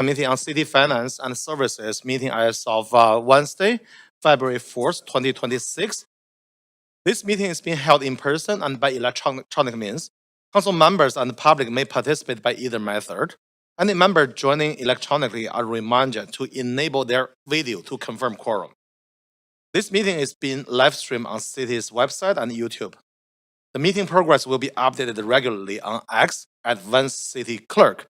Committee on City Finance and Services meeting as of Wednesday, February 4th, 2026. This meeting is being held in person and by electronic means. Council members and the public may participate by either method. Any member joining electronically are reminded to enable their video to confirm quorum. This meeting is being live streamed on City's website and YouTube. The meeting progress will be updated regularly on X at @VanCityClerk.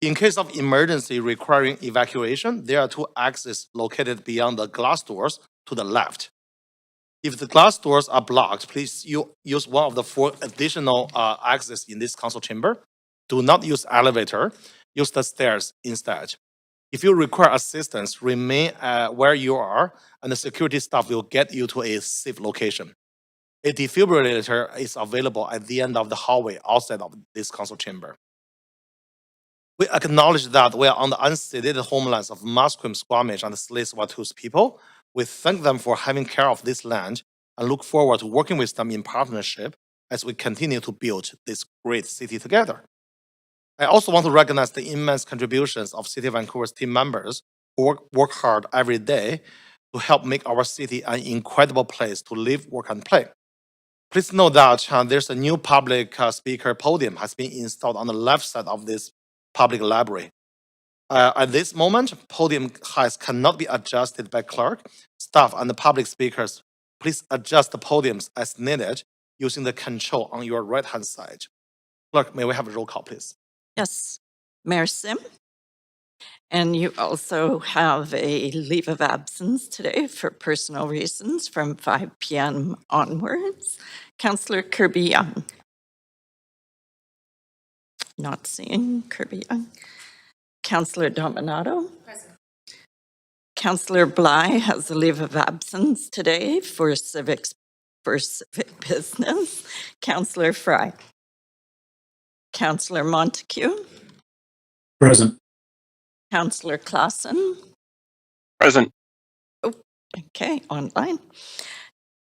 In case of emergency requiring evacuation, there are two exits located beyond the glass doors to the left. If the glass doors are blocked, please use one of the 4 additional exits in this council chamber. Do not use elevator, use the stairs instead. If you require assistance, remain where you are, and the security staff will get you to a safe location. A defibrillator is available at the end of the hallway outside of this council chamber. We acknowledge that we are on the unceded homelands of Musqueam, Squamish, and Tsleil-Waututh people. We thank them for having care of this land and look forward to working with them in partnership as we continue to build this great city together. I also want to recognize the immense contributions of City of Vancouver's team members who work hard every day to help make our city an incredible place to live, work, and play. Please note that there's a new public speaker podium has been installed on the left side of this public library. At this moment, podium heights cannot be adjusted by clerk, staff, and the public speakers. Please adjust the podiums as needed using the control on your right-hand side. Clerk, may we have a roll call, please? Yes, Mayor Sim. And you also have a leave of absence today for personal reasons from 5 p.m. onwards. Councillor Kirby Young. Not seeing Kirby Young. Councillor Dominato. Present. Councillor Bly has a leave of absence today for civic business. Councillor Fry. Councillor Montague. Present. Councillor Clausen. Present. Oh, okay, online.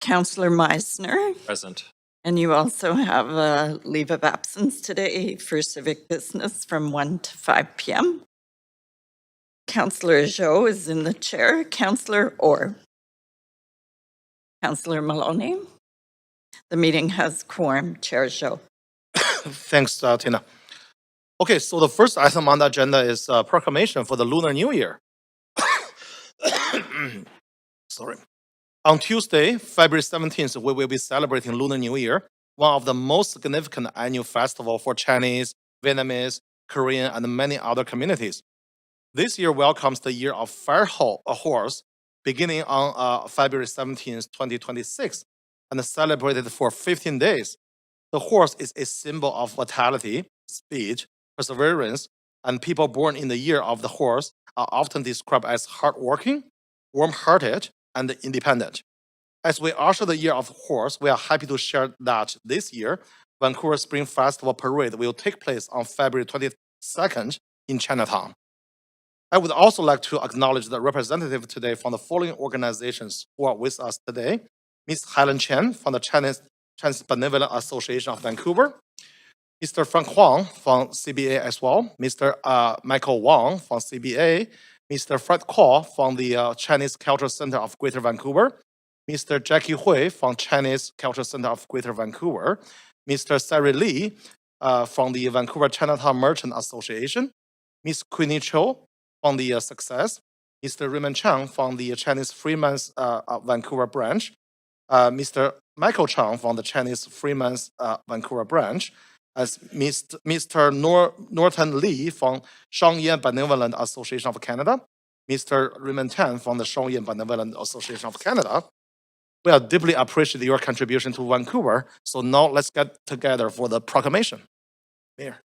Councillor Meisner. Present. And you also have a leave of absence today for civic business from 1 to 5 p.m. Councillor Jo is in the chair. Councillor Orr. Councillor Maloney. The meeting has quorum. Chair Jo. Thanks, Tina. Okay, so the first item on the agenda is proclamation for the Lunar New Year. Sorry. On Tuesday, February 17th, we will be celebrating Lunar New Year, one of the most significant annual festivals for Chinese, Vietnamese, Korean, and many other communities. This year welcomes the year of Fire Horse, beginning on February 17th, 2026, and celebrated for 15 days. The horse is a symbol of vitality, speed, perseverance, and people born in the year of the horse are often described as hardworking, warm-hearted, and independent. As we usher the year of horse, we are happy to share that this year, Vancouver Spring Festival Parade will take place on February 22nd in Chinatown. I would also like to acknowledge the representative today from the following organizations who are with us today. Ms. Helen Chen from the Chinese Benevolent Association of Vancouver, Mr. Frank Huang from CBA as well, Mr. Michael Wang from CBA, Mr. Fred Kaw from the Chinese Cultural Center of Greater Vancouver, Mr. Jackie Hui from Chinese Cultural Center of Greater Vancouver, Mr. Sari Lee from the Vancouver Chinatown Merchant Association, Ms. Queenie Cho from the Success, Mr. Raymond Chang from the Chinese Freeman's Vancouver branch, Mr. Michael Chang from the Chinese Freeman's Vancouver branch, as Mr. Norton Lee from Shangyan Benevolent Association of Canada, Mr. Raymond Tan from the Shangyan Benevolent Association of Canada. We are deeply appreciate your contribution to Vancouver. So now let's get together for the proclamation. Mayor.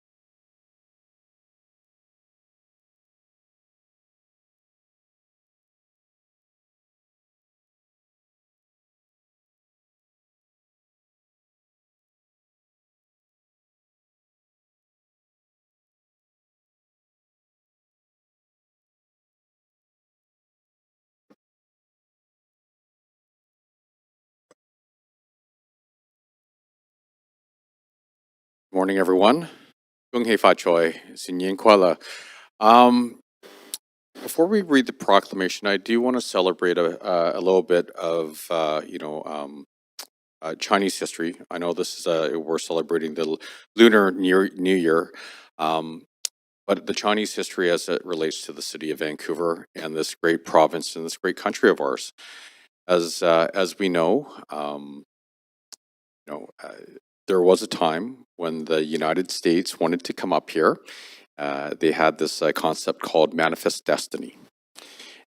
Morning, everyone. Gung Hei Fa Choi, Xin Yin Kuala. Before we read the proclamation, I do want to celebrate a little bit of, Chinese history. I know this is we're celebrating the Lunar New Year, um, but the Chinese history as it relates to the city of Vancouver and this great province and this great country of ours. As we know, you know, uh, there was a time when the United States wanted to come up here. They had this concept called Manifest Destiny.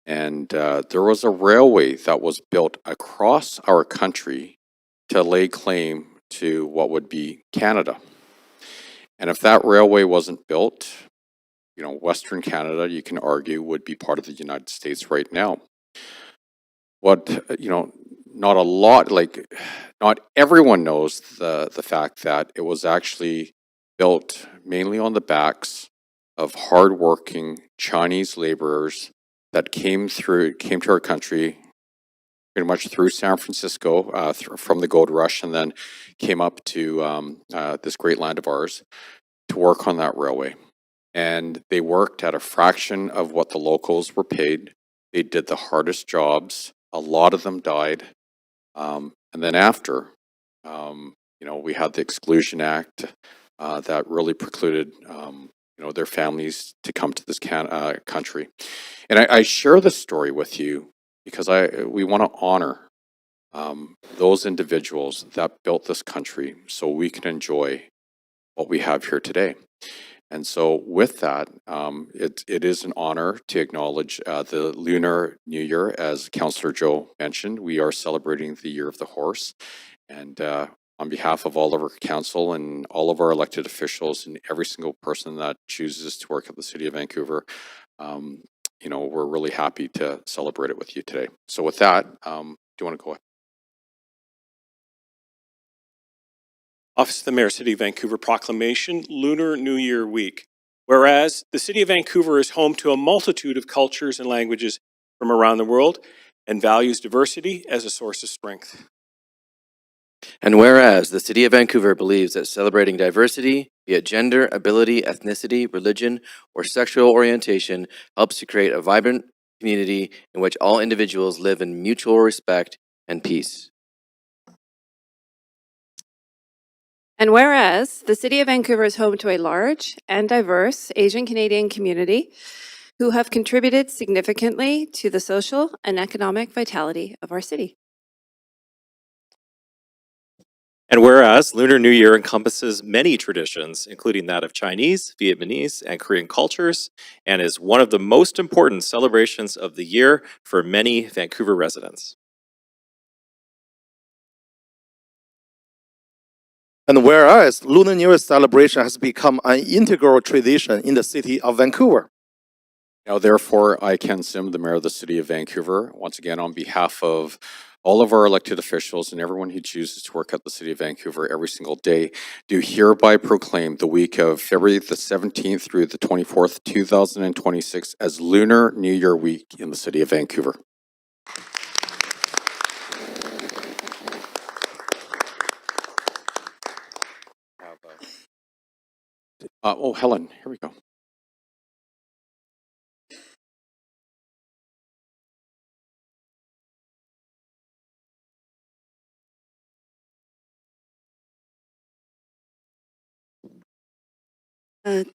And there was a railway that was built across our country to lay claim to what would be Canada. And if that railway wasn't built, Western Canada, you can argue, would be part of the United States right now. Not a lot, not everyone knows the fact that it was actually built mainly on the backs of hardworking Chinese laborers that came to our country pretty much through San Francisco from the gold rush, and then came up to this great land of ours to work on that railway. And they worked at a fraction of what the locals were paid. They did the hardest jobs. A lot of them died. And then after, we had the Exclusion Act that really precluded, their families to come to this country. And I share this story with you because we want to honor those individuals that built this country so we can enjoy what we have here today. And so with that, it is an honor to acknowledge the Lunar New Year. As Councillor Joe mentioned, we are celebrating the Year of the Horse. And on behalf of all of our council and all of our elected officials and every single person that chooses to work at the City of Vancouver, we're really happy to celebrate it with you today. So with that, do you want to go ahead? Office of the Mayor, City of Vancouver Proclamation, Lunar New Year Week. Whereas the City of Vancouver is home to a multitude of cultures and languages from around the world and values diversity as a source of strength. And whereas the City of Vancouver believes that celebrating diversity, be it gender, ability, ethnicity, religion, or sexual orientation, helps to create a vibrant community in which all individuals live in mutual respect and peace. And whereas the City of Vancouver is home to a large and diverse Asian Canadian community who have contributed significantly to the social and economic vitality of our city. And whereas Lunar New Year encompasses many traditions, including that of Chinese, Vietnamese, and Korean cultures, and is one of the most important celebrations of the year for many Vancouver residents. And whereas Lunar New Year celebration has become an integral tradition in the city of Vancouver. Now, therefore, I, Ken Sim, the Mayor of the City of Vancouver, once again, on behalf of all of our elected officials and everyone who chooses to work at the City of Vancouver every single day, do hereby proclaim the week of February the 17th through the 24th, 2026 as Lunar New Year Week in the City of Vancouver. Helen, here we go.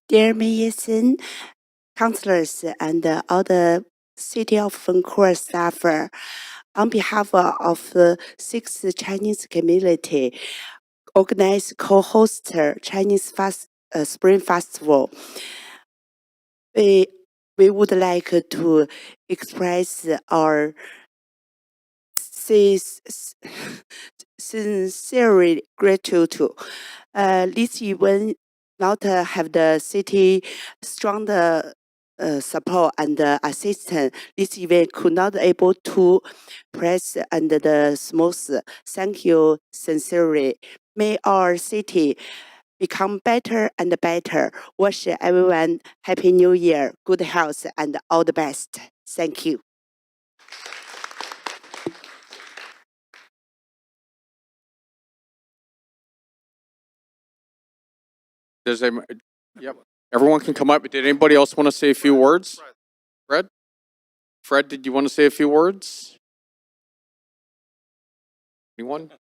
Dear Mayor, councillors, and all the City of Vancouver staff, on behalf of the 6th Chinese community, organize co-host Chinese Spring Festival. We would like to express our sincere gratitude to this event. Not have the city strong support and assistance. This event could not able to press under the smooth. Thank you sincerely. May our city become better and better. Wish everyone Happy New Year, good health, and all the best. Thank you. Yep. Everyone can come up. Did anybody else want to say a few words? Fred? Fred, did you want to say a few words? Anyone?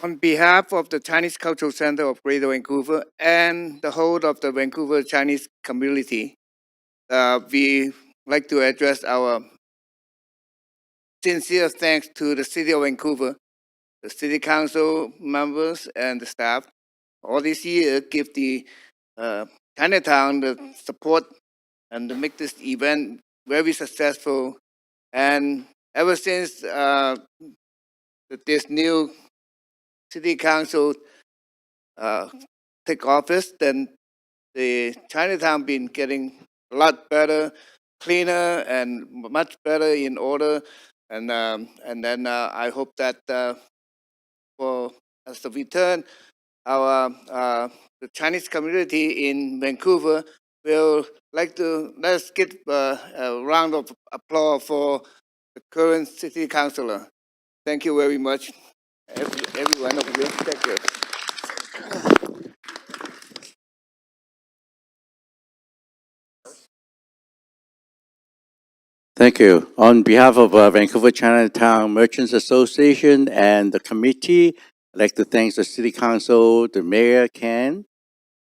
On behalf of the Chinese Cultural Center of Greater Vancouver and the whole of the Vancouver Chinese community, we like to address our sincere thanks to the City of Vancouver, the City Council members, and the staff. All this year, give the Chinatown the support and to make this event very successful. And ever since this new City Council take office, then the Chinatown been getting a lot better, cleaner, and much better in order. And then I hope that for as a return, our the Chinese community in Vancouver will like to let's get a round of applause for the current city councilor. Thank you very much, every one of you. Thank you. Thank you. On behalf of Vancouver Chinatown Merchants Association and the committee, I'd like to thank the City Council, the Mayor Ken.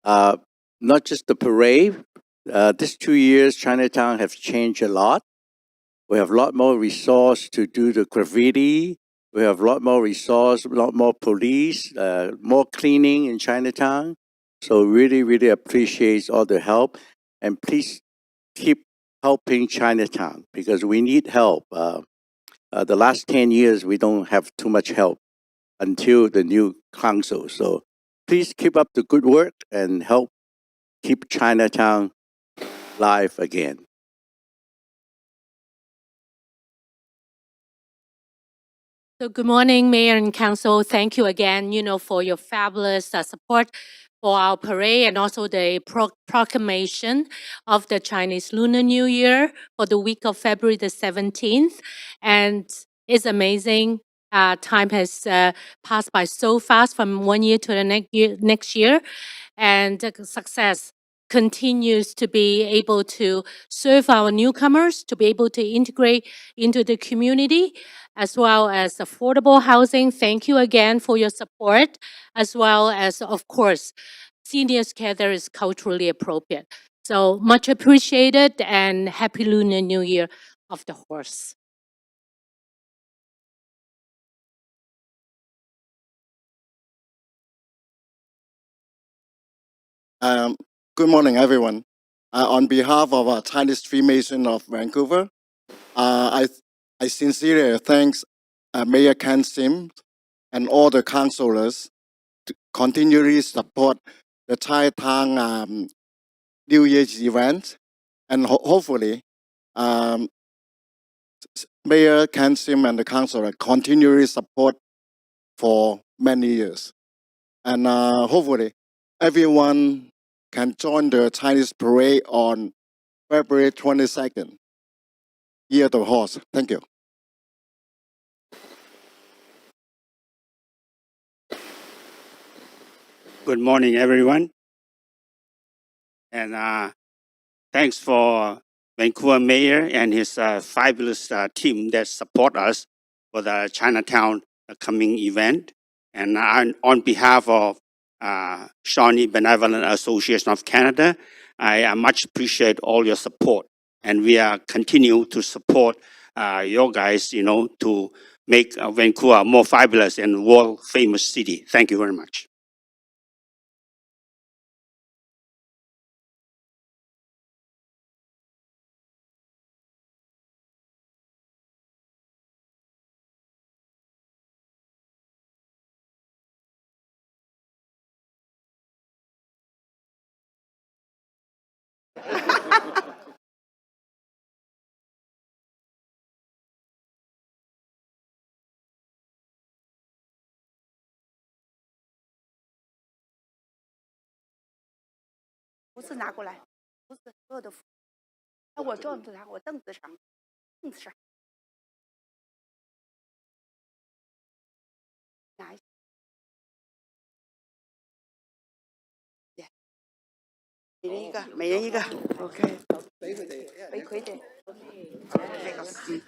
Not just the parade. These 2 years, Chinatown has changed a lot. We have a lot more resource to do the graffiti. We have a lot more resource, a lot more police, more cleaning in Chinatown. So really, really appreciate all the help. And please keep helping Chinatown because we need help. The last 10 years, we don't have too much help until the new council. So please keep up the good work and help keep Chinatown live again. So good morning, Mayor and Council. Thank you again, for your fabulous support for our parade and also the proclamation of the Chinese Lunar New Year for the week of February the 17th. And it's amazing. Time has passed by so fast from 1 year to the next year. And the success continues to be able to serve our newcomers, to be able to integrate into the community, as well as affordable housing. Thank you again for your support, as well as, of course, seniors care that is culturally appropriate. So much appreciated and happy Lunar New Year of the horse. Good morning, everyone. On behalf of Chinese Freemason of Vancouver, I sincerely thanks Mayor Ken Sim and all the councillors to continually support the Chinatown New Year's event, and hopefully, Mayor Ken Sim and the councillor continually support for many years, and hopefully, everyone can join the Chinese parade on February 22nd, Year of the Horse. Thank you. Good morning, everyone. And thanks for Vancouver Mayor and his fabulous team that support us for the Chinatown coming event. And on behalf of Shawnee Benevolent Association of Canada, I much appreciate all your support. And we are continue to support your guys, to make Vancouver a more fabulous and world famous city. Thank you very much. 不是拿过来，不是所有的服。那我桌子上，我凳子上，凳子上。拿一下。每人一个，每人一个。OK。俾佢哋。俾佢哋。呢個。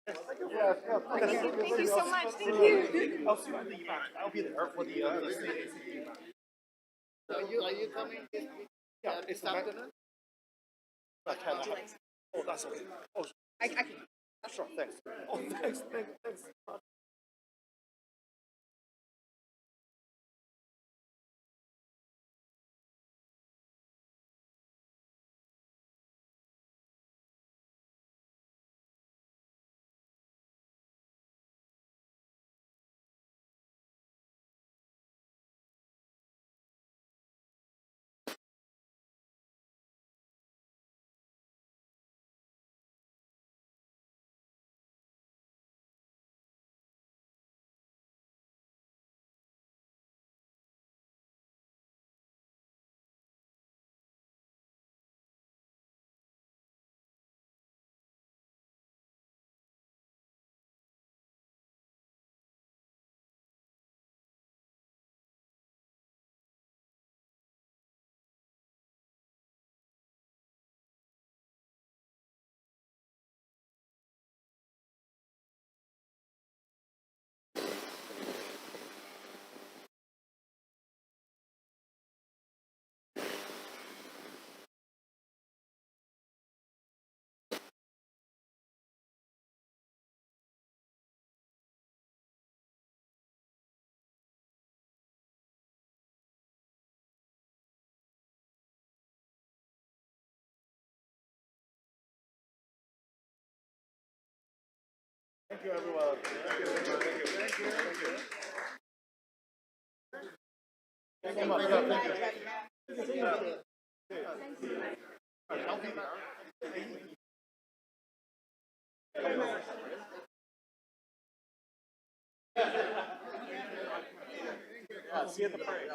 Thank you so much. Thank you. I'll see you at the event. I'll be there for the state. Are you coming? Yeah, it's the afternoon. I can't. Oh, that's okay. Oh, I can. Sure, thanks. Oh, thanks. Thank you, everyone. Thank you. Thank you. Thank you much. See you at the parade.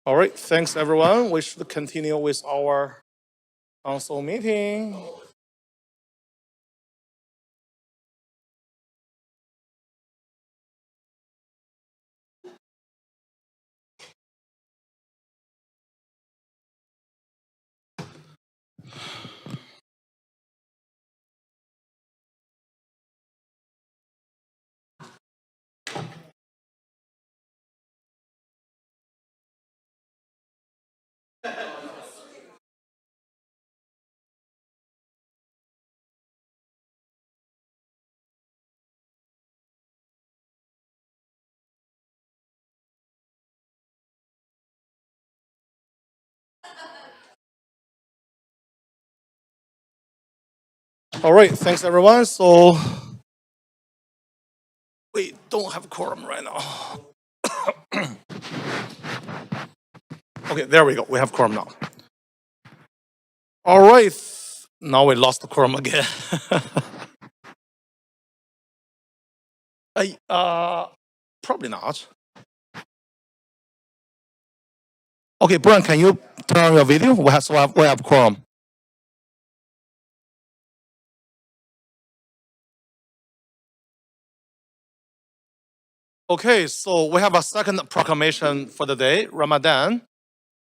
All right, thanks everyone. We should continue with our council meeting. All right, thanks everyone. So we don't have quorum right now. Okay, there we go. We have quorum now. All right, now we lost the quorum again. Probably not. Okay, Brian, can you turn on your video? We have quorum. Okay, so we have a second proclamation for the day, Ramadan.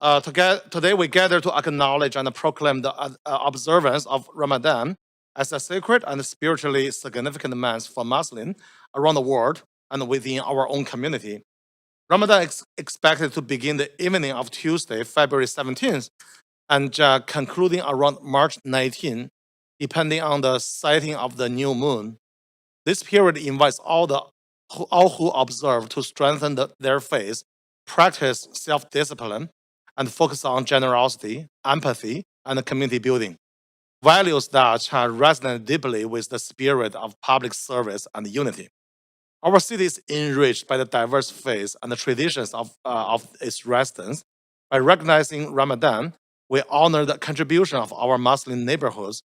Today we gather to acknowledge and proclaim the observance of Ramadan as a sacred and spiritually significant month for Muslims around the world and within our own community. Ramadan is expected to begin the evening of Tuesday, February 17th, and concluding around March 19, depending on the sighting of the new moon. This period invites all who observe to strengthen their faith, practice self-discipline, and focus on generosity, empathy, and community building. Values that resonate deeply with the spirit of public service and unity. Our city is enriched by the diverse faiths and the traditions of its residents. By recognizing Ramadan, we honor the contribution of our Muslim neighborhoods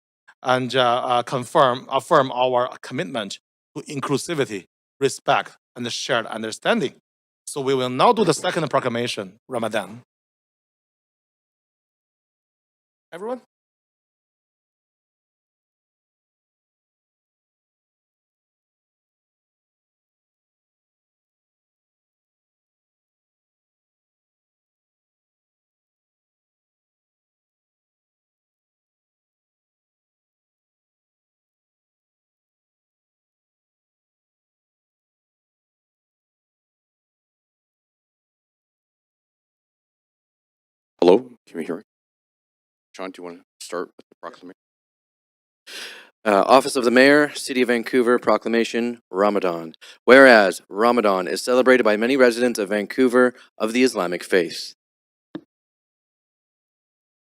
and affirm our commitment to inclusivity, respect, and shared understanding. So we will now do the second proclamation, Ramadan. Everyone? Hello, can you hear me? Sean, do you want to start with the proclamation? Office of the Mayor, City of Vancouver, Proclamation, Ramadan. Whereas Ramadan is celebrated by many residents of Vancouver of the Islamic faith.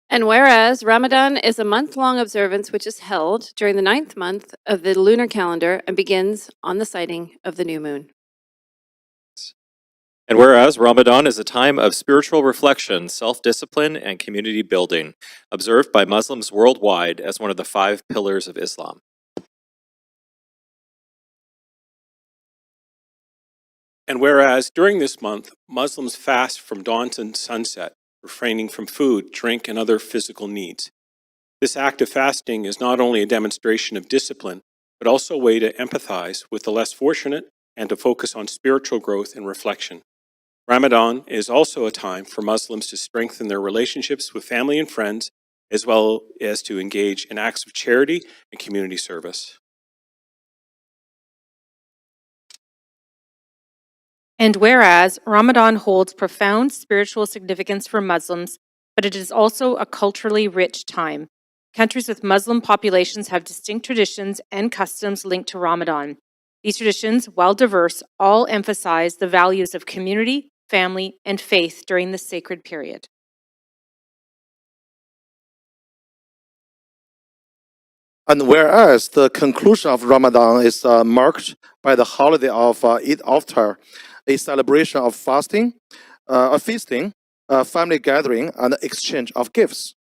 And whereas Ramadan is a month-long observance which is held during the 9th month of the lunar calendar and begins on the sighting of the new moon. And whereas Ramadan is a time of spiritual reflection, self-discipline, and community building, observed by Muslims worldwide as one of the 5 pillars of Islam. And whereas during this month, Muslims fast from dawn to sunset, refraining from food, drink, and other physical needs. This act of fasting is not only a demonstration of discipline, but also a way to empathize with the less fortunate and to focus on spiritual growth and reflection. Ramadan is also a time for Muslims to strengthen their relationships with family and friends, as well as to engage in acts of charity and community service. And whereas Ramadan holds profound spiritual significance for Muslims, but it is also a culturally rich time. Countries with Muslim populations have distinct traditions and customs linked to Ramadan. These traditions, while diverse, all emphasize the values of community, family, and faith during this sacred period. And whereas the conclusion of Ramadan is marked by the holiday of Eid al-Fitr, a celebration of fasting, a feasting, a family gathering, and exchange of gifts.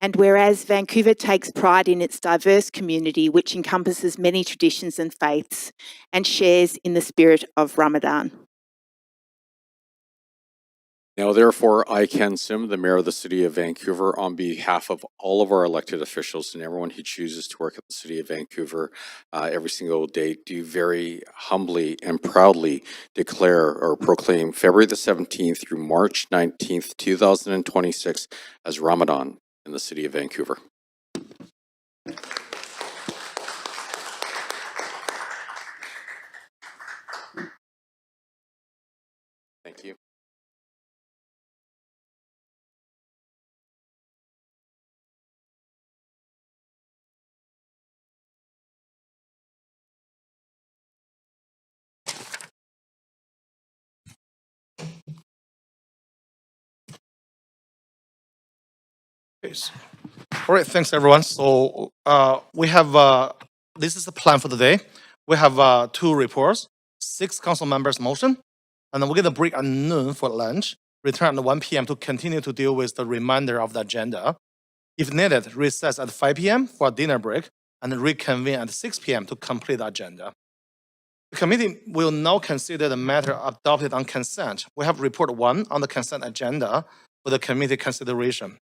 And whereas Vancouver takes pride in its diverse community, which encompasses many traditions and faiths, and shares in the spirit of Ramadan. Now, therefore, I, Ken Sim, the Mayor of the City of Vancouver, on behalf of all of our elected officials and everyone who chooses to work at the City of Vancouver every single day, do very humbly and proudly declare or proclaim February the 17th through March 19th, 2026 as Ramadan in the City of Vancouver. Thank you. All right, thanks everyone. So we have, this is the plan for the day. We have 2 reports, 6 council members motion, and then we're gonna break at noon for lunch, return at 1 p.m. to continue to deal with the remainder of the agenda. If needed, recess at 5 p.m. for a dinner break, and then reconvene at 6 p.m. to complete the agenda. The committee will now consider the matter adopted on consent. We have report 1 on the consent agenda for the committee consideration.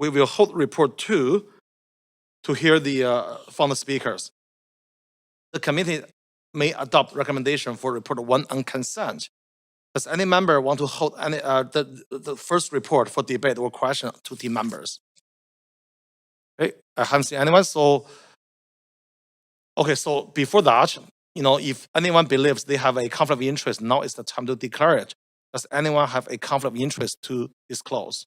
We will hold report 2 to hear from the speakers. The committee may adopt recommendation for report 1 on consent. Does any member want to hold any the first report for debate or question to the members? Okay, I haven't seen anyone. So, okay, so before that, if anyone believes they have a conflict of interest, now is the time to declare it. Does anyone have a conflict of interest to disclose?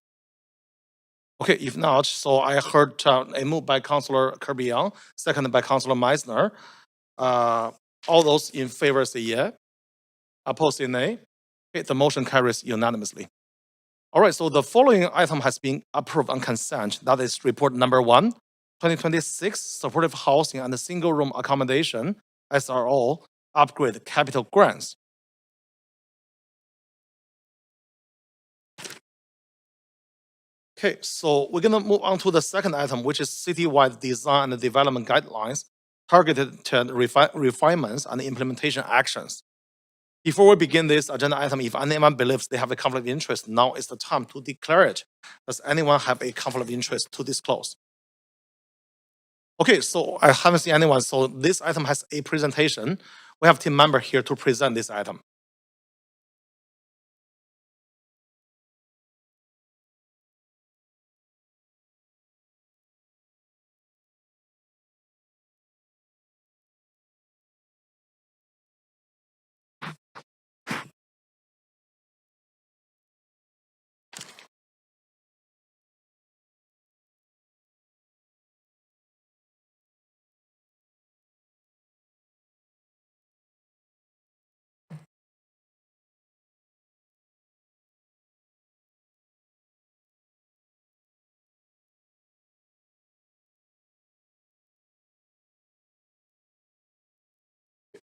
Okay, if not, so I heard a move by Councillor Kirby-Yung, seconded by Councillor Meisner. All those in favor say yeah. Opposed say nay. Okay, the motion carries unanimously. All right, so the following item has been approved on consent. That is report number 1, 2026 supportive housing and single room accommodation, SRO, upgrade capital grants. Okay, so we're gonna move on to the second item, which is citywide design and development guidelines, targeted to refinements and implementation actions. Before we begin this agenda item, if anyone believes they have a conflict of interest, now is the time to declare it. Does anyone have a conflict of interest to disclose? Okay, so I haven't seen anyone, so this item has a presentation. We have team member here to present this item.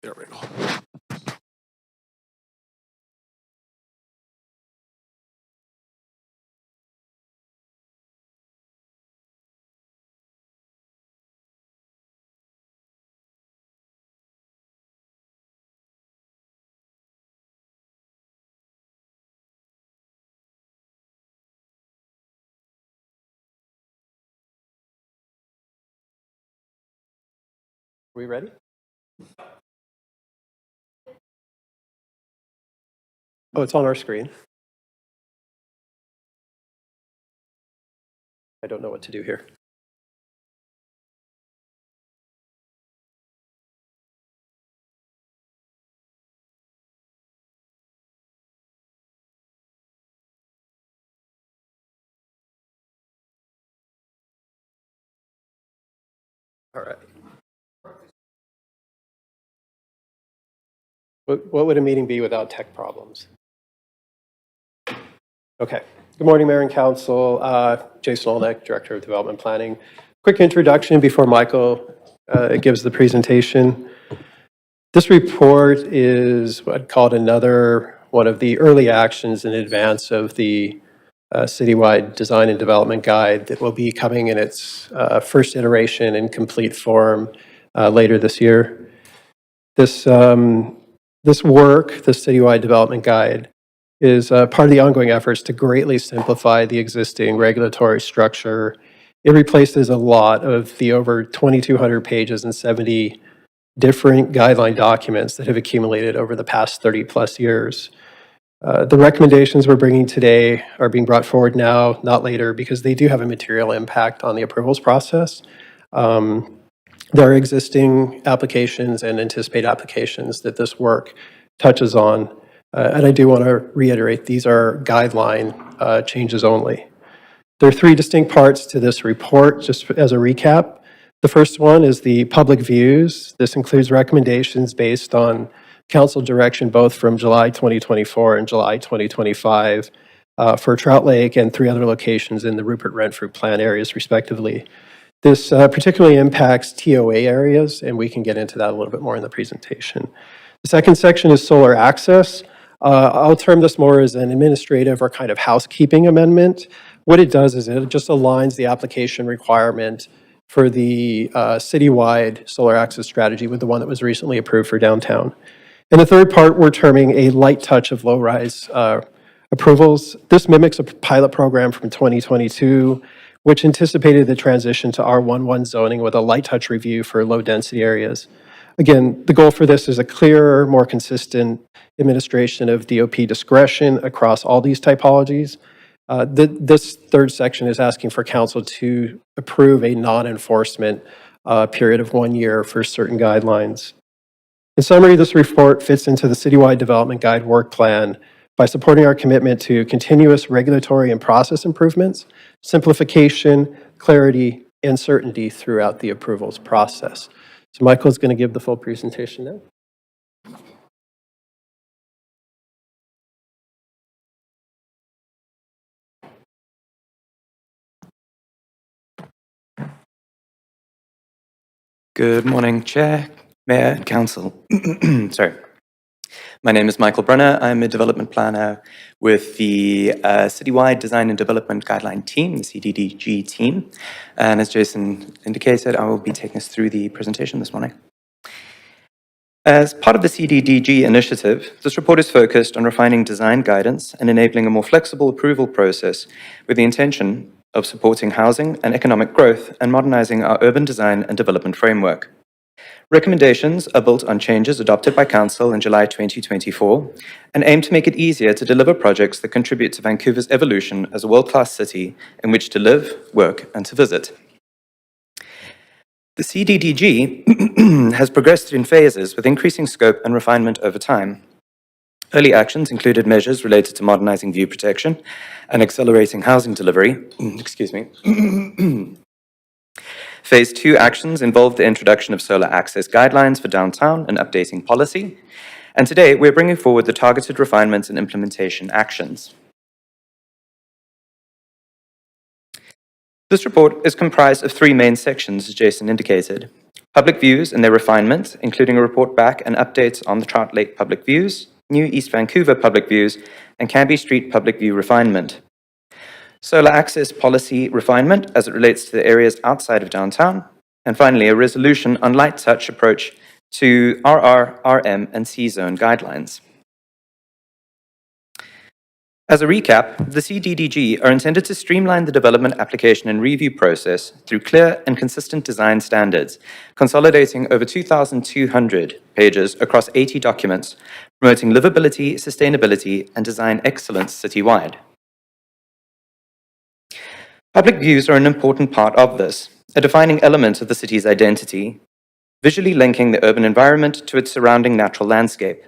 There we go. We ready? Oh, it's on our screen. I don't know what to do here. All right. What would a meeting be without tech problems? Okay. Good morning, Mayor and Council. Jason Olnek, Director of Development Planning. Quick introduction before Michael gives the presentation. This report is what I'd call another one of the early actions in advance of the citywide design and development guide that will be coming in its first iteration in complete form later this year. This work, the citywide development guide, is part of the ongoing efforts to greatly simplify the existing regulatory structure. It replaces a lot of the over 2,200 pages and 70 different guideline documents that have accumulated over the past 30 plus years. The recommendations we're bringing today are being brought forward now, not later, because they do have a material impact on the approvals process. There are existing applications and anticipated applications that this work touches on. And I do want to reiterate, these are guideline changes only. There are three distinct parts to this report, just as a recap. The first one is the public views. This includes recommendations based on council direction both from July 2024 and July 2025 for Trout Lake and 3 other locations in the Rupert Renfrew Plan areas, respectively. This particularly impacts TOA areas, and we can get into that a little bit more in the presentation. The second section is solar access. I'll term this more as an administrative or kind of housekeeping amendment. What it does is it just aligns the application requirement for the citywide solar access strategy with the one that was recently approved for downtown. And the third part we're terming a light touch of low-rise approvals. This mimics a pilot program from 2022, which anticipated the transition to R11 zoning with a light touch review for low-density areas. Again, the goal for this is a clearer, more consistent administration of DOP discretion across all these typologies. This third section is asking for council to approve a non-enforcement period of 1 year for certain guidelines. In summary, this report fits into the Citywide Development Guide work plan by supporting our commitment to continuous regulatory and process improvements, simplification, clarity, and certainty throughout the approvals process. So Michael is going to give the full presentation now. Good morning, Chair, Mayor, and Council. Sorry. My name is Michael Brunner. I'm a development planner with the Citywide Design and Development Guideline team, the CDDG team. And as Jason indicated, I will be taking us through the presentation this morning. As part of the CDDG initiative, this report is focused on refining design guidance and enabling a more flexible approval process with the intention of supporting housing and economic growth and modernizing our urban design and development framework. Recommendations are built on changes adopted by Council in July 2024 and aim to make it easier to deliver projects that contribute to Vancouver's evolution as a world-class city in which to live, work, and to visit. The CDDG has progressed in phases with increasing scope and refinement over time. Early actions included measures related to modernizing view protection and accelerating housing delivery. Excuse me. Phase 2 actions involved the introduction of solar access guidelines for downtown and updating policy. And today, we're bringing forward the targeted refinements and implementation actions. This report is comprised of 3 main sections, as Jason indicated. Public views and their refinement, including a report back and updates on the Trout Lake public views, New East Vancouver public views, and Cambie Street public view refinement. Solar access policy refinement as it relates to the areas outside of downtown, and finally, a resolution on light touch approach to RR, RM, and C-zone guidelines. As a recap, the CDDG are intended to streamline the development application and review process through clear and consistent design standards, consolidating over 2,200 pages across 80 documents, promoting livability, sustainability, and design excellence citywide. Public views are an important part of this, a defining element of the city's identity, visually linking the urban environment to its surrounding natural landscape.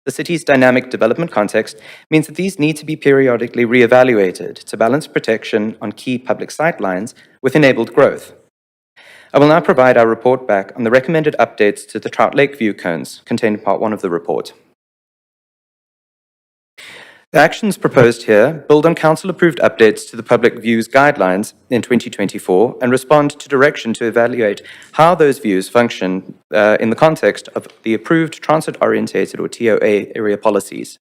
The city's dynamic development context means that these need to be periodically reevaluated to balance protection on key public sightlines with enabled growth. I will now provide our report back on the recommended updates to the Trout Lake view cones contained in Part 1 of the report. The actions proposed here build on council-approved updates to the public views guidelines in 2024 and respond to direction to evaluate how those views function in the context of the approved transit-orientated or TOA area policies.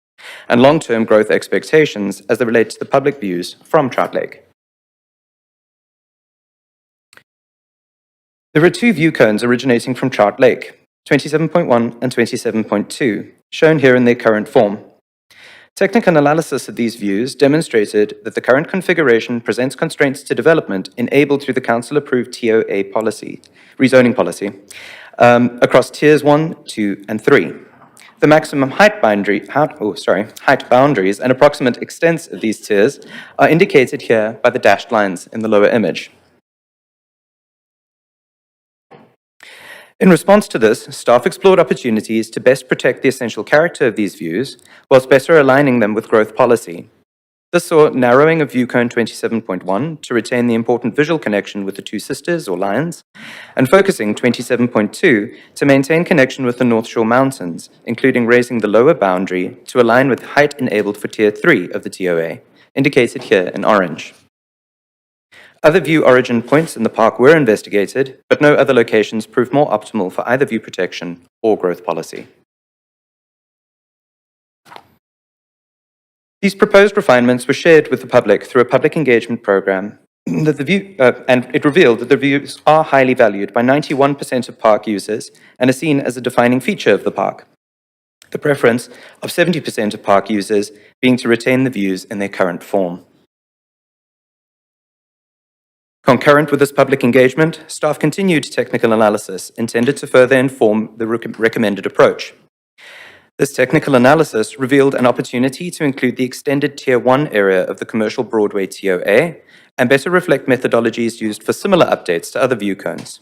and long-term growth expectations as they relate to the public views from Trout Lake. There are two view cones originating from Trout Lake, 27.1 and 27.2, shown here in their current form. Technical analysis of these views demonstrated that the current configuration presents constraints to development enabled through the council-approved TOA policy, rezoning policy, across tiers 1, 2, and 3. The maximum height boundaries and approximate extents of these tiers are indicated here by the dashed lines in the lower image. In response to this, staff explored opportunities to best protect the essential character of these views, whilst better aligning them with growth policy. This saw narrowing of view cone 27.1 to retain the important visual connection with the two sisters or lines, and focusing 27.2 to maintain connection with the North Shore Mountains, including raising the lower boundary to align with height enabled for Tier 3 of the TOA, indicated here in orange. Other view origin points in the park were investigated, but no other locations proved more optimal for either view protection or growth policy. These proposed refinements were shared with the public through a public engagement program, and it revealed that the views are highly valued by 91% of park users and are seen as a defining feature of the park. The preference of 70% of park users being to retain the views in their current form. Concurrent with this public engagement, staff continued technical analysis intended to further inform the recommended approach. This technical analysis revealed an opportunity to include the extended Tier 1 area of the Commercial Broadway TOA and better reflect methodologies used for similar updates to other view cones.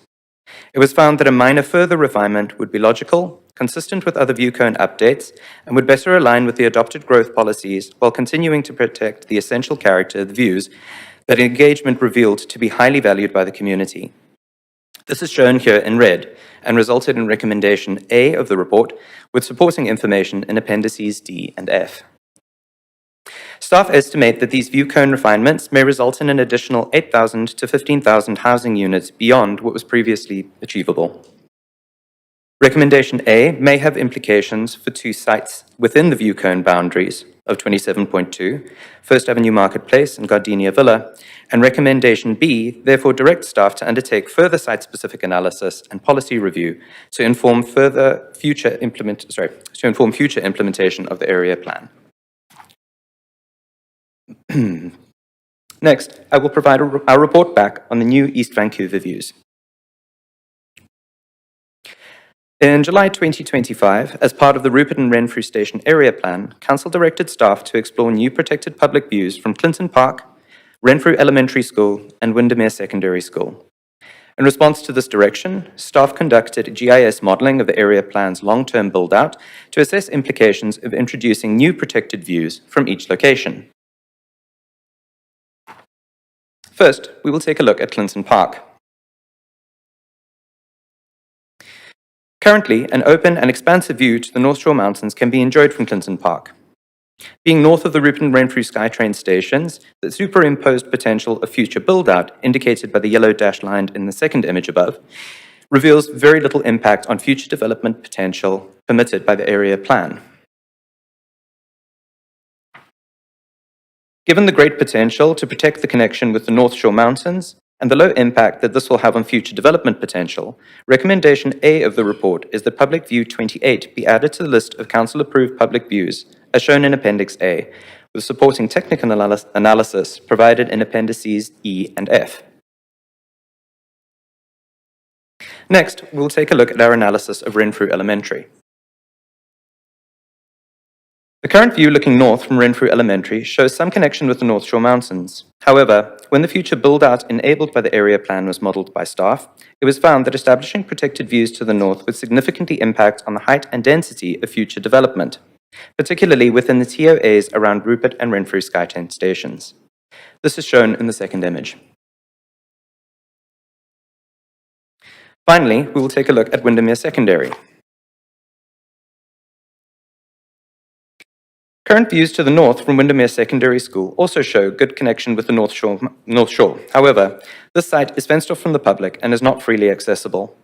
It was found that a minor further refinement would be logical, consistent with other view cone updates, and would better align with the adopted growth policies while continuing to protect the essential character of the views that engagement revealed to be highly valued by the community. This is shown here in red and resulted in recommendation A of the report with supporting information in appendices D and F. Staff estimate that these view cone refinements may result in an additional 8,000 to 15,000 housing units beyond what was previously achievable. Recommendation A may have implications for two sites within the view cone boundaries of 27.2, First Avenue Marketplace and Gardenia Villa, and Recommendation B therefore directs staff to undertake further site-specific analysis and policy review to inform future implementation of the area plan. Next, I will provide our report back on the new East Vancouver views. In July 2025, as part of the Rupert and Renfrew Station Area Plan, Council directed staff to explore new protected public views from Clinton Park, Renfrew Elementary School, and Windermere Secondary School. In response to this direction, staff conducted GIS modeling of the area plan's long-term build-out to assess implications of introducing new protected views from each location. First, we will take a look at Clinton Park. Currently, an open and expansive view to the North Shore Mountains can be enjoyed from Clinton Park. Being north of the Rupert and Renfrew SkyTrain stations, the superimposed potential of future build-out, indicated by the yellow dashed line in the second image above, reveals very little impact on future development potential permitted by the area plan. Given the great potential to protect the connection with the North Shore Mountains, and the low impact that this will have on future development potential, Recommendation A of the report is that Public View 28 be added to the list of Council-approved public views, as shown in Appendix A, with supporting technical analysis provided in Appendices E and F. Next, we'll take a look at our analysis of Renfrew Elementary. The current view looking north from Renfrew Elementary shows some connection with the North Shore Mountains. However, when the future build-out enabled by the area plan was modelled by staff, it was found that establishing protected views to the north would significantly impact on the height and density of future development, particularly within the TOAs around Rupert and Renfrew SkyTrain stations. This is shown in the second image. Finally, we will take a look at Windermere Secondary. Current views to the north from Windermere Secondary School also show good connection with the North Shore. However, this site is fenced off from the public and is not freely accessible.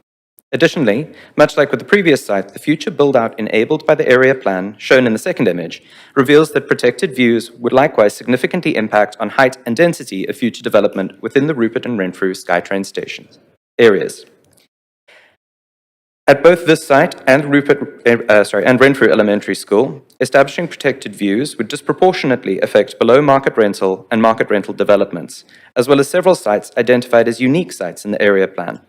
Additionally, much like with the previous site, the future build-out enabled by the area plan, shown in the second image, reveals that protected views would likewise significantly impact on height and density of future development within the Rupert and Renfrew SkyTrain stations areas. At both this site and Renfrew Elementary School, establishing protected views would disproportionately affect below-market rental and market rental developments, as well as several sites identified as unique sites in the area plan.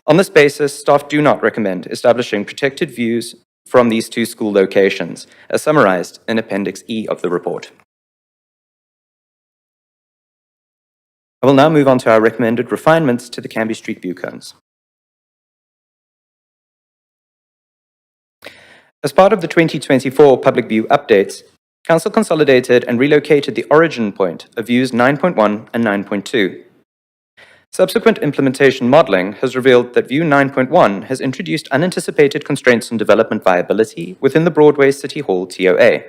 On this basis, staff do not recommend establishing protected views from these two school locations, as summarized in Appendix E of the report. I will now move on to our recommended refinements to the Canby Street view cones. As part of the 2024 Public View updates, Council consolidated and relocated the origin point of views 9.1 and 9.2. Subsequent implementation modeling has revealed that View 9.1 has introduced unanticipated constraints on development viability within the Broadway City Hall TOA,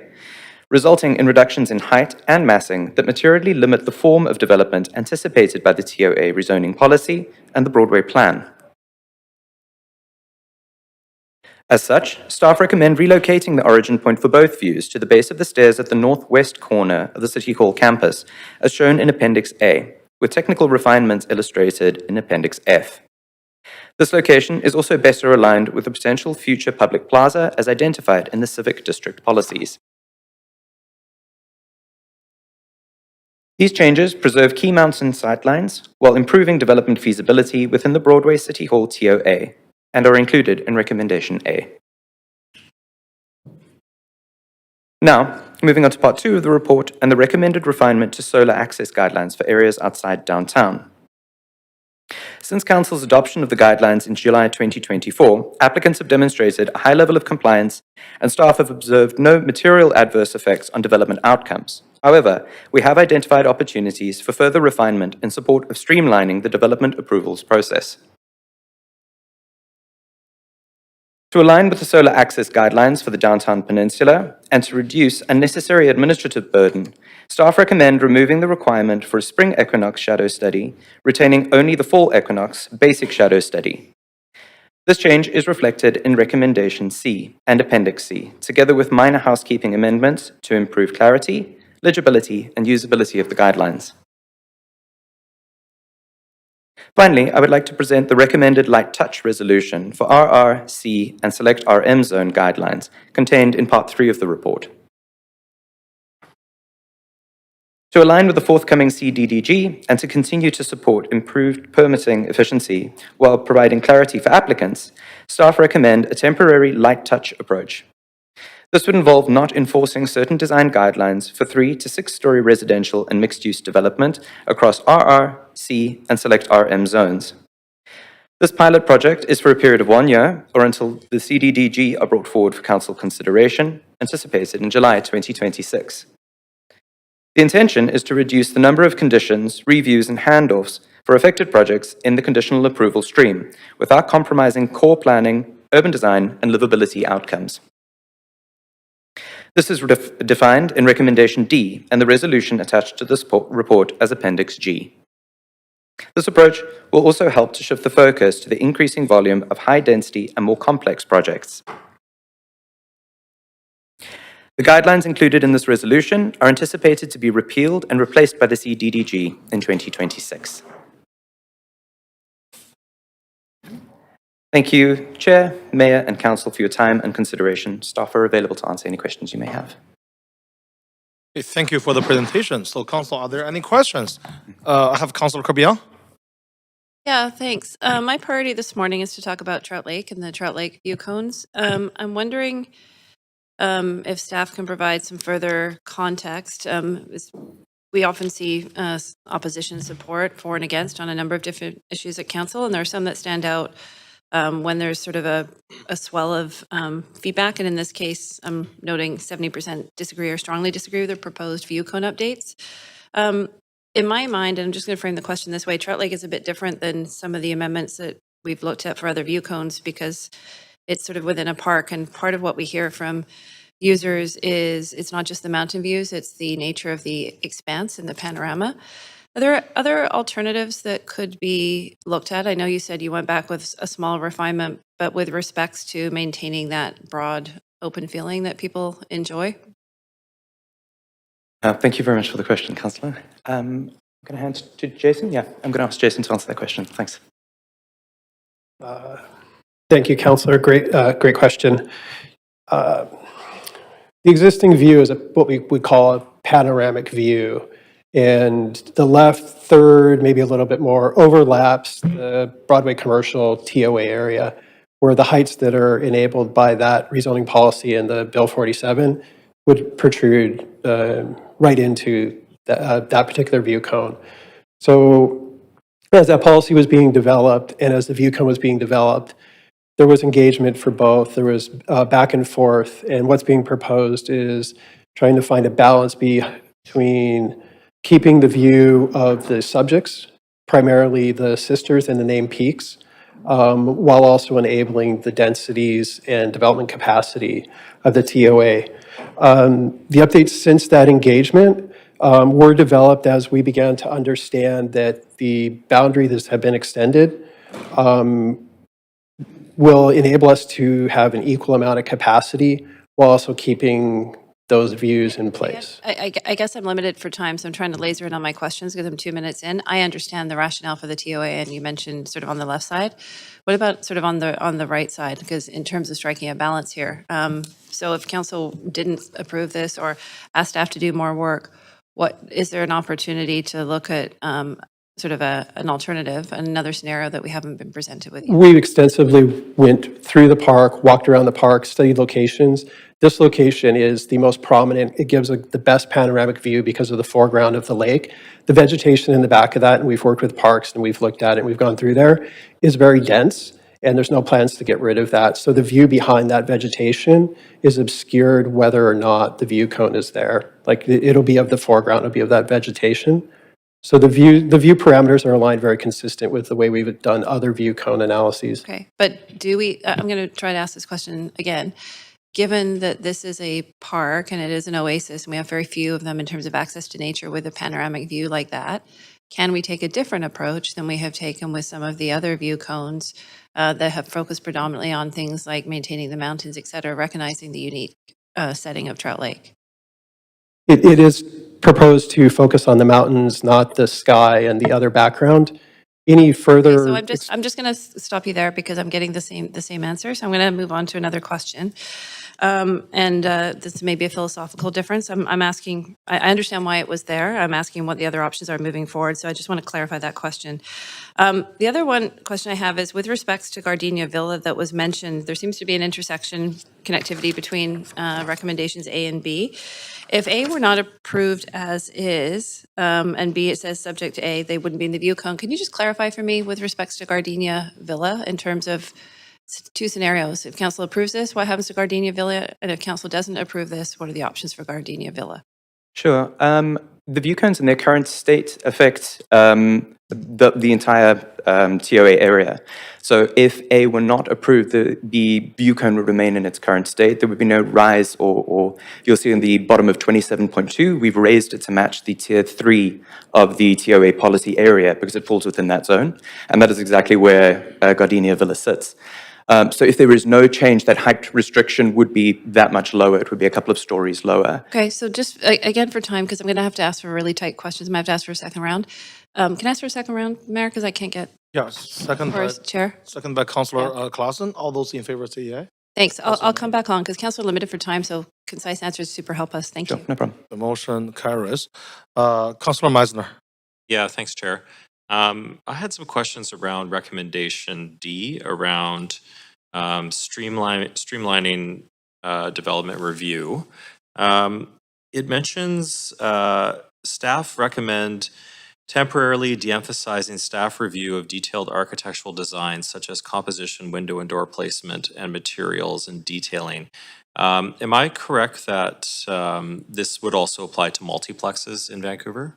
resulting in reductions in height and massing that materially limit the form of development anticipated by the TOA rezoning policy and the Broadway plan. As such, staff recommend relocating the origin point for both views to the base of the stairs at the northwest corner of the City Hall campus, as shown in Appendix A, with technical refinements illustrated in Appendix F. This location is also better aligned with the potential future public plaza as identified in the civic district policies. These changes preserve key mountain sightlines while improving development feasibility within the Broadway City Hall TOA, and are included in Recommendation A. Now, moving on to Part 2 of the report and the recommended refinement to solar access guidelines for areas outside downtown. Since Council's adoption of the guidelines in July 2024, applicants have demonstrated a high level of compliance and staff have observed no material adverse effects on development outcomes. However, we have identified opportunities for further refinement in support of streamlining the development approvals process. To align with the solar access guidelines for the downtown peninsula and to reduce unnecessary administrative burden, staff recommend removing the requirement for a spring equinox shadow study, retaining only the fall equinox basic shadow study. This change is reflected in Recommendation C and Appendix C, together with minor housekeeping amendments to improve clarity, legibility, and usability of the guidelines. Finally, I would like to present the recommended light touch resolution for RR, C, and select RM zone guidelines contained in Part 3 of the report. To align with the forthcoming CDDG and to continue to support improved permitting efficiency while providing clarity for applicants, staff recommend a temporary light touch approach. This would involve not enforcing certain design guidelines for 3 to 6-story residential and mixed-use development across RR, C, and select RM zones. This pilot project is for a period of 1 year or until the CDDG are brought forward for council consideration, anticipated in July 2026. The intention is to reduce the number of conditions, reviews, and handoffs for affected projects in the conditional approval stream without compromising core planning, urban design, and livability outcomes. This is defined in Recommendation D and the resolution attached to this report as Appendix G. This approach will also help to shift the focus to the increasing volume of high-density and more complex projects. The guidelines included in this resolution are anticipated to be repealed and replaced by the CDDG in 2026. Thank you, Chair, Mayor, and Council for your time and consideration. Staff are available to answer any questions you may have. Okay, thank you for the presentation. So, Council, are there any questions? I have Councilor Corbian. Yeah, thanks. My priority this morning is to talk about Trout Lake and the Trout Lake view cones. I'm wondering if staff can provide some further context. We often see opposition support for and against on a number of different issues at council, and there are some that stand out when there's sort of a swell of feedback. And in this case, I'm noting 70% disagree or strongly disagree with the proposed view cone updates. In my mind, and I'm just going to frame the question this way, Trout Lake is a bit different than some of the amendments that we've looked at for other view cones because it's sort of within a park. And part of what we hear from users is it's not just the mountain views, it's the nature of the expanse and the panorama Are there other alternatives that could be looked at? I know you said you went back with a small refinement, but with respects to maintaining that broad, open feeling that people enjoy? Thank you very much for the question, Councillor. I'm going to hand to Jason. Yeah, I'm going to ask Jason to answer that question. Thanks. Thank you, Councillor. Great question. The existing view is what we would call a panoramic view. And the left third, maybe a little bit more, overlaps the Broadway commercial TOA area, where the heights that are enabled by that rezoning policy in the Bill 47 would protrude right into that particular view cone. So as that policy was being developed and as the view cone was being developed, there was engagement for both. There was back and forth. And what's being proposed is trying to find a balance between keeping the view of the subjects, primarily the sisters and the named peaks, while also enabling the densities and development capacity of the TOA. The updates since that engagement were developed as we began to understand that the boundary that had been extended will enable us to have an equal amount of capacity while also keeping those views in place. I guess I'm limited for time, so I'm trying to laser in on my questions because I'm 2 minutes in. I understand the rationale for the TOA, and you mentioned sort of on the left side. What about sort of on the right side? Because in terms of striking a balance here, so if council didn't approve this or asked staff to do more work, what is there an opportunity to look at sort of an alternative, another scenario that we haven't been presented with yet? We extensively went through the park, walked around the park, studied locations. This location is the most prominent. It gives the best panoramic view because of the foreground of the lake. The vegetation in the back of that, and we've worked with parks and we've looked at it and we've gone through there, is very dense, and there's no plans to get rid of that. So the view behind that vegetation is obscured whether or not the view cone is there. Like it'll be of the foreground, it'll be of that vegetation. So the view parameters are aligned very consistent with the way we've done other view cone analyses. Okay, but do we, I'm going to try to ask this question again. Given that this is a park and it is an oasis, and we have very few of them in terms of access to nature with a panoramic view like that, can we take a different approach than we have taken with some of the other view cones that have focused predominantly on things like maintaining the mountains, et cetera, recognizing the unique setting of Trout Lake? It is proposed to focus on the mountains, not the sky and the other background. Any further? So I'm just going to stop you there because I'm getting the same answer. So I'm going to move on to another question. This may be a philosophical difference. I'm asking, I understand why it was there. I'm asking what the other options are moving forward. So I just want to clarify that question. The other question I have is with respects to Gardenia Villa that was mentioned, there seems to be an intersection connectivity between recommendations A and B. If A were not approved as is, and B it says subject to A, they wouldn't be in the view cone. Can you just clarify for me with respects to Gardenia Villa in terms of two scenarios? If council approves this, what happens to Gardenia Villa? And if council doesn't approve this, what are the options for Gardenia Villa? Sure. The view cones in their current state affect the entire TOA area. So if A were not approved, the view cone would remain in its current state. There would be no rise or you'll see in the bottom of 27.2, we've raised it to match the tier 3 of the TOA policy area because it falls within that zone. And that is exactly where Gardenia Villa sits. So if there is no change, that height restriction would be that much lower. It would be a couple of stories lower. Okay, so just again for time, because I'm going to have to ask for really tight questions. I'm going to have to ask for a second round. Can I ask for a second round, Mayor? Because I can't get. Yes, second Or by, Chair. second by Councillor Clausen. All those in favor say aye. Thanks. I'll come back on because council are limited for time, so concise answers super help us. Thank you. No problem. The motion carries. Councillor Meisner. Yeah, thanks, Chair. I had some questions around recommendation D around streamlining development review. It mentions staff recommend temporarily de-emphasizing staff review of detailed architectural designs such as composition, window and door placement, and materials and detailing. Am I correct that this would also apply to multiplexes in Vancouver?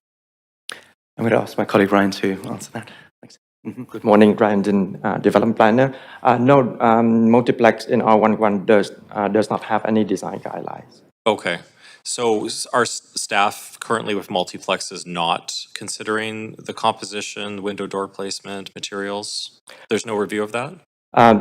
I'm going to ask my colleague Ryan to answer that. Thanks. Good morning, Ryan Din, Development Planner. No, multiplex in R11 does not have any design guidelines. Okay. So are staff currently with multiplexes not considering the composition, window door placement, materials? There's no review of that?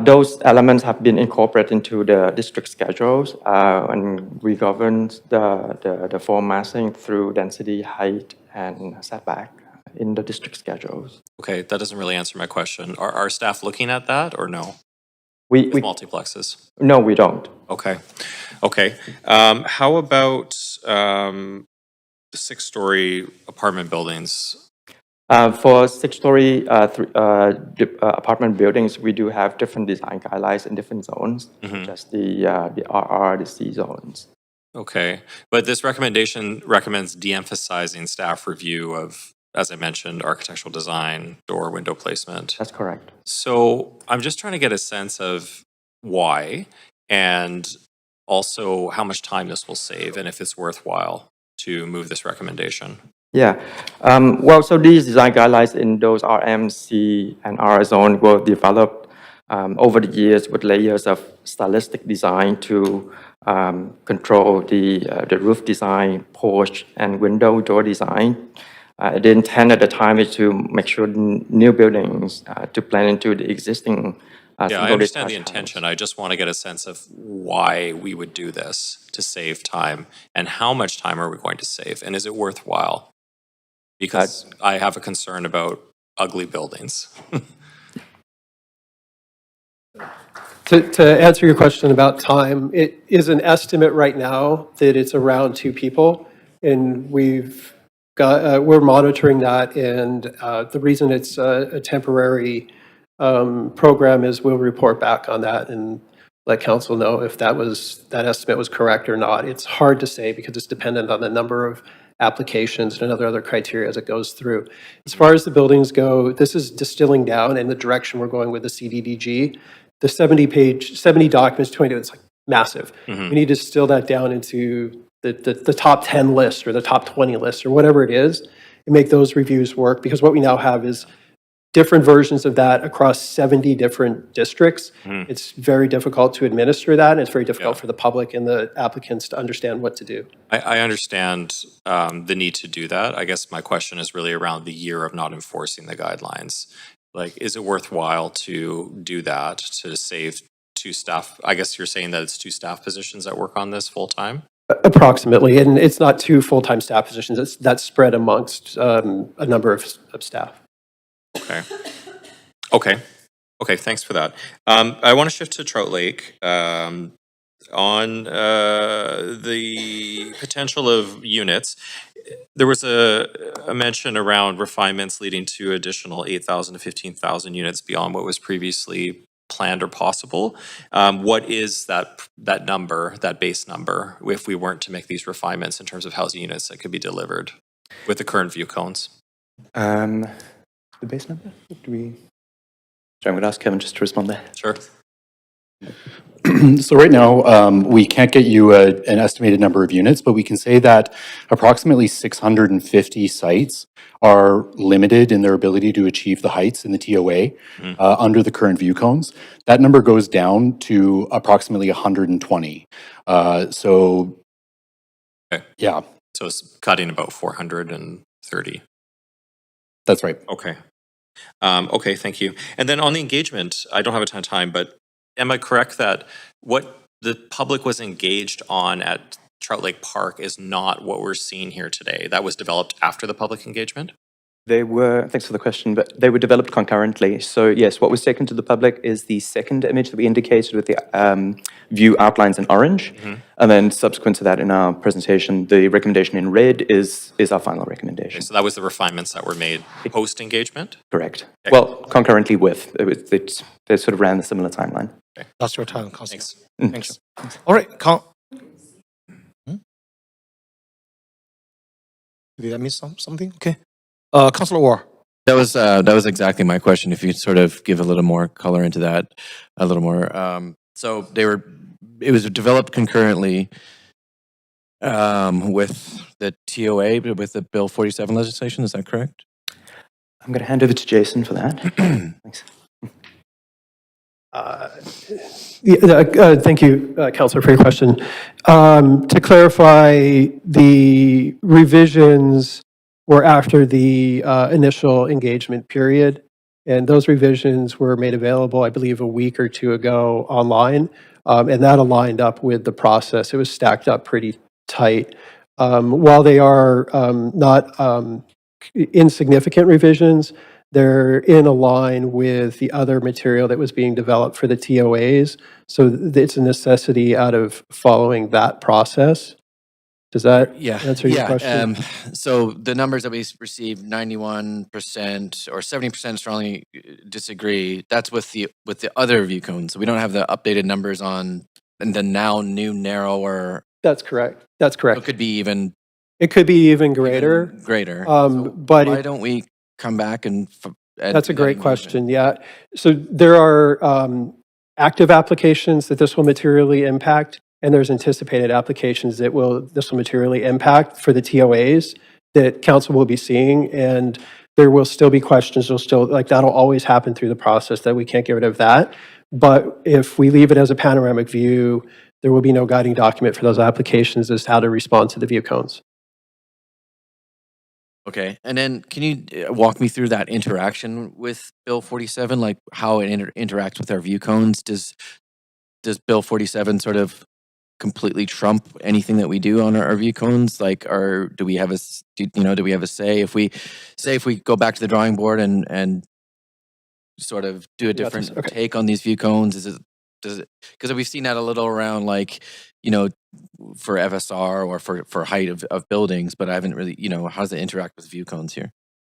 Those elements have been incorporated into the district schedules, and we govern the floor massing through density, height, and setback in the district schedules. Okay, that doesn't really answer my question. Are staff looking at that or no? We Multiplexes? no, we don't. Okay, okay. How about 6-story apartment buildings? For 6-story apartment buildings, we do have different design guidelines in different zones, such as the RR, the C zones. Okay, but this recommendation recommends de-emphasizing staff review of, as I mentioned, architectural design, door, window placement. That's correct. So I'm just trying to get a sense of why and also how much time this will save and if it's worthwhile to move this recommendation. Yeah. Well, so these design guidelines in those RM, C, and R zone were developed over the years with layers of stylistic design to control the roof design, porch, and window door design. The intent at the time is to make sure new buildings to blend into the existing. Yeah, I understand the intention. I just want to get a sense of why we would do this to save time and how much time are we going to save and is it worthwhile? Because I have a concern about ugly buildings. To answer your question about time, it is an estimate right now that it's around 2 people, and we've got we're monitoring that. And the reason it's a temporary program is we'll report back on that and let council know if that estimate was correct or not. It's hard to say because it's dependent on the number of applications and other criteria as it goes through. As far as the buildings go, this is distilling down in the direction we're going with the CDDG. The 70 documents, 22, it's like massive. We need to distill that down into the top 10 list or the top 20 list or whatever it is and make those reviews work, because what we now have is different versions of that across 70 different districts. It's very difficult to administer that, and it's very difficult for the public and the applicants to understand what to do. I understand the need to do that. I guess my question is really around the year of not enforcing the guidelines. Like, is it worthwhile to do that to save 2 staff? I guess you're saying that it's 2 staff positions that work on this full time? Approximately, and it's not 2 full-time staff positions. That's spread amongst a number of staff. Okay. Okay, thanks for that. I want to shift to Trout Lake on the potential of units. There was a mention around refinements leading to additional 8,000 to 15,000 units beyond what was previously planned or possible. What is that number, that base number, if we weren't to make these refinements in terms of housing units that could be delivered with the current view cones? The base number? Sorry, I'm going to ask Kevin just to respond there. Sure. So right now, we can't get you an estimated number of units, but we can say that approximately 650 sites are limited in their ability to achieve the heights in the TOA under the current view cones. That number goes down to approximately 120. So, okay. Yeah. So it's cutting about 430. That's right. Okay. Okay, thank you. And then on the engagement, I don't have a ton of time, but am I correct that what the public was engaged on at Trout Lake Park is not what we're seeing here today? That was developed after the public engagement? They were, thanks for the question, but they were developed concurrently. So yes, what was taken to the public is the second image that we indicated with the view outlines in orange. And then subsequent to that in our presentation, the recommendation in red is our final recommendation. Okay, so that was the refinements that were made post-engagement? Correct. Okay. Well, concurrently with, they sort of ran the similar timeline. Okay. That's your time, Councillor. Thanks. Thanks. All right. Did I miss something? Okay. Councillor Ward. That was exactly my question. If you sort of give a little more color into that, a little more. So it was developed concurrently with the TOA, with the Bill 47 legislation. Is that correct? I'm going to hand over to Jason for that. Thanks. Thank you, Councilor, for your question. To clarify, the revisions were after the initial engagement period, and those revisions were made available, I believe, a week or two ago online, and that aligned up with the process. It was stacked up pretty tight. While they are not insignificant revisions, they're in a line with the other material that was being developed for the TOAs. So it's a necessity out of following that process. Does that answer your question? So the numbers that we received, 91% or 70% strongly disagree. That's with the other view cones. So we don't have the updated numbers on the now new narrower. That's correct. That's correct. It could be even. It could be even greater. Greater. But why don't we come back and? That's a great question. Yeah. So there are active applications that this will materially impact, and there's anticipated applications that this will materially impact for the TOAs that council will be seeing, and there will still be questions. There'll still, like, that'll always happen through the process, that we can't get rid of that. But if we leave it as a panoramic view, there will be no guiding document for those applications as to how to respond to the view cones. Okay, and then can you walk me through that interaction with Bill 47, like how it interacts with our view cones? Does Bill 47 sort of completely trump anything that we do on our view cones? Like, do we have a say if we go back to the drawing board and sort of do a different take on these view cones? Because we've seen that a little around, like, for FSR or for height of buildings, but I haven't really, how does it interact with view cones here?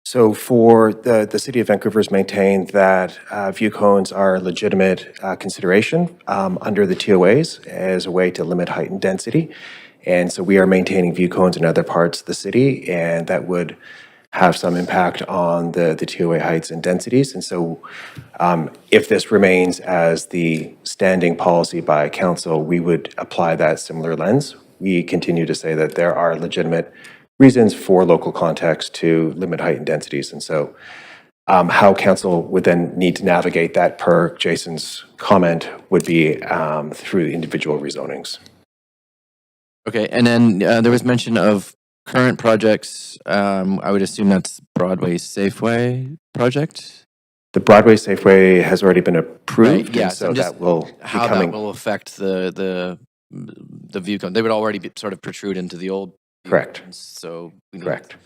So for the City of Vancouver has maintained that view cones are a legitimate consideration under the TOAs as a way to limit height and density. And so we are maintaining view cones in other parts of the city, and that would have some impact on the TOA heights and densities. And so if this remains as the standing policy by council, we would apply that similar lens. We continue to say that there are legitimate reasons for local context to limit height and densities. And so how council would then need to navigate that, per Jason's comment, would be through individual rezonings. Okay, and then there was mention of current projects. I would assume that's Broadway Safeway project. The Broadway Safeway has already been approved, Right, yeah, and so so I'm just- that will be How coming. that will affect the view cone? They would already sort of protrude into the old. view Correct. cones, So we need- Correct.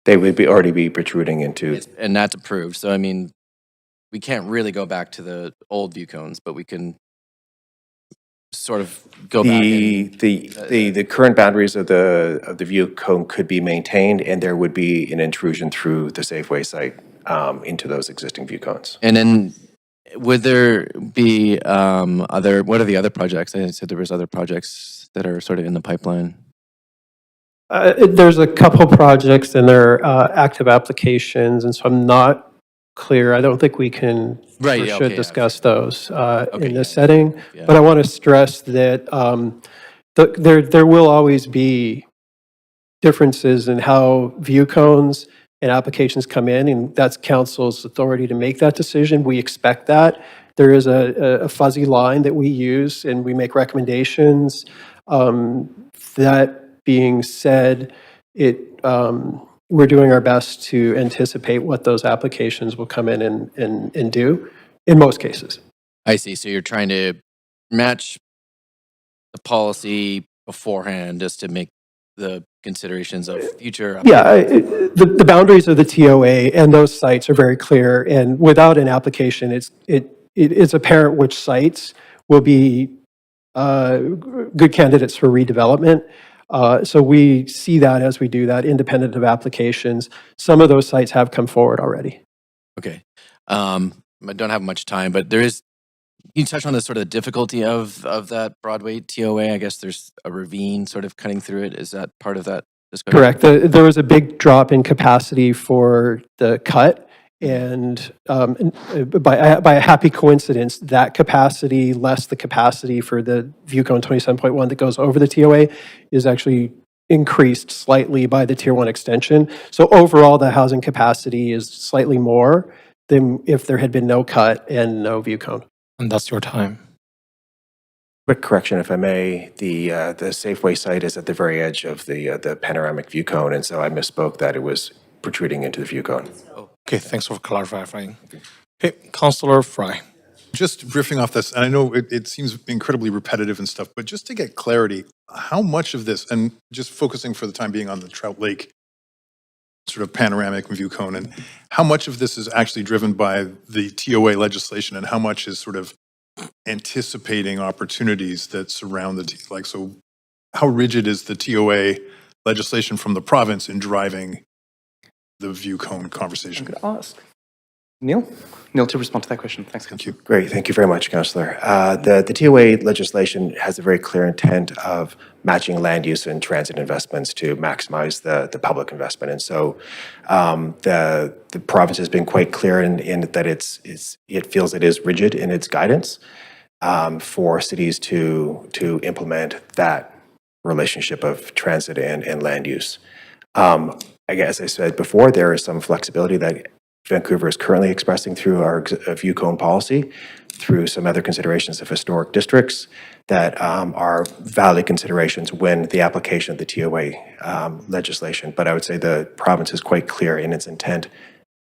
They would already be protruding into. and that's approved. So I mean, we can't really go back to the old view cones, but we can sort of go back. The current boundaries of the view cone could be maintained, and there would be an intrusion through the Safeway site into those existing view cones. And then would there be what are the other projects? I said there was other projects that are sort of in the pipeline. There's a couple projects and they're active applications, and so I'm not clear. I don't think we can Right, or yeah, should okay, yeah, discuss those Okay, in this yeah, setting. yeah. But I want to stress that there will always be differences in how view cones and applications come in, and that's council's authority to make that decision. We expect that. There is a fuzzy line that we use, and we make recommendations. That being said, we're doing our best to anticipate what those applications will come in and do, in most cases. I see. So you're trying to match the policy beforehand just to make the considerations of future. Yeah, the boundaries of the TOA and those sites are very clear, and without an application, it's apparent which sites will be good candidates for redevelopment. So we see that as we do that, independent of applications. Some of those sites have come forward already. Okay. I don't have much time, but you touch on the sort of difficulty of that Broadway TOA. I guess there's a ravine sort of cutting through it. Is that part of that discussion? Correct. There was a big drop in capacity for the cut, and by a happy coincidence, that capacity less the capacity for the view cone 27.1 that goes over the TOA is actually increased slightly by the Tier 1 extension. So overall, the housing capacity is slightly more than if there had been no cut and no view cone. And that's your time. Quick correction, if I may, the Safeway site is at the very edge of the panoramic view cone, and so I misspoke that it was protruding into the view cone. Okay, thanks for clarifying. Okay, Councillor Fry. Just riffing off this, and I know it seems incredibly repetitive and stuff, but just to get clarity, how much of this, and just focusing for the time being on the Trout Lake sort of panoramic view cone, and how much of this is actually driven by the TOA legislation, and how much is sort of anticipating opportunities that surround the, so how rigid is the TOA legislation from the province in driving the view cone conversation? I'm going to ask Neil to respond to that question. Thanks. Thank you. Great, thank you very much, Councillor. The TOA legislation has a very clear intent of matching land use and transit investments to maximize the public investment. And so the province has been quite clear in that it feels it is rigid in its guidance for cities to implement that relationship of transit and land use. I guess, as I said before, there is some flexibility that Vancouver is currently expressing through our view cone policy, through some other considerations of historic districts that are valid considerations when the application of the TOA legislation. But I would say the province is quite clear in its intent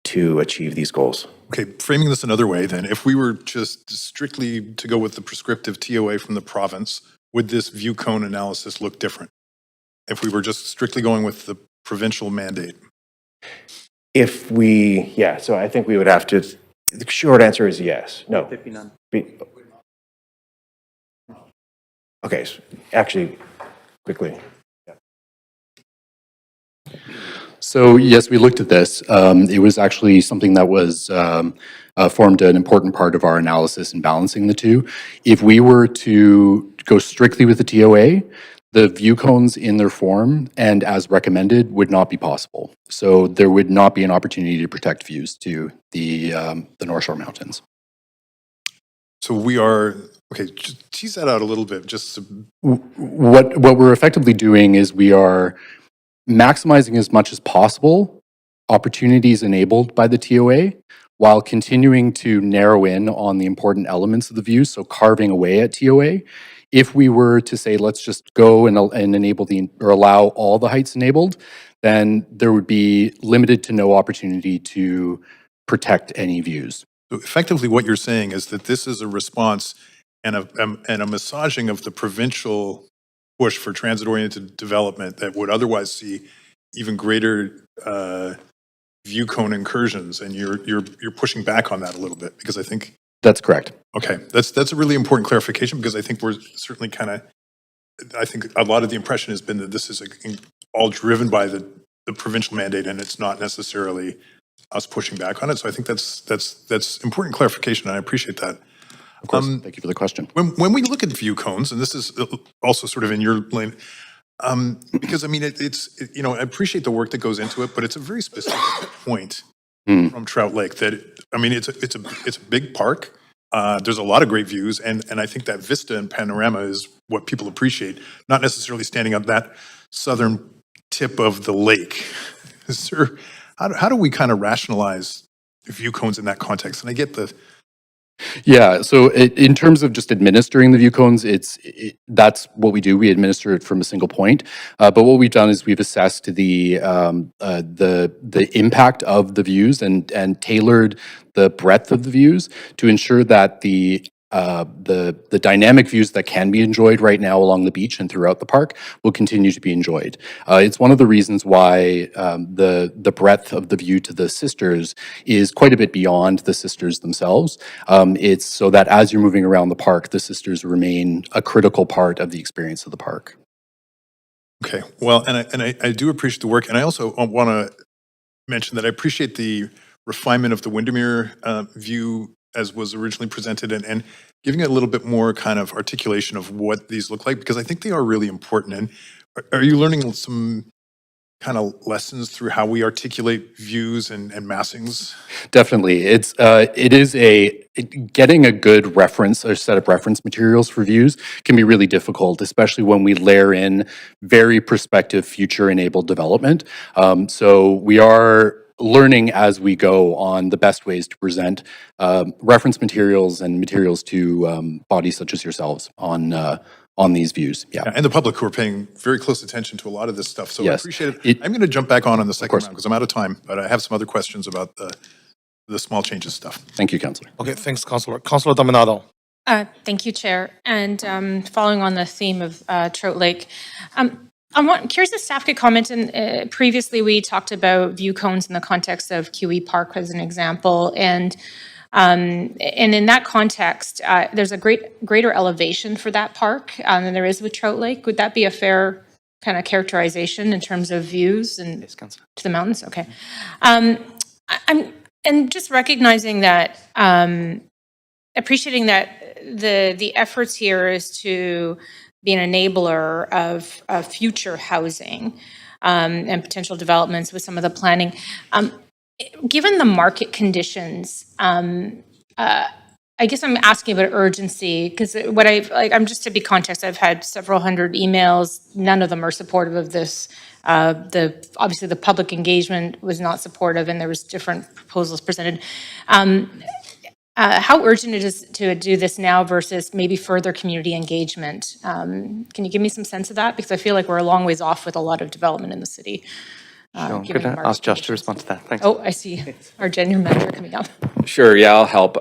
to achieve these goals. Okay, framing this another way then, if we were just strictly to go with the prescriptive TOA from the province, would this view cone analysis look different? If we were just strictly going with the provincial mandate? So I think we would have to, the short answer is yes. No. Okay, so actually, quickly. So yes, we looked at this. It was actually something that was formed an important part of our analysis in balancing the two. If we were to go strictly with the TOA, the view cones in their form and as recommended would not be possible. So there would not be an opportunity to protect views to the North Shore Mountains. So we are, okay, just tease that out a little bit, just to... What we're effectively doing is we are maximizing as much as possible opportunities enabled by the TOA while continuing to narrow in on the important elements of the view, so carving away at TOA. If we were to say, let's just go and enable or allow all the heights enabled, then there would be limited to no opportunity to protect any views. So effectively what you're saying is that this is a response and a massaging of the provincial push for transit-oriented development that would otherwise see even greater view cone incursions, and you're pushing back on that a little bit, because I think... That's correct. Okay, that's a really important clarification, because I think we're certainly I think a lot of the impression has been that this is all driven by the provincial mandate, and it's not necessarily us pushing back on it. So I think that's important clarification, and I appreciate that. Of course, thank you for the question. When we look at view cones, and this is also sort of in your lane, because I mean, I appreciate the work that goes into it, but it's a very specific point from Trout Lake that, I mean, it's a big park. There's a lot of great views, and I think that vista and panorama is what people appreciate, not necessarily standing on that southern tip of the lake. How do we kind of rationalize view cones in that context? And I get the... Yeah, so in terms of just administering the view cones, that's what we do. We administer it from a single point. But what we've done is we've assessed the impact of the views and tailored the breadth of the views to ensure that the dynamic views that can be enjoyed right now along the beach and throughout the park will continue to be enjoyed. It's one of the reasons why the breadth of the view to the Sisters is quite a bit beyond the Sisters themselves. It's so that as you're moving around the park, the Sisters remain a critical part of the experience of the park. Okay, well, and I do appreciate the work, and I also want to mention that I appreciate the refinement of the Windermere view as was originally presented, and giving it a little bit more kind of articulation of what these look like, because I think they are really important. And are you learning some kind of lessons through how we articulate views and massings? Definitely. It is getting a good reference or set of reference materials for views can be really difficult, especially when we layer in very prospective future enabled development. So we are learning as we go on the best ways to present reference materials and materials to bodies such as yourselves on these views. Yeah. And the public who are paying very close attention to a lot of this stuff. So I Yes. appreciate it. I'm going to jump back on the second course. round because I'm out of time, but I have some other questions about the small changes stuff. Thank you, Councillor. Okay, thanks, Councillor. Councillor Dominado. Thank you, Chair. And following on the theme of Trout Lake, I'm curious if staff could comment. And previously, we talked about view cones in the context of QE Park as an example, and in that context, there's a greater elevation for that park than there is with Trout Lake. Would that be a fair kind of characterization in terms of views and to the mountains? Okay. And just recognizing that, appreciating that the efforts here is to be an enabler of future housing and potential developments with some of the planning. Given the market conditions, I guess I'm asking about urgency because I'm just to be context. I've had several hundred emails. None of them are supportive of this. Obviously the public engagement was not supportive, and there was different proposals presented. How urgent it is to do this now versus maybe further community engagement? Can you give me some sense of that? Because I feel like we're a long ways off with a lot of development in the city. Sure. Given Could I market ask Josh to conditions. respond to that? Thanks. Oh, I see. Our general manager coming up. Sure, yeah, I'll help.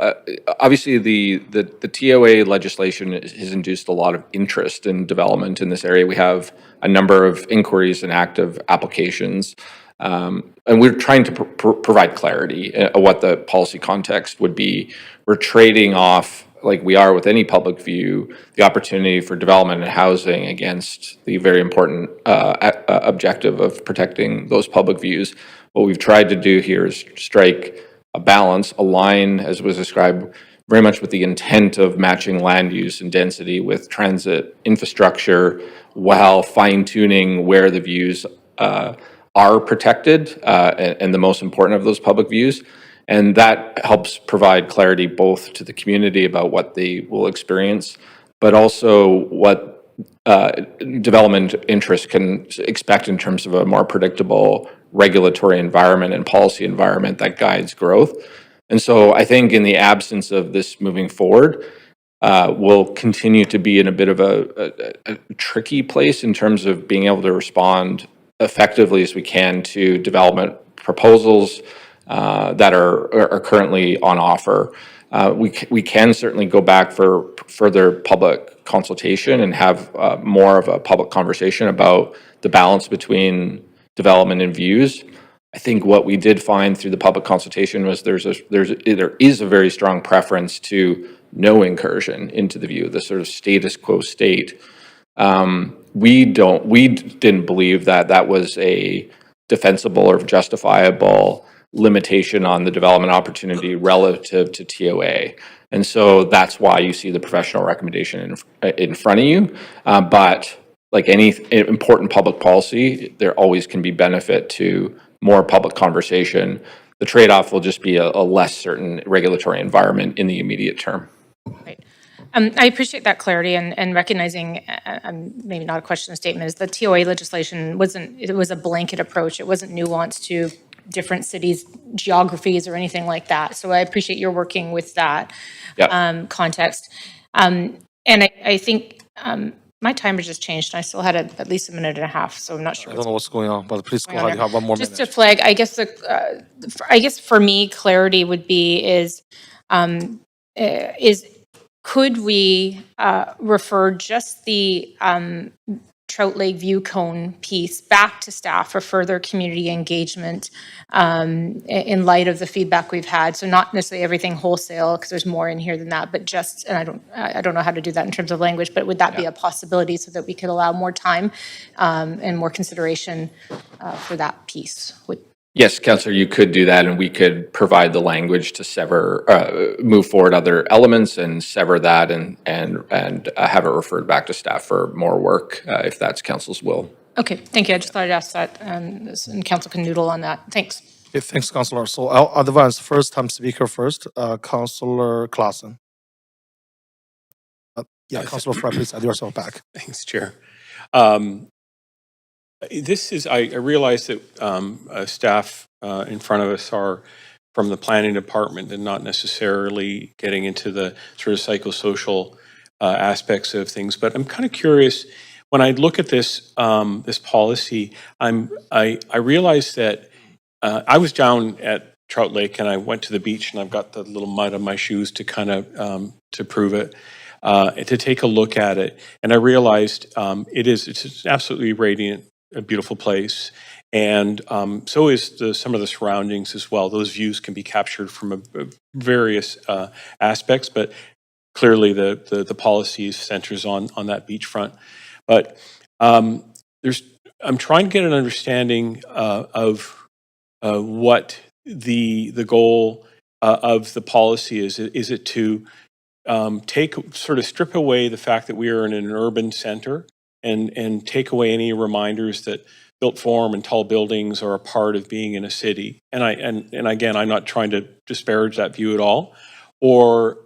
Obviously, the TOA legislation has induced a lot of interest in development in this area. We have a number of inquiries and active applications. And we're trying to provide clarity of what the policy context would be. We're trading off, like we are with any public view, the opportunity for development and housing against the very important objective of protecting those public views. What we've tried to do here is strike a balance, align, as was described, very much with the intent of matching land use and density with transit infrastructure, while fine-tuning where the views are protected and the most important of those public views. And that helps provide clarity both to the community about what they will experience, but also what development interests can expect in terms of a more predictable regulatory environment and policy environment that guides growth. And so I think in the absence of this moving forward, we'll continue to be in a bit of a tricky place in terms of being able to respond effectively as we can to development proposals that are currently on offer. We can certainly go back for further public consultation and have more of a public conversation about the balance between development and views. I think what we did find through the public consultation was there is a very strong preference to no incursion into the view, the sort of status quo state. We didn't believe that was a defensible or justifiable limitation on the development opportunity relative to TOA. And so that's why you see the professional recommendation in front of you. But like any important public policy, there always can be benefit to more public conversation. The trade-off will just be a less certain regulatory environment in the immediate term. Right. I appreciate that clarity and recognizing, maybe not a question, a statement, is the TOA legislation it was a blanket approach. It wasn't nuanced to different cities' geographies or anything like that. So I appreciate your working with that context. And I think my timer just changed, and I still had at least a minute and a half, so I'm not sure. I don't know what's going on, but please go ahead. You have one more minute. Just to flag, I guess for me, clarity would be could we refer just the Trout Lake View Cone piece back to staff for further community engagement in light of the feedback we've had? So not necessarily everything wholesale, because there's more in here than that, but just, and I don't know how to do that in terms of language, but would that be a possibility so that we could allow more time and more consideration for that piece? Yes, Councillor, you could do that, and we could provide the language to move forward other elements and sever that and have it referred back to staff for more work, if that's Council's will. Okay, thank you. I just thought I'd ask that, and Council can noodle on that. Thanks. Okay, thanks, Councillor. So I'll advance first-time speaker first, Councillor Klassen. Councillor Fry, please add yourself back. Thanks, Chair. I realize that staff in front of us are from the planning department and not necessarily getting into the sort of psychosocial aspects of things. But I'm kind of curious, when I look at this this policy, I realize that I was down at Trout Lake and I went to the beach and I've got the little mud on my shoes to kind of to prove it, to take a look at it. And I realized it's an absolutely radiant, a beautiful place. And so is some of the surroundings as well. Those views can be captured from various aspects, but clearly the policy centers on that beachfront. But I'm trying to get an understanding of what the goal of the policy is. Is it to sort of strip away the fact that we are in an urban center and take away any reminders that built form and tall buildings are a part of being in a city? And again, I'm not trying to disparage that view at all, or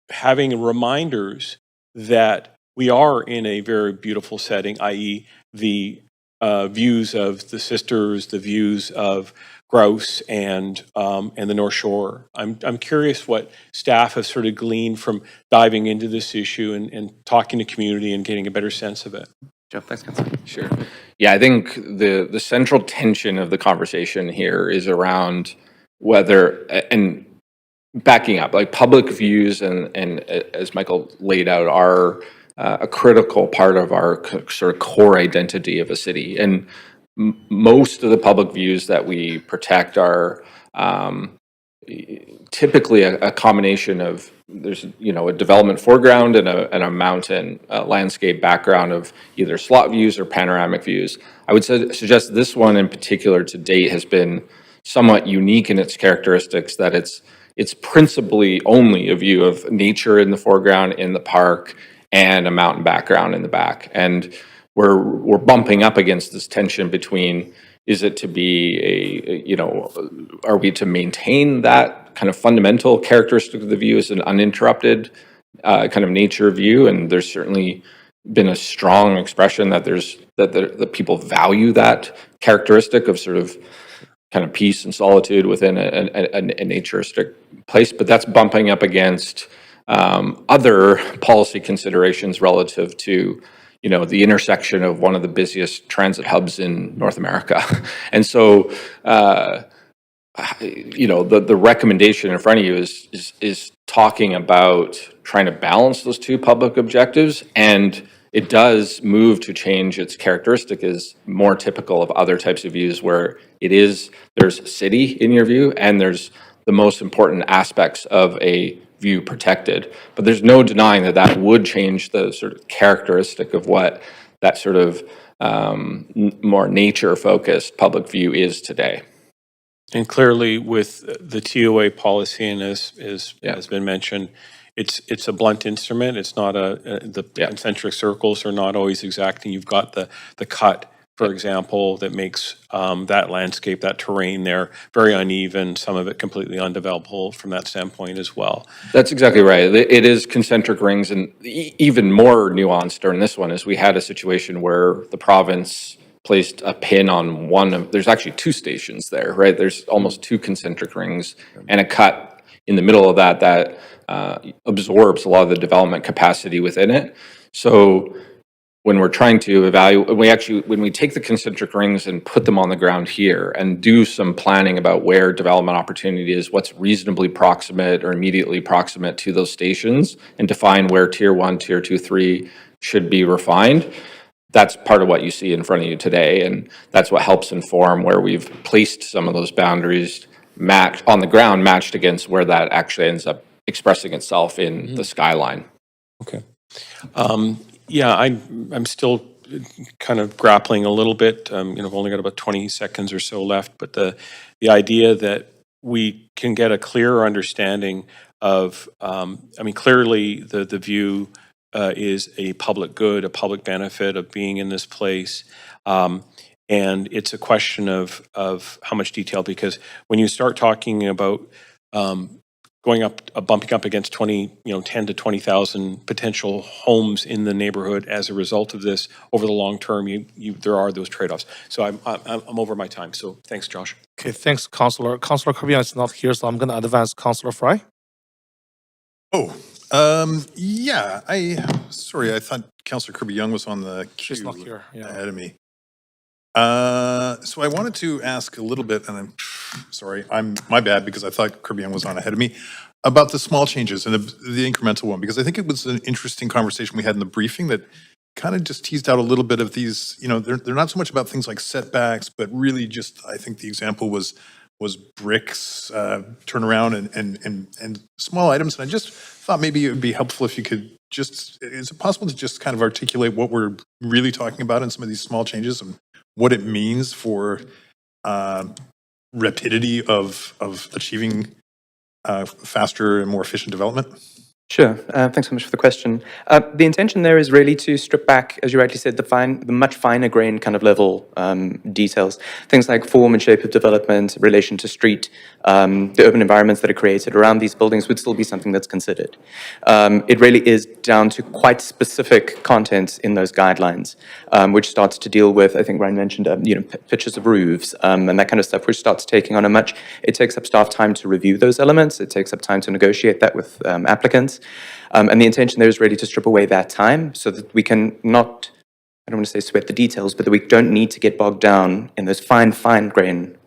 having reminders that we are in a very beautiful setting, i.e. the views of the Sisters, the views of Grouse and the North Shore. I'm curious what staff have sort of gleaned from diving into this issue and talking to community and getting a better sense of it. Jeff, thanks, Councilor. Sure. Yeah, I think the central tension of the conversation here is around whether, and backing up, like public views and as Michael laid out, are a critical part of our sort of core identity of a city. And most of the public views that we protect are typically a combination of, there's a development foreground and a mountain landscape background of either slot views or panoramic views. I would suggest this one in particular to date has been somewhat unique in its characteristics, that it's principally only a view of nature in the foreground in the park and a mountain background in the back. And we're bumping up against this tension between, is it to be are we to maintain that kind of fundamental characteristic of the view as an uninterrupted kind of nature view? And there's certainly been a strong expression that that people value that characteristic of sort of kind of peace and solitude within a naturistic place. But that's bumping up against other policy considerations relative to the intersection of one of the busiest transit hubs in North America. And so, the recommendation in front of you is talking about trying to balance those two public objectives. And it does move to change its characteristic is more typical of other types of views where there's city in your view, and there's the most important aspects of a view protected. But there's no denying that would change the sort of characteristic of what that sort of more nature-focused public view is today. And clearly with the TOA policy, and as has been mentioned, it's a blunt instrument. It's not the concentric circles are not always exact, and you've got the cut, for example, that makes that landscape, that terrain there, very uneven, some of it completely undevelopable from that standpoint as well. That's exactly right. It is concentric rings, and even more nuanced during this one is we had a situation where the province placed a pin on there's actually two stations there, right? There's almost two concentric rings and a cut in the middle of that absorbs a lot of the development capacity within it. So when we're trying to evaluate, when we take the concentric rings and put them on the ground here and do some planning about where development opportunity is, what's reasonably proximate or immediately proximate to those stations, and define where tier 1, tier 2, 3 should be refined, that's part of what you see in front of you today. And that's what helps inform where we've placed some of those boundaries on the ground, matched against where that actually ends up expressing itself in the skyline. Okay. I'm still kind of grappling a little bit. I've only got about 20 seconds or so left, but the idea that we can get a clearer understanding of, clearly the view is a public good, a public benefit of being in this place. And it's a question of how much detail, because when you start talking about bumping up against 10 to 20,000 potential homes in the neighborhood as a result of this over the long term. There are those trade-offs. So I'm over my time. So thanks, Josh. Okay, thanks, Councillor. Councillor Kirby is not here, so I'm going to advance Councillor Fry. Yeah, sorry, I thought Councillor Kirby Young was on the queue. She's not here, yeah. Ahead of me. So I wanted to ask a little bit, and I'm sorry, my bad, because I thought Kirby Young was on ahead of me, about the small changes and the incremental one, because I think it was an interesting conversation we had in the briefing that kind of just teased out a little bit of these, they're not so much about things like setbacks, but really just, I think the example was bricks, turnaround and small items. And I just thought maybe it would be helpful if you could is it possible to just kind of articulate what we're really talking about in some of these small changes and what it means for rapidity of achieving faster and more efficient development? Sure. Thanks so much for the question. The intention there is really to strip back, as you rightly said, the much finer grain kind of level details. Things like form and shape of development, relation to street, the urban environments that are created around these buildings would still be something that's considered. It really is down to quite specific content in those guidelines, which starts to deal with, I think Ryan mentioned, pictures of roofs and that kind of stuff, which starts taking on it takes up staff time to review those elements. It takes up time to negotiate that with applicants. And the intention there is really to strip away that time so that we can not, I don't want to say sweat the details, but that we don't need to get bogged down in those fine grain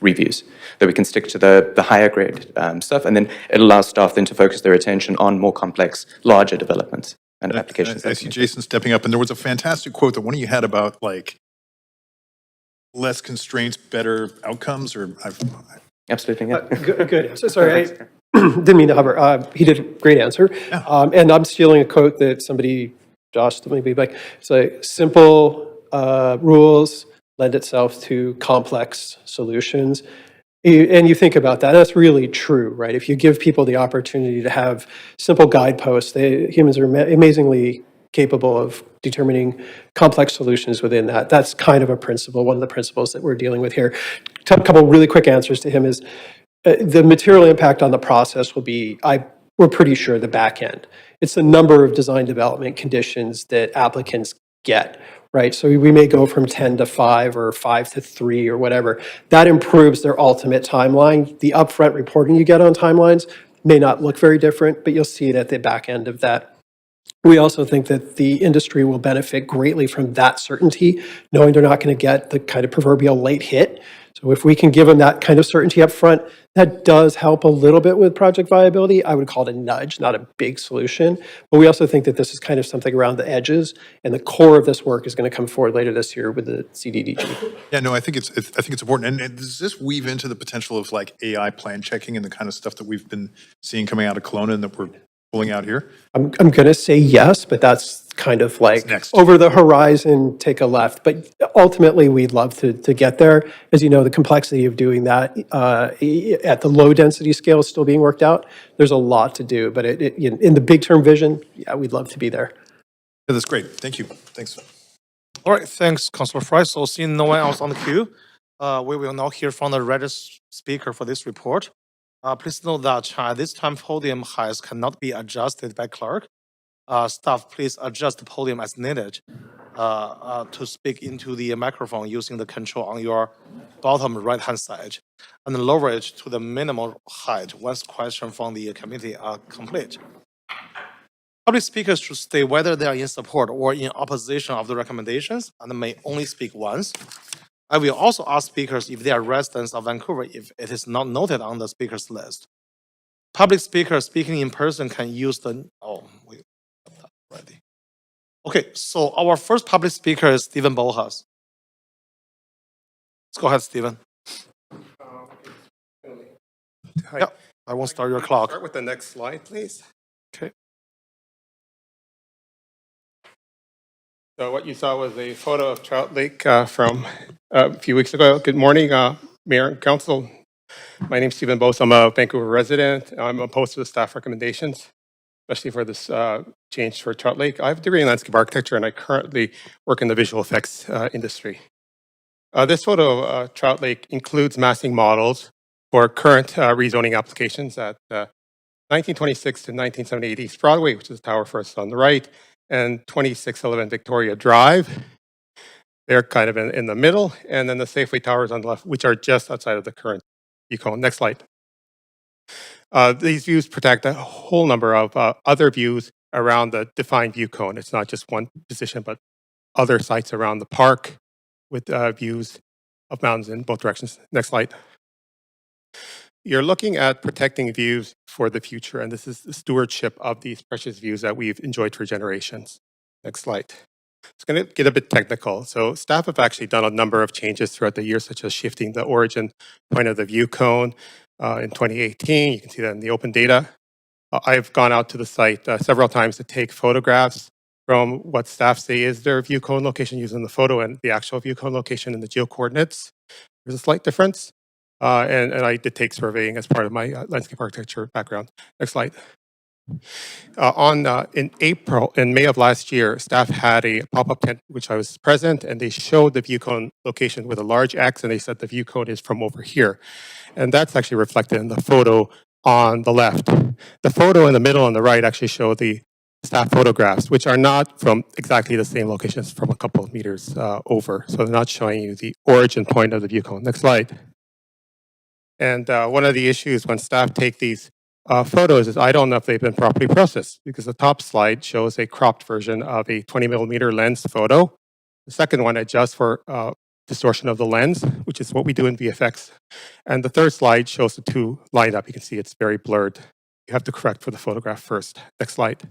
reviews, that we can stick to the higher grade stuff, and then it allows staff then to focus their attention on more complex, larger developments and applications. I see Jason stepping up, and there was a fantastic quote that one of you had about like less constraints, better outcomes, or Absolutely, yeah. Good. So sorry, I didn't mean to hover. He did a great answer. Yeah. And I'm stealing a quote that somebody, Josh, maybe like, it's like simple rules lend itself to complex solutions. And you think about that, that's really true, right? If you give people the opportunity to have simple guideposts, humans are amazingly capable of determining complex solutions within that. That's kind of a principle, one of the principles that we're dealing with here. A couple really quick answers to him is, the material impact on the process will be, we're pretty sure, the back end. It's the number of design development conditions that applicants get, right? So we may go from 10 to 5 or 5 to 3 or whatever. That improves their ultimate timeline. The upfront reporting you get on timelines may not look very different, but you'll see it at the back end of that. We also think that the industry will benefit greatly from that certainty, knowing they're not going to get the kind of proverbial late hit. So if we can give them that kind of certainty up front, that does help a little bit with project viability. I would call it a nudge, not a big solution. But we also think that this is kind of something around the edges, and the core of this work is going to come forward later this year with the CDDG. Yeah, no, I think it's important. And does this weave into the potential of like AI plan checking and the kind of stuff that we've been seeing coming out of Kelowna and that we're pulling out here? I'm going to say yes, but that's kind of like over the horizon, take a left. But ultimately, we'd love to get there. As you know, the complexity of doing that at the low density scale is still being worked out. There's a lot to do, but in the big term vision, yeah, we'd love to be there. Yeah, that's great. Thank you. Thanks. All right, thanks, Councillor Fry. So seeing no one else on the queue, we will now hear from the registered speaker for this report. Please note that at this time, podium heights cannot be adjusted by clerk. Staff, please adjust the podium as needed to speak into the microphone using the control on your bottom right-hand side, and lower it to the minimal height once questions from the committee are complete. Public speakers should state whether they are in support or in opposition of the recommendations and may only speak once. I will also ask speakers if they are residents of Vancouver if it is not noted on the speakers list. Public speakers speaking in person can use the, we have that already. Okay, so our first public speaker is Stephen Bohas. Let's go ahead, Stephen. Hi. Yep, I won't start your clock. Start with the next slide, please. Okay. So what you saw was a photo of Trout Lake from a few weeks ago. Good morning, Mayor and Council. My name is Stephen Bose. I'm a Vancouver resident. I'm opposed to the staff recommendations, especially for this change for Trout Lake. I have a degree in landscape architecture, and I currently work in the visual effects industry. This photo of Trout Lake includes massing models for current rezoning applications at 1926 to 1978 East Broadway, which is Tower First on the right, and 2611 Victoria Drive. They're kind of in the middle, and then the Safeway Towers on the left, which are just outside of the current view cone. Next slide. These views protect a whole number of other views around the defined view cone. It's not just one position, but other sites around the park with views of mountains in both directions. Next slide. You're looking at protecting views for the future, and this is the stewardship of these precious views that we've enjoyed for generations. Next slide. It's going to get a bit technical. So staff have actually done a number of changes throughout the year, such as shifting the origin point of the view cone in 2018. You can see that in the open data. I've gone out to the site several times to take photographs from what staff say is their view cone location using the photo and the actual view cone location and the geo coordinates. There's a slight difference. And I did take surveying as part of my landscape architecture background. Next slide. In May of last year, staff had a pop-up tent, which I was present, and they showed the view cone location with a large X, and they said the view cone is from over here. And that's actually reflected in the photo on the left. The photo in the middle on the right actually show the staff photographs, which are not from exactly the same locations, from a couple of meters over. So they're not showing you the origin point of the view cone. Next slide. And one of the issues when staff take these photos is I don't know if they've been properly processed, because the top slide shows a cropped version of a 20mm lens photo. The second one adjusts for distortion of the lens, which is what we do in VFX. And the third slide shows the two lined up. You can see it's very blurred. You have to correct for the photograph first. Next slide.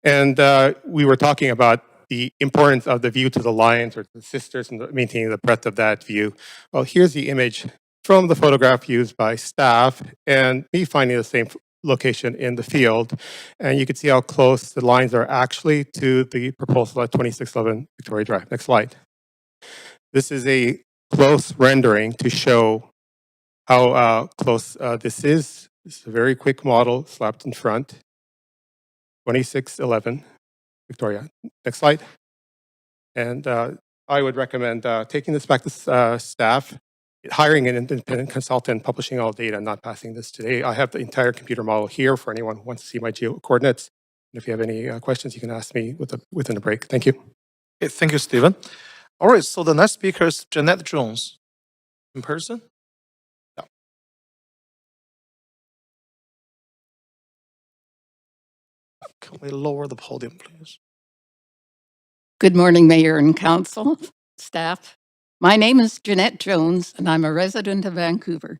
And we were talking about the importance of the view to the lions or the sisters and maintaining the breadth of that view. Well, here's the image from the photograph used by staff and me finding the same location in the field. And you can see how close the lines are actually to the proposal at 2611 Victoria Drive. Next slide. This is a close rendering to show how close this is. This is a very quick model slapped in front. 2611 Victoria. Next slide. And I would recommend taking this back to staff, hiring an independent consultant, publishing all data, and not passing this today. I have the entire computer model here for anyone who wants to see my geo coordinates. And if you have any questions, you can ask me within a break. Thank you. Okay, thank you, Stephen. All right, so the next speaker is Jeanette Jones. In person? Yeah. Can we lower the podium, please? Good morning, Mayor and Council, staff. My name is Jeanette Jones, and I'm a resident of Vancouver.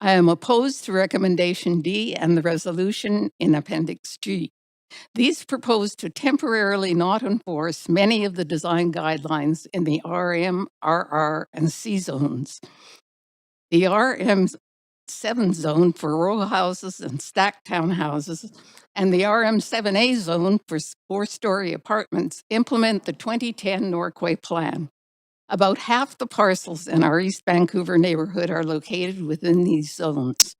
I am opposed to Recommendation D and the resolution in Appendix G. These propose to temporarily not enforce many of the design guidelines in the RM, RR, and C zones. The RM7 zone for row houses and stacked townhouses and the RM7A zone for four-story apartments implement the 2010 Norquay Plan. About half the parcels in our East Vancouver neighborhood are located within these zones.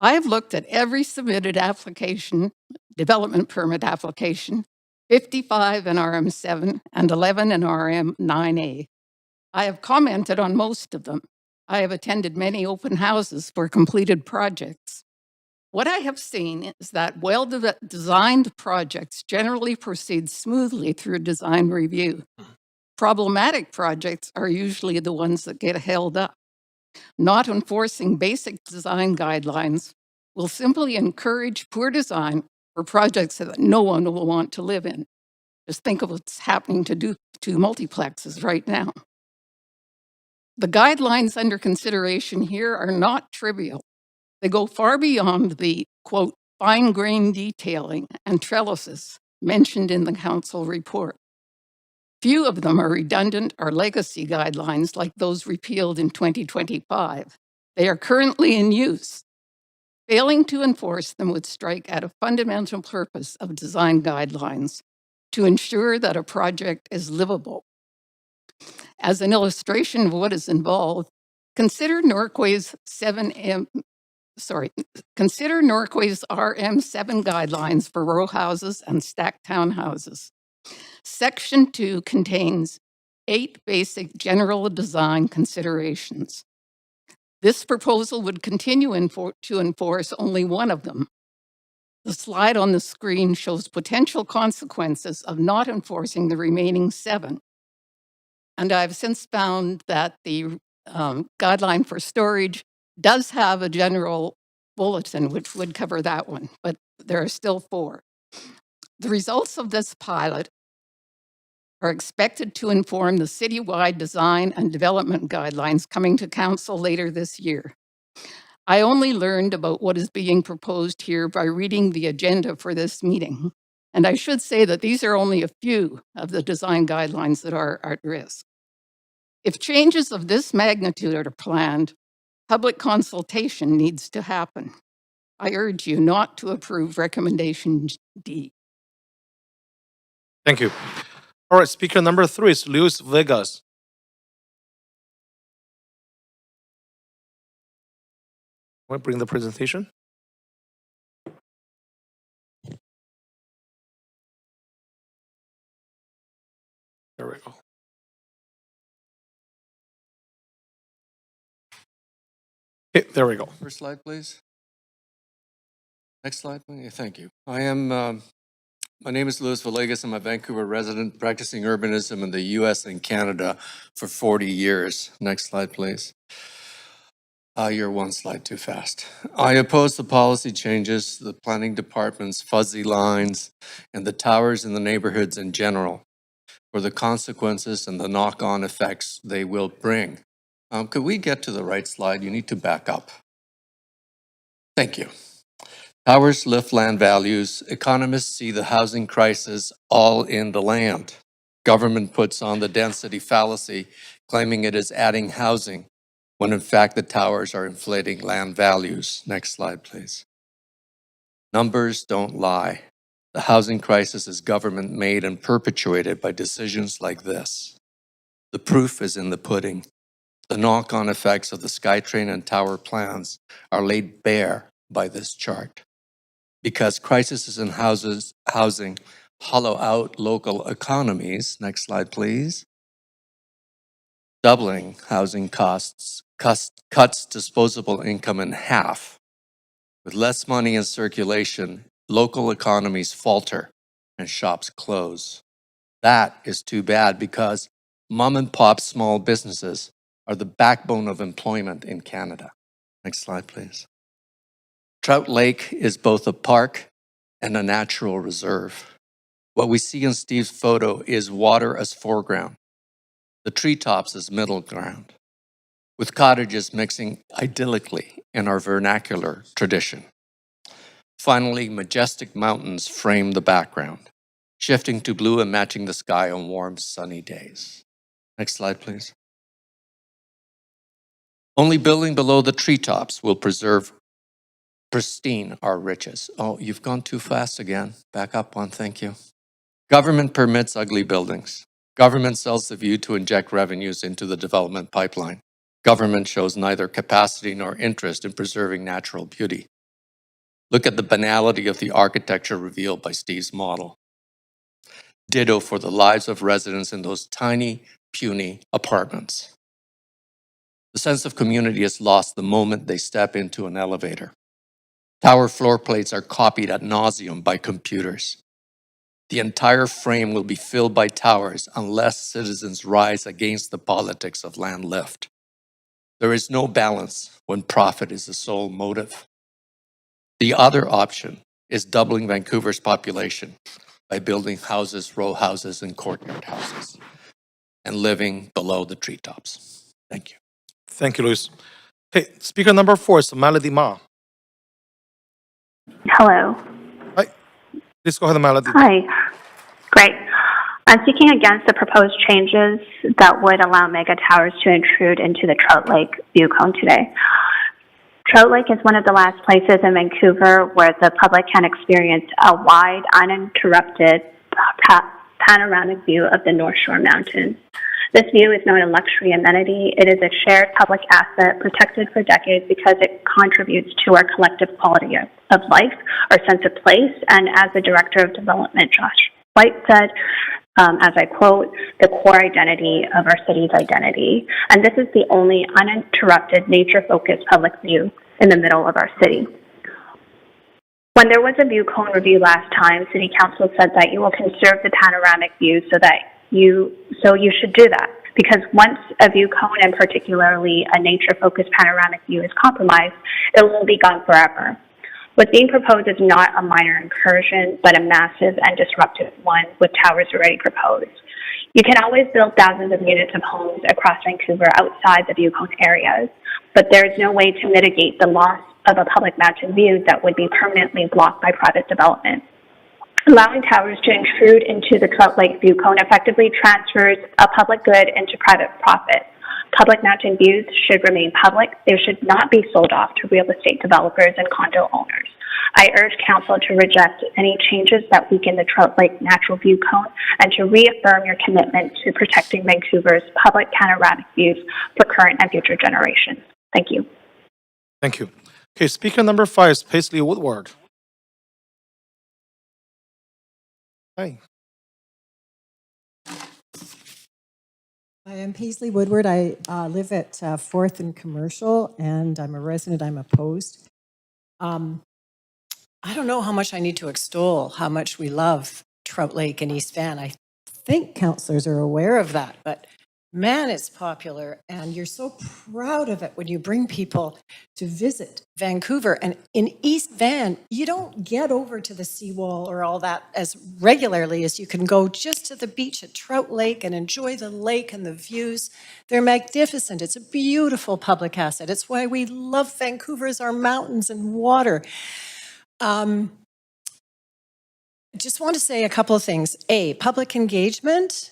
I have looked at every submitted application, development permit application, 55 in RM7 and 11 in RM9A. I have commented on most of them. I have attended many open houses for completed projects. What I have seen is that well-designed projects generally proceed smoothly through design review. Problematic projects are usually the ones that get held up. Not enforcing basic design guidelines will simply encourage poor design for projects that no one will want to live in. Just think of what's happening to multiplexes right now. The guidelines under consideration here are not trivial. They go far beyond the, quote, fine-grained detailing and trellises mentioned in the council report. Few of them are redundant or legacy guidelines like those repealed in 2025. They are currently in use. Failing to enforce them would strike at a fundamental purpose of design guidelines to ensure that a project is livable. As an illustration of what is involved, consider Norquay's RM7 guidelines for row houses and stacked townhouses. Section 2 contains 8 basic general design considerations. This proposal would continue to enforce only one of them. The slide on the screen shows potential consequences of not enforcing the remaining 7. And I've since found that the guideline for storage does have a general bulletin, which would cover that one, but there are still 4. The results of this pilot are expected to inform the citywide design and development guidelines coming to council later this year. I only learned about what is being proposed here by reading the agenda for this meeting. And I should say that these are only a few of the design guidelines that are at risk. If changes of this magnitude are planned, public consultation needs to happen. I urge you not to approve recommendation D. Thank you. All right, speaker number 3 is Luis Vegas. Want to bring the presentation? There we go. Okay, there we go. First slide, please. Next slide, please. Thank you. My name is Luis Villegas. I'm a Vancouver resident practicing urbanism in the US and Canada for 40 years. Next slide, please. You're 1 slide too fast. I oppose the policy changes, the planning department's fuzzy lines, and the towers in the neighborhoods in general for the consequences and the knock-on effects they will bring. Could we get to the right slide? You need to back up. Thank you. Towers lift land values. Economists see the housing crisis all in the land. Government puts on the density fallacy, claiming it is adding housing, when in fact the towers are inflating land values. Next slide, please. Numbers don't lie. The housing crisis is government made and perpetuated by decisions like this. The proof is in the pudding. The knock-on effects of the SkyTrain and tower plans are laid bare by this chart. Because crises in housing hollow out local economies. Next slide, please. Doubling housing costs cuts disposable income in half. With less money in circulation, local economies falter and shops close. That is too bad because mom and pop small businesses are the backbone of employment in Canada. Next slide, please. Trout Lake is both a park and a natural reserve. What we see in Steve's photo is water as foreground, the treetops as middle ground, with cottages mixing idyllically in our vernacular tradition. Finally, majestic mountains frame the background, shifting to blue and matching the sky on warm, sunny days. Next slide, please. Only building below the treetops will preserve pristine our riches. Oh, you've gone too fast again. Back up one, thank you. Government permits ugly buildings. Government sells the view to inject revenues into the development pipeline. Government shows neither capacity nor interest in preserving natural beauty. Look at the banality of the architecture revealed by Steve's model. Ditto for the lives of residents in those tiny, puny apartments. The sense of community is lost the moment they step into an elevator. Tower floor plates are copied ad nauseum by computers. The entire frame will be filled by towers unless citizens rise against the politics of land lift. There is no balance when profit is the sole motive. The other option is doubling Vancouver's population by building houses, row houses, and courtyard houses, and living below the treetops. Thank you. Thank you, Luis. Okay, speaker number 4 is Melody Ma. Hello. Hi. Please go ahead, Melody. Hi. Great. I'm speaking against the proposed changes that would allow mega towers to intrude into the Trout Lake view cone today. Trout Lake is one of the last places in Vancouver where the public can experience a wide, uninterrupted panoramic view of the North Shore Mountains. This view is not a luxury amenity. It is a shared public asset protected for decades because it contributes to our collective quality of life, our sense of place, and as the Director of Development, Josh White said, as I quote, the core identity of our city's identity. And this is the only uninterrupted nature-focused public view in the middle of our city. When there was a view cone review last time, City Council said that you will conserve the panoramic view so you should do that. Because once a view cone, and particularly a nature-focused panoramic view, is compromised, it will be gone forever. What's being proposed is not a minor incursion, but a massive and disruptive one with towers already proposed. You can always build thousands of units of homes across Vancouver outside the view cone areas, but there is no way to mitigate the loss of a public mountain view that would be permanently blocked by private development. Allowing towers to intrude into the Trout Lake view cone effectively transfers a public good into private profit. Public mountain views should remain public. They should not be sold off to real estate developers and condo owners. I urge Council to reject any changes that weaken the Trout Lake natural view cone and to reaffirm your commitment to protecting Vancouver's public panoramic views for current and future generations. Thank you. Thank you. Okay, speaker number 5 is Paisley Woodward. Hi. I am Paisley Woodward. I live at 4th and Commercial, and I'm a resident. I'm opposed. I don't know how much I need to extol how much we love Trout Lake and East Van. I think councillors are aware of that, but man, it's popular, and you're so proud of it when you bring people to visit Vancouver. And in East Van, you don't get over to the seawall or all that as regularly as you can go just to the beach at Trout Lake and enjoy the lake and the views. They're magnificent. It's a beautiful public asset. It's why we love Vancouver, is our mountains and water. Just want to say a couple of things. A, public engagement.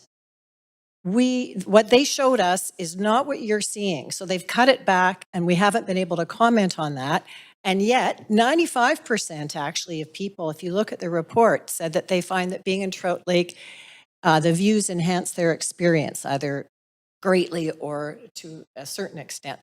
What they showed us is not what you're seeing. So they've cut it back, and we haven't been able to comment on that. And yet 95% actually of people, if you look at the report, said that they find that being in Trout Lake, the views enhance their experience, either greatly or to a certain extent.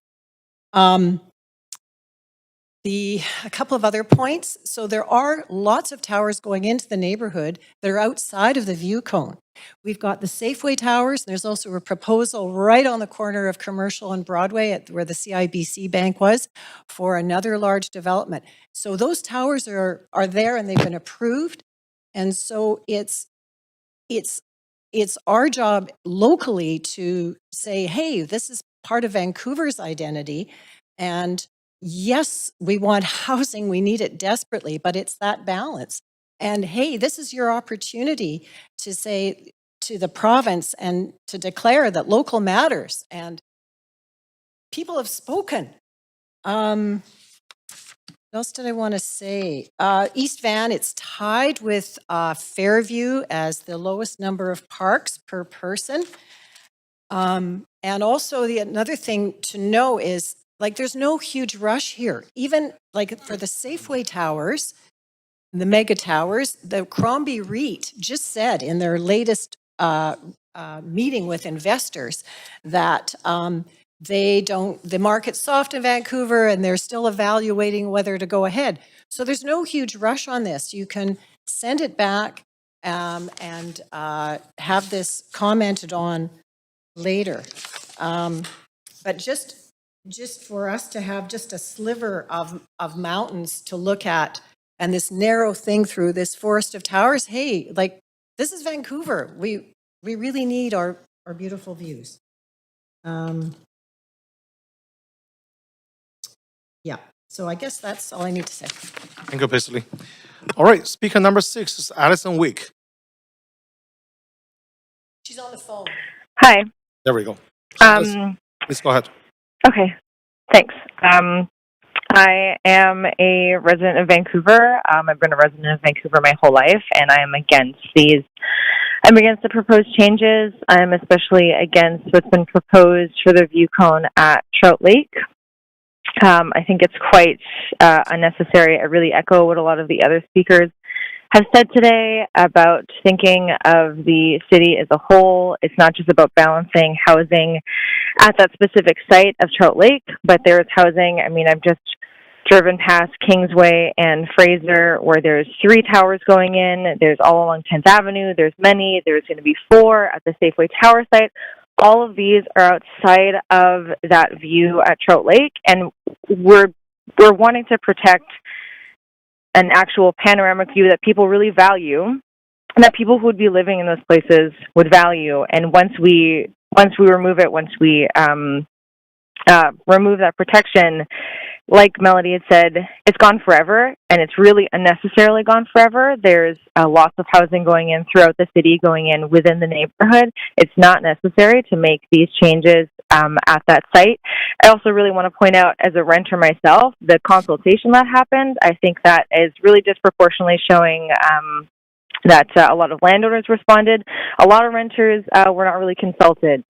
A couple of other points. So there are lots of towers going into the neighborhood that are outside of the view cone. We've got the Safeway towers. There's also a proposal right on the corner of Commercial and Broadway where the CIBC Bank was for another large development. So those towers are there and they've been approved. And so it's our job locally to say, hey, this is part of Vancouver's identity. And yes, we want housing, we need it desperately, but it's that balance. And hey, this is your opportunity to say to the province and to declare that local matters. And people have spoken. What else did I want to say? East Van, it's tied with Fairview as the lowest number of parks per person. And also another thing to know is, like, there's no huge rush here. Even like for the Safeway towers, the mega towers, the Crombie REIT just said in their latest meeting with investors that the market's soft in Vancouver and they're still evaluating whether to go ahead. So there's no huge rush on this. You can send it back and have this commented on later. But just for us to have just a sliver of mountains to look at and this narrow thing through this forest of towers, hey, like, this is Vancouver. We really need our beautiful views. Yeah, so I guess that's all I need to say. Thank you, Paisley. All right, speaker number 6 is Alison Wick. She's on the phone. Hi. There we go. Please go ahead. Okay, thanks. I am a resident of Vancouver. I've been a resident of Vancouver my whole life, and I am against the proposed changes. I'm especially against what's been proposed for the view cone at Trout Lake. I think it's quite unnecessary. I really echo what a lot of the other speakers have said today about thinking of the city as a whole. It's not just about balancing housing at that specific site of Trout Lake, but there is housing. I mean, I'm just driven past Kingsway and Fraser, where there's 3 towers going in. There's all along 10th Avenue. There's many. There's going to be 4 at the Safeway Tower site. All of these are outside of that view at Trout Lake, and we're wanting to protect an actual panoramic view that people really value, and that people who would be living in those places would value. And once we remove it, once we remove that protection, like Melody had said, it's gone forever, and it's really unnecessarily gone forever. There's lots of housing going in throughout the city, going in within the neighborhood. It's not necessary to make these changes at that site. I also really want to point out, as a renter myself, the consultation that happened, I think that is really disproportionately showing that a lot of landowners responded. A lot of renters were not really consulted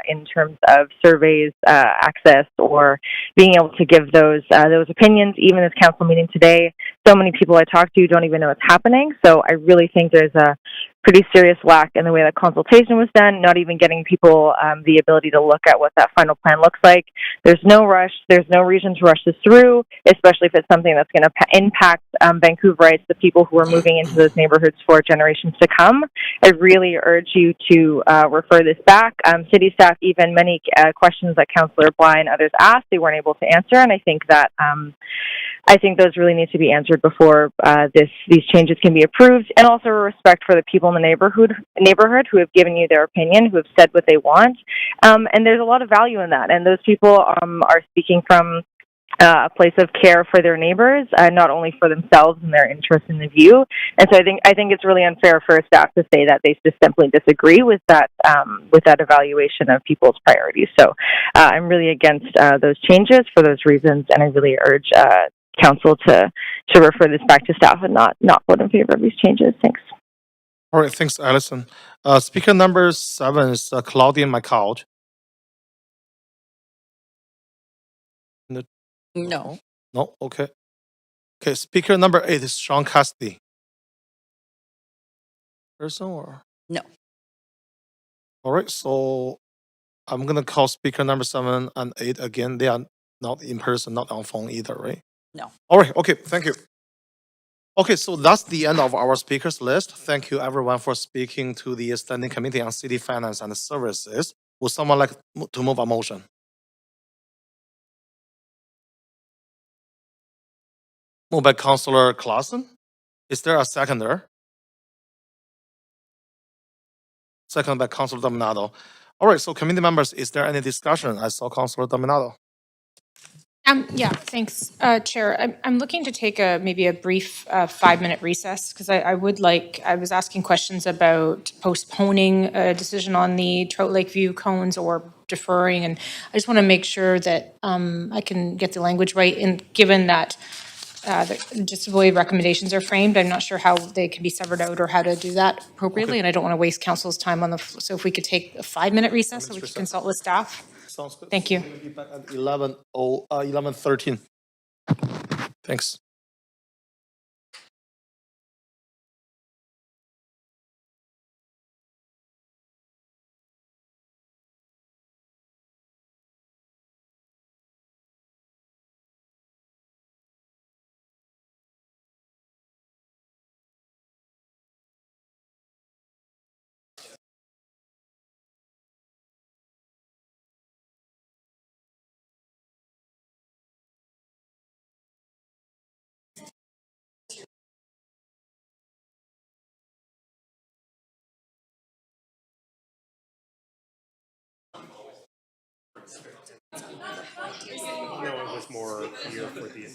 in terms of surveys, access, or being able to give those opinions. Even this council meeting today, so many people I talk to don't even know what's happening. So I really think there's a pretty serious lack in the way that consultation was done, not even getting people the ability to look at what that final plan looks like. There's no rush. There's no reason to rush this through, especially if it's something that's going to impact Vancouverites, the people who are moving into those neighborhoods for generations to come. I really urge you to refer this back. City staff, even many questions that Councillor Bly and others asked, they weren't able to answer, and I think that those really need to be answered before these changes can be approved, and also respect for the people in the neighborhood who have given you their opinion, who have said what they want, and there's a lot of value in that. And those people are speaking from a place of care for their neighbors, not only for themselves and their interest in the view. And so I think it's really unfair for staff to say that they just simply disagree with that evaluation of people's priorities. So I'm really against those changes for those reasons, and I really urge council to refer this back to staff and not vote in favor of these changes. Thanks. All right, thanks, Alison. Speaker number 7 is Claudia McLeod. No. No, okay. Okay, speaker number 8 is Sean Cassidy. Person or? No. All right, so I'm gonna call speaker number 7 and 8 again. They are not in person, not on phone either, right? No. All right, okay, thank you. Okay, so that's the end of our speakers list. Thank you everyone for speaking to the Standing Committee on City Finance and Services. Would someone like to move a motion? Moved by Councillor Clausen. Is there a seconder? Second by Councillor Dominado. All right, so committee members, is there any discussion? I saw Councillor Dominado. Yeah, thanks, Chair. I'm looking to take maybe a brief 5-minute recess, because I was asking questions about postponing a decision on the Trout Lake View cones or deferring, and I just want to make sure that I can get the language right. And given that just the way recommendations are framed, I'm not sure how they can be severed out or how to do that appropriately, and I don't want to waste council's time on so if we could take a 5-minute recess so we can consult with staff. Sounds good. Thank you. We'll be back at 11:13. Thanks. No, it was more here for the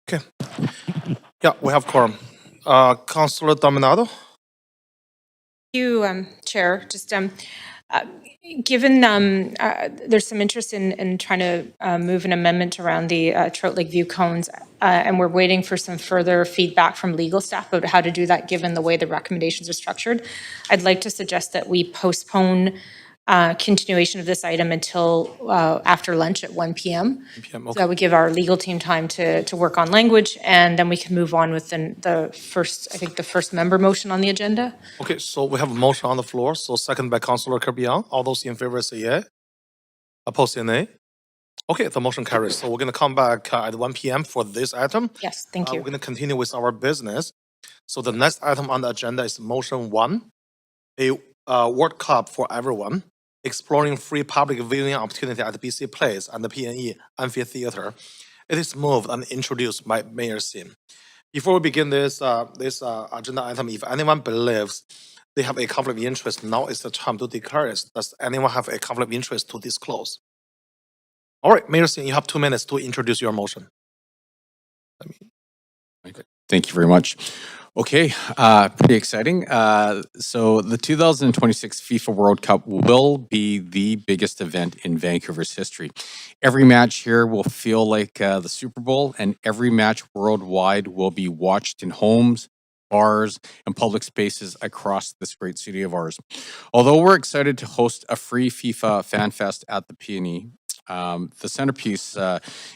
Okay. Yeah, we have quorum. Councillor Dominado? Thank you, Chair. Just given there's some interest in trying to move an amendment around the Trout Lake View cones, and we're waiting for some further feedback from legal staff about how to do that given the way the recommendations are structured, I'd like to suggest that we postpone continuation of this item until after lunch at 1 p.m. PM, So okay. that would give our legal team time to work on language, and then we can move on with the first, I think, the first member motion on the agenda. Okay, so we have a motion on the floor, so second by Councillor Kerbian. All those in favor say yea. Opposed say nay. Okay, the motion carries. So we're gonna come back at 1 p.m. for this item. Yes, thank you. We're gonna continue with our business. So the next item on the agenda is motion 1, a World Cup for everyone, exploring free public viewing opportunity at BC Place and the PNE Amphitheater. It is moved and introduced by Mayor Sim. Before we begin this agenda item, if anyone believes they have a conflict of interest, now is the time to declare it. Does anyone have a conflict of interest to disclose? All right, Mayor Sim, you have 2 minutes to introduce your motion. Thank you very much. Okay, pretty exciting. So the 2026 FIFA World Cup will be the biggest event in Vancouver's history. Every match here will feel like the Super Bowl, and every match worldwide will be watched in homes, bars, and public spaces across this great city of ours. Although we're excited to host a free FIFA Fan Fest at the PNE, the centerpiece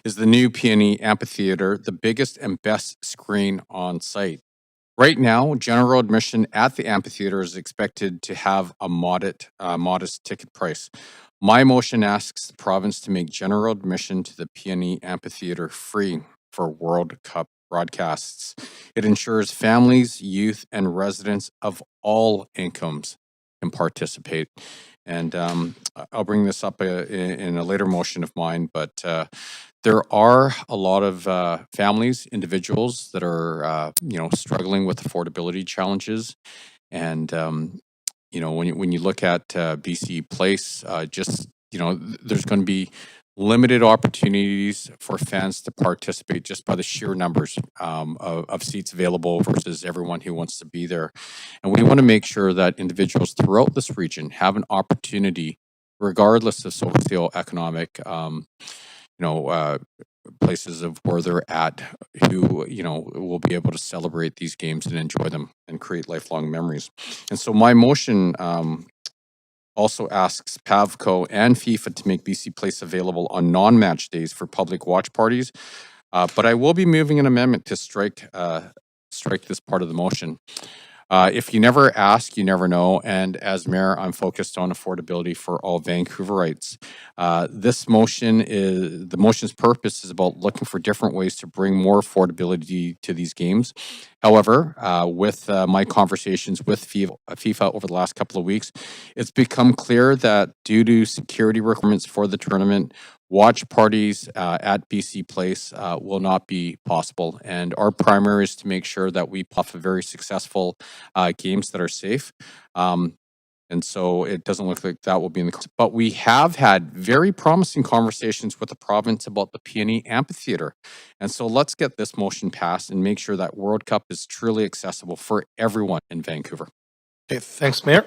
is the new PNE Amphitheater, the biggest and best screen on site. Right now, general admission at the amphitheater is expected to have a modest ticket price. My motion asks the province to make general admission to the PNE Amphitheater free for World Cup broadcasts. It ensures families, youth, and residents of all incomes can participate. And I'll bring this up in a later motion of mine, but there are a lot of families, individuals that are, struggling with affordability challenges. And, when you look at BC Place, there's going to be limited opportunities for fans to participate just by the sheer numbers of seats available versus everyone who wants to be there. And we want to make sure that individuals throughout this region have an opportunity, regardless of socioeconomic, places of where they're at, who, will be able to celebrate these games and enjoy them and create lifelong memories. And so my motion also asks PAVCO and FIFA to make BC Place available on non-match days for public watch parties. But I will be moving an amendment to strike this part of the motion. If you never ask, you never know. And as mayor, I'm focused on affordability for all Vancouverites. The motion's purpose is about looking for different ways to bring more affordability to these games. However, with my conversations with FIFA over the last couple of weeks, it's become clear that due to security requirements for the tournament, watch parties at BC Place will not be possible. And our primary is to make sure that we puff a very successful games that are safe. And so it doesn't look like that will be in the cards. But we have had very promising conversations with the province about the PNE Amphitheater. And so let's get this motion passed and make sure that World Cup is truly accessible for everyone in Vancouver. Okay, thanks, Mayor.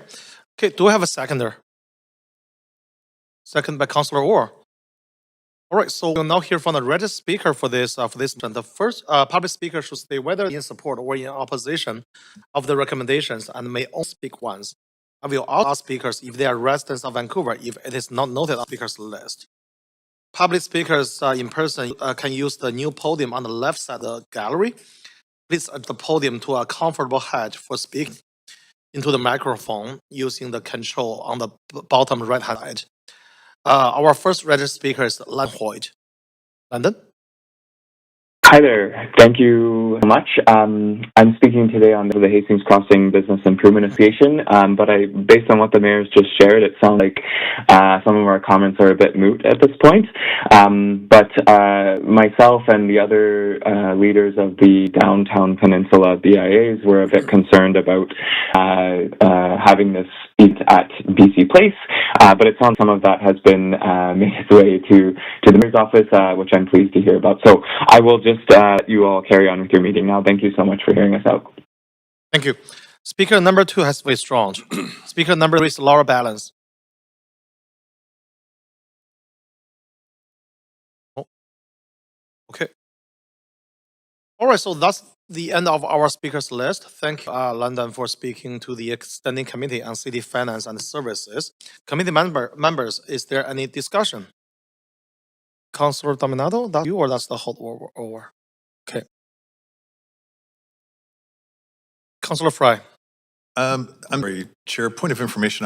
Okay, do I have a seconder? Second by Councillor Orr. All right, so we'll now hear from the registered speaker for this. The first public speaker should state whether in support or in opposition of the recommendations and may only speak once. I will ask speakers if they are residents of Vancouver if it is not noted on the speakers list. Public speakers in person can use the new podium on the left side of the gallery. Please adjust the podium to a comfortable height for speaking into the microphone using the control on the bottom right-hand side. Our first registered speaker is Landon Hoyt. Landon? Hi there. Thank you so much. I'm speaking today on the Hastings Crossing Business Improvement Association, but based on what the mayor's just shared, it sounds like some of our comments are a bit moot at this point. But myself and the other leaders of the Downtown Peninsula BIAs were a bit concerned about having this speak at BC Place, but it sounds some of that has been made its way to the mayor's office, which I'm pleased to hear about. So I will just you all carry on with your meeting now. Thank you so much for hearing us out. Thank you. Speaker number 2 has withdrawn. Speaker number 3 is Laura Balance. Oh, okay. All right, so that's the end of our speakers list. Thank you, London, for speaking to the Standing Committee on City Finance and Services. Committee members, is there any discussion? Councillor Dominado, that's you or that's the whole over? Okay. Councillor Fry. I'm sorry, Chair. Point of information.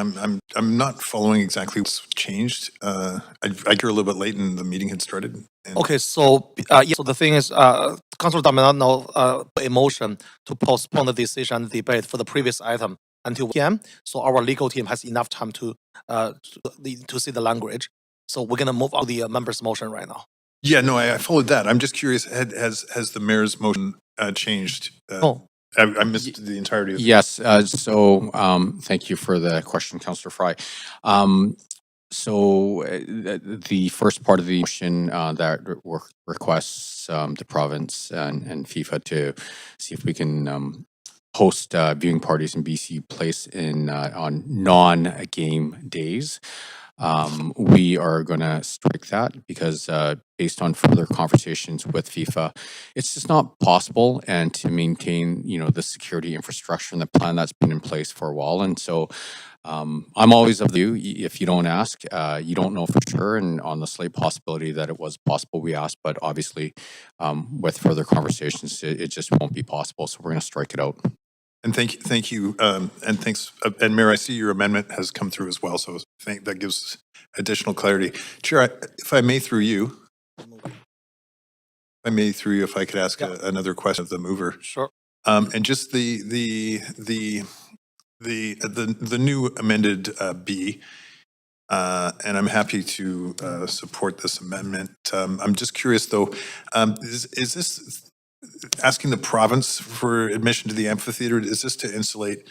I'm not following exactly what's changed. I got a little bit late and the meeting had started. Okay, so yeah, so the thing is, Councillor Dominado put a motion to postpone the decision and debate for the previous item until PM. So our legal team has enough time to see the language. So we're gonna move on the members' motion right now. Yeah, no, I followed that. I'm just curious. Has the mayor's motion changed? I missed the entirety of it. Yes, thank you for the question, Councillor Fry. The first part of the motion that requests the province and FIFA to see if we can host viewing parties in BC Place on non-game days. We are going to strike that because based on further conversations with FIFA, it's just not possible and to maintain, the security infrastructure and the plan that's been in place for a while. And so I'm always of the view, if you don't ask, you don't know for sure. And on the slight possibility that it was possible, we asked, but obviously with further conversations, it just won't be possible. So we're going to strike it out. And thank you, and thanks. And Mayor, I see your amendment has come through as well, so that gives additional clarity. Chair, if I may through you, if I could ask another question of the mover. Sure. And just the new amended B, and I'm happy to support this amendment. I'm just curious though, is this asking the province for admission to the amphitheater? Is this to insulate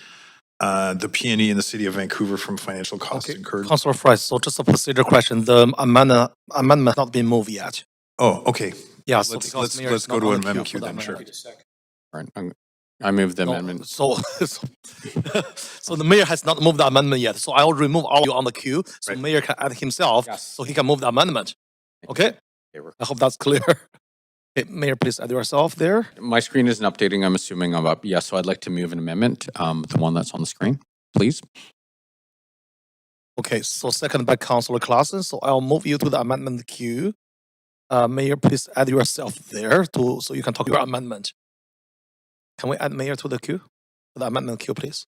the PNE in the city of Vancouver from financial costs incurred? Councillor Fry, so just a procedure question. The amendment has not been moved yet. Oh, okay. Yeah, let's go to amendment Q then, sure. All right, I move the amendment. So the mayor has not moved the amendment yet. So I will remove all of you on the queue. So mayor can add himself, so he can move the amendment. Okay. I hope that's clear. Okay, Mayor, please add yourself there. My screen isn't updating. I'm assuming I'm up. Yes, so I'd like to move an amendment, the one that's on the screen, please. Okay, so second by Councillor Claassen. So I'll move you to the amendment queue. Mayor, please add yourself there so you can talk your amendment. Can we add Mayor to the queue? To the amendment queue, please.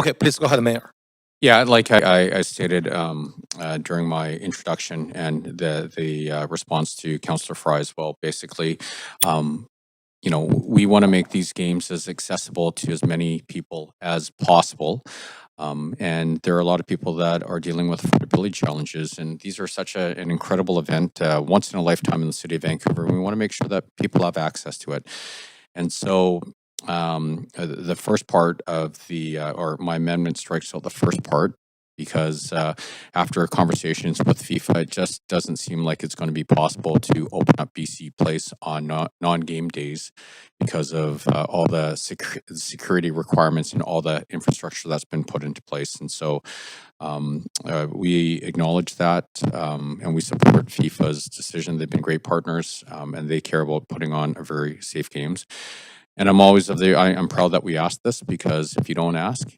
Okay, please go ahead, Mayor. Yeah, like I stated during my introduction and the response to Councillor Fry as well, basically, we want to make these games as accessible to as many people as possible. And there are a lot of people that are dealing with affordability challenges, and these are such an incredible event, once in a lifetime in the city of Vancouver. We want to make sure that people have access to it. And so the first part of or my amendment strikes out the first part because after conversations with FIFA, it just doesn't seem like it's going to be possible to open up BC Place on non-game days because of all the security requirements and all the infrastructure that's been put into place. And so we acknowledge that and we support FIFA's decision. They've been great partners and they care about putting on a very safe games. And I'm always I'm proud that we asked this because if you don't ask,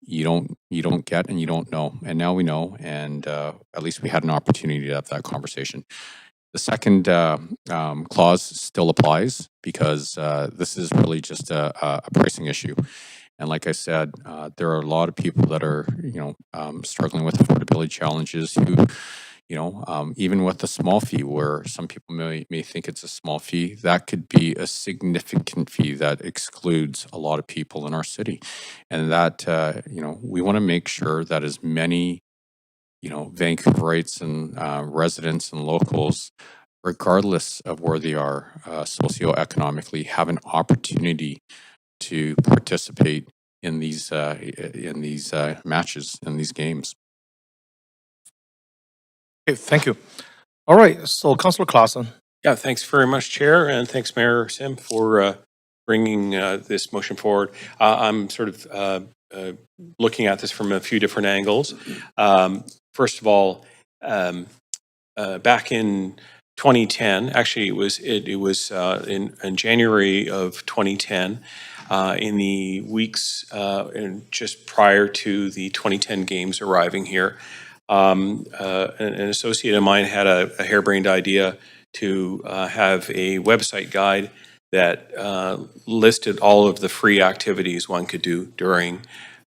you don't get and you don't know. And now we know, and at least we had an opportunity to have that conversation. The second clause still applies because this is really just a pricing issue. And like I said, there are a lot of people that are struggling with affordability challenges who, even with a small fee, where some people may think it's a small fee, that could be a significant fee that excludes a lot of people in our city. And that, we want to make sure that as many, Vancouverites and residents and locals, regardless of where they are socioeconomically, have an opportunity to participate in these matches, in these games. Okay, thank you. All right, so Councillor Clausen. Yeah, thanks very much, Chair, and thanks, Mayor Sim, for bringing this motion forward. I'm sort of looking at this from a few different angles. First of all, back in 2010, actually it was in January of 2010, in the weeks just prior to the 2010 games arriving here. An associate of mine had a harebrained idea to have a website guide that listed all of the free activities one could do during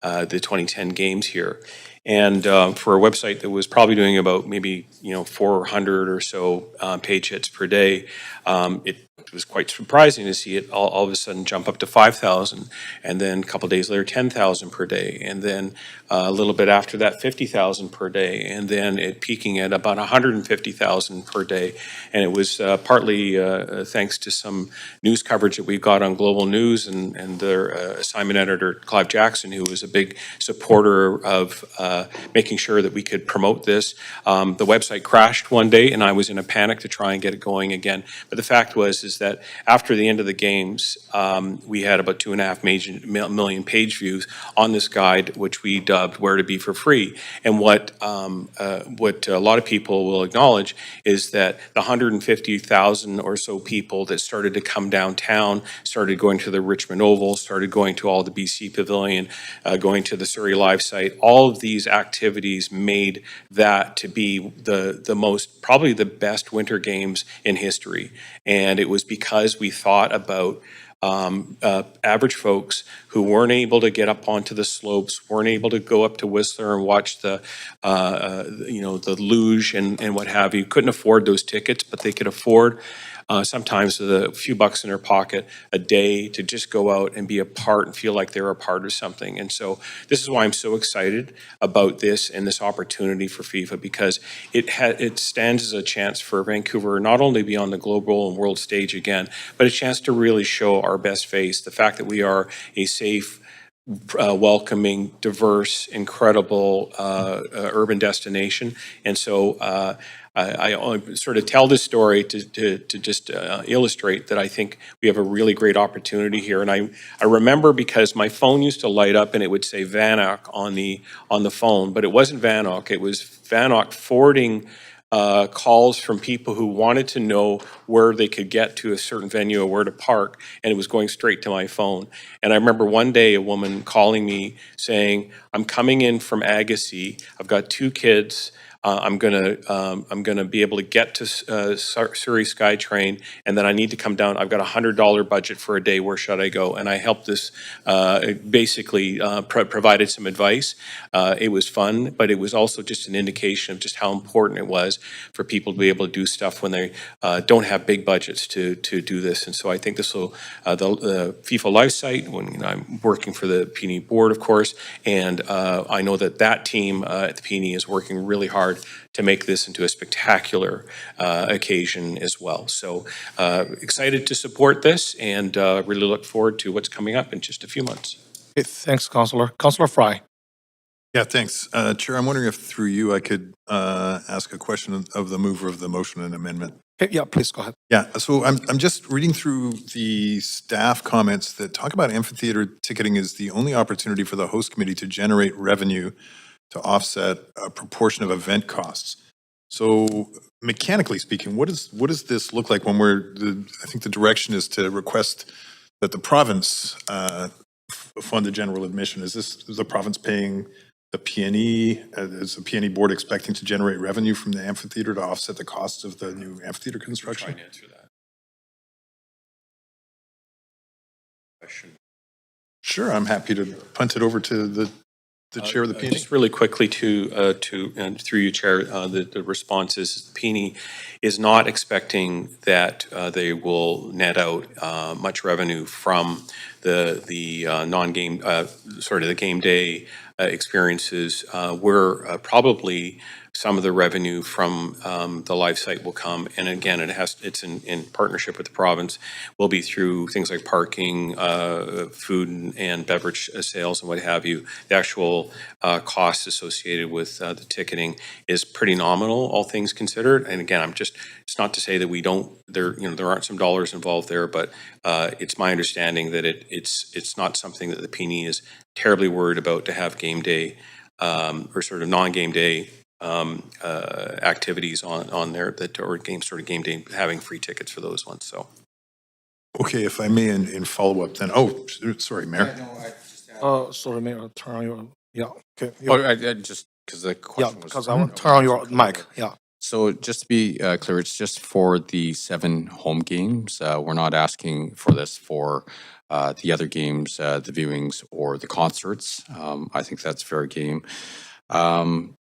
the 2010 games here. And for a website that was probably doing about maybe 400 or so page hits per day, it was quite surprising to see it all of a sudden jump up to 5,000, and then a couple of days later 10,000 per day, and then a little bit after that 50,000 per day, and then it peaking at about 150,000 per day. And it was partly thanks to some news coverage that we got on Global News and their assignment editor Clive Jackson, who was a big supporter of making sure that we could promote this. The website crashed one day, and I was in a panic to try and get it going again. But the fact is that after the end of the games, we had about 2.5 million page views on this guide, which we dubbed "Where to Be for Free." And what a lot of people will acknowledge is that the 150,000 or so people that started to come downtown, started going to the Richmond Oval, started going to all the BC Pavilion, going to the Surrey Live site, all of these activities made that to be the most, probably the best winter games in history. And it was because we thought about average folks who weren't able to get up onto the slopes, weren't able to go up to Whistler and watch the luge and what have you, couldn't afford those tickets, but they could afford sometimes a few bucks in their pocket a day to just go out and be a part and feel like they're a part of something. And so this is why I'm so excited about this and this opportunity for FIFA, because it stands as a chance for Vancouver not only be on the global and world stage again, but a chance to really show our best face. The fact that we are a safe, welcoming, diverse, incredible urban destination. And so I sort of tell this story to just illustrate that I think we have a really great opportunity here. And I remember because my phone used to light up and it would say VANOC on the phone, but it wasn't VANOC. It was VANOC forwarding calls from people who wanted to know where they could get to a certain venue or where to park, and it was going straight to my phone. And I remember one day a woman calling me saying, "I'm coming in from Agassiz. I've got 2 kids. I'm gonna be able to get to Surrey SkyTrain, and then I need to come down. I've got $100 budget for a day. Where should I go?" And I helped this, basically provided some advice. It was fun, but it was also just an indication of just how important it was for people to be able to do stuff when they don't have big budgets to do this. And so I think this will, the FIFA Live site, when I'm working for the PNE board, of course, and I know that team at the PNE is working really hard to make this into a spectacular occasion as well. So excited to support this and really look forward to what's coming up in just a few months. Okay, thanks, Councillor. Councillor Fry. Yeah, thanks. Chair, I'm wondering if through you I could ask a question of the mover of the motion and amendment. Okay, yeah, please go ahead. Yeah, so I'm just reading through the staff comments that talk about amphitheater ticketing as the only opportunity for the host committee to generate revenue to offset a proportion of event costs. So mechanically speaking, what does this look like when I think the direction is to request that the province fund the general admission? Is the province paying the PNE? Is the PNE board expecting to generate revenue from the amphitheater to offset the costs of the new amphitheater construction? Try and answer that question. Sure, I'm happy to punt it over to the chair of the PNE. Just really quickly and through you, Chair, the response is PNE is not expecting that they will net out much revenue from the non-game, the game day experiences. We're probably some of the revenue from the live site will come. And again, it's in partnership with the province, will be through things like parking, food and beverage sales and what have you. The actual cost associated with the ticketing is pretty nominal, all things considered. And again, it's not to say that there aren't some dollars involved there, but it's my understanding that it's not something that the PNE is terribly worried about to have game day or sort of non-game day activities on there or game day, having free tickets for those ones. So. Okay, if I may, in follow-up then, sorry, Mayor. Sorry, Mayor, turn on your, yeah, okay. I just, because the question was. Because I want to turn on your mic, yeah. So just to be clear, it's just for the 7 home games. We're not asking for this for the other games, the viewings or the concerts. I think that's fair game. And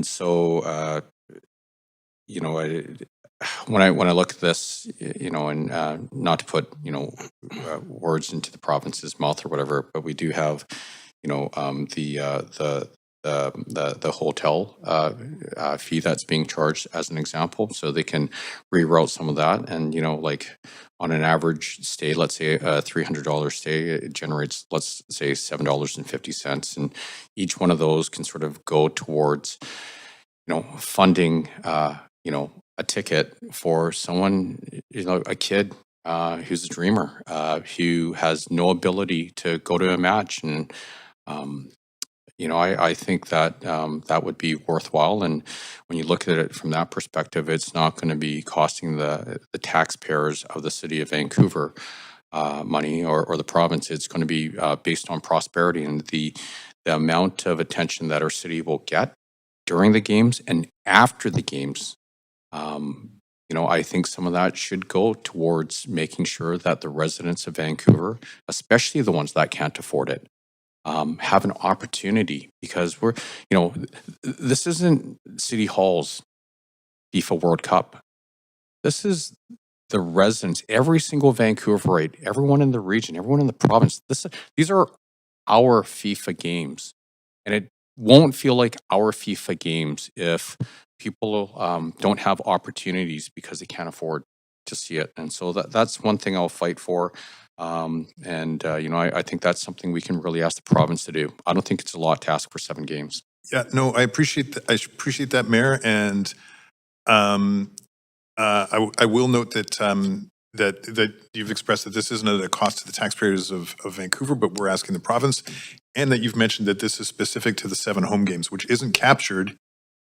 so, you know, when I look at this, you know, and not to put, you know, words into the province's mouth or whatever, but we do have, you know, the hotel fee that's being charged as an example, so they can reroute some of that. And you know, like on an average stay, let's say a $300 stay, it generates, let's say, $7.50, and each one of those can sort of go towards, you know, funding, you know, a ticket for someone, you know, a kid who's a dreamer, who has no ability to go to a match. And you know, I think that that would be worthwhile. And when you look at it from that perspective, it's not going to be costing the taxpayers of the city of Vancouver money or the province. It's going to be based on prosperity and the amount of attention that our city will get during the games and after the games. You know, I think some of that should go towards making sure that the residents of Vancouver, especially the ones that can't afford it, have an opportunity, because we're, you know, this isn't City Hall's FIFA World Cup. This is the residents, every single Vancouverite, everyone in the region, everyone in the province. These are our FIFA games, and it won't feel like our FIFA games if people don't have opportunities because they can't afford to see it. And so that's one thing I'll fight for. You know, I think that's something we can really ask the province to do. I don't think it's a lot to ask for 7 games. Yeah, no, I appreciate that, Mayor. And I will note that that you've expressed that this isn't at a cost to the taxpayers of Vancouver, but we're asking the province, and that you've mentioned that this is specific to the 7 home games, which isn't captured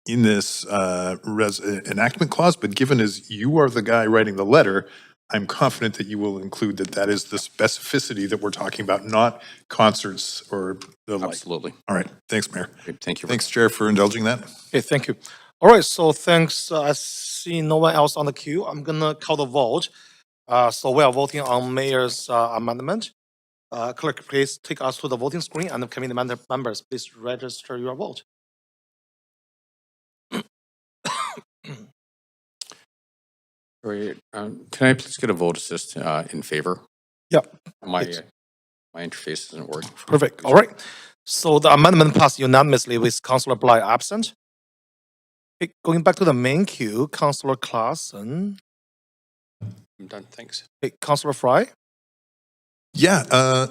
in this enactment clause. But given as you are the guy writing the letter, I'm confident that you will include that is the specificity that we're talking about, not concerts or the like. Absolutely. All right. Thanks, Mayor. Great. Thank you. Thanks, Chair, for indulging that. Okay, thank you. All right, so thanks. I see no one else on the queue. I'm gonna call the vote. So we are voting on Mayor's amendment. Clerk, please take us to the voting screen, and the committee members, please register your vote. Sorry, can I please get a vote assist in favor? Yeah. My interface isn't working. Perfect. All right. So the amendment passed unanimously with Councillor Bly absent. Okay, going back to the main queue, Councillor Claassen. I'm done. Thanks. Okay, Councillor Fry. Yeah,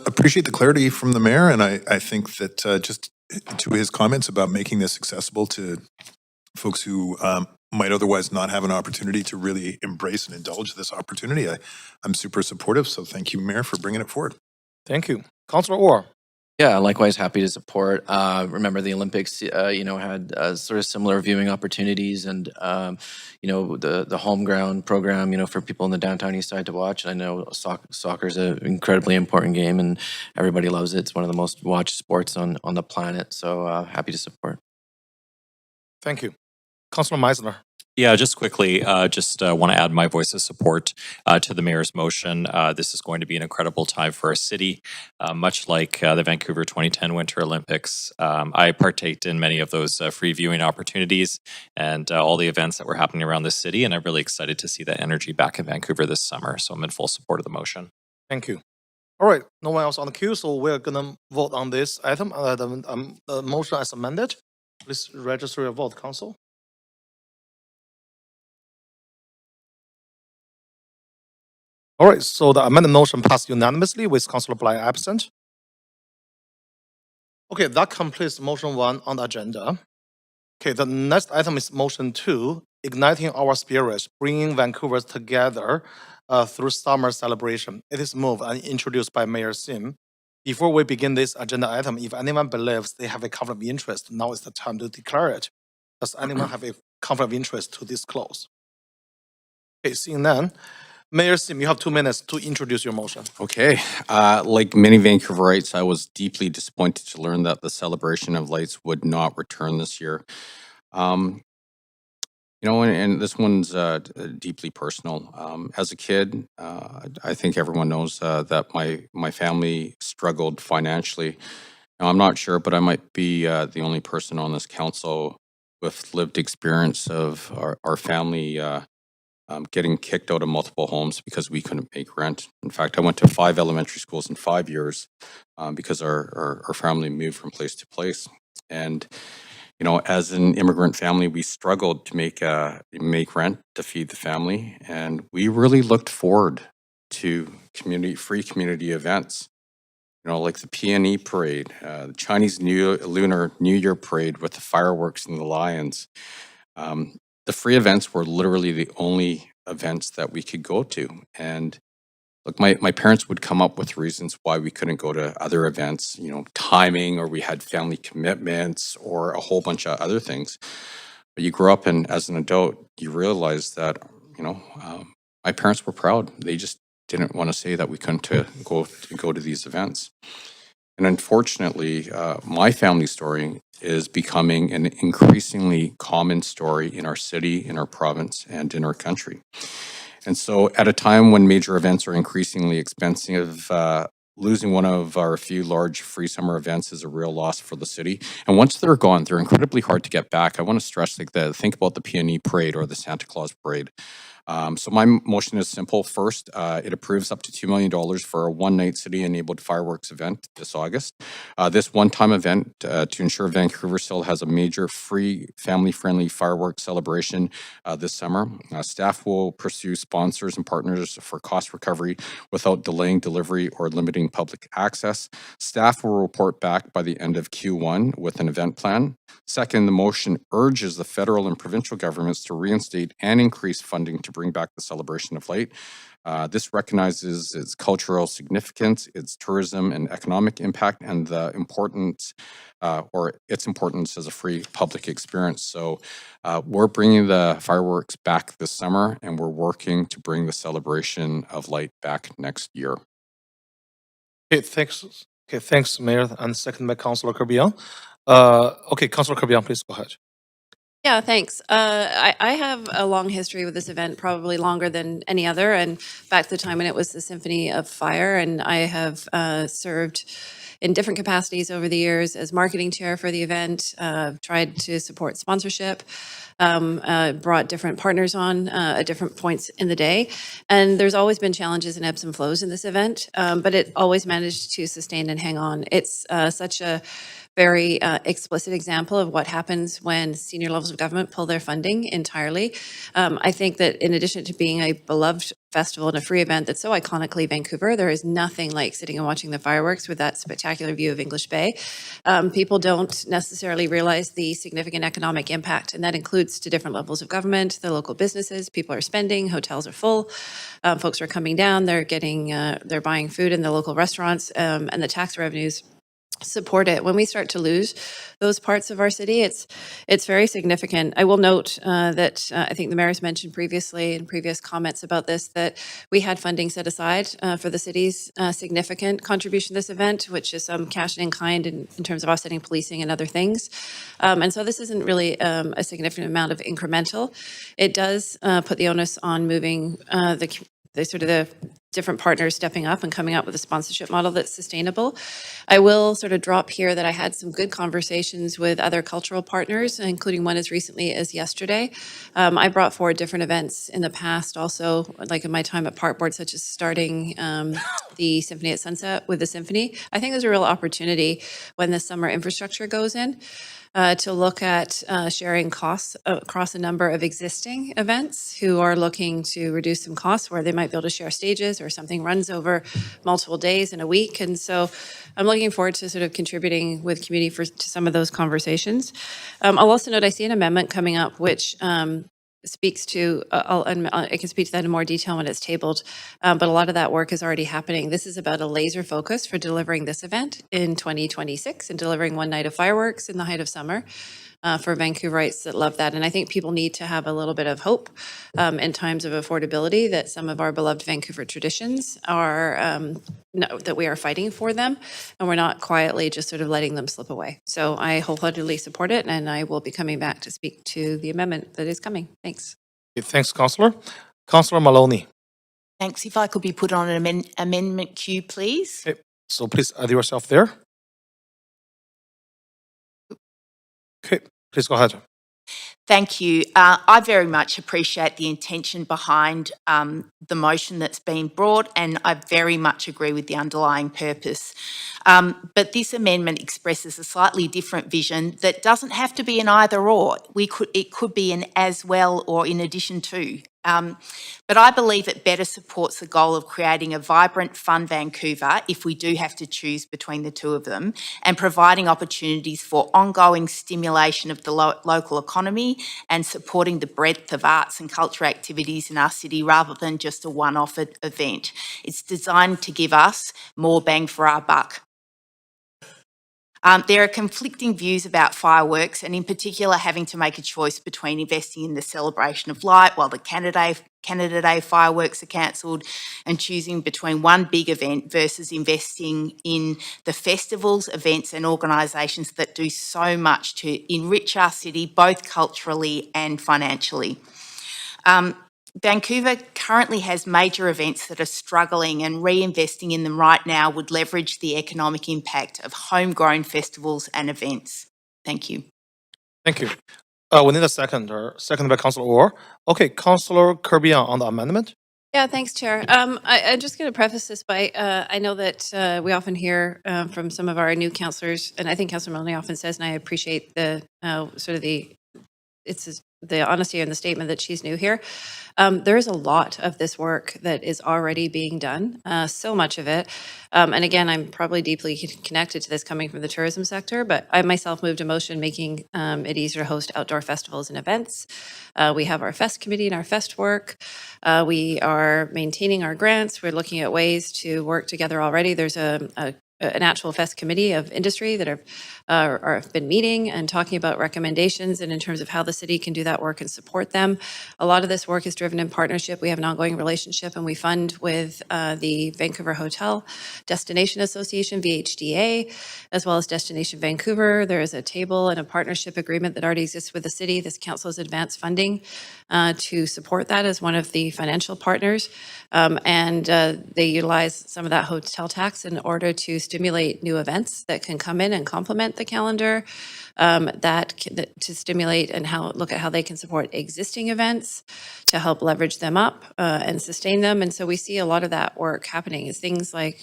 appreciate the clarity from the mayor, and I think that just to his comments about making this accessible to folks who might otherwise not have an opportunity to really embrace and indulge this opportunity, I'm super supportive. So thank you, Mayor, for bringing it forward. Thank you. Councillor Orr. Yeah, likewise, happy to support. Remember, the Olympics, you know, had sort of similar viewing opportunities, and you know, the home ground program, you know, for people in the downtown east side to watch. And I know soccer is an incredibly important game, and everybody loves it. It's one of the most watched sports on the planet. So happy to support. Thank you. Councillor Meisner. Yeah, just quickly, want to add my voice of support to the mayor's motion. This is going to be an incredible time for our city, much like the Vancouver 2010 Winter Olympics. I partaked in many of those free viewing opportunities and all the events that were happening around the city, and I'm really excited to see that energy back in Vancouver this summer. So I'm in full support of the motion. Thank you. All right, no one else on the queue, so we're gonna vote on this item, the motion as amended. Please register your vote, Council. All right, so the amended motion passed unanimously with Councillor Bly absent. Okay, that completes motion 1 on the agenda. Okay, the next item is motion 2, igniting our spirit, bringing Vancouver together through summer celebration. It is moved and introduced by Mayor Sim. Before we begin this agenda item, if anyone believes they have a conflict of interest, now is the time to declare it. Does anyone have a conflict of interest to disclose? Okay, seeing none. Mayor Sim, you have 2 minutes to introduce your motion. Okay, like many Vancouverites, I was deeply disappointed to learn that the celebration of lights would not return this year. You know, and this one's deeply personal. As a kid, I think everyone knows that my family struggled financially. Now, I'm not sure, but I might be the only person on this council with lived experience of our family getting kicked out of multiple homes because we couldn't make rent. In fact, I went to 5 elementary schools in 5 years because our family moved from place to place. And you know, as an immigrant family, we struggled to make rent to feed the family, and we really looked forward to free community events. You know, like the PNE parade, the Chinese Lunar New Year parade with the fireworks and the lions. The free events were literally the only events that we could go to, and look, my parents would come up with reasons why we couldn't go to other events, you know, timing, or we had family commitments, or a whole bunch of other things. But you grow up and as an adult, you realize that, you know, my parents were proud. They just didn't want to say that we couldn't go to these events. And unfortunately, my family story is becoming an increasingly common story in our city, in our province, and in our country. And so at a time when major events are increasingly expensive, losing one of our few large free summer events is a real loss for the city. And once they're gone, they're incredibly hard to get back. I want to stress think about the PNE parade or the Santa Claus parade. So my motion is simple. First, it approves up to $2 million for a one-night city-enabled fireworks event this August. This one-time event to ensure Vancouver still has a major free, family-friendly fireworks celebration this summer. Staff will pursue sponsors and partners for cost recovery without delaying delivery or limiting public access. Staff will report back by the end of Q1 with an event plan. Second, the motion urges the federal and provincial governments to reinstate and increase funding to bring back the celebration of light. This recognizes its cultural significance, its tourism and economic impact, and the importance, or its importance as a free public experience. So we're bringing the fireworks back this summer, and we're working to bring the celebration of light back next year. Okay, thanks. Okay, thanks, Mayor, and second by Councillor Kerbian. Okay, Councillor Kerbian, please go ahead. Yeah, thanks. I have a long history with this event, probably longer than any other, and back to the time when it was the Symphony of Fire, and I have served in different capacities over the years as marketing chair for the event, tried to support sponsorship, brought different partners on at different points in the day. And there's always been challenges and ebbs and flows in this event, but it always managed to sustain and hang on. It's such a very explicit example of what happens when senior levels of government pull their funding entirely. I think that in addition to being a beloved festival and a free event that's so iconically Vancouver, there is nothing like sitting and watching the fireworks with that spectacular view of English Bay. People don't necessarily realize the significant economic impact, and that includes to different levels of government, the local businesses. People are spending, hotels are full, folks are coming down, they're buying food in the local restaurants, and the tax revenues support it. When we start to lose those parts of our city, it's very significant. I will note that I think the mayor's mentioned previously in previous comments about this, that we had funding set aside for the city's significant contribution to this event, which is some cash in kind in terms of offsetting policing and other things. And so this isn't really a significant amount of incremental. It does put the onus on moving the different partners stepping up and coming up with a sponsorship model that's sustainable. I will sort of drop here that I had some good conversations with other cultural partners, including one as recently as yesterday. I brought forward different events in the past also, like in my time at Park Board, such as starting the Symphony at Sunset with the Symphony. I think there's a real opportunity when the summer infrastructure goes in to look at sharing costs across a number of existing events who are looking to reduce some costs where they might be able to share stages or something runs over multiple days in a week. And so I'm looking forward to sort of contributing with community to some of those conversations. I'll also note I see an amendment coming up which speaks to, I can speak to that in more detail when it's tabled, but a lot of that work is already happening. This is about a laser focus for delivering this event in 2026 and delivering one night of fireworks in the height of summer for Vancouverites that love that. And I think people need to have a little bit of hope in times of affordability that some of our beloved Vancouver traditions are, that we are fighting for them and we're not quietly just sort of letting them slip away. So I wholeheartedly support it and I will be coming back to speak to the amendment that is coming. Thanks. Thanks, Councillor. Councillor Maloney. Thanks. If I could be put on an amendment queue, please. Okay, so please add yourself there. Okay, please go ahead. Thank you. I very much appreciate the intention behind the motion that's been brought, and I very much agree with the underlying purpose. But this amendment expresses a slightly different vision that doesn't have to be an either or. It could be an as well or in addition to. But I believe it better supports the goal of creating a vibrant, fun Vancouver, if we do have to choose between the two of them, and providing opportunities for ongoing stimulation of the local economy and supporting the breadth of arts and culture activities in our city rather than just a one-off event. It's designed to give us more bang for our buck. There are conflicting views about fireworks, and in particular having to make a choice between investing in the celebration of light while the Canada Day fireworks are cancelled, and choosing between one big event versus investing in the festivals, events and organisations that do so much to enrich our city, both culturally and financially. Vancouver currently has major events that are struggling, and reinvesting in them right now would leverage the economic impact of homegrown festivals and events. Thank you. Thank you. We need a second by Councillor Orr. Okay, Councillor Kirby on the amendment. Yeah, thanks, Chair. I'm just going to preface this by, I know that we often hear from some of our new councillors, and I think Councillor Maloney often says, and I appreciate the the honesty in the statement that she's new here. There is a lot of this work that is already being done, so much of it. And again, I'm probably deeply connected to this coming from the tourism sector, but I myself moved a motion making it easier to host outdoor festivals and events. We have our Fest committee and our Fest work. We are maintaining our grants. We're looking at ways to work together already. There's an actual Fest committee of industry that have been meeting and talking about recommendations and in terms of how the city can do that work and support them. A lot of this work is driven in partnership. We have an ongoing relationship and we fund with the Vancouver Hotel Destination Association, VHDA, as well as Destination Vancouver. There is a table and a partnership agreement that already exists with the city. This council has advanced funding to support that as one of the financial partners. And they utilize some of that hotel tax in order to stimulate new events that can come in and complement the calendar, to stimulate and look at how they can support existing events to help leverage them up and sustain them. And so we see a lot of that work happening. It's things like,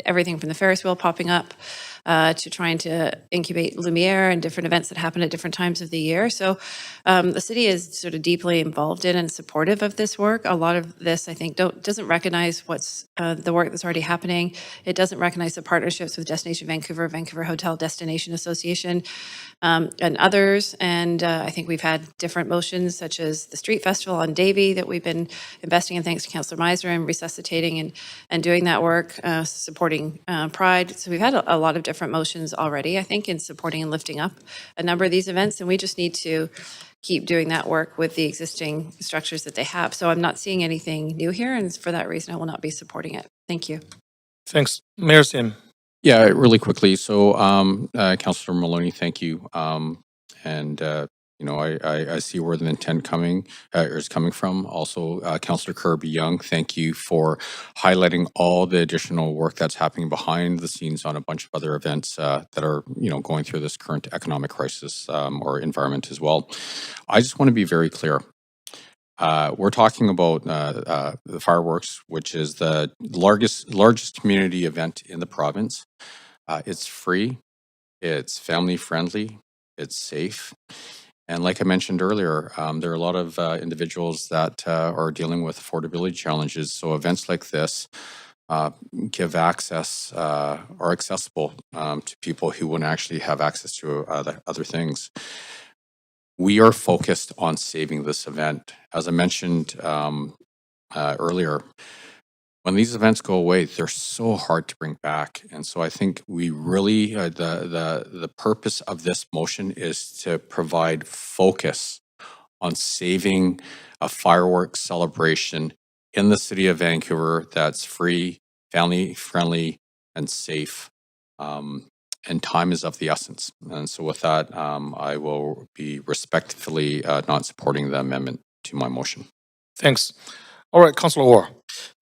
everything from the Ferris wheel popping up to trying to incubate Lumiere and different events that happen at different times of the year. So the city is sort of deeply involved in and supportive of this work. A lot of this, I think, doesn't recognize what's the work that's already happening. It doesn't recognize the partnerships with Destination Vancouver, Vancouver Hotel Destination Association, and others. And I think we've had different motions, such as the Street Festival on Davie that we've been investing in, thanks to Councillor Miser, and resuscitating and doing that work, supporting Pride. So we've had a lot of different motions already, I think, in supporting and lifting up a number of these events. And we just need to keep doing that work with the existing structures that they have. So I'm not seeing anything new here. And for that reason, I will not be supporting it. Thank you. Thanks. Mayor Sim. Yeah, really quickly. So, Councillor Maloney, thank you. I see where the intent is coming from. Also, Councillor Kirby Young, thank you for highlighting all the additional work that's happening behind the scenes on a bunch of other events that are, going through this current economic crisis or environment as well. I just want to be very clear. We're talking about the fireworks, which is the largest community event in the province. It's free, it's family friendly, it's safe. And like I mentioned earlier, there are a lot of individuals that are dealing with affordability challenges. So events like this give access, are accessible to people who wouldn't actually have access to other things. We are focused on saving this event. As I mentioned earlier, when these events go away, they're so hard to bring back. And so I think we really, the purpose of this motion is to provide focus on saving a fireworks celebration in the city of Vancouver that's free, family friendly, and safe. And time is of the essence. And so with that, I will be respectfully not supporting the amendment to my motion. Thanks. All right, Councillor Orr.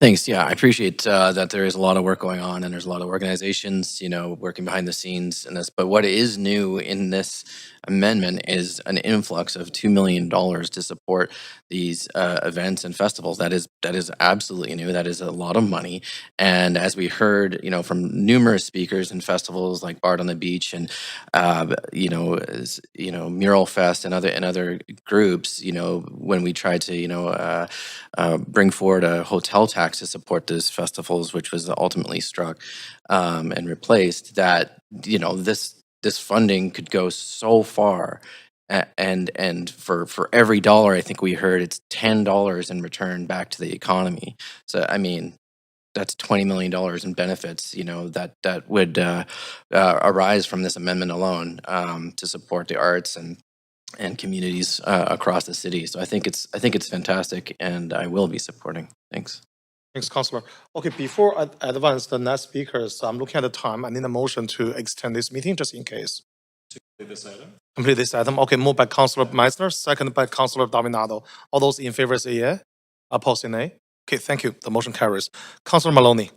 Thanks. Yeah, I appreciate that there is a lot of work going on and there's a lot of organizations, working behind the scenes in this. But what is new in this amendment is an influx of $2 million to support these events and festivals. That is absolutely new. That is a lot of money. And as we heard, from numerous speakers and festivals like Bard on the Beach and Mural Fest and other groups, when we tried to bring forward a hotel tax to support these festivals, which was ultimately struck and replaced, that this funding could go so far. And for every dollar, I think we heard it's $10 in return back to the economy. So I mean, that's $20 million in benefits, that would arise from this amendment alone to support the arts and communities across the city. So I think it's fantastic, and I will be supporting. Thanks. Thanks, Councillor. Okay, before I advance the next speakers, I'm looking at the time. I need a motion to extend this meeting just in case. To complete this item? Complete this item. Okay, moved by Councillor Meissner, second by Councillor Davinado. All those in favor say yeah. Opposed say nay. Okay, thank you. The motion carries. Councillor Maloney.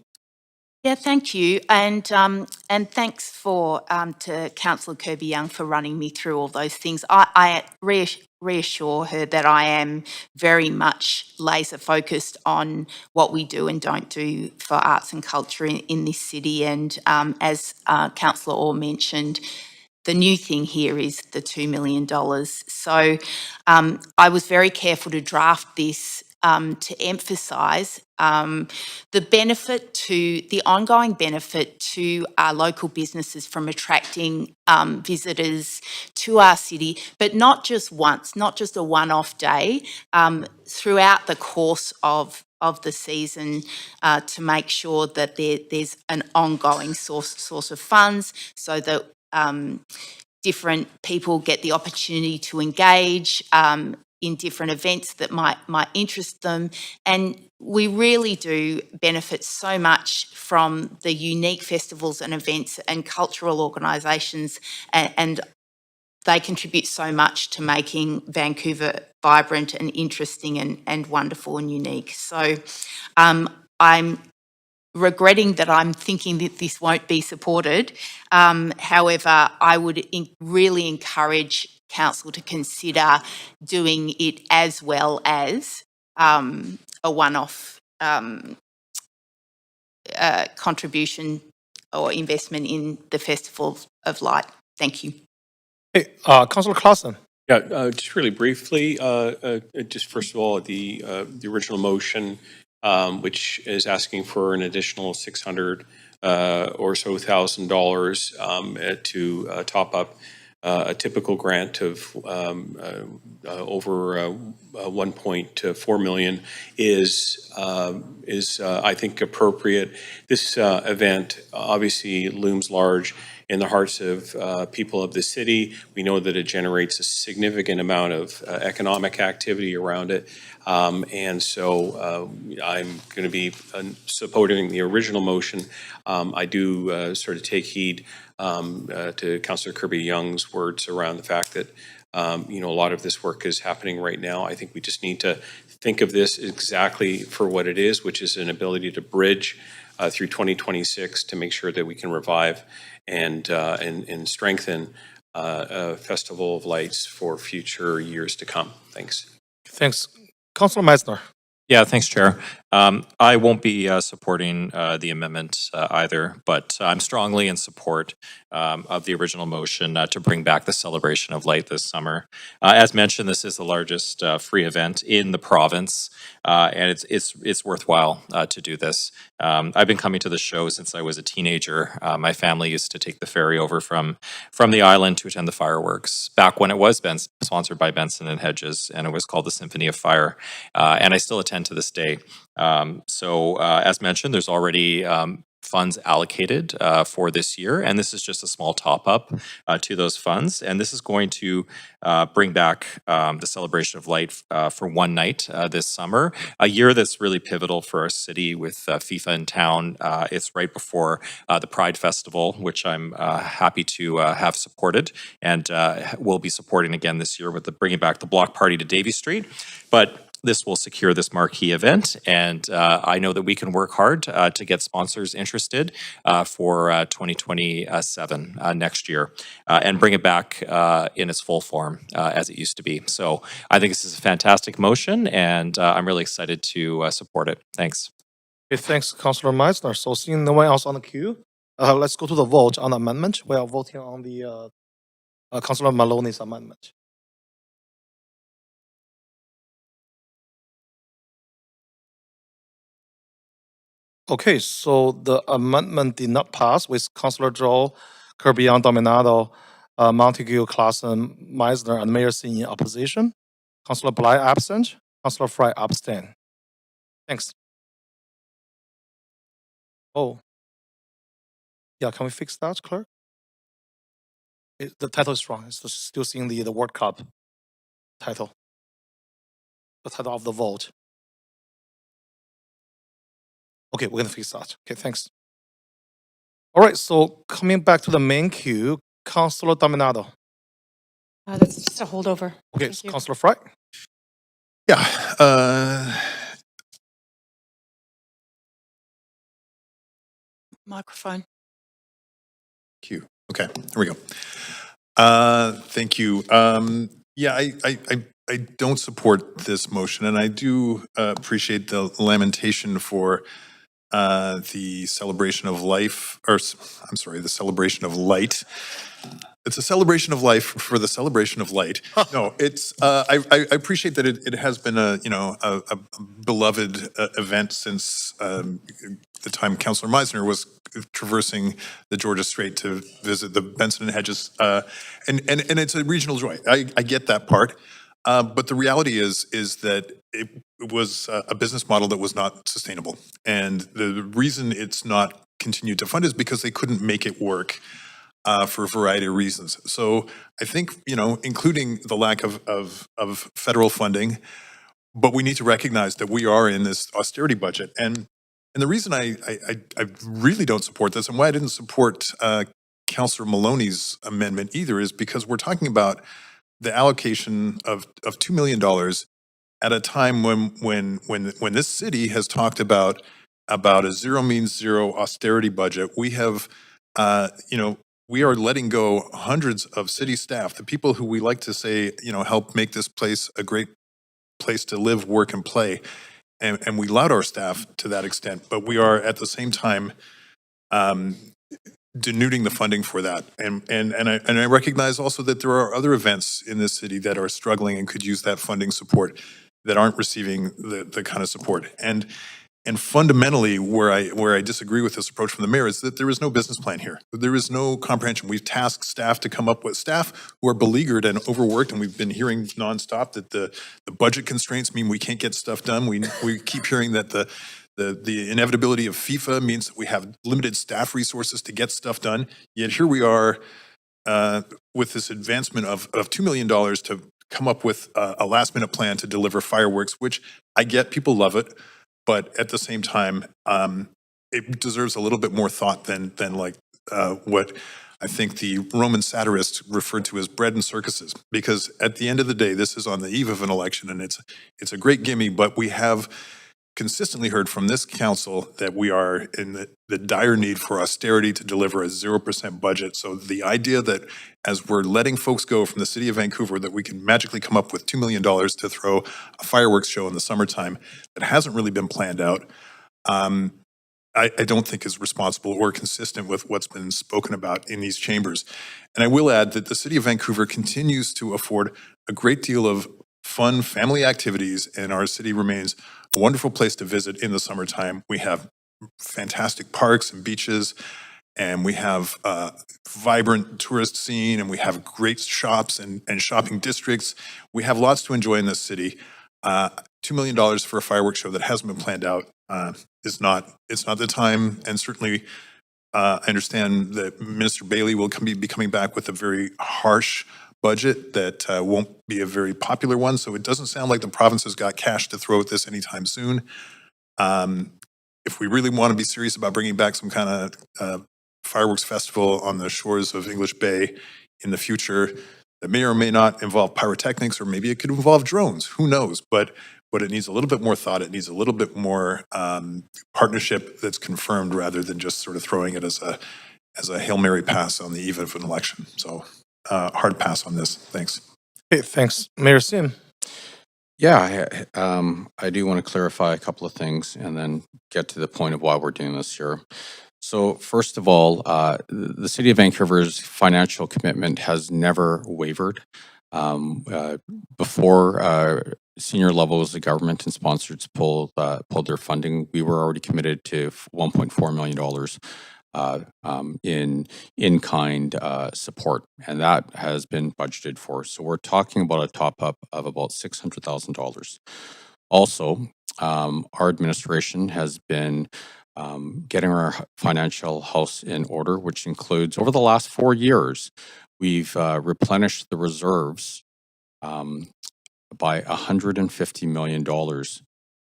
Yeah, thank you. And thanks to Councillor Kirby-Young for running me through all those things. I reassure her that I am very much laser focused on what we do and don't do for arts and culture in this city. And as Councillor Orr mentioned, the new thing here is the $2 million. So I was very careful to draft this to emphasise the ongoing benefit to our local businesses from attracting visitors to our city, but not just once, not just a one-off day, throughout the course of the season, to make sure that there's an ongoing source of funds, so that different people get the opportunity to engage in different events that might interest them. And we really do benefit so much from the unique festivals and events and cultural organisations, and they contribute so much to making Vancouver vibrant and interesting and wonderful and unique. So I'm regretting that I'm thinking that this won't be supported. However, I would really encourage Council to consider doing it as well as a one-off contribution or investment in the Festival of Light. Thank you. Hey, Councillor Clausen. Yeah, just really briefly, just first of all, the original motion, which is asking for an additional $600 or so thousand dollars to top up a typical grant of over 1.4 million is I think appropriate. This event obviously looms large in the hearts of people of the city. We know that it generates a significant amount of economic activity around it. And so I'm going to be supporting the original motion. I do sort of take heed to Councillor Kirby-Young's words around the fact that a lot of this work is happening right now. I think we just need to think of this exactly for what it is, which is an ability to bridge through 2026 to make sure that we can revive and strengthen a Festival of Lights for future years to come. Thanks. Thanks, Councilor Meissner. Yeah, thanks, Chair. I won't be supporting the amendment either, but I'm strongly in support of the original motion to bring back the celebration of light this summer. As mentioned, this is the largest free event in the province, and it's worthwhile to do this. I've been coming to the show since I was a teenager. My family used to take the ferry over from the island to attend the fireworks back when it was sponsored by Benson and Hedges, and it was called the Symphony of Fire. And I still attend to this day. As mentioned, there's already funds allocated for this year, and this is just a small top up to those funds. And this is going to bring back the celebration of light for one night this summer, a year that's really pivotal for our city with FIFA in town. It's right before the Pride Festival, which I'm happy to have supported, and will be supporting again this year with bringing back the block party to Davie Street. But this will secure this marquee event, and I know that we can work hard to get sponsors interested for 2027 next year and bring it back in its full form as it used to be. So I think this is a fantastic motion, and I'm really excited to support it. Thanks. Okay, thanks, Councilor Meissner. So seeing no one else on the queue, let's go to the vote on the amendment. We are voting on the Councilor Maloney's amendment. Okay, so the amendment did not pass with Councilor Zhou, Kirby-Young, Dominado, Montague, Clausen, Meissner, and Mayor Xin in opposition. Councilor Bly absent. Councilor Fry abstain. Thanks. Oh. Yeah, can we fix that, clerk? The title is wrong. It's still seeing the World Cup title. The title of the vote. Okay, we're gonna fix that. Okay, thanks. All right, so coming back to the main queue, Councilor Dominado. That's just a holdover. Okay, Thank you. Councilor Fry. Yeah, Microphone. Q. Okay, here we go. Thank you. Yeah, I don't support this motion, and I do appreciate the lamentation for the celebration of life, or I'm sorry, the celebration of light. It's a celebration of life for the celebration of light. No, it's I appreciate that it has been a beloved event since the time Councilor Meissner was traversing the Georgia Strait to visit the Benson and Hedges, and it's a regional joy. I get that part, but the reality is that it was a business model that was not sustainable, and the reason it's not continued to fund is because they couldn't make it work. For a variety of reasons. So I think, including the lack of federal funding, but we need to recognize that we are in this austerity budget. And the reason I really don't support this, and why I didn't support Councilor Maloney's amendment either, is because we're talking about the allocation of $2 million at a time when this city has talked about a zero means zero austerity budget. We have, we are letting go hundreds of city staff, the people who we like to say, help make this place a great place to live, work, and play. And we loud our staff to that extent, but we are at the same time denuding the funding for that. And I recognize also that there are other events in this city that are struggling and could use that funding support that aren't receiving the kind of support. And fundamentally, where I disagree with this approach from the mayor is that there is no business plan here. There is no comprehension. We've tasked staff to come up with staff who are beleaguered and overworked, and we've been hearing nonstop that the budget constraints mean we can't get stuff done. We keep hearing that the inevitability of FIFA means that we have limited staff resources to get stuff done. Yet here we are with this advancement of $2 million to come up with a last-minute plan to deliver fireworks, which I get, people love it. But at the same time, it deserves a little bit more thought than like what I think the Roman satirists referred to as bread and circuses. Because at the end of the day, this is on the eve of an election, and it's a great gimme. But we have consistently heard from this council that we are in the dire need for austerity to deliver a 0% budget. So the idea that as we're letting folks go from the city of Vancouver, that we can magically come up with $2 million to throw a fireworks show in the summertime that hasn't really been planned out, I don't think is responsible or consistent with what's been spoken about in these chambers. And I will add that the city of Vancouver continues to afford a great deal of fun family activities, and our city remains a wonderful place to visit in the summertime. We have fantastic parks and beaches, and we have a vibrant tourist scene, and we have great shops and shopping districts. We have lots to enjoy in this city. $2 million for a fireworks show that hasn't been planned out it's not the time, and certainly I understand that Minister Bailey will be coming back with a very harsh budget that won't be a very popular one, so it doesn't sound like the province has got cash to throw at this anytime soon. If we really want to be serious about bringing back some kind of fireworks festival on the shores of English Bay in the future, that may or may not involve pyrotechnics, or maybe it could involve drones, who knows, but it needs a little bit more thought. It needs a little bit more partnership that's confirmed rather than just sort of throwing it as a Hail Mary pass on the eve of an election. So hard pass on this. Thanks. Okay, thanks. Mayor Sim. Yeah, I do want to clarify a couple of things and then get to the point of why we're doing this here. So first of all, the City of Vancouver's financial commitment has never wavered. Before senior levels of government and sponsors pulled their funding, we were already committed to $1.4 million in-kind support, and that has been budgeted for. So we're talking about a top-up of about $600,000. Also, our administration has been getting our financial house in order, which includes, over the last 4 years, we've replenished the reserves by $150 million,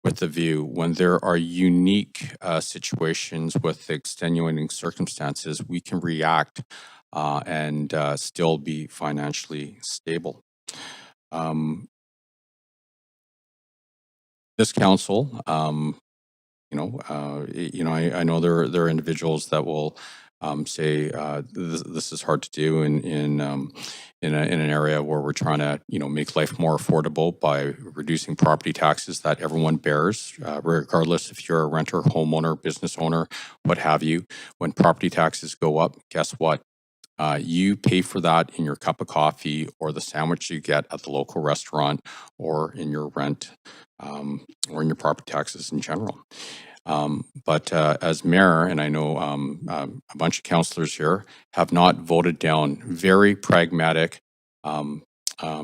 with the view when there are unique situations with extenuating circumstances, we can react and still be financially stable. This council, I know there are individuals that will say this is hard to do in an area where we're trying to make life more affordable by reducing property taxes that everyone bears, regardless if you're a renter, homeowner, business owner, what have you. When property taxes go up, guess what? You pay for that in your cup of coffee or the sandwich you get at the local restaurant, or in your rent, or in your property taxes in general. But as mayor, and I know a bunch of councillors here have not voted down very pragmatic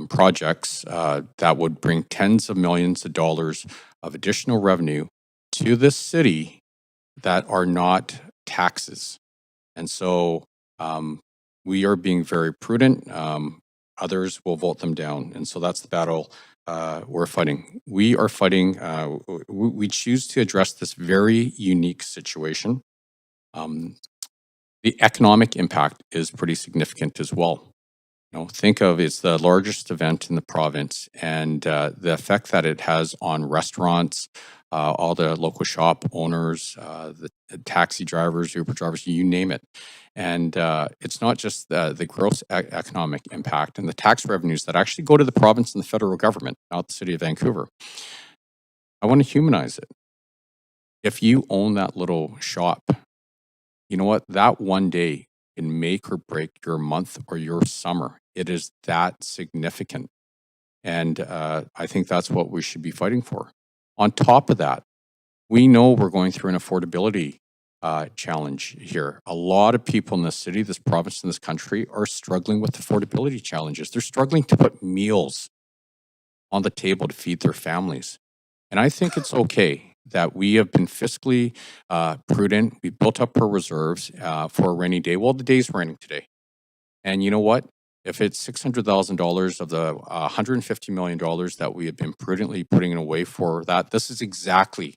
projects that would bring tens of millions of dollars of additional revenue to this city that are not taxes. And so we are being very prudent. Others will vote them down. And so that's the battle we're fighting. We are fighting, we choose to address this very unique situation. The economic impact is pretty significant as well. Think of it's the largest event in the province, and the effect that it has on restaurants, all the local shop owners, the taxi drivers, Uber drivers, you name it. And it's not just the gross economic impact and the tax revenues that actually go to the province and the federal government, not the city of Vancouver. I want to humanize it. If you own that little shop, you know what? That one day can make or break your month or your summer. It is that significant. And I think that's what we should be fighting for. On top of that, we know we're going through an affordability challenge here. A lot of people in this city, this province, and this country are struggling with affordability challenges. They're struggling to put meals on the table to feed their families. And I think it's okay that we have been fiscally prudent. We built up our reserves for a rainy day. Well, the day's raining today. And you know what? If it's $600,000 of the $150 million that we have been prudently putting away for that, this is exactly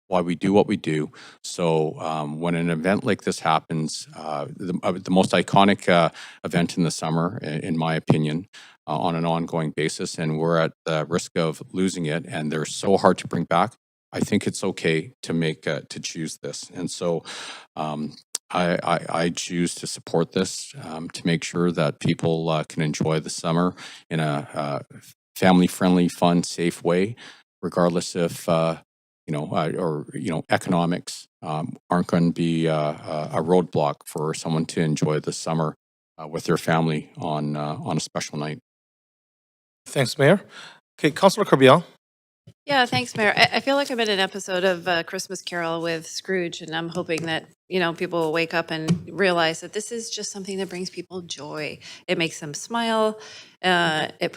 why we do what we do. So when an event like this happens, the most iconic event in the summer, in my opinion, on an ongoing basis, and we're at the risk of losing it, and they're so hard to bring back, I think it's okay to make, to choose this. And so I choose to support this to make sure that people can enjoy the summer in a family-friendly, fun, safe way, regardless if, economics aren't going to be a roadblock for someone to enjoy the summer with their family on a special night. Thanks, Mayor. Okay, Councillor Kirby-Yung. Yeah, thanks, Mayor. I feel like I'm in an episode of Christmas Carol with Scrooge, and I'm hoping that, people will wake up and realize that this is just something that brings people joy. It makes them smile. It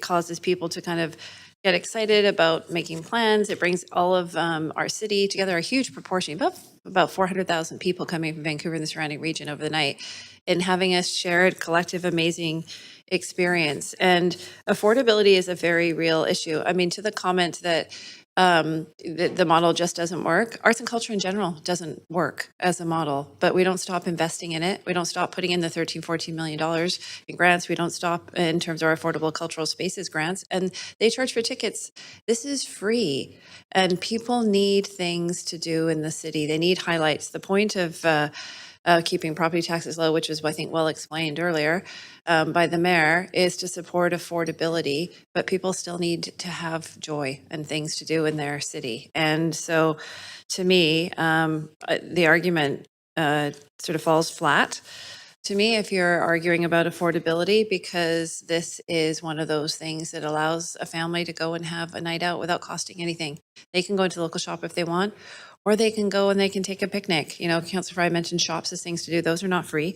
causes people to kind of get excited about making plans. It brings all of our city together, a huge proportion, about 400,000 people coming from Vancouver and the surrounding region over the night, and having a shared, collective, amazing experience. And affordability is a very real issue. I mean, to the comment that the model just doesn't work, arts and culture in general doesn't work as a model, but we don't stop investing in it. We don't stop putting in the $13-14 million in grants. We don't stop in terms of our affordable cultural spaces grants, and they charge for tickets. This is free, and people need things to do in the city. They need highlights. The point of keeping property taxes low, which was, I think, well explained earlier by the mayor, is to support affordability, but people still need to have joy and things to do in their city. And so, to me, the argument sort of falls flat to me if you're arguing about affordability, because this is one of those things that allows a family to go and have a night out without costing anything. They can go into the local shop if they want, or they can go and they can take a picnic. Councillor Fry mentioned shops as things to do. Those are not free.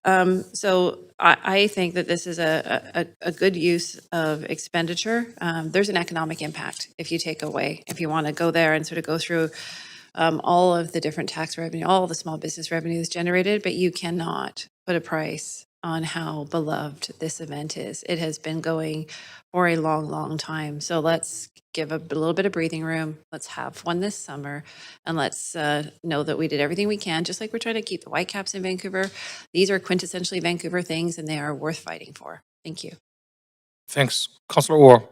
So I think that this is a good use of expenditure. There's an economic impact if you want to go there and sort of go through all of the different tax revenue, all the small business revenue that's generated, but you cannot put a price on how beloved this event is. It has been going for a long, long time. So let's give a little bit of breathing room. Let's have one this summer, and let's know that we did everything we can, just like we're trying to keep the Whitecaps in Vancouver. These are quintessentially Vancouver things, and they are worth fighting for. Thank you. Thanks. Councillor Orr.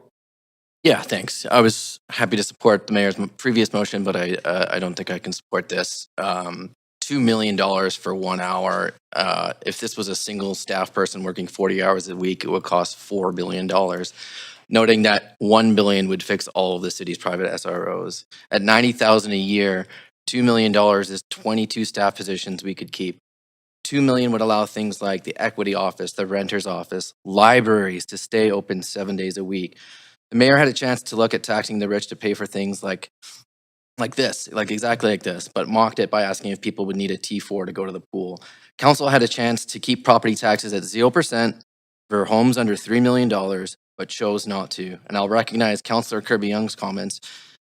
Yeah, thanks. I was happy to support the mayor's previous motion, but I don't think I can support this. $2 million for 1 hour. If this was a single staff person working 40 hours a week, it would cost $4 billion. Noting that $1 billion would fix all of the city's private SROs. At $90,000 a year, $2 million is 22 staff positions we could keep. $2 million would allow things like the equity office, the renter's office, libraries to stay open 7 days a week. The mayor had a chance to look at taxing the rich to pay for things like exactly like this, but mocked it by asking if people would need a T4 to go to the pool. Council had a chance to keep property taxes at 0% for homes under $3 million, but chose not to. And I'll recognize Councillor Kirby-Young's comments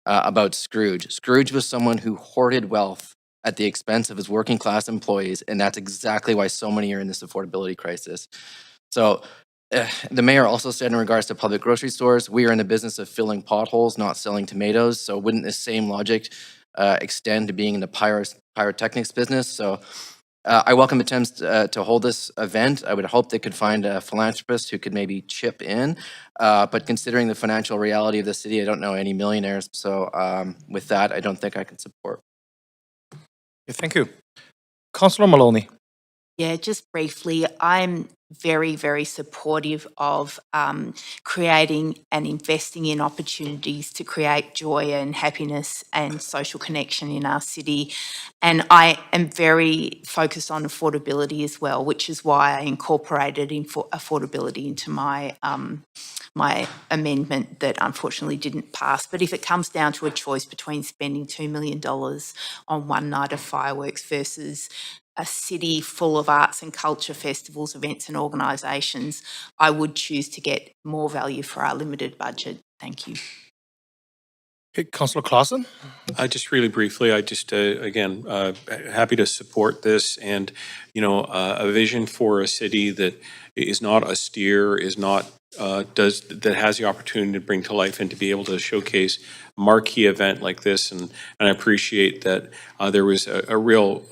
about Scrooge. Scrooge was someone who hoarded wealth at the expense of his working class employees, and that's exactly why so many are in this affordability crisis. So the mayor also said in regards to public grocery stores, we are in the business of filling potholes, not selling tomatoes. So wouldn't this same logic extend to being in the pyrotechnics business? So I welcome attempts to hold this event. I would hope they could find a philanthropist who could maybe chip in. But considering the financial reality of the city, I don't know any millionaires. So with that, I don't think I can support. Thank you. Councillor Maloney. Yeah, just briefly, I'm very, very supportive of creating and investing in opportunities to create joy and happiness and social connection in our city. And I am very focused on affordability as well, which is why I incorporated affordability into my my amendment that unfortunately didn't pass. But if it comes down to a choice between spending $2 million on one night of fireworks versus a city full of arts and culture festivals, events and organisations, I would choose to get more value for our limited budget. Thank you. Okay, Councillor Clausen. Just really briefly, again, happy to support this, and a vision for a city that is not austere, is not that has the opportunity to bring to life and to be able to showcase a marquee event like this. And I appreciate that there was a real,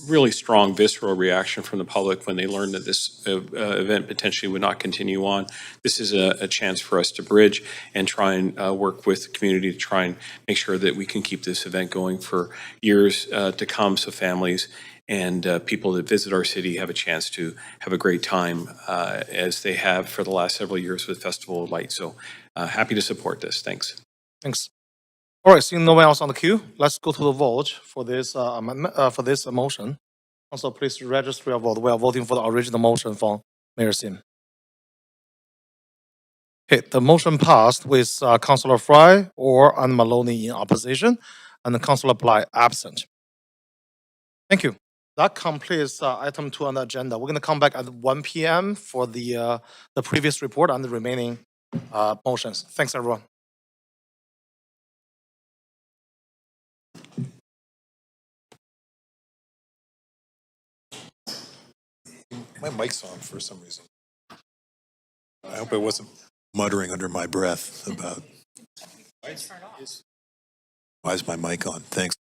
really strong visceral reaction from the public when they learned that this event potentially would not continue on. This is a chance for us to bridge and try and work with the community to try and make sure that we can keep this event going for years to come, so families and people that visit our city have a chance to have a great time as they have for the last several years with Festival of Light. So happy to support this. Thanks. Thanks. All right, seeing no one else on the queue, let's go to the vote for this amendment, for this motion. Also, please register your vote. We are voting for the original motion from Mayor Sim. Okay, the motion passed with Councillor Fry or Anne Maloney in opposition and Councillor Bly absent. Thank you. That completes item 2 on the agenda. We're going to come back at 1 p.m. for the previous report on the remaining motions. Thanks, everyone. My mic's on for some reason. I hope I wasn't muttering under my breath about. Why is my mic on? Thanks.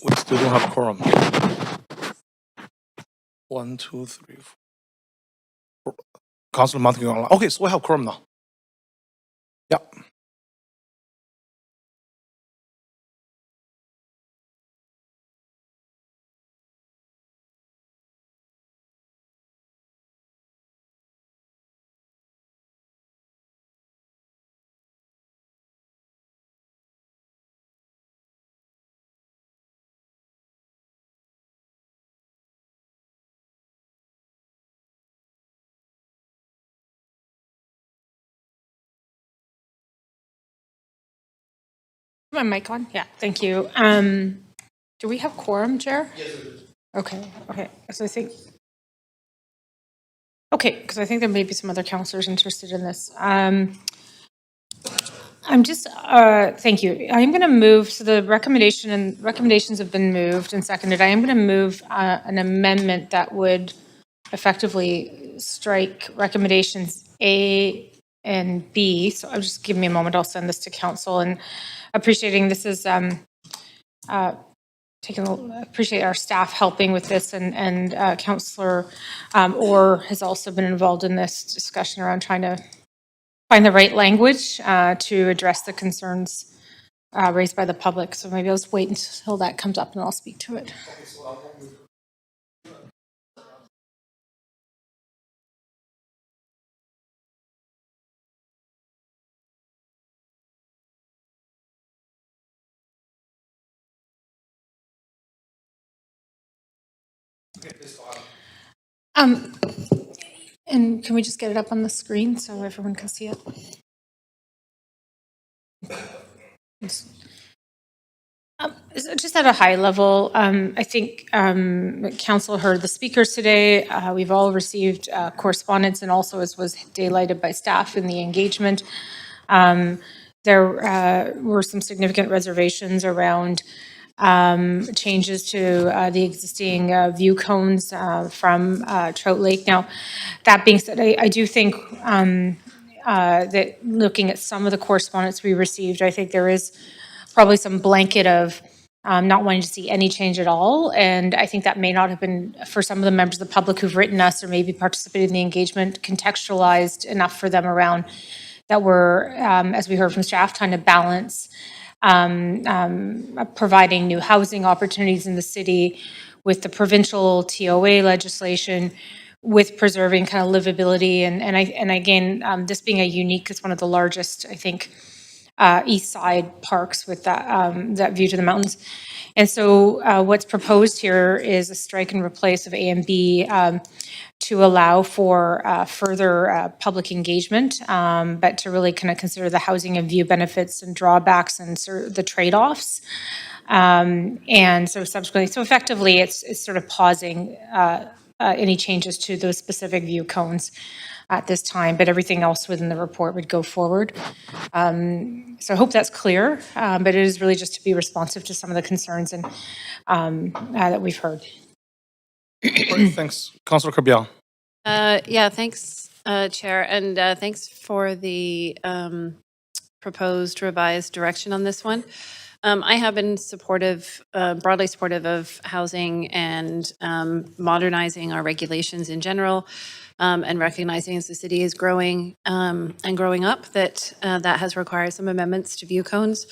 We still don't have quorum. 1, 2, 3, 4. Councilor Montague online. Okay, so we have quorum now. Yeah. My mic on? Yeah, thank you. Do we have quorum, Chair? Yes. Okay, okay. So I think, okay, because I think there may be some other counselors interested in this. I'm just, thank you. I am going to move, so the recommendations have been moved and seconded. I am going to move an amendment that would effectively strike recommendations A and B. So I'll just give me a moment. I'll send this to council, and appreciating this is appreciate our staff helping with this, and Councillor Orr has also been involved in this discussion around trying to find the right language to address the concerns raised by the public. So maybe I'll just wait until that comes up and I'll speak to it. And can we just get it up on the screen so everyone can see it? So just at a high level, I think Council heard the speakers today. We've all received correspondence, and also as was daylighted by staff in the engagement. There were some significant reservations around changes to the existing view cones from Trout Lake. Now, that being said, I do think that looking at some of the correspondence we received, I think there is probably some blanket of not wanting to see any change at all. And I think that may not have been, for some of the members of the public who've written us or maybe participated in the engagement, contextualized enough for them around that we're, as we heard from staff, trying to balance providing new housing opportunities in the city with the provincial TOA legislation, with preserving kind of livability. And again, this being a unique, it's one of the largest, I think, east side parks with that view to the mountains. And so what's proposed here is a strike and replace of A and B to allow for further public engagement, but to really kind of consider the housing and view benefits and drawbacks and sort of the trade-offs. And so subsequently, so effectively, it's sort of pausing any changes to those specific view cones at this time, but everything else within the report would go forward. So I hope that's clear, but it is really just to be responsive to some of the concerns and that we've heard. Great, thanks. Councillor Kerbial. Yeah, thanks, Chair, and thanks for the proposed revised direction on this one. I have been supportive, broadly supportive of housing and modernizing our regulations in general, and recognizing as the city is growing and growing up that that has required some amendments to view cones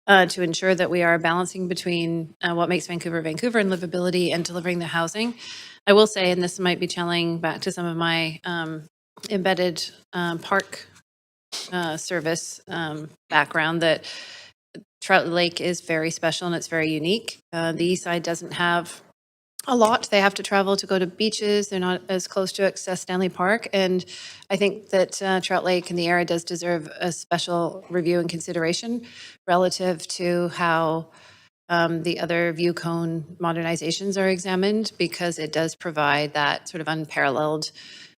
to ensure that we are balancing between what makes Vancouver Vancouver and livability and delivering the housing. I will say, and this might be channeling back to some of my embedded park service background, that Trout Lake is very special and it's very unique. The east side doesn't have a lot. They have to travel to go to beaches. They're not as close to access Stanley Park. And I think that Trout Lake and the area does deserve a special review and consideration relative to how the other view cone modernizations are examined, because it does provide that sort of unparalleled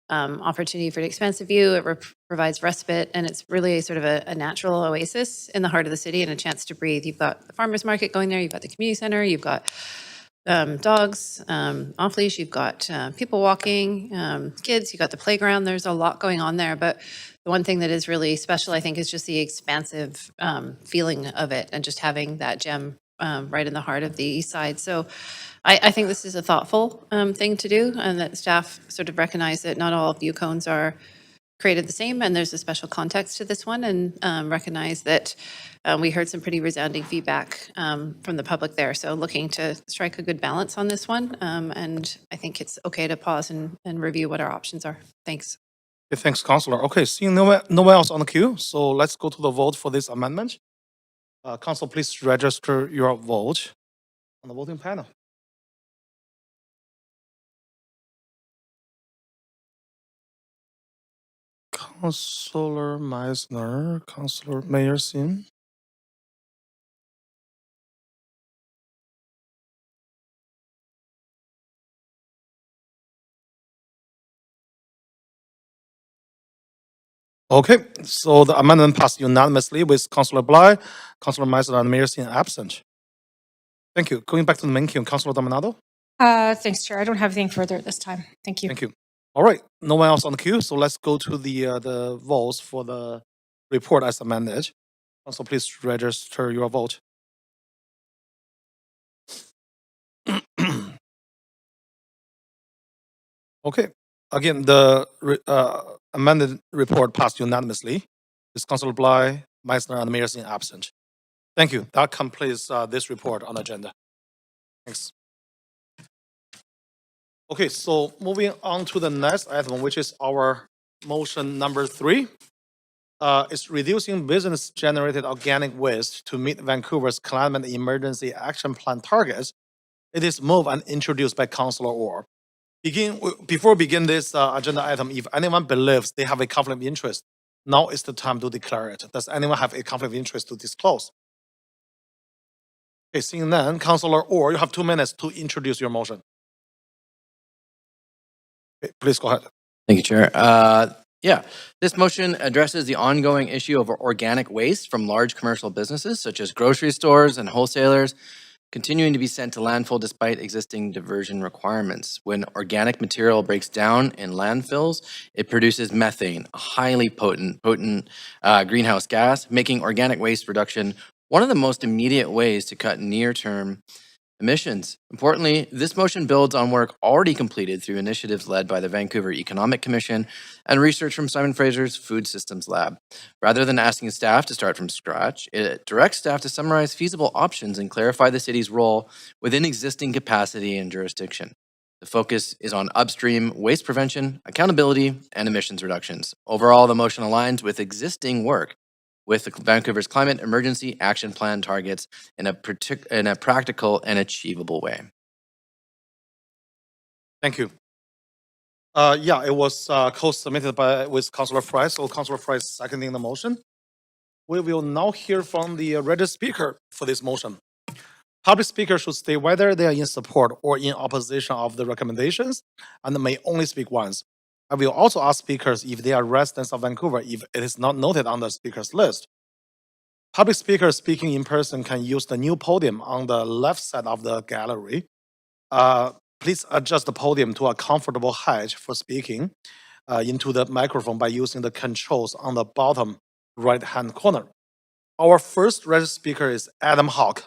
opportunity for an expansive view. It provides respite, and it's really sort of a natural oasis in the heart of the city and a chance to breathe. You've got the farmers market going there, you've got the community center, you've got dogs off leash, you've got people walking, kids, you've got the playground. There's a lot going on there, but the one thing that is really special, I think, is just the expansive feeling of it, and just having that gem right in the heart of the east side. So I think this is a thoughtful thing to do, and that staff sort of recognize that not all view cones are created the same, and there's a special context to this one, and recognize that we heard some pretty resounding feedback from the public there. So looking to strike a good balance on this one, and I think it's okay to pause and review what our options are. Thanks. Okay, thanks, Councillor. Okay, seeing no one else on the queue, so let's go to the vote for this amendment. Council, please register your vote on the voting panel. Councillor Meisner, Councillor Meyerson. Okay, so the amendment passed unanimously with Councillor Bly, Councillor Meisner, and Meyerson absent. Thank you. Going back to the main queue, Councillor Dominado. Thanks, Chair. I don't have anything further at this time. Thank you. Thank you. All right, no one else on the queue, so let's go to the votes for the report as amended. Also, please register your vote. Okay, again, the amended report passed unanimously with Councillor Bly, Meisner, and Meyerson absent. Thank you. That completes this report on the agenda. Thanks. Okay, so moving on to the next item, which is our motion number 3. It's reducing business-generated organic waste to meet Vancouver's climate emergency action plan targets. It is moved and introduced by Councillor Orr. Before we begin this agenda item, if anyone believes they have a conflict of interest, now is the time to declare it. Does anyone have a conflict of interest to disclose? Okay, seeing none, Councillor Orr, you have 2 minutes to introduce your motion. Okay, please go ahead. Thank you, Chair. This motion addresses the ongoing issue of organic waste from large commercial businesses such as grocery stores and wholesalers continuing to be sent to landfill despite existing diversion requirements. When organic material breaks down in landfills, it produces methane, a highly potent greenhouse gas, making organic waste reduction one of the most immediate ways to cut near-term emissions. Importantly, this motion builds on work already completed through initiatives led by the Vancouver Economic Commission and research from Simon Fraser's Food Systems Lab. Rather than asking staff to start from scratch, it directs staff to summarize feasible options and clarify the city's role within existing capacity and jurisdiction. The focus is on upstream waste prevention, accountability, and emissions reductions. Overall, the motion aligns with existing work with Vancouver's climate emergency action plan targets in a practical and achievable way. Thank you. It was co-submitted with Councillor Fry, so Councillor Fry is seconding the motion. We will now hear from the registered speaker for this motion. Public speakers should state whether they are in support or in opposition of the recommendations and may only speak once. I will also ask speakers if they are residents of Vancouver if it is not noted on the speakers list. Public speakers speaking in person can use the new podium on the left side of the gallery. Please adjust the podium to a comfortable height for speaking into the microphone by using the controls on the bottom right-hand corner. Our first registered speaker is Adam Hawk.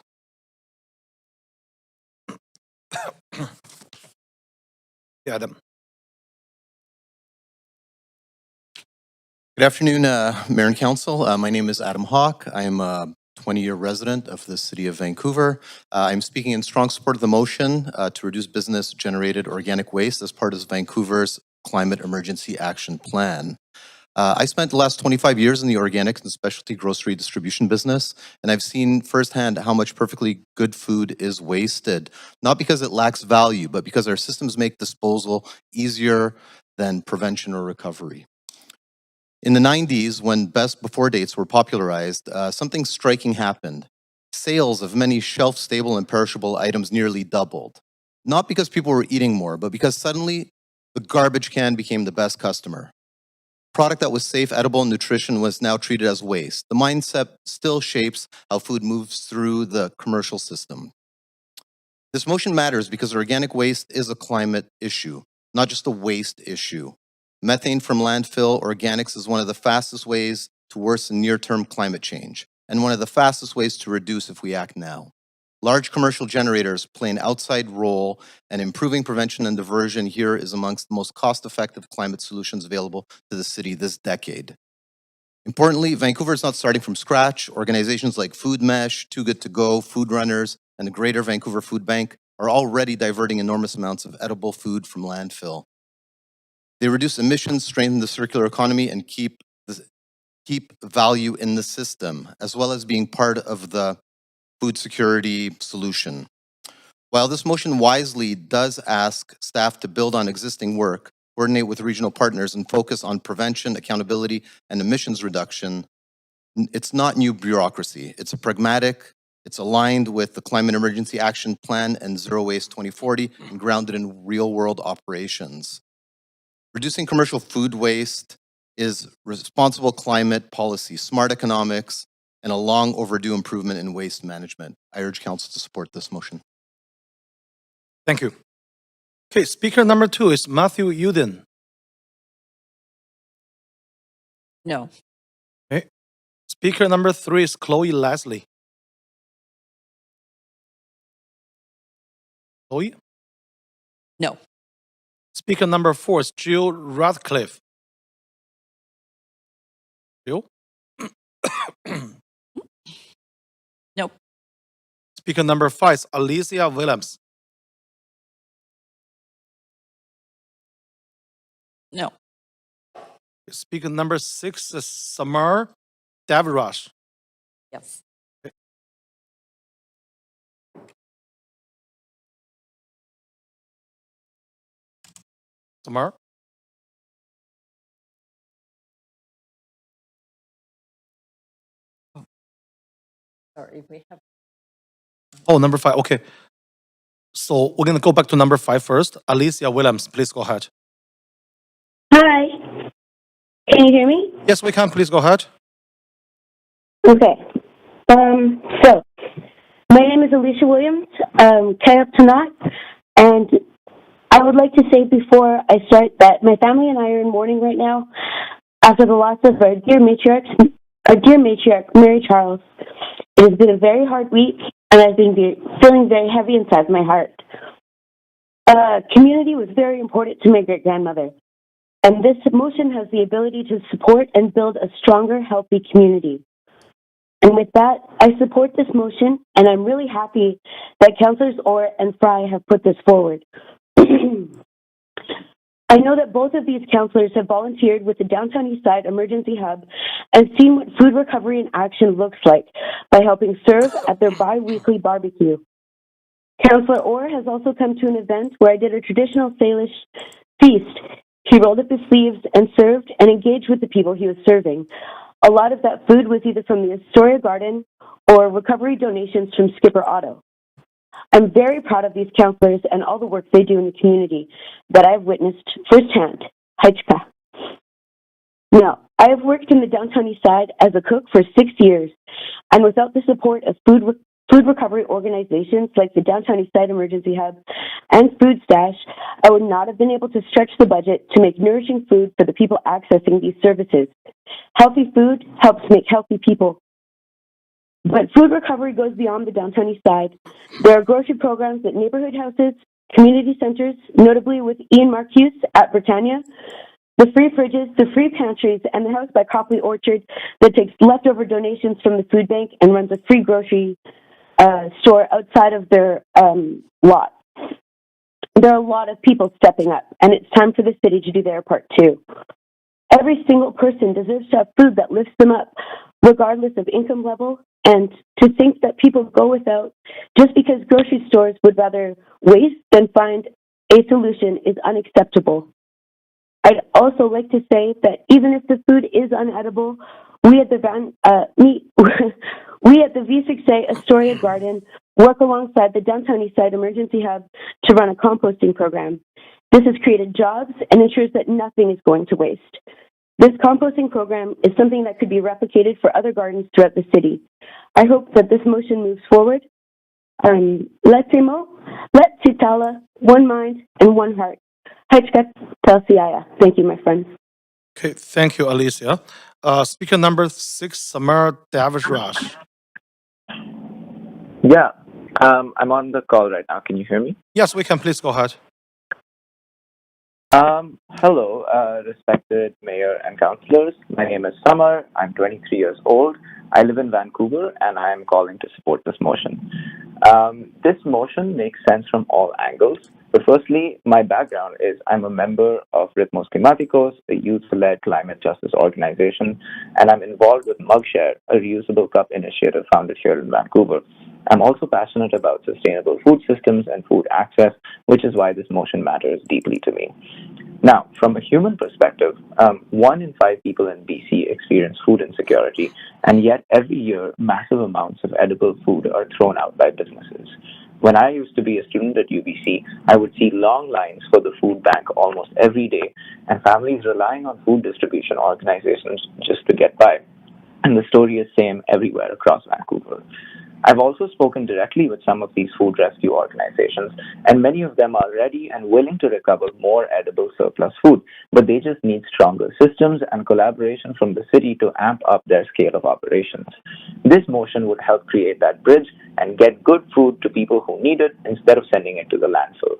Adam. Good afternoon, Mayor and Council. My name is Adam Hawk. I am a 20-year resident of the City of Vancouver. I'm speaking in strong support of the motion to reduce business-generated organic waste as part of Vancouver's Climate Emergency Action Plan. I spent the last 25 years in the organics and specialty grocery distribution business, and I've seen firsthand how much perfectly good food is wasted, not because it lacks value, but because our systems make disposal easier than prevention or recovery. In the 90s, when best before dates were popularized, something striking happened. Sales of many shelf-stable and perishable items nearly doubled. Not because people were eating more, but because suddenly the garbage can became the best customer. Product that was safe, edible, and nutrition was now treated as waste. The mindset still shapes how food moves through the commercial system. This motion matters because organic waste is a climate issue, not just a waste issue. Methane from landfill organics is one of the fastest ways to worsen near-term climate change, and one of the fastest ways to reduce if we act now. Large commercial generators play an outside role, and improving prevention and diversion here is amongst the most cost-effective climate solutions available to the city this decade. Importantly, Vancouver is not starting from scratch. Organizations like Food Mesh, Too Good To Go, Food Runners, and the Greater Vancouver Food Bank are already diverting enormous amounts of edible food from landfill. They reduce emissions, strengthen the circular economy, and keep value in the system, as well as being part of the food security solution. While this motion wisely does ask staff to build on existing work, coordinate with regional partners, and focus on prevention, accountability, and emissions reduction, it's not new bureaucracy. It's pragmatic, it's aligned with the Climate Emergency Action Plan and Zero Waste 2040, and grounded in real-world operations. Reducing commercial food waste is responsible climate policy, smart economics, and a long overdue improvement in waste management. I urge council to support this motion. Thank you. Okay, speaker number 2 is Matthew Uden. No. Okay. Speaker number 3 is Chloe Leslie. Chloe? No. Speaker number 4 is Jill Radcliffe. Jill? Nope. Speaker number 5 is Alicia Williams. No. Speaker number 6 is Samar Davirash. Yes. Samar? Sorry, we have. Oh, number 5. Okay. So we're going to go back to number 5 first. Alicia Williams, please go ahead. Hi. Can you hear me? Yes, we can. Please go ahead. Okay. So, my name is Alicia Williams, Kayap Tanat, and I would like to say before I start that my family and I are in mourning right now after the loss of our dear matriarch, Mary Charles. It has been a very hard week, and I've been feeling very heavy inside my heart. Community was very important to my great-grandmother, and this motion has the ability to support and build a stronger, healthy community. And with that, I support this motion, and I'm really happy that Councillors Orr and Fry have put this forward. I know that both of these councillors have volunteered with the Downtown Eastside Emergency Hub and seen what food recovery in action looks like by helping serve at their bi-weekly barbecue. Councillor Orr has also come to an event where I did a traditional Salish feast. He rolled up his sleeves and served and engaged with the people he was serving. A lot of that food was either from the Astoria Garden or recovery donations from Skipper Auto. I'm very proud of these councillors and all the work they do in the community that I've witnessed firsthand. Haichka. Now, I have worked in the Downtown Eastside as a cook for 6 years, and without the support of food recovery organizations like the Downtown Eastside Emergency Hub and Food Stash, I would not have been able to stretch the budget to make nourishing food for the people accessing these services. Healthy food helps make healthy people. But food recovery goes beyond the Downtown Eastside. There are grocery programs at neighborhood houses, community centers, notably with Ian Marcuse at Britannia, the free fridges, the free pantries, and the House by Copley Orchard that takes leftover donations from the food bank and runs a free grocery store outside of their lot. There are a lot of people stepping up, and it's time for the city to do their part too. Every single person deserves to have food that lifts them up, regardless of income level, and to think that people go without just because grocery stores would rather waste than find a solution is unacceptable. I'd also like to say that even if the food is unedible, we at the V6A Astoria Garden work alongside the Downtown Eastside Emergency Hub to run a composting program. This has created jobs and ensures that nothing is going to waste. This composting program is something that could be replicated for other gardens throughout the city. I hope that this motion moves forward. Let's Sitala, one mind and one heart. Thank you, my friends. Okay, thank you, Alicia. Speaker number 6, Samar Davirash. Yeah, I'm on the call right now. Can you hear me? Yes, we can. Please go ahead. Hello, respected mayor and councillors. My name is Samar. I'm 23 years old. I live in Vancouver, and I am calling to support this motion. This motion makes sense from all angles. But firstly, my background is I'm a member of Ritmos Climaticos, a youth-led climate justice organization, and I'm involved with Mugshare, a reusable cup initiative founded here in Vancouver. I'm also passionate about sustainable food systems and food access, which is why this motion matters deeply to me. Now, from a human perspective, 1 in 5 people in BC experience food insecurity, and yet every year, massive amounts of edible food are thrown out by businesses. When I used to be a student at UBC, I would see long lines for the food bank almost every day, and families relying on food distribution organizations just to get by. And the story is same everywhere across Vancouver. I've also spoken directly with some of these food rescue organizations, and many of them are ready and willing to recover more edible surplus food, but they just need stronger systems and collaboration from the city to amp up their scale of operations. This motion would help create that bridge and get good food to people who need it instead of sending it to the landfill.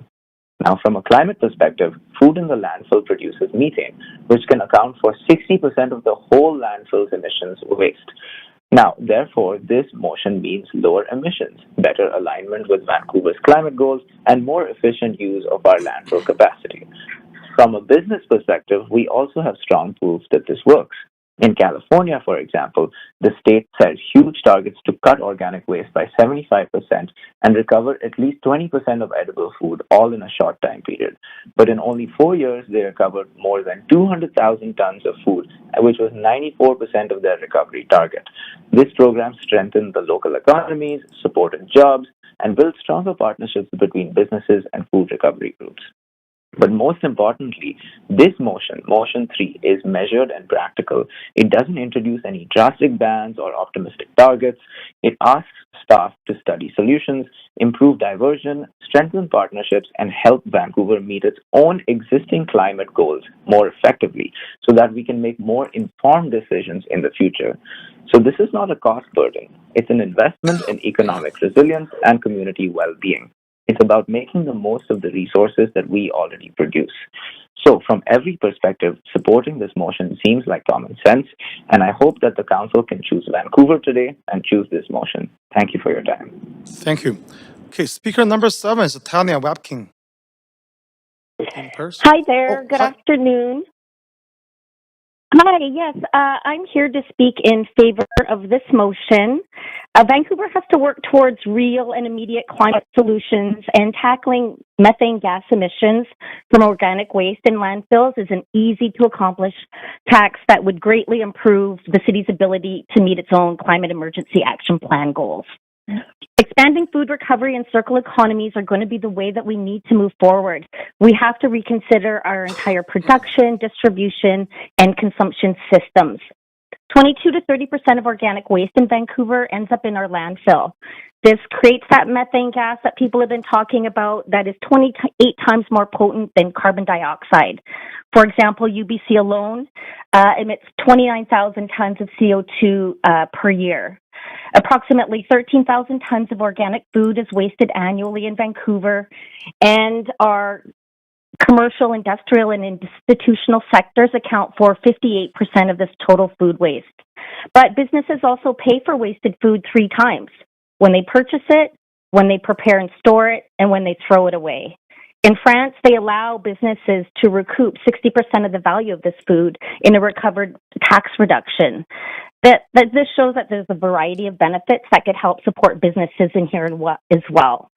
Now, from a climate perspective, food in the landfill produces methane, which can account for 60% of the whole landfill's emissions waste. Now, therefore, this motion means lower emissions, better alignment with Vancouver's climate goals, and more efficient use of our landfill capacity. From a business perspective, we also have strong proof that this works. In California, for example, the state set huge targets to cut organic waste by 75% and recover at least 20% of edible food, all in a short time period. But in only 4 years, they recovered more than 200,000 tons of food, which was 94% of their recovery target. This program strengthened the local economies, supported jobs, and built stronger partnerships between businesses and food recovery groups. But most importantly, this motion, Motion 3, is measured and practical. It doesn't introduce any drastic bans or optimistic targets. It asks staff to study solutions, improve diversion, strengthen partnerships, and help Vancouver meet its own existing climate goals more effectively so that we can make more informed decisions in the future. So this is not a cost burden. It's an investment in economic resilience and community well-being. It's about making the most of the resources that we already produce. So from every perspective, supporting this motion seems like common sense, and I hope that the council can choose Vancouver today and choose this motion. Thank you for your time. Thank you. Okay, speaker number 7 is Tanya Webking. In person. Hi there. Good afternoon. Hi, yes, I'm here to speak in favor of this motion. Vancouver has to work towards real and immediate climate solutions, and tackling methane gas emissions from organic waste in landfills is an easy to accomplish task that would greatly improve the city's ability to meet its own climate emergency action plan goals. Expanding food recovery and circular economies are going to be the way that we need to move forward. We have to reconsider our entire production, distribution, and consumption systems. 22 to 30% of organic waste in Vancouver ends up in our landfill. This creates that methane gas that people have been talking about that is 28 times more potent than carbon dioxide. For example, UBC alone emits 29,000 tons of CO2 per year. Approximately 13,000 tons of organic food is wasted annually in Vancouver, and our commercial, industrial, and institutional sectors account for 58% of this total food waste. But businesses also pay for wasted food 3 times: when they purchase it, when they prepare and store it, and when they throw it away. In France, they allow businesses to recoup 60% of the value of this food in a recovered tax reduction. This shows that there's a variety of benefits that could help support businesses in here as well.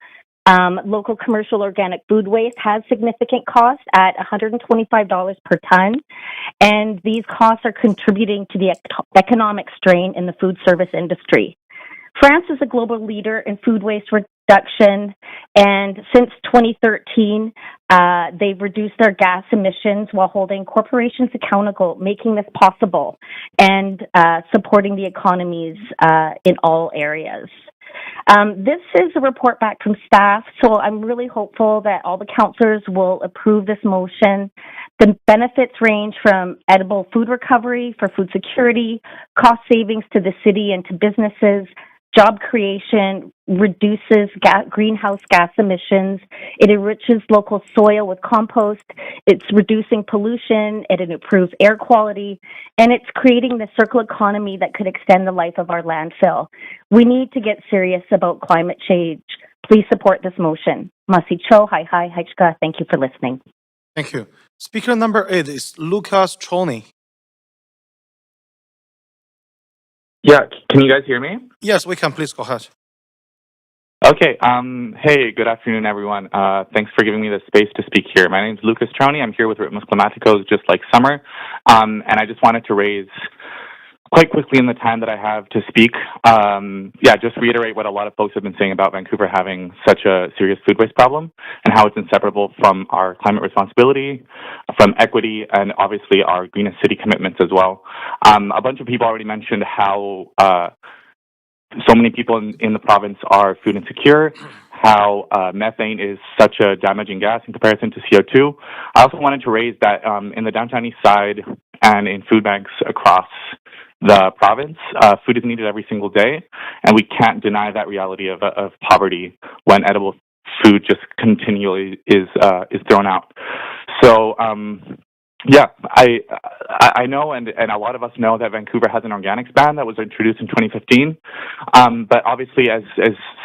Local commercial organic food waste has significant costs at $125 per ton, and these costs are contributing to the economic strain in the food service industry. France is a global leader in food waste reduction, and since 2013, they've reduced their gas emissions while holding corporations accountable, making this possible, and supporting the economies in all areas. This is a report back from staff, so I'm really hopeful that all the councillors will approve this motion. The benefits range from edible food recovery for food security, cost savings to the city and to businesses, job creation, reduces greenhouse gas emissions, it enriches local soil with compost, it's reducing pollution, it improves air quality, and it's creating the circular economy that could extend the life of our landfill. We need to get serious about climate change. Please support this motion. Masi Cho, hi, Haichka. Thank you for listening. Thank you. Speaker number 8 is Lucas Choni. Yeah, can you guys hear me? Yes, we can. Please go ahead. Okay. Hey, good afternoon, everyone. Thanks for giving me the space to speak here. My name is Lucas Choni. I'm here with Ritmos Climaticos, just like summer. And I just wanted to raise quite quickly in the time that I have to speak. Just reiterate what a lot of folks have been saying about Vancouver having such a serious food waste problem and how it's inseparable from our climate responsibility, from equity, and obviously our greenest city commitments as well. A bunch of people already mentioned how so many people in the province are food insecure, how methane is such a damaging gas in comparison to CO2. I also wanted to raise that in the downtown east side and in food banks across the province, food is needed every single day, and we can't deny that reality of poverty when edible food just continually is thrown out. So, I know, and a lot of us know that Vancouver has an organics ban that was introduced in 2015. But obviously, as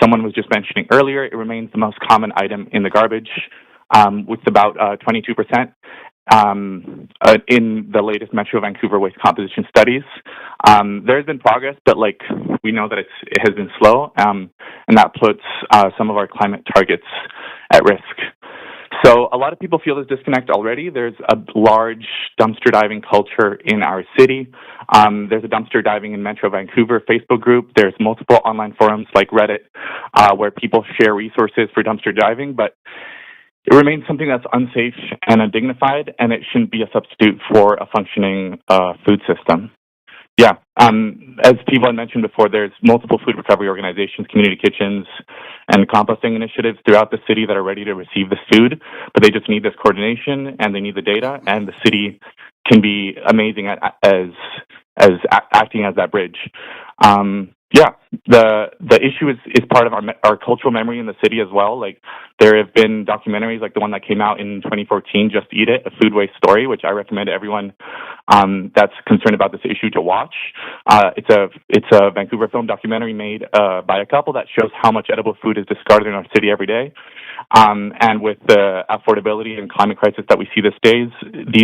someone was just mentioning earlier, it remains the most common item in the garbage, with about 22%. In the latest Metro Vancouver waste composition studies. There has been progress, but we know that it has been slow, and that puts some of our climate targets at risk. So a lot of people feel this disconnect already. There's a large dumpster diving culture in our city. There's a dumpster diving in Metro Vancouver Facebook group. There's multiple online forums like Reddit where people share resources for dumpster diving, but it remains something that's unsafe and undignified, and it shouldn't be a substitute for a functioning food system. As people had mentioned before, there's multiple food recovery organizations, community kitchens, and composting initiatives throughout the city that are ready to receive this food, but they just need this coordination and they need the data, and the city can be amazing at acting as that bridge. The issue is part of our cultural memory in the city as well. There have been documentaries like the one that came out in 2014, Just Eat It, a food waste story, which I recommend everyone that's concerned about this issue to watch. It's a Vancouver film documentary made by a couple that shows how much edible food is discarded in our city every day. And with the affordability and climate crisis that we see these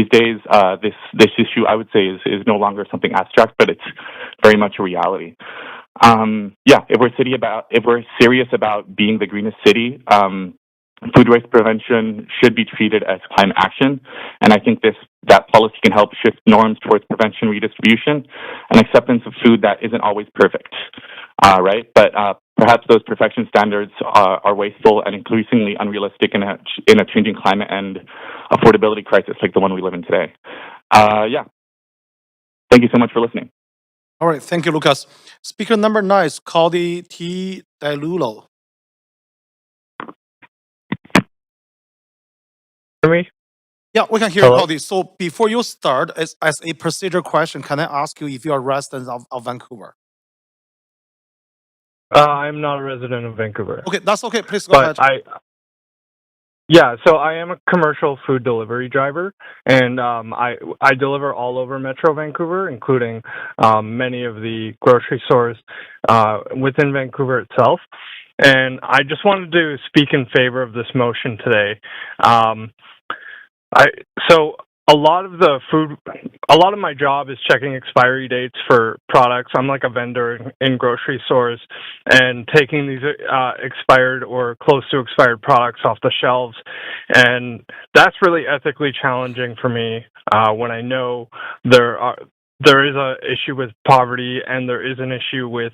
days, this issue, I would say, is no longer something abstract, but it's very much a reality. If we're serious about being the greenest city, food waste prevention should be treated as climate action, and I think that policy can help shift norms towards prevention, redistribution, and acceptance of food that isn't always perfect, right? But perhaps those perfection standards are wasteful and increasingly unrealistic in a changing climate and affordability crisis like the one we live in today. Thank you so much for listening. All right, thank you, Lucas. Speaker number 9 is Cody T. Dilulo. Hear me? Yeah, we can hear you, Hello? Cody. So before you start, as a procedure question, can I ask you if you are a resident of Vancouver? I'm not a resident of Vancouver. Okay, that's okay. Please go ahead. So I am a commercial food delivery driver, and I deliver all over Metro Vancouver, including many of the grocery stores within Vancouver itself. And I just wanted to speak in favor of this motion today. A lot of my job is checking expiry dates for products. I'm like a vendor in grocery stores and taking these expired or close to expired products off the shelves. And that's really ethically challenging for me when I know there is an issue with poverty and there is an issue with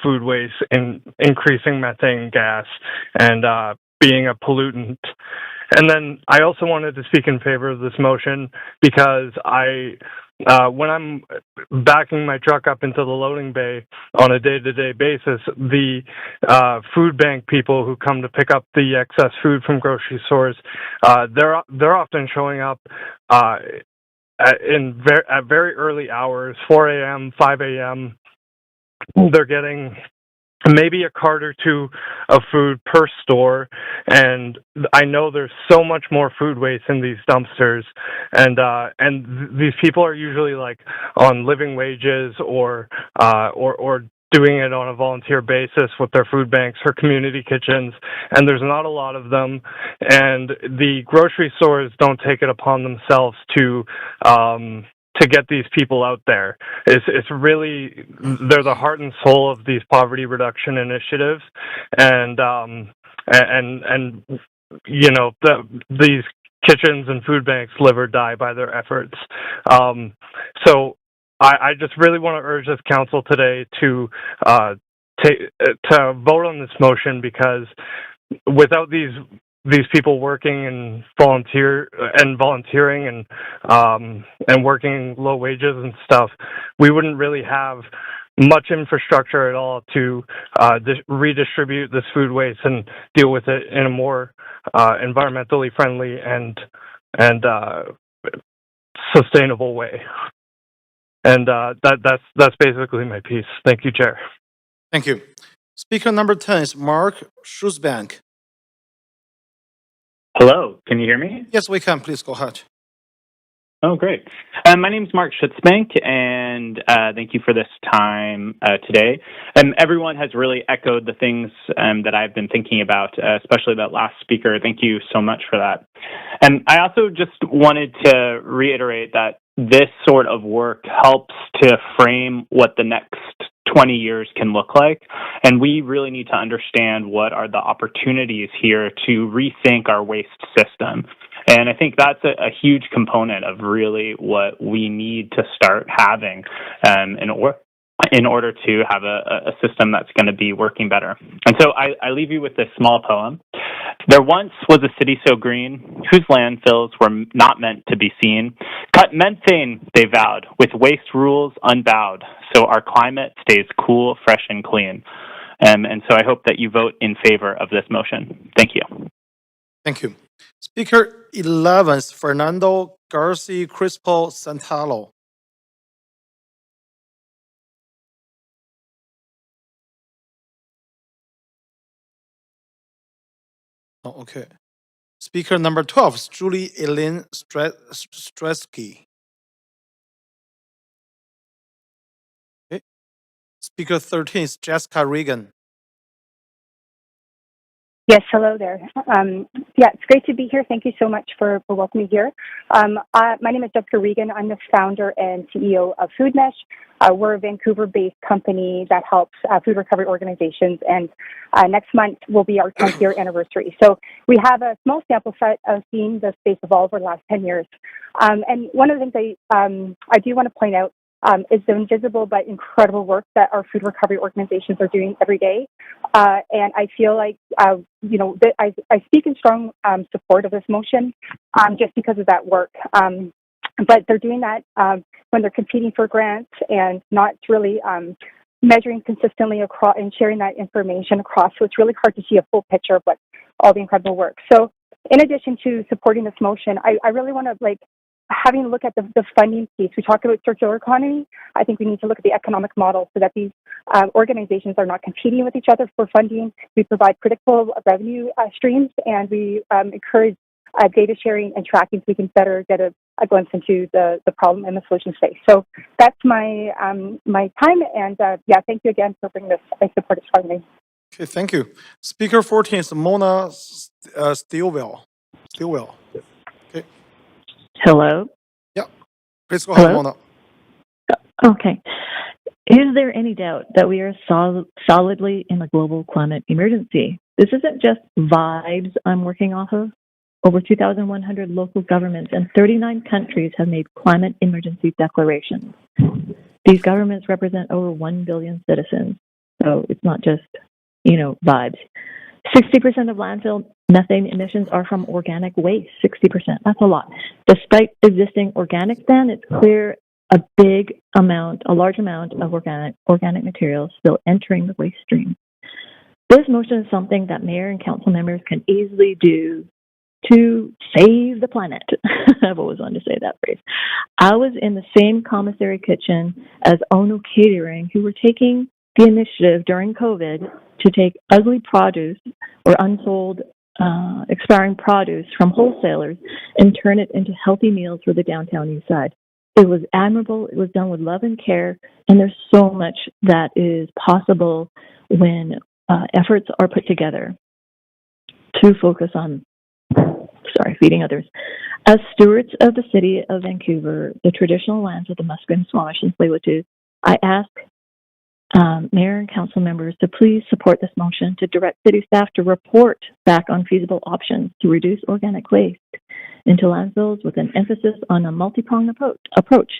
food waste and increasing methane gas and being a pollutant. And then I also wanted to speak in favor of this motion because when I'm backing my truck up into the loading bay on a day-to-day basis, the food bank people who come to pick up the excess food from grocery stores, they're often showing up at very early hours, 4 a.m., 5 a.m. They're getting maybe a cart or two of food per store. And I know there's so much more food waste in these dumpsters. And these people are usually like on living wages or doing it on a volunteer basis with their food banks or community kitchens. And there's not a lot of them. And the grocery stores don't take it upon themselves to get these people out there. It's really, they're the heart and soul of these poverty reduction initiatives, and you know, these kitchens and food banks live or die by their efforts. So I just really want to urge this council today to vote on this motion, because without these people working and volunteering and working low wages and stuff, we wouldn't really have much infrastructure at all to redistribute this food waste and deal with it in a more environmentally friendly and sustainable way. And that's basically my piece. Thank you, Chair. Thank you. Speaker number 10 is Mark Schussbank. Hello, can you hear me? Yes, we can. Please go ahead. Oh, great. My name is Mark Schutzbank, and thank you for this time today. Everyone has really echoed the things that I've been thinking about, especially that last speaker. Thank you so much for that. And I also just wanted to reiterate that this sort of work helps to frame what the next 20 years can look like. And we really need to understand what are the opportunities here to rethink our waste system. And I think that's a huge component of really what we need to start having in order to have a system that's going to be working better. And so I leave you with this small poem. There once was a city so green, whose landfills were not meant to be seen. Cut methane, they vowed, with waste rules unbowed, so our climate stays cool, fresh, and clean. And so I hope that you vote in favor of this motion. Thank you. Thank you. Speaker 11 is Fernando Garcia Crispo Santalo. Oh, okay. Speaker number 12 is Julie Elaine Stresky. Okay. Speaker 13 is Jessica Regan. Yes, hello there. Yeah, it's great to be here. Thank you so much for welcoming me here. My name is Jessica Regan. I'm the founder and CEO of Food Mesh. We're a Vancouver-based company that helps food recovery organizations, and next month will be our 10th year anniversary. So we have a small sample set of seeing the space evolve over the last 10 years. And one of the things I do want to point out is the invisible but incredible work that our food recovery organizations are doing every day. And I feel like, you know, that I speak in strong support of this motion just because of that work. But they're doing that when they're competing for grants and not really measuring consistently across and sharing that information across. So it's really hard to see a full picture of what all the incredible work. So in addition to supporting this motion, I really want to having a look at the funding piece. We talk about circular economy. I think we need to look at the economic model so that these organizations are not competing with each other for funding. We provide predictable revenue streams, and we encourage data sharing and tracking so we can better get a glimpse into the problem and the solution space. So that's my my time, and yeah, thank you again for bringing this. I support it strongly. Okay, thank you. Speaker 14 is Mona Stilwell. Okay. Hello? Yeah. Please go ahead, Hello? Mona. Okay. Is there any doubt that we are solidly in a global climate emergency? This isn't just vibes I'm working off of. Over 2,100 local governments and 39 countries have made climate emergency declarations. These governments represent over 1 billion citizens. So it's not just, vibes. 60% of landfill methane emissions are from organic waste. 60%. That's a lot. Despite existing organic ban, it's clear a large amount of organic materials still entering the waste stream. This motion is something that mayor and council members can easily do to save the planet. I've always wanted to say that phrase. I was in the same commissary kitchen as Ono Catering, who were taking the initiative during COVID to take ugly produce or unsold expiring produce from wholesalers and turn it into healthy meals for the downtown east side. It was admirable. It was done with love and care, and there's so much that is possible when efforts are put together to focus on, feeding others. As stewards of the City of Vancouver, the traditional lands of the Musqueam, Squamish, and Tsleil-Waututh, I ask Mayor and Council members to please support this motion to direct City staff to report back on feasible options to reduce organic waste into landfills with an emphasis on a multi-pronged approach.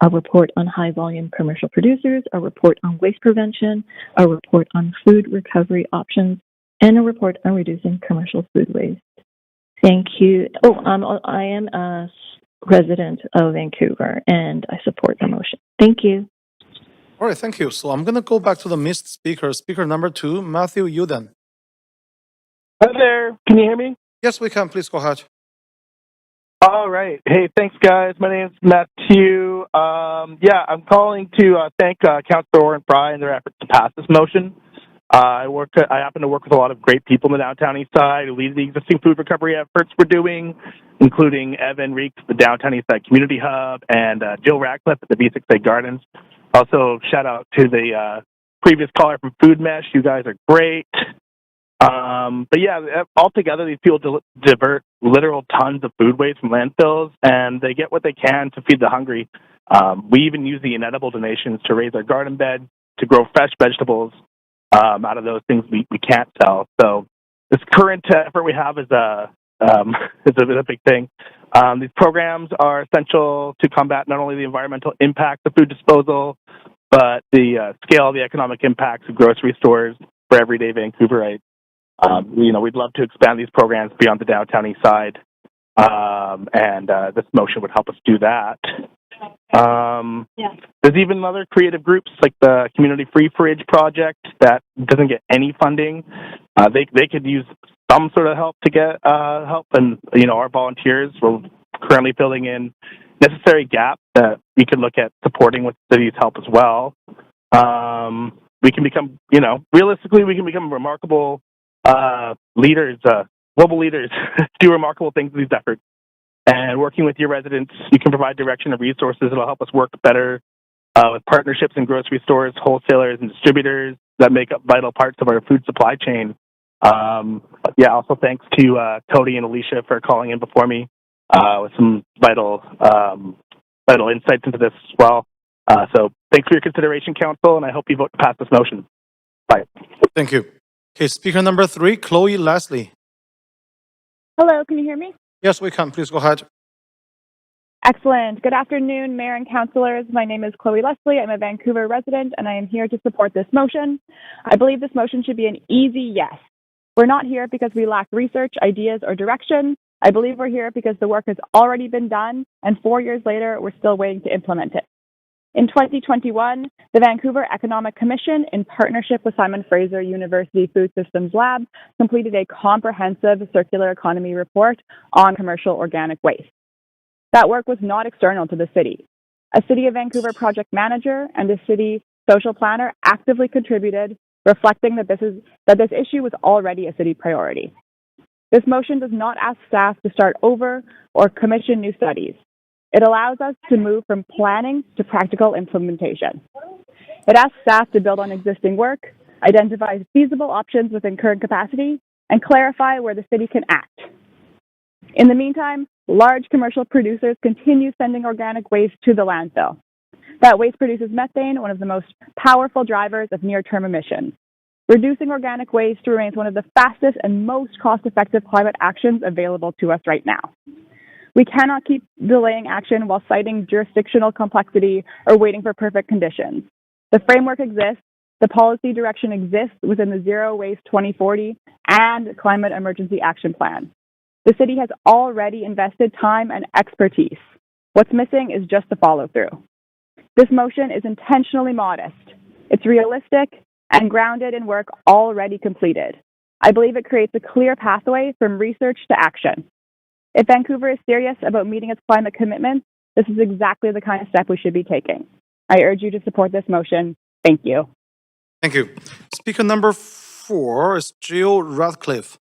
A report on high-volume commercial producers, a report on waste prevention, a report on food recovery options, and a report on reducing commercial food waste. Thank you. I am a resident of Vancouver, and I support the motion. Thank you. All right, thank you. So I'm going to go back to the missed speaker. Speaker number 2, Matthew Uden. Hi there. Can you hear me? Yes, we can. Please go ahead. All right. Hey, thanks, guys. My name's Matthew. I'm calling to thank Councillor Oren Fry and their efforts to pass this motion. I happen to work with a lot of great people in the downtown east side who lead the existing food recovery efforts we're doing, including Evan Reeks, the Downtown East Side Community Hub, and Jill Ratcliffe at the V6A Gardens. Also, shout out to the previous caller from Food Mesh. You guys are great. Altogether, these people divert literal tons of food waste from landfills, and they get what they can to feed the hungry. We even use the inedible donations to raise our garden bed, to grow fresh vegetables out of those things we can't sell. So this current effort we have is a big thing. These programs are essential to combat not only the environmental impact of food disposal, but the scale of the economic impacts of grocery stores for everyday Vancouverites. We'd love to expand these programs beyond the downtown east side, and this motion would help us do that. There's even other creative groups like the Community Free Fridge Project that doesn't get any funding. They could use some sort of help to get help, and our volunteers were currently filling in necessary gaps that we could look at supporting with the city's help as well. We can become, realistically, we can become remarkable leaders, global leaders, do remarkable things in these efforts. And working with your residents, you can provide direction and resources that'll help us work better with partnerships in grocery stores, wholesalers, and distributors that make up vital parts of our food supply chain. Also thanks to Cody and Alicia for calling in before me with some vital insights into this as well. So thanks for your consideration, Council, and I hope you vote to pass this motion. Bye. Thank you. Okay, speaker number 3, Chloe Leslie. Hello, can you hear me? Yes, we can. Please go ahead. Excellent. Good afternoon, Mayor and Councillors. My name is Chloe Leslie. I'm a Vancouver resident, and I am here to support this motion. I believe this motion should be an easy yes. We're not here because we lack research, ideas, or direction. I believe we're here because the work has already been done, and 4 years later, we're still waiting to implement it. In 2021, the Vancouver Economic Commission, in partnership with Simon Fraser University Food Systems Lab, completed a comprehensive circular economy report on commercial organic waste. That work was not external to the city. A City of Vancouver project manager and a city social planner actively contributed, reflecting that this issue was already a city priority. This motion does not ask staff to start over or commission new studies. It allows us to move from planning to practical implementation. It asks staff to build on existing work, identify feasible options within current capacity, and clarify where the city can act. In the meantime, large commercial producers continue sending organic waste to the landfill. That waste produces methane, one of the most powerful drivers of near-term emissions. Reducing organic waste remains one of the fastest and most cost-effective climate actions available to us right now. We cannot keep delaying action while citing jurisdictional complexity or waiting for perfect conditions. The framework exists, the policy direction exists within the Zero Waste 2040 and Climate Emergency Action Plan. The city has already invested time and expertise. What's missing is just the follow-through. This motion is intentionally modest. It's realistic and grounded in work already completed. I believe it creates a clear pathway from research to action. If Vancouver is serious about meeting its climate commitments, this is exactly the kind of step we should be taking. I urge you to support this motion. Thank you. Thank you. Speaker number 4 is Jill Radcliffe.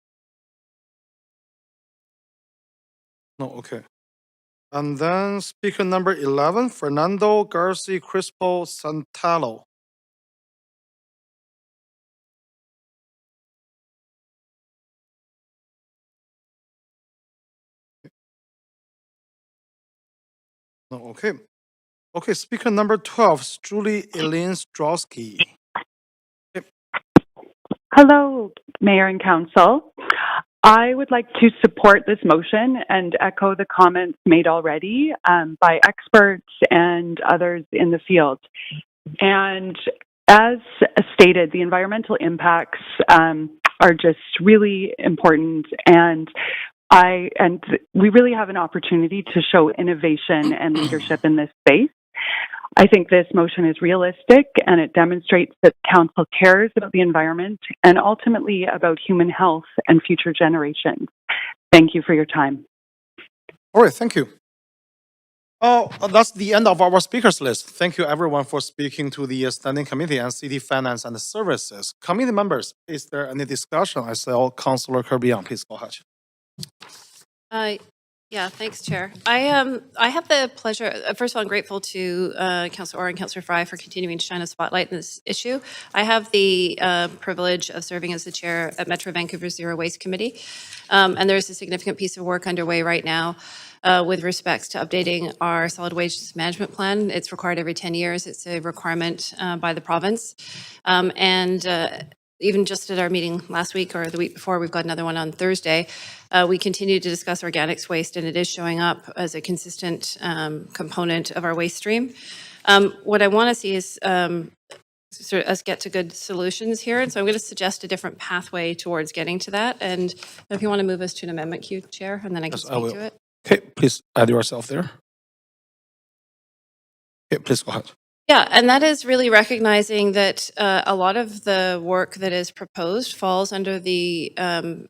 No, okay. And then speaker number 11, Fernando Garcia Crispo Santalo. No, okay. Okay, speaker number 12 is Julie Elaine Strowski. Hello, Mayor and Council. I would like to support this motion and echo the comments made already by experts and others in the field. And as stated, the environmental impacts are just really important, and we really have an opportunity to show innovation and leadership in this space. I think this motion is realistic, and it demonstrates that Council cares about the environment and ultimately about human health and future generations. Thank you for your time. All right, thank you. Oh, that's the end of our speakers list. Thank you everyone for speaking to the Standing Committee on City Finance and Services. Committee members, is there any discussion? I saw Councillor Kirby-Young. Please go ahead. Yeah, thanks, Chair. I have the pleasure. First of all, I'm grateful to Councillor Orr and Councillor Fry for continuing to shine a spotlight in this issue. I have the privilege of serving as the chair at Metro Vancouver's Zero Waste Committee, and there's a significant piece of work underway right now with respects to updating our solid waste management plan. It's required every 10 years. It's a requirement by the province, even just at our meeting last week or the week before, we've got another one on Thursday. We continue to discuss organics waste, and it is showing up as a consistent component of our waste stream. What I want to see is sort of us get to good solutions here, and so I'm going to suggest a different pathway towards getting to that. And if you want to move us to an amendment queue, Chair, and then I can Yes, I speak will. to it. Okay, please add yourself there. Okay, please go ahead. Yeah, and that is really recognizing that a lot of the work that is proposed falls under the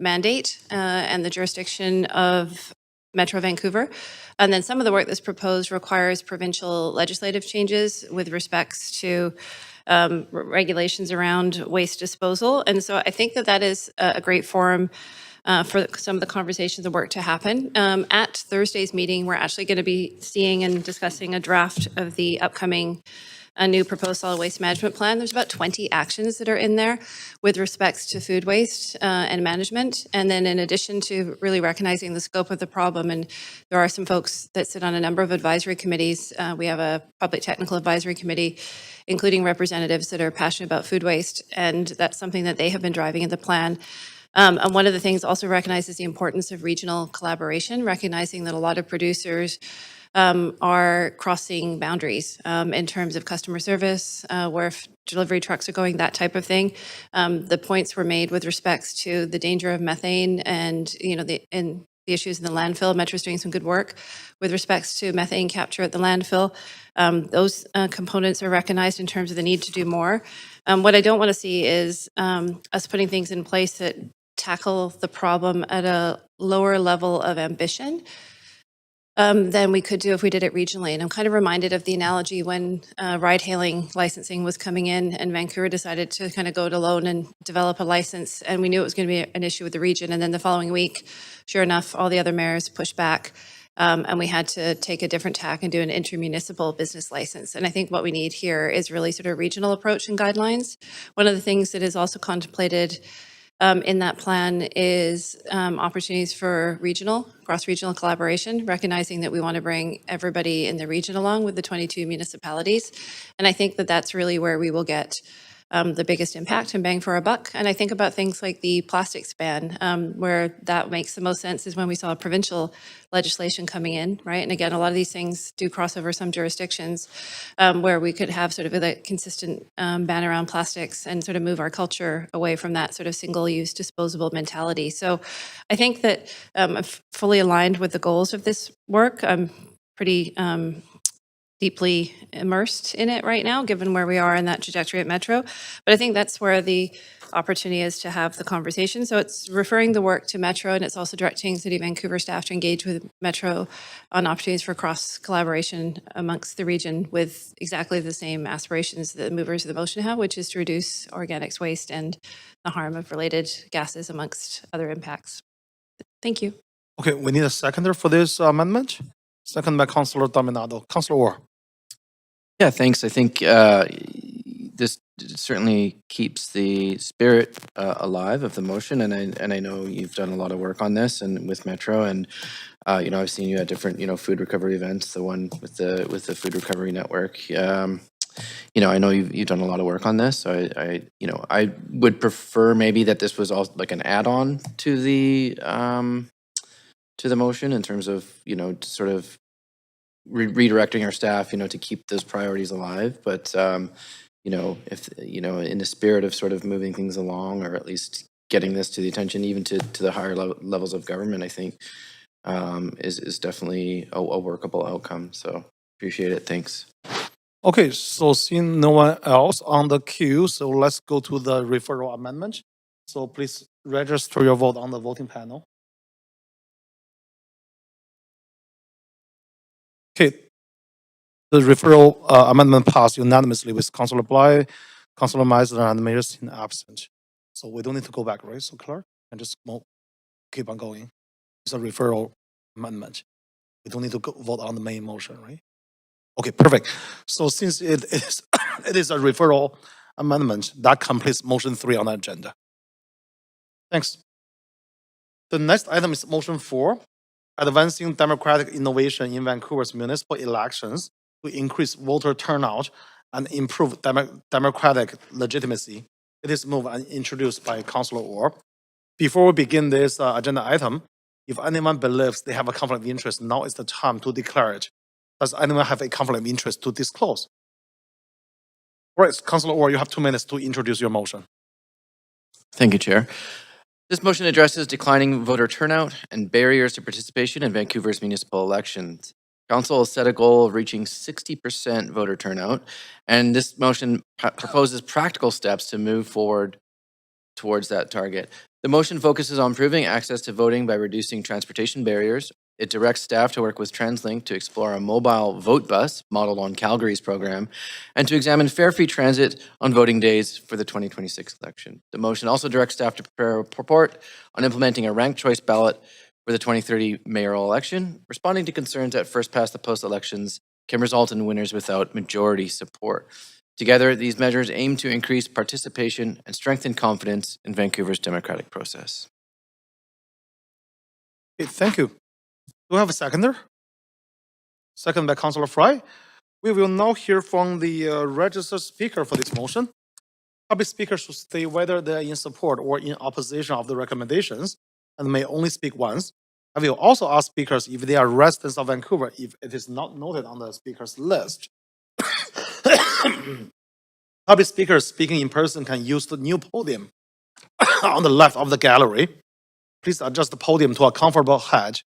mandate and the jurisdiction of Metro Vancouver. And then some of the work that's proposed requires provincial legislative changes with respects to regulations around waste disposal. And so I think that that is a great forum for some of the conversations and work to happen. At Thursday's meeting, we're actually going to be seeing and discussing a draft of the upcoming new proposed solid waste management plan. There's about 20 actions that are in there with respects to food waste and management. And then in addition to really recognizing the scope of the problem, and there are some folks that sit on a number of advisory committees. We have a public technical advisory committee, including representatives that are passionate about food waste. And that's something that they have been driving in the plan. And one of the things also recognizes the importance of regional collaboration, recognizing that a lot of producers are crossing boundaries in terms of customer service, where if delivery trucks are going, that type of thing. The points were made with respects to the danger of methane and, the issues in the landfill. Metro's doing some good work with respects to methane capture at the landfill. Those components are recognized in terms of the need to do more. What I don't want to see is us putting things in place that tackle the problem at a lower level of ambition than we could do if we did it regionally. And I'm kind of reminded of the analogy when ride-hailing licensing was coming in and Vancouver decided to kind of go it alone and develop a license. And we knew it was going to be an issue with the region. And then the following week, sure enough, all the other mayors pushed back. And we had to take a different tack and do an intermunicipal business license. And I think what we need here is really sort of regional approach and guidelines. One of the things that is also contemplated in that plan is opportunities for cross-regional collaboration, recognizing that we want to bring everybody in the region along with the 22 municipalities. And I think that that's really where we will get the biggest impact and bang for our buck. And I think about things like the plastics ban, where that makes the most sense is when we saw provincial legislation coming in, right? And again, a lot of these things do cross over some jurisdictions where we could have sort of a consistent ban around plastics and sort of move our culture away from that sort of single-use disposable mentality. So I think that I'm fully aligned with the goals of this work. I'm pretty deeply immersed in it right now, given where we are in that trajectory at Metro. But I think that's where the opportunity is to have the conversation. So it's referring the work to Metro, and it's also directing City of Vancouver staff to engage with Metro on opportunities for cross collaboration amongst the region with exactly the same aspirations that the movers of the motion have, which is to reduce organics waste and the harm of related gases amongst other impacts. Thank you. Okay, we need a seconder for this amendment. Second by Councillor Dominado. Councillor Orr. Yeah, thanks. I think this certainly keeps the spirit alive of the motion, and I know you've done a lot of work on this and with Metro, and I've seen you at different food recovery events. The one with the Food Recovery Network. I know you've done a lot of work on this. So I would prefer maybe that this was all like an add-on to the motion in terms of sort of redirecting our staff, to keep those priorities alive. But, if, in the spirit of sort of moving things along, or at least getting this to the attention, even to the higher levels of government, I think is definitely a workable outcome. So appreciate it. Thanks. Okay, so seeing no one else on the queue, so let's go to the referral amendment. So please register your vote on the voting panel. Okay, the referral amendment passed unanimously with Councillor Bly, Councillor Meisner, and Mayor Sin absent. So we don't need to go back, right? So Clark, and just keep on going. It's a referral amendment. We don't need to vote on the main motion, right? Okay, perfect. So since it is it is a referral amendment, that completes motion 3 on the agenda. Thanks. The next item is motion 4, advancing democratic innovation in Vancouver's municipal elections to increase voter turnout and improve democratic legitimacy. It is moved and introduced by Councillor Orr. Before we begin this agenda item, if anyone believes they have a conflict of interest, now is the time to declare it. Does anyone have a conflict of interest to disclose? All right, Councillor Orr, you have 2 minutes to introduce your motion. Thank you, Chair. This motion addresses declining voter turnout and barriers to participation in Vancouver's municipal elections. Council has set a goal of reaching 60% voter turnout, and this motion proposes practical steps to move forward towards that target. The motion focuses on improving access to voting by reducing transportation barriers. It directs staff to work with TransLink to explore a mobile vote bus modeled on Calgary's program, and to examine fare free transit on voting days for the 2026 election. The motion also directs staff to prepare a report on implementing a ranked choice ballot for the 2030 mayoral election. Responding to concerns that first past the post elections can result in winners without majority support. Together, these measures aim to increase participation and strengthen confidence in Vancouver's democratic process. Okay, thank you. Do we have a seconder? Second by Councillor Fry. We will now hear from the registered speaker for this motion. Public speakers should state whether they are in support or in opposition of the recommendations and may only speak once. I will also ask speakers if they are residents of Vancouver if it is not noted on the speakers list. Public speakers speaking in person can use the new podium on the left of the gallery. Please adjust the podium to a comfortable height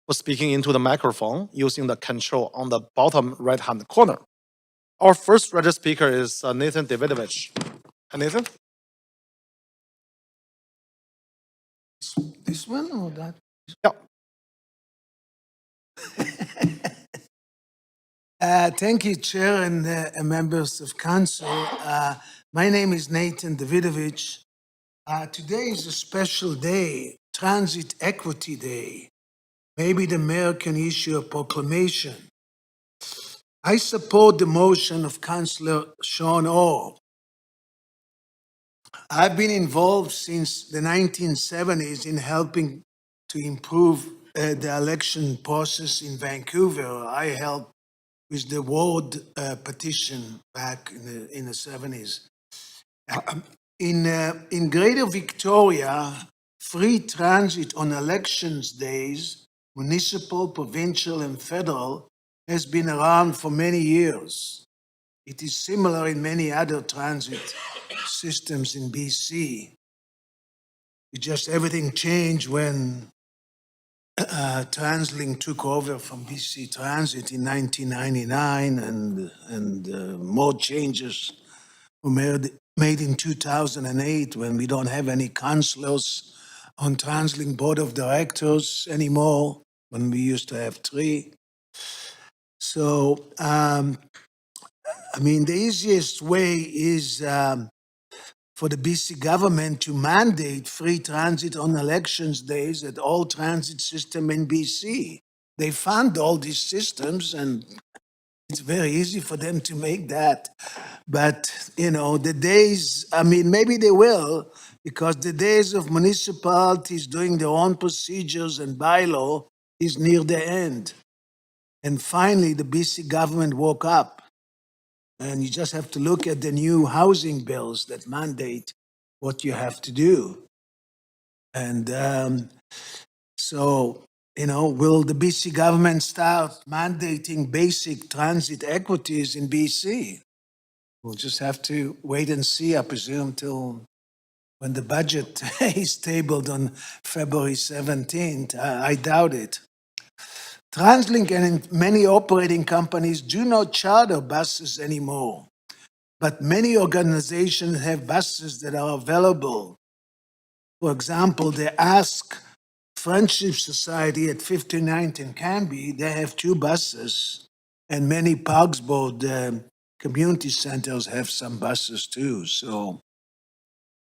for speaking into the microphone using the control on the bottom right-hand corner. Our first registered speaker is Nathan Davidovich. Nathan? This one or that? Yeah. Thank you, Chair and members of Council. My name is Nathan Davidovich. Today is a special day, Transit Equity Day. Maybe the mayor can issue a proclamation. I support the motion of Councillor Sean Orr. I've been involved since the 1970s in helping to improve the election process in Vancouver. I helped with the ward petition back in the 70s. In Greater Victoria, free transit on elections days, municipal, provincial, and federal, has been around for many years. It is similar in many other transit systems in BC. Everything changed when TransLink took over from BC Transit in 1999, and more changes were made in 2008 when we don't have any councillors on TransLink board of directors anymore, when we used to have 3. So, I mean, the easiest way is for the BC government to mandate free transit on elections days at all transit system in BC. They fund all these systems and it's very easy for them to make that. But, you know, the days, I mean, maybe they will, because the days of municipalities doing their own procedures and bylaw is near the end. And finally, the BC government woke up. And you just have to look at the new housing bills that mandate what you have to do. And so, you know, will the BC government start mandating basic transit equities in BC? We'll just have to wait and see, I presume, till when the budget is tabled on February 17th. I doubt it. TransLink and many operating companies do not charter buses anymore, but many organizations have buses that are available. For example, the Ask Friendship Society at 59th and Canby, they have 2 buses, and many Parks Board community centers have some buses too. So,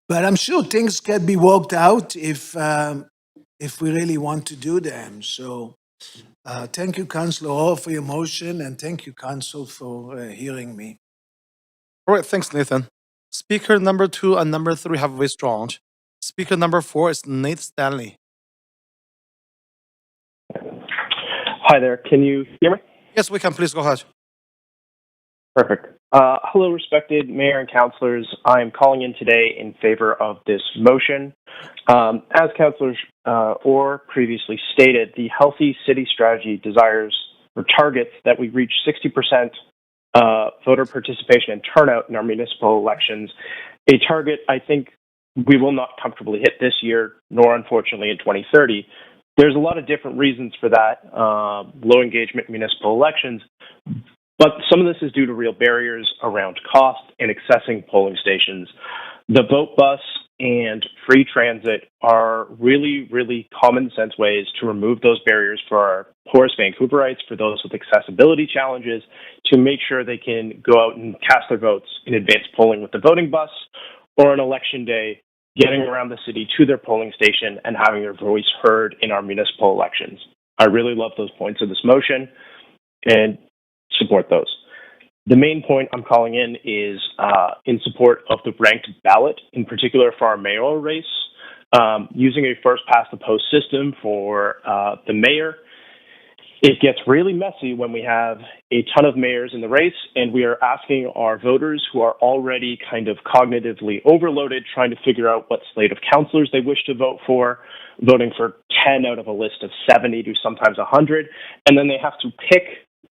but I'm sure things can be worked out if we really want to do them. So, thank you, Councillor Orr, for your motion, and thank you, Council, for hearing me. All right, thanks, Nathan. Speaker number 2 and number 3 have withdrawn. Speaker number 4 is Nate Stanley. Hi there. Can you hear me? Yes, we can. Please go ahead. Perfect. Hello, respected mayor and councilors. I'm calling in today in favor of this motion. As Councillor Orr previously stated, the Healthy City Strategy desires or targets that we reach 60% voter participation and turnout in our municipal elections, a target I think we will not comfortably hit this year, nor unfortunately in 2030. There's a lot of different reasons for that, low engagement municipal elections, but some of this is due to real barriers around cost and accessing polling stations. The vote bus and free transit are really, really common sense ways to remove those barriers for our poorest Vancouverites, for those with accessibility challenges, to make sure they can go out and cast their votes in advance polling with the voting bus, or on election day, getting around the city to their polling station and having their voice heard in our municipal elections. I really love those points of this motion and support those. The main point I'm calling in is in support of the ranked ballot, in particular for our mayoral race, using a first-past-the-post system for the mayor. It gets really messy when we have a ton of mayors in the race and we are asking our voters who are already kind of cognitively overloaded, trying to figure out what slate of councillors they wish to vote for, voting for 10 out of a list of 70 to sometimes 100, and then they have to pick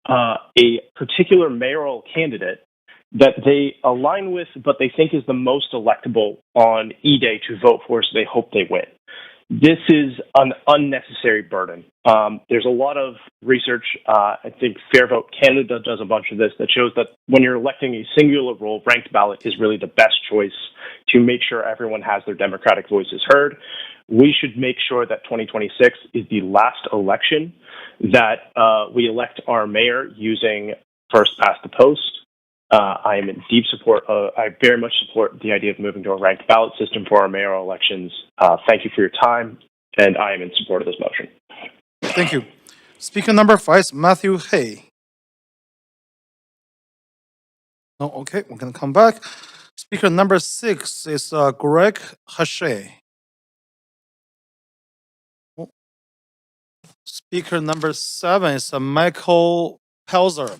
a particular mayoral candidate that they align with but they think is the most electable on E-Day to vote for, so they hope they win. This is an unnecessary burden. There's a lot of research, I think Fair Vote Canada does a bunch of this, that shows that when you're electing a singular role, ranked ballot is really the best choice to make sure everyone has their democratic voices heard. We should make sure that 2026 is the last election that we elect our mayor using first past the post. I am in deep support. I very much support the idea of moving to a ranked ballot system for our mayoral elections. Thank you for your time, and I am in support of this motion. Thank you. Speaker number 5 is Matthew Hay. No, okay, we're going to come back. Speaker number 6 is Greg Hache. Speaker number 7 is Michael Pelzer.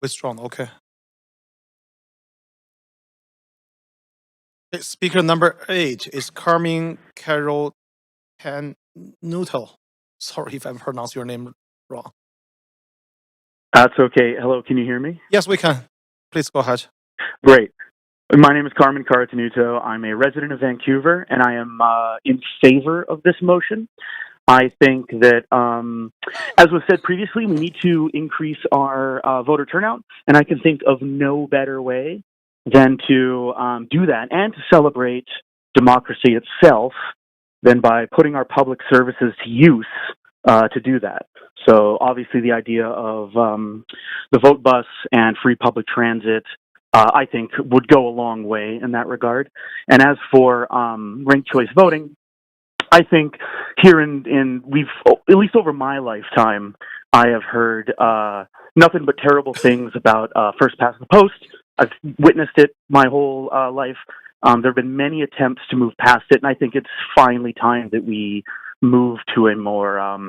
Withdrawn, okay. Speaker number 8 is Carmen Carol Canuto. Sorry if I pronounced your name wrong. That's okay. Hello, can you hear me? Yes, we can. Please go ahead. Great. My name is Carmen Caratanuto. I'm a resident of Vancouver, and I am in favor of this motion. I think that, as was said previously, we need to increase our voter turnout, and I can think of no better way than to do that and to celebrate democracy itself than by putting our public services to use to do that. So obviously the idea of the vote bus and free public transit, I think, would go a long way in that regard. And as for ranked choice voting, I think here we've, at least over my lifetime, I have heard nothing but terrible things about first past the post. I've witnessed it my whole life. There have been many attempts to move past it, and I think it's finally time that we move to a more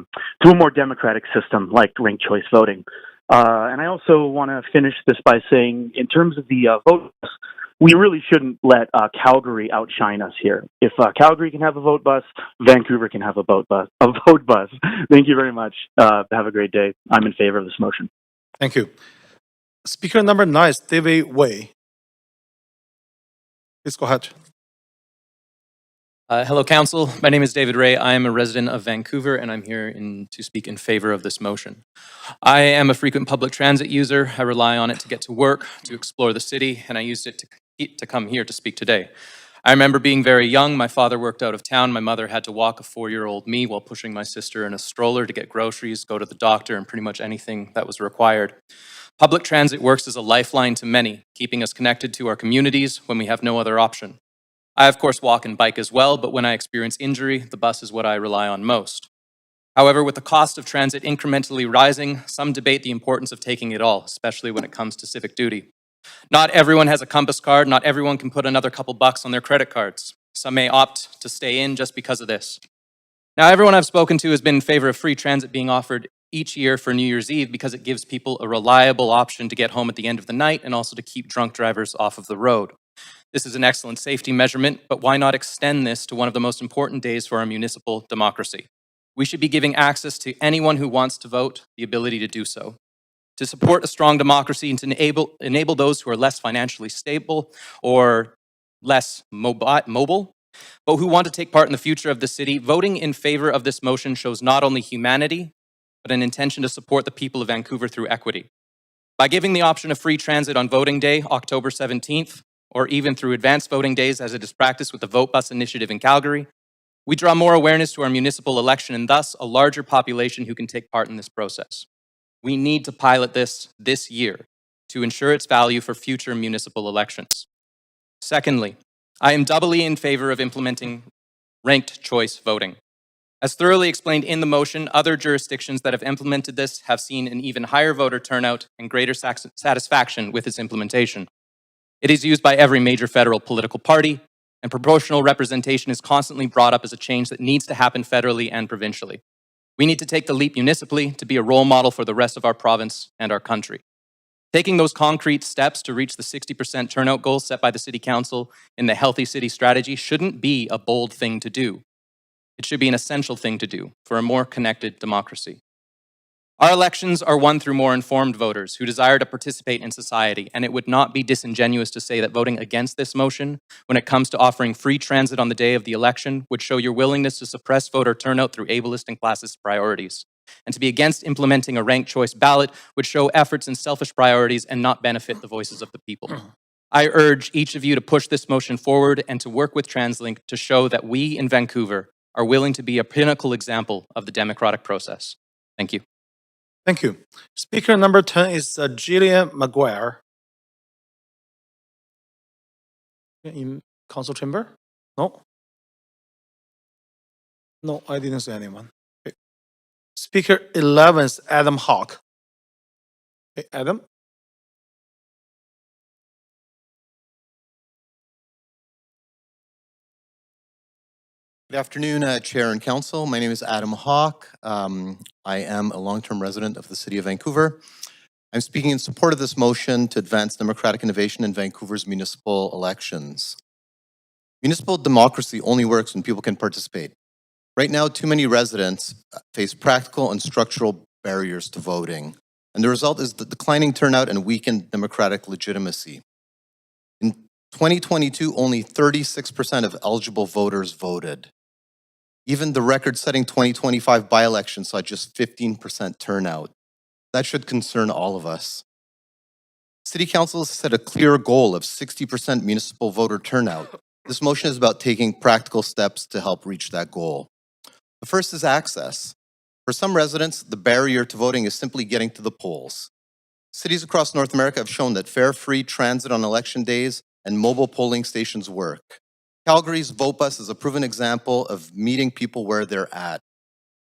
democratic system like ranked choice voting. And I also want to finish this by saying, in terms of the vote bus, we really shouldn't let Calgary outshine us here. If Calgary can have a vote bus, Vancouver can have a vote bus. Thank you very much. Have a great day. I'm in favor of this motion. Thank you. Speaker number 9 is David Wei. Please go ahead. Hello, Council. My name is David Ray. I am a resident of Vancouver, and I'm here to speak in favor of this motion. I am a frequent public transit user. I rely on it to get to work, to explore the city, and I used it to come here to speak today. I remember being very young. My father worked out of town. My mother had to walk a 4-year-old me while pushing my sister in a stroller to get groceries, go to the doctor, and pretty much anything that was required. Public transit works as a lifeline to many, keeping us connected to our communities when we have no other option. I, of course, walk and bike as well, but when I experience injury, the bus is what I rely on most. However, with the cost of transit incrementally rising, some debate the importance of taking it all, especially when it comes to civic duty. Not everyone has a Compass card. Not everyone can put another couple bucks on their credit cards. Some may opt to stay in just because of this. Now, everyone I've spoken to has been in favor of free transit being offered each year for New Year's Eve because it gives people a reliable option to get home at the end of the night and also to keep drunk drivers off of the road. This is an excellent safety measurement, but why not extend this to one of the most important days for our municipal democracy? We should be giving access to anyone who wants to vote the ability to do so. To support a strong democracy and to enable those who are less financially stable or less mobile, but who want to take part in the future of the city, voting in favor of this motion shows not only humanity, but an intention to support the people of Vancouver through equity. By giving the option of free transit on voting day, October 17th, or even through advanced voting days as it is practiced with the Vote Bus initiative in Calgary, we draw more awareness to our municipal election and thus a larger population who can take part in this process. We need to pilot this year to ensure its value for future municipal elections. Secondly, I am doubly in favor of implementing ranked choice voting. As thoroughly explained in the motion, other jurisdictions that have implemented this have seen an even higher voter turnout and greater satisfaction with its implementation. It is used by every major federal political party, and proportional representation is constantly brought up as a change that needs to happen federally and provincially. We need to take the leap municipally to be a role model for the rest of our province and our country. Taking those concrete steps to reach the 60% turnout goal set by the City Council in the Healthy City Strategy shouldn't be a bold thing to do. It should be an essential thing to do for a more connected democracy. Our elections are won through more informed voters who desire to participate in society, and it would not be disingenuous to say that voting against this motion, when it comes to offering free transit on the day of the election, would show your willingness to suppress voter turnout through ableist and classist priorities. And to be against implementing a ranked choice ballot would show efforts in selfish priorities and not benefit the voices of the people. I urge each of you to push this motion forward and to work with TransLink to show that we in Vancouver are willing to be a pinnacle example of the democratic process. Thank you. Thank you. Speaker number 10 is Gillian Maguire. In council chamber? No? No, I didn't see anyone. Okay. Speaker 11 is Adam Hawk. Okay, Adam? Good afternoon, Chair and Council. My name is Adam Hawk. I am a long-term resident of the City of Vancouver. I'm speaking in support of this motion to advance democratic innovation in Vancouver's municipal elections. Municipal democracy only works when people can participate. Right now, too many residents face practical and structural barriers to voting, and the result is the declining turnout and weakened democratic legitimacy. In 2022, only 36% of eligible voters voted. Even the record-setting 2025 by-election saw just 15% turnout. That should concern all of us. City Council has set a clear goal of 60% municipal voter turnout. This motion is about taking practical steps to help reach that goal. The first is access. For some residents, the barrier to voting is simply getting to the polls. Cities across North America have shown that fare-free transit on election days and mobile polling stations work. Calgary's VoteBus is a proven example of meeting people where they're at.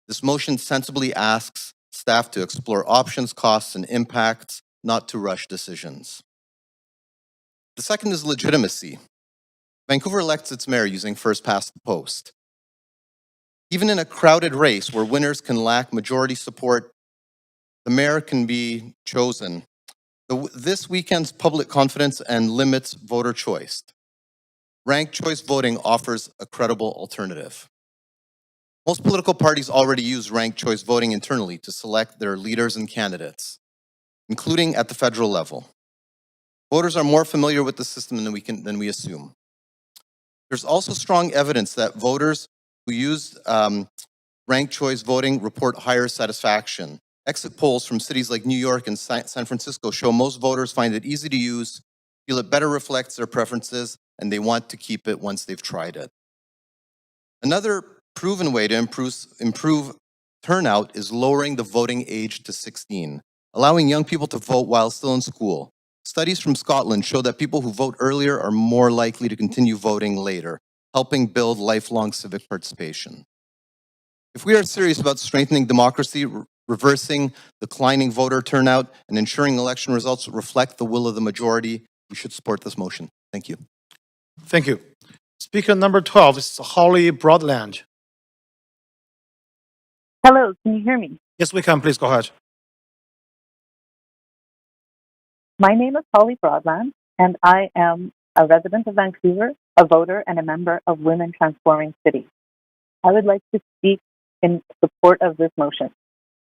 This motion sensibly asks staff to explore options, costs, and impacts, not to rush decisions. The second is legitimacy. Vancouver elects its mayor using first past the post. Even in a crowded race where winners can lack majority support, the mayor can be chosen. This weekend's public confidence and limits voter choice. Ranked choice voting offers a credible alternative. Most political parties already use ranked choice voting internally to select their leaders and candidates, including at the federal level. Voters are more familiar with the system than we assume. There's also strong evidence that voters who use ranked choice voting report higher satisfaction. Exit polls from cities like New York and San Francisco show most voters find it easy to use, feel it better reflects their preferences, and they want to keep it once they've tried it. Another proven way to improve turnout is lowering the voting age to 16, allowing young people to vote while still in school. Studies from Scotland show that people who vote earlier are more likely to continue voting later, helping build lifelong civic participation. If we are serious about strengthening democracy, reversing declining voter turnout, and ensuring election results reflect the will of the majority, we should support this motion. Thank you. Thank you. Speaker number 12 is Holly Broadland. Hello, can you hear me? Yes, we can. Please go ahead. My name is Holly Broadland, and I am a resident of Vancouver, a voter, and a member of Women Transforming Cities. I would like to speak in support of this motion.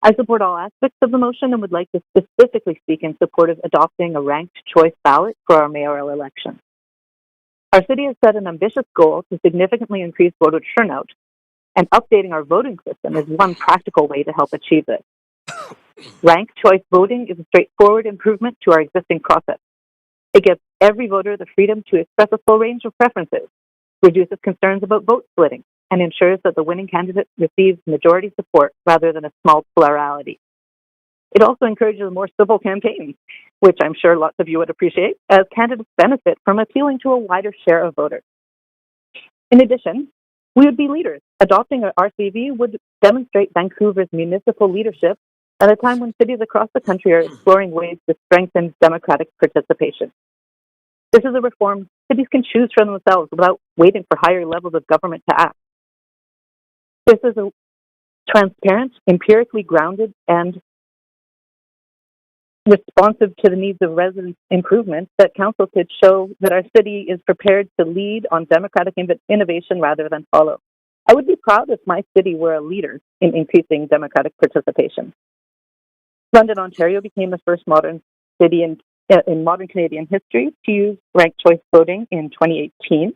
I support all aspects of the motion and would like to specifically speak in support of adopting a ranked choice ballot for our mayoral election. Our city has set an ambitious goal to significantly increase voter turnout, and updating our voting system is one practical way to help achieve this. Ranked choice voting is a straightforward improvement to our existing process. It gives every voter the freedom to express a full range of preferences, reduces concerns about vote splitting, and ensures that the winning candidate receives majority support rather than a small plurality. It also encourages more civil campaigns, which I'm sure lots of you would appreciate, as candidates benefit from appealing to a wider share of voters. In addition, we would be leaders. Adopting our RCV would demonstrate Vancouver's municipal leadership at a time when cities across the country are exploring ways to strengthen democratic participation. This is a reform cities can choose for themselves without waiting for higher levels of government to act. This is a transparent, empirically grounded, and responsive to the needs of residents improvement that council could show that our city is prepared to lead on democratic innovation rather than follow. I would be proud if my city were a leader in increasing democratic participation. London, Ontario became the first modern city in modern Canadian history to use ranked choice voting in 2018,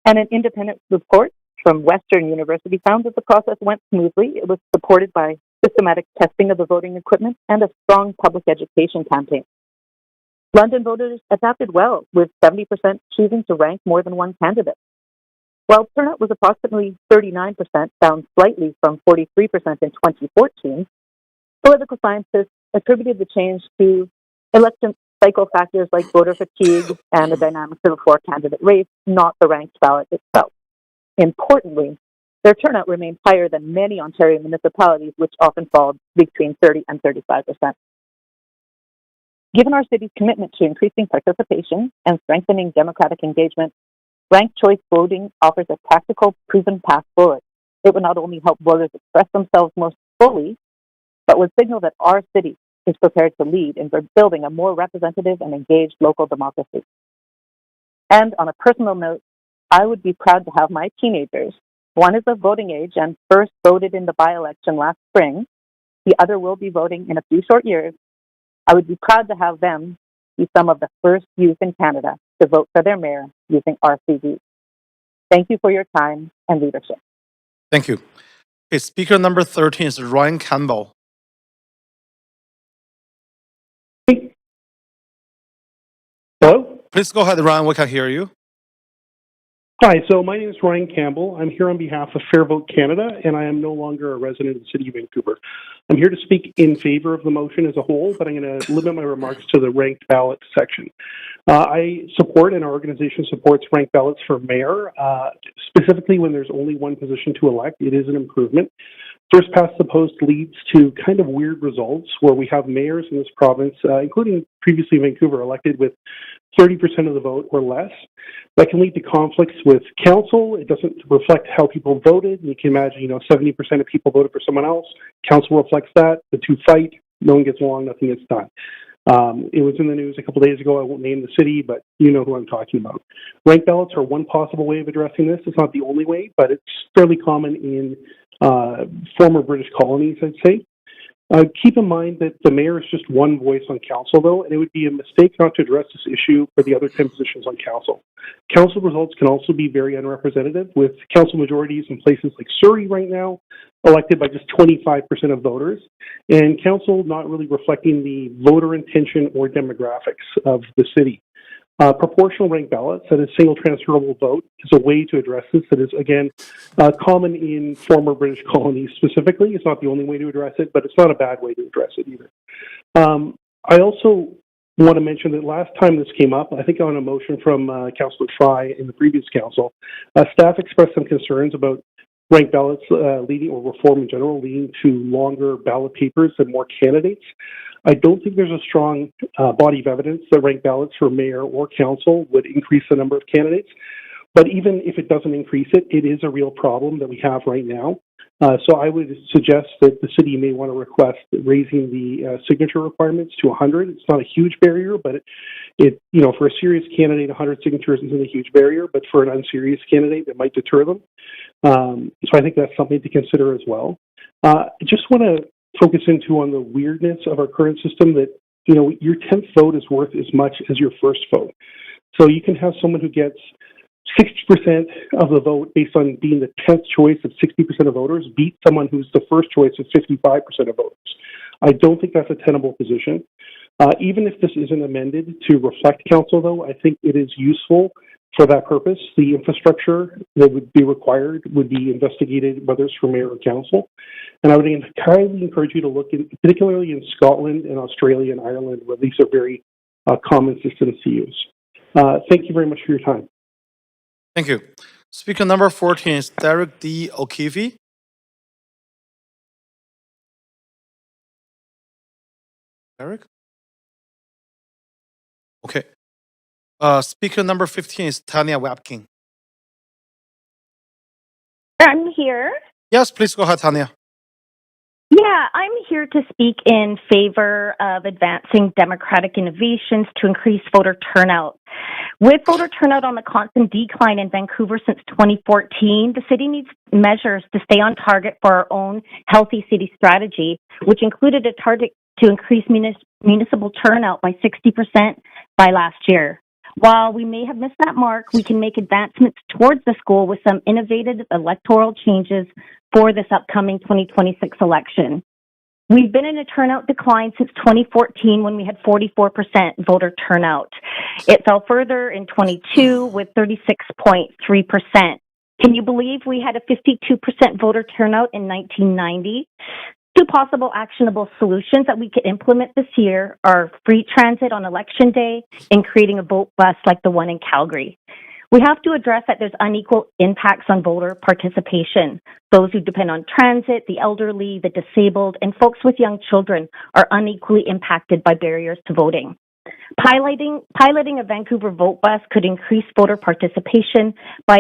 and an independent report from Western University found that the process went smoothly. It was supported by systematic testing of the voting equipment and a strong public education campaign. London voters adapted well, with 70% choosing to rank more than one candidate. While turnout was approximately 39%, down slightly from 43% in 2014, political scientists attributed the change to election cycle factors like voter fatigue and the dynamics of a four-candidate race, not the ranked ballot itself. Importantly, their turnout remained higher than many Ontario municipalities, which often fall between 30 and 35%. Given our city's commitment to increasing participation and strengthening democratic engagement, ranked choice voting offers a practical, proven path forward. It would not only help voters express themselves more fully, but would signal that our city is prepared to lead in building a more representative and engaged local democracy. And on a personal note, I would be proud to have my teenagers. One is of voting age and first voted in the by-election last spring. The other will be voting in a few short years. I would be proud to have them be some of the first youth in Canada to vote for their mayor using RCV. Thank you for your time and leadership. Thank you. Okay, speaker number 13 is Ryan Campbell. Hello? Please go ahead, Ryan. We can hear you. Hi, so my name is Ryan Campbell. I'm here on behalf of Fair Vote Canada, and I am no longer a resident of the City of Vancouver. I'm here to speak in favor of the motion as a whole, but I'm going to limit my remarks to the ranked ballot section. I support, and our organization supports, ranked ballots for mayor. Specifically, when there's only one position to elect, it is an improvement. First past the post leads to kind of weird results where we have mayors in this province, including previously Vancouver, elected with 30% of the vote or less. That can lead to conflicts with council. It doesn't reflect how people voted. You can imagine, 70% of people voted for someone else. Council reflects that. The two fight. No one gets along. Nothing gets done. It was in the news a couple days ago. I won't name the city, but you know who I'm talking about. Ranked ballots are one possible way of addressing this. It's not the only way, but it's fairly common in former British colonies, I'd say. Keep in mind that the mayor is just one voice on council, though, and it would be a mistake not to address this issue for the other 10 positions on council. Council results can also be very unrepresentative, with council majorities in places like Surrey right now elected by just 25% of voters, and council not really reflecting the voter intention or demographics of the city. Proportional ranked ballots, that is single transferable vote, is a way to address this that is, again, common in former British colonies specifically. It's not the only way to address it, but it's not a bad way to address it either. I also want to mention that last time this came up, I think on a motion from Councillor Fry in the previous council, staff expressed some concerns about ranked ballots leading, or reform in general, leading to longer ballot papers and more candidates. I don't think there's a strong body of evidence that ranked ballots for mayor or council would increase the number of candidates. But even if it doesn't increase it, it is a real problem that we have right now. So I would suggest that the city may want to request raising the signature requirements to 100. It's not a huge barrier, but it for a serious candidate, 100 signatures isn't a huge barrier, but for an unserious candidate, it might deter them. So I think that's something to consider as well. I just want to focus into on the weirdness of our current system that, your 10th vote is worth as much as your first vote. So you can have someone who gets 60% of the vote based on being the 10th choice of 60% of voters beat someone who's the first choice of 55% of voters. I don't think that's a tenable position. Even if this isn't amended to reflect council, though, I think it is useful for that purpose. The infrastructure that would be required would be investigated, whether it's for mayor or council. And I would highly encourage you to look in, particularly in Scotland and Australia and Ireland, where these are very common systems to use. Thank you very much for your time. Thank you. Speaker number 14 is Derek D. O'Keefe. Derek? Okay. Speaker number 15 is Tanya Wapkin. I'm here. Yes, please go ahead, Tanya. Yeah, I'm here to speak in favor of advancing democratic innovations to increase voter turnout. With voter turnout on the constant decline in Vancouver since 2014, the city needs measures to stay on target for our own healthy city strategy, which included a target to increase municipal turnout by 60% by last year. While we may have missed that mark, we can make advancements towards this goal with some innovative electoral changes for this upcoming 2026 election. We've been in a turnout decline since 2014 when we had 44% voter turnout. It fell further in 22 with 36.3%. Can you believe we had a 52% voter turnout in 1990? Two possible actionable solutions that we could implement this year are free transit on election day and creating a vote bus like the one in Calgary. We have to address that there's unequal impacts on voter participation. Those who depend on transit, the elderly, the disabled, and folks with young children are unequally impacted by barriers to voting. Piloting a Vancouver vote bus could increase voter participation by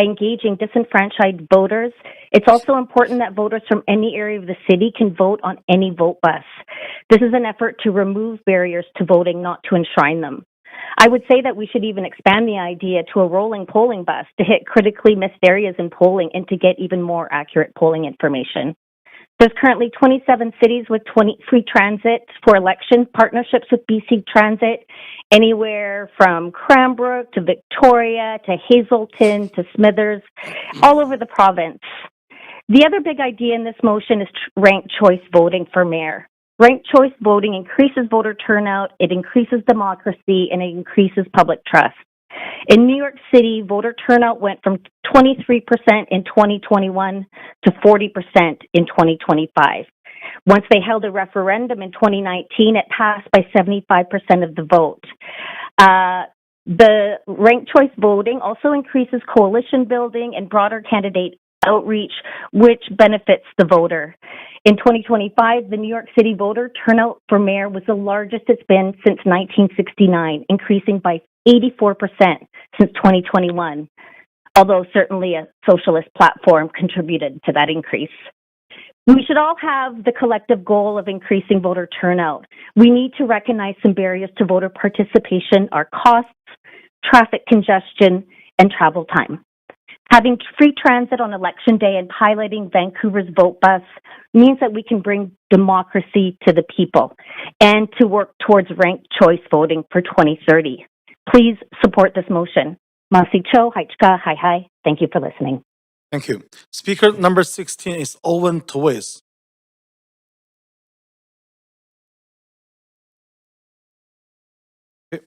engaging disenfranchised voters. It's also important that voters from any area of the city can vote on any vote bus. This is an effort to remove barriers to voting, not to enshrine them. I would say that we should even expand the idea to a rolling polling bus to hit critically missed areas in polling and to get even more accurate polling information. There's currently 27 cities with 20 free transit for election partnerships with BC Transit, anywhere from Cranbrook to Victoria to Hazelton to Smithers, all over the province. The other big idea in this motion is ranked choice voting for mayor. Ranked choice voting increases voter turnout, it increases democracy, and it increases public trust. In New York City, voter turnout went from 23% in 2021 to 40% in 2025. Once they held a referendum in 2019, it passed by 75% of the vote. The ranked choice voting also increases coalition building and broader candidate outreach, which benefits the voter. In 2025, the New York City voter turnout for mayor was the largest it's been since 1969, increasing by 84% since 2021, although certainly a socialist platform contributed to that increase. We should all have the collective goal of increasing voter turnout. We need to recognize some barriers to voter participation are costs, traffic congestion, and travel time. Having free transit on election day and piloting Vancouver's Vote Bus means that we can bring democracy to the people and to work towards ranked choice voting for 2030. Please support this motion. Masi Cho, Haichka, hi hi. Thank you for listening. Thank you. Speaker number 16 is Owen Tawis. Okay.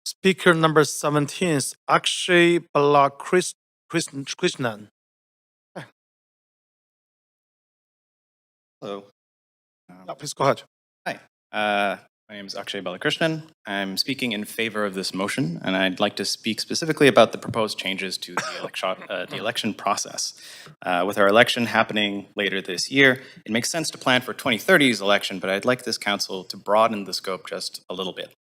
Speaker number 17 is Akshay Balakrishnan. Hello. Please go ahead. Hi. My name is Akshay Balakrishnan. I'm speaking in favor of this motion, and I'd like to speak specifically about the proposed changes to the election process. With our election happening later this year, it makes sense to plan for 2030's election, but I'd like this council to broaden the scope just a little bit.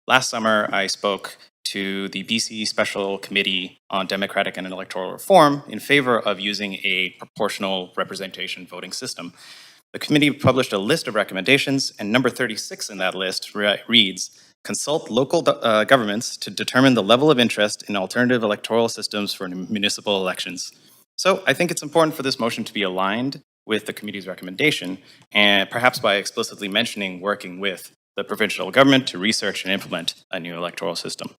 Last summer, I spoke to the BC Special Committee on Democratic and Electoral Reform in favor of using a proportional representation voting system. The committee published a list of recommendations, and number 36 in that list reads, consult local governments to determine the level of interest in alternative electoral systems for municipal elections. So I think it's important for this motion to be aligned with the committee's recommendation, and perhaps by explicitly mentioning working with the provincial government to research and implement a new electoral system.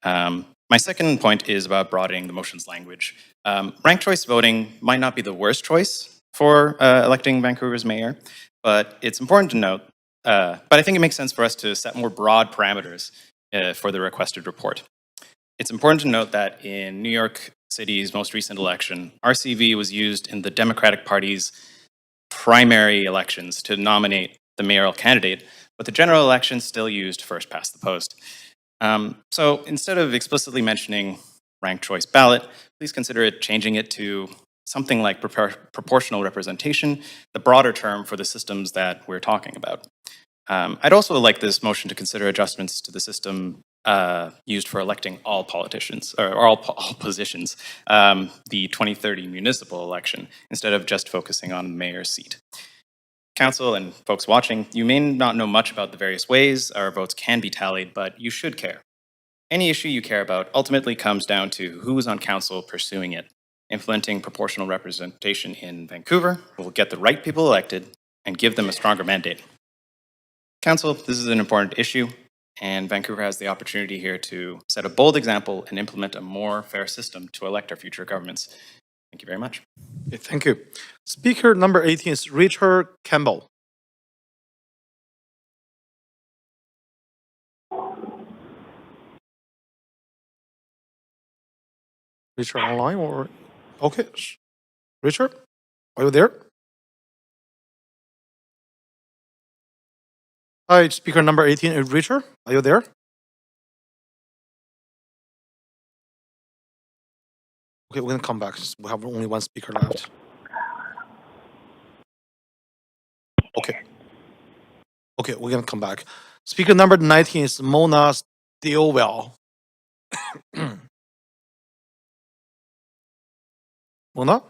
My second point is about broadening the motion's language. Ranked choice voting might not be the worst choice for electing Vancouver's mayor, but it's important to note, but I think it makes sense for us to set more broad parameters for the requested report. It's important to note that in New York City's most recent election, RCV was used in the Democratic Party's primary elections to nominate the mayoral candidate, but the general election still used first past the post. So instead of explicitly mentioning ranked choice ballot, please consider changing it to something like proportional representation, the broader term for the systems that we're talking about. I'd also like this motion to consider adjustments to the system used for electing all politicians, or all positions, the 2030 municipal election, instead of just focusing on the mayor's seat. Council and folks watching, you may not know much about the various ways our votes can be tallied, but you should care. Any issue you care about ultimately comes down to who is on council pursuing it. Implementing proportional representation in Vancouver will get the right people elected and give them a stronger mandate. Council, this is an important issue, and Vancouver has the opportunity here to set a bold example and implement a more fair system to elect our future governments. Thank you very much. Okay, thank you. Speaker number 18 is Richard Campbell. Richard online or? Okay. Richard, are you there? Hi, speaker number 18 is Richard. Are you there? Okay, we're gonna come back. We have only one speaker left. Okay. Okay, we're gonna come back. Speaker number 19 is Mona Stilwell. Mona?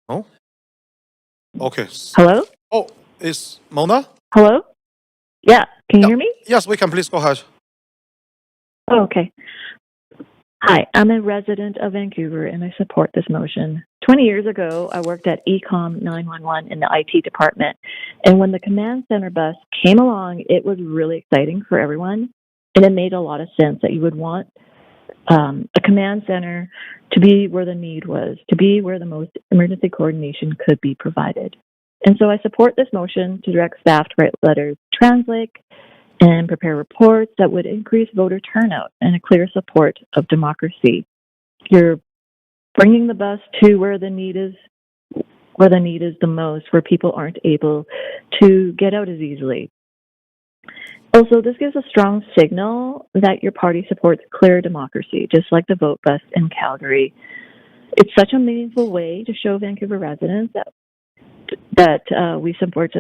No? Okay. Hello? Oh, is Mona? Hello? Yeah, can you hear me? Yes, we can. Please go ahead. Oh, okay. Hi, I'm a resident of Vancouver and I support this motion. 20 years ago, I worked at Ecom 911 in the IT department. And when the command center bus came along, it was really exciting for everyone. And it made a lot of sense that you would want a command center to be where the need was, to be where the most emergency coordination could be provided. And so I support this motion to direct staff to write letters, translate, and prepare reports that would increase voter turnout and a clear support of democracy. You're bringing the bus to where the need is the most, where people aren't able to get out as easily. Also, this gives a strong signal that your party supports clear democracy, just like the vote bus in Calgary. It's such a meaningful way to show Vancouver residents that we support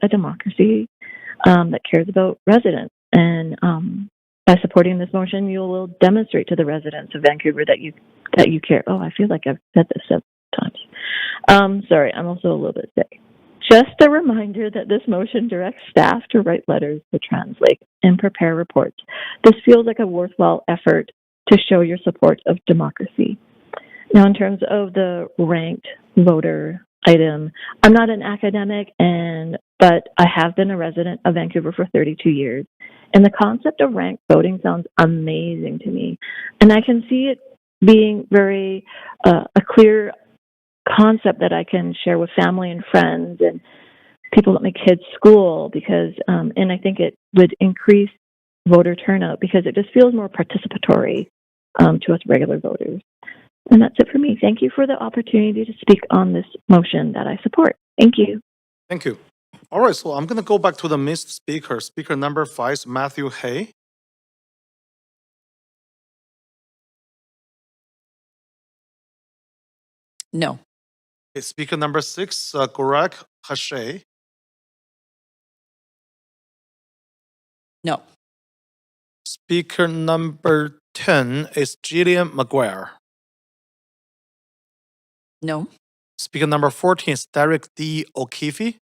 a democracy that cares about residents. And by supporting this motion, you will demonstrate to the residents of Vancouver that you care. Oh, I feel like I've said this several times. Sorry, I'm also a little bit sick. Just a reminder that this motion directs staff to write letters, to translate, and prepare reports. This feels like a worthwhile effort to show your support of democracy. Now, in terms of the ranked voter item, I'm not an academic, but I have been a resident of Vancouver for 32 years. And the concept of ranked voting sounds amazing to me. And I can see it being very a clear concept that I can share with family and friends and people at my kids' school, because and I think it would increase voter turnout because it just feels more participatory to us regular voters. And that's it for me. Thank you for the opportunity to speak on this motion that I support. Thank you. Thank you. All right, so I'm going to go back to the missed speaker. Speaker number 5 is Matthew Hay. No. Okay, speaker number 6, Gorak Hashay. No. Speaker number 10 is Gillian McGuire. No. Speaker number 14 is Derek D. O'Keefe.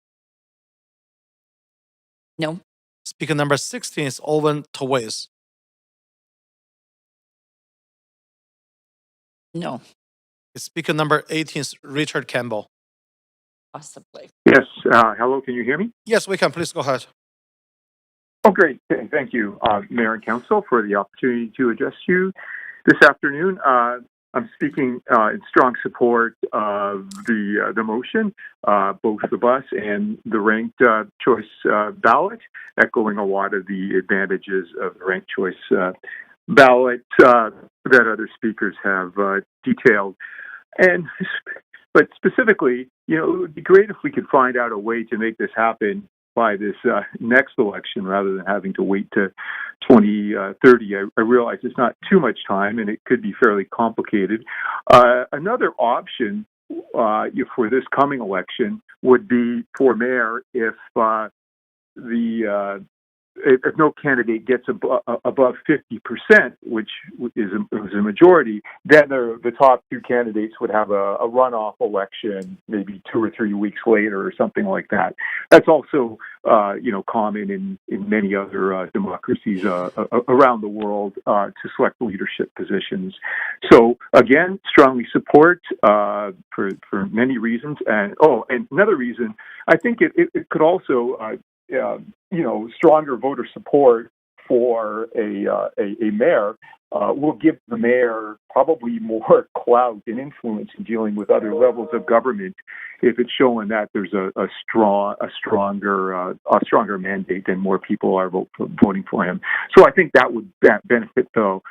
No. Speaker number 16 is Owen Tawais. No. Speaker number 18 is Richard Campbell. Possibly. Yes. Hello, can you hear me? Yes, we can. Please go ahead. Oh, great. Thank you, Mayor and Council, for the opportunity to address you this afternoon. I'm speaking in strong support of the motion, both the bus and the ranked choice ballot, echoing a lot of the advantages of the ranked choice ballot that other speakers have detailed. But specifically, it would be great if we could find out a way to make this happen by this next election rather than having to wait to 2030. I realize it's not too much time and it could be fairly complicated. Another option for this coming election would be for mayor if if no candidate gets above 50%, which is a majority, then the top two candidates would have a runoff election maybe 2 or 3 weeks later or something like that. That's also common in many other democracies around the world to select leadership positions. So again, strongly support for many reasons. And another reason, I think it could also stronger voter support for a mayor will give the mayor probably more clout and influence in dealing with other levels of government if it's showing that there's a stronger mandate and more people are voting for him. So I think that would benefit the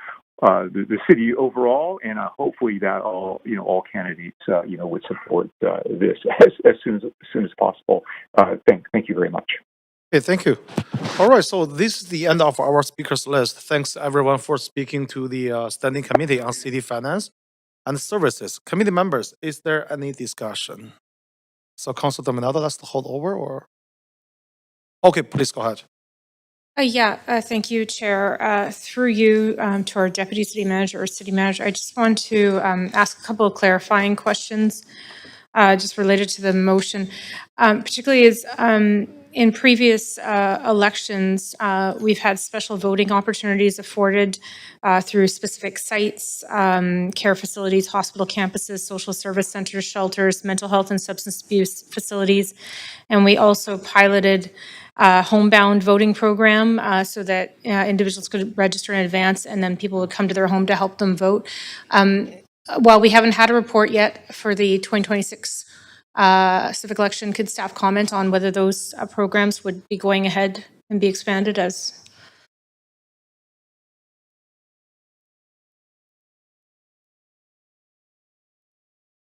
city overall, and hopefully that all candidates would support this as soon as possible. Thank you very much. Okay, thank you. All right, so this is the end of our speakers list. Thanks everyone for speaking to the Standing Committee on City Finance and Services. Committee members, is there any discussion? So Councilor Dominado, that's the holdover, or? Okay, please go ahead. Thank you, Chair. Through you to our Deputy City Manager or City Manager, I just want to ask a couple of clarifying questions just related to the motion, particularly as in previous elections, we've had special voting opportunities afforded through specific sites, care facilities, hospital campuses, social service centers, shelters, mental health and substance abuse facilities. And we also piloted homebound voting program so that individuals could register in advance and then people would come to their home to help them vote. While we haven't had a report yet for the 2026 civic election, could staff comment on whether those programs would be going ahead and be expanded as?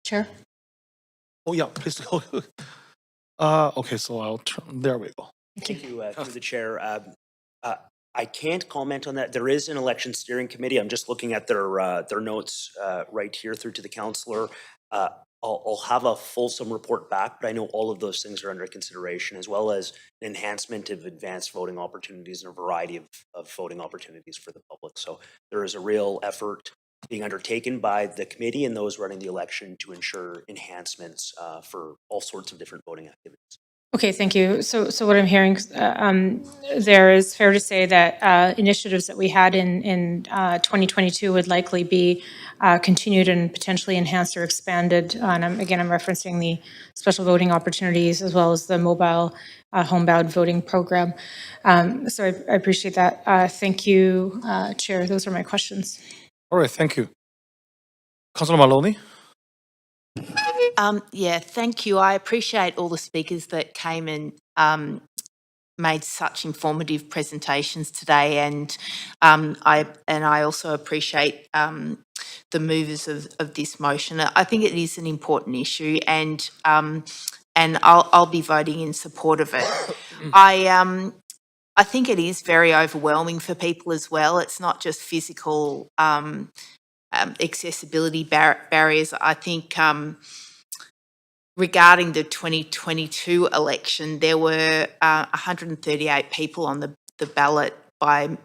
Chair? Oh, yeah, please go. Okay, so I'll turn, there we go. Thank you, through the chair. I can't comment on that. There is an election steering committee. I'm just looking at their notes right here through to the councillor. I'll have a fulsome report back, but I know all of those things are under consideration, as well as enhancement of advanced voting opportunities and a variety of voting opportunities for the public. So there is a real effort being undertaken by the committee and those running the election to ensure enhancements for all sorts of different voting activities. Okay, thank you. So what I'm hearing there is fair to say that initiatives that we had in 2022 would likely be continued and potentially enhanced or expanded. And I'm referencing the special voting opportunities as well as the mobile homebound voting program. So I appreciate that. Thank you, Chair. Those are my questions. All right, thank you. Councillor Maloney? Yeah, thank you. I appreciate all the speakers that came and made such informative presentations today, and I also appreciate the movers of this motion. I think it is an important issue, and I'll be voting in support of it. I think it is very overwhelming for people as well. It's not just physical accessibility barriers. I think regarding the 2022 election, there were 138 people on the ballot by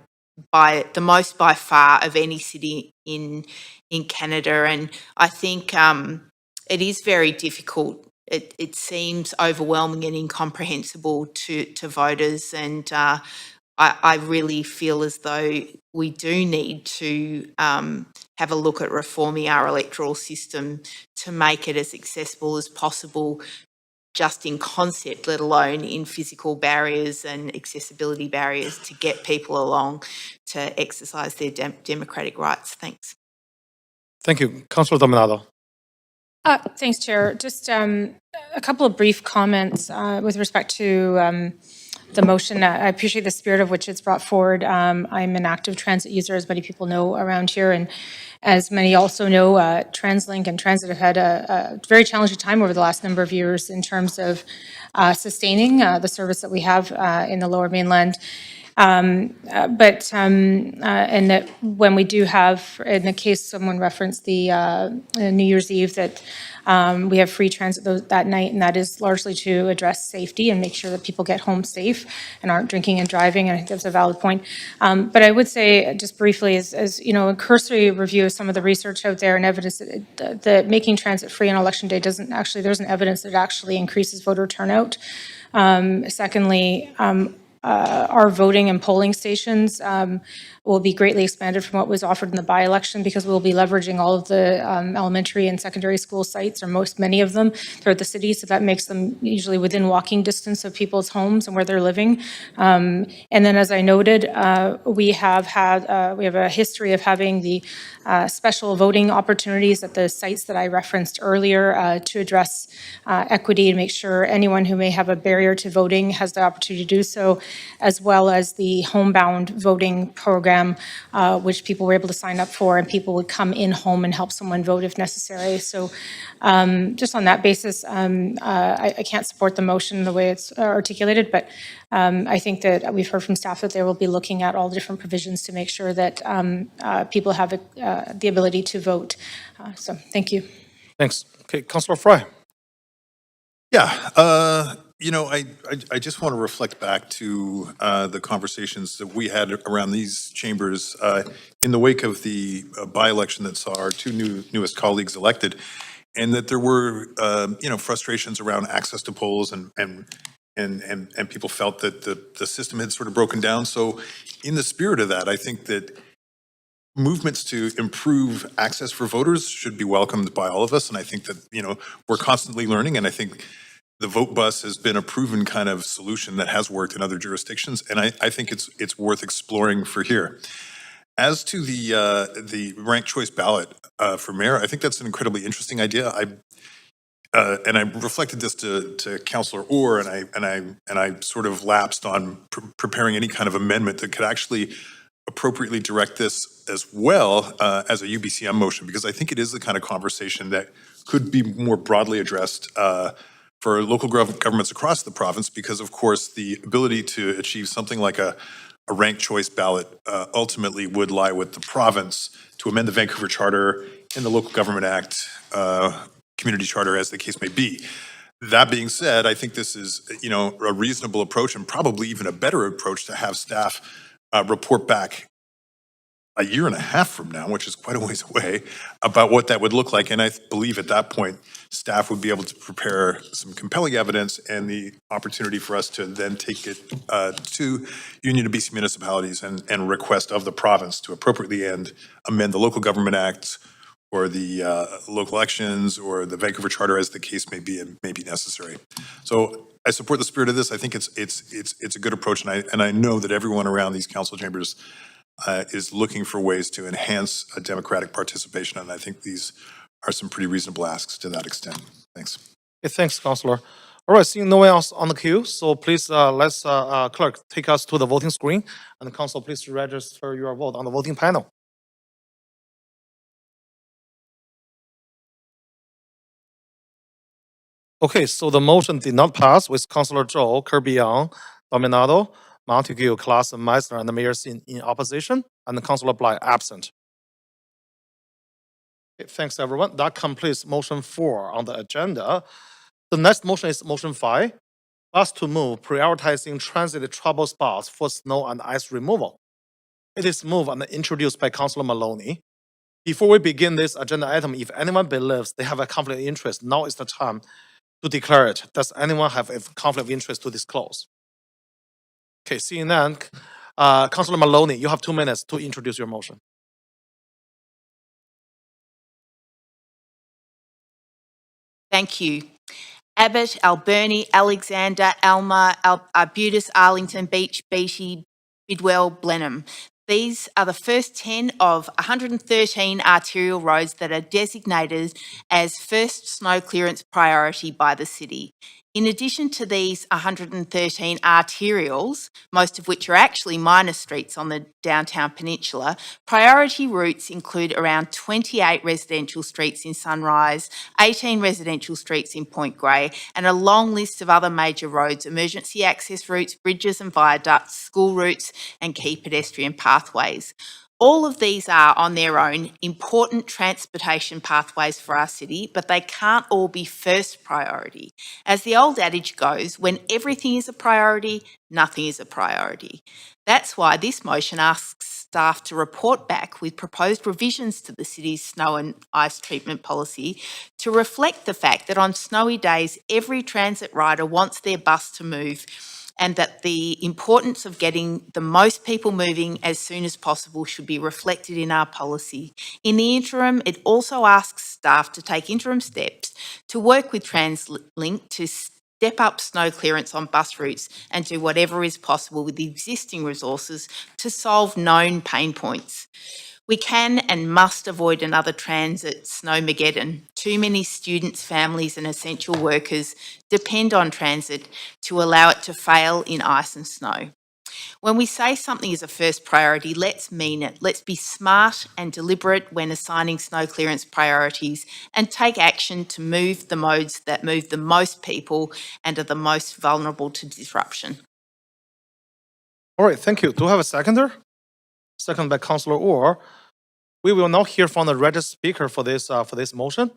the most by far of any city in Canada, and I think it is very difficult. It seems overwhelming and incomprehensible to voters, and I really feel as though we do need to have a look at reforming our electoral system to make it as accessible as possible, just in concept, let alone in physical barriers and accessibility barriers, to get people along to exercise their democratic rights. Thanks. Thank you. Councillor Dominado. Thanks, Chair. Just a couple of brief comments with respect to the motion. I appreciate the spirit of which it's brought forward. I'm an active transit user, as many people know around here, and as many also know, TransLink and Transit have had a very challenging time over the last number of years in terms of sustaining the service that we have in the Lower Mainland. And that when we do have, in the case someone referenced the New Year's Eve, that we have free transit that night, and that is largely to address safety and make sure that people get home safe and aren't drinking and driving. And I think that's a valid point. But I would say, just briefly, as you know, a cursory review of some of the research out there and evidence that making transit free on election day doesn't actually, there's an evidence that it actually increases voter turnout. Secondly, our voting and polling stations will be greatly expanded from what was offered in the by-election, because we'll be leveraging all of the elementary and secondary school sites, or many of them, throughout the city. So that makes them usually within walking distance of people's homes and where they're living. And then, as I noted, we have a history of having the special voting opportunities at the sites that I referenced earlier to address equity and make sure anyone who may have a barrier to voting has the opportunity to do so, as well as the homebound voting program, which people were able to sign up for, and people would come in home and help someone vote if necessary. So just on that basis, I can't support the motion the way it's articulated, but I think that we've heard from staff that they will be looking at all the different provisions to make sure that people have the ability to vote. So thank you. Thanks. Okay, Councillor Fry. Yeah, you know, I just want to reflect back to the conversations that we had around these chambers in the wake of the by-election that saw our two newest colleagues elected, and that there were, you know, frustrations around access to polls, and people felt that the system had sort of broken down. So in the spirit of that, I think that movements to improve access for voters should be welcomed by all of us. And I think that, you know, we're constantly learning, and I think the vote bus has been a proven kind of solution that has worked in other jurisdictions, and I think it's worth exploring for here. As to the ranked choice ballot for mayor, I think that's an incredibly interesting idea. And I reflected this to Councillor Orr, and I sort of lapsed on preparing any kind of amendment that could actually appropriately direct this as well as a UBCM motion, because I think it is the kind of conversation that could be more broadly addressed for local governments across the province, because of course the ability to achieve something like a ranked choice ballot ultimately would lie with the province to amend the Vancouver Charter and the Local Government Act, community charter, as the case may be. That being said, I think this is, a reasonable approach, and probably even a better approach, to have staff report back a year and a half from now, which is quite a ways away, about what that would look like. And I believe at that point, staff would be able to prepare some compelling evidence and the opportunity for us to then take it to Union of BC municipalities and request of the province to appropriately amend the Local Government Act, or the local elections, or the Vancouver Charter, as the case may be, and may be necessary. So I support the spirit of this. I think it's a good approach, and I know that everyone around these council chambers is looking for ways to enhance a democratic participation, and I think these are some pretty reasonable asks to that extent. Thanks. Okay, thanks, Councillor. All right, seeing no one else on the queue, so please let's clerk take us to the voting screen, and council, please register your vote on the voting panel. Okay, so the motion did not pass with Councillor Zhou, Kirby-Yang, Dominado, Montague, Claassen, Meissner, and Mayor Xin in opposition, and Councillor Bly absent. Okay, thanks, everyone. That completes motion 4 on the agenda. The next motion is motion 5, bus to move, prioritizing transit trouble spots for snow and ice removal. It is moved and introduced by Councillor Maloney. Before we begin this agenda item, if anyone believes they have a conflict of interest, now is the time to declare it. Does anyone have a conflict of interest to disclose? Okay, seeing none, Councillor Maloney, you have 2 minutes to introduce your motion. Thank you. Abbott, Alberni, Alexander, Alma, Arbutus, Arlington, Beach, Beatty, Bidwell, Blenheim. These are the first 10 of 113 arterial roads that are designated as first snow clearance priority by the city. In addition to these 113 arterials, most of which are actually minor streets on the downtown peninsula, priority routes include around 28 residential streets in Sunrise, 18 residential streets in Point Grey, and a long list of other major roads, emergency access routes, bridges and viaducts, school routes, and key pedestrian pathways. All of these are, on their own, important transportation pathways for our city, but they can't all be first priority. As the old adage goes, when everything is a priority, nothing is a priority. That's why this motion asks staff to report back with proposed revisions to the city's snow and ice treatment policy to reflect the fact that on snowy days, every transit rider wants their bus to move, and that the importance of getting the most people moving as soon as possible should be reflected in our policy. In the interim, it also asks staff to take interim steps to work with TransLink to step up snow clearance on bus routes and do whatever is possible with the existing resources to solve known pain points. We can and must avoid another transit snowmageddon. Too many students, families and essential workers depend on transit to allow it to fail in ice and snow. When we say something is a first priority, let's mean it. Let's be smart and deliberate when assigning snow clearance priorities and take action to move the modes that move the most people and are the most vulnerable to disruption. All right, thank you. Do I have a seconder? Second by Councillor Orr. We will now hear from the registered speaker for this motion.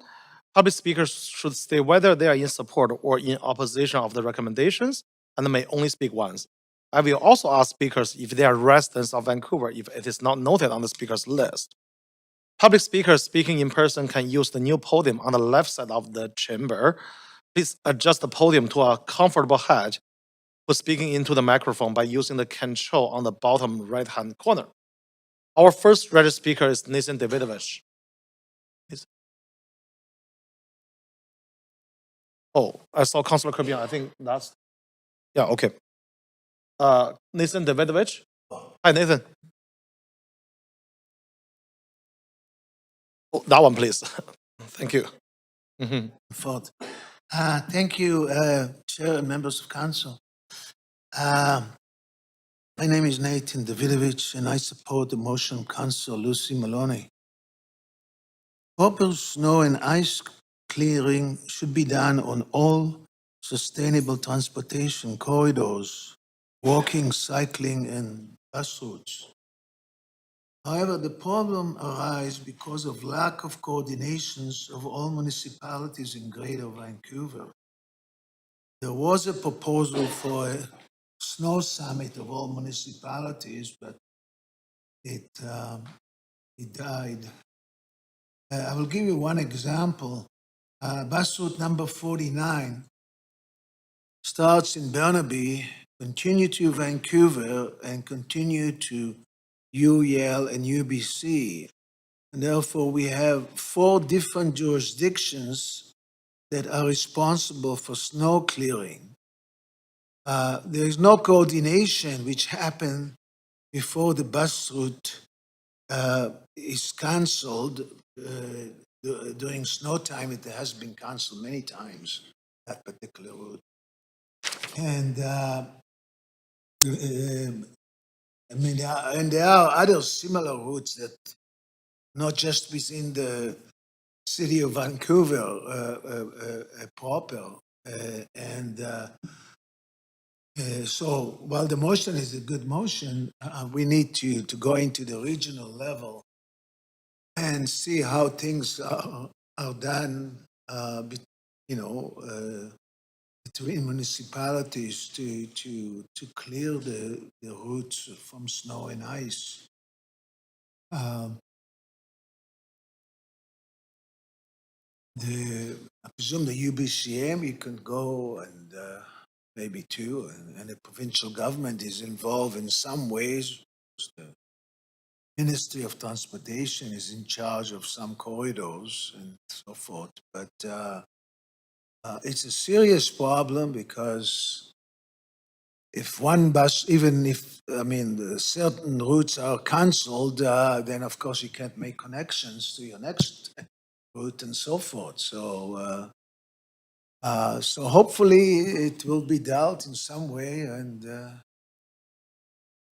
Public speakers should state whether they are in support or in opposition of the recommendations, and may only speak once. I will also ask speakers if they are residents of Vancouver if it is not noted on the speakers list. Public speakers speaking in person can use the new podium on the left side of the chamber. Please adjust the podium to a comfortable height for speaking into the microphone by using the control on the bottom right-hand corner. Our first registered speaker is Nathan Davidovich. Oh, I saw Councilor Kirby. I think that's, yeah, okay. Nathan Davidovich. Hi, Nathan. Oh, that one, please. Thank you. Mhm. Ford. Thank you, Chair and members of council. My name is Nathan Davidovich, and I support the motion of Councilor Lucy Maloney. Proper snow and ice clearing should be done on all sustainable transportation corridors, walking, cycling, and bus routes. However, the problem arises because of lack of coordinations of all municipalities in Greater Vancouver. There was a proposal for a snow summit of all municipalities, but it died. I will give you one example. Bus route number 49 starts in Burnaby, continue to Vancouver, and continue to UEL and UBC. And therefore, we have 4 different jurisdictions that are responsible for snow clearing. There is no coordination which happened before the bus route is cancelled. During snow time, it has been cancelled many times, that particular route. And there are other similar routes that not just within the city of Vancouver proper. So while the motion is a good motion, we need to go into the regional level and see how things are done, between municipalities to clear the routes from snow and ice. I presume the UBCM, you can go and maybe two, and the provincial government is involved in some ways. The Ministry of Transportation is in charge of some corridors and so forth, but it's a serious problem because if one bus, even if, certain routes are cancelled, then of course you can't make connections to your next route and so forth. So hopefully it will be dealt in some way, and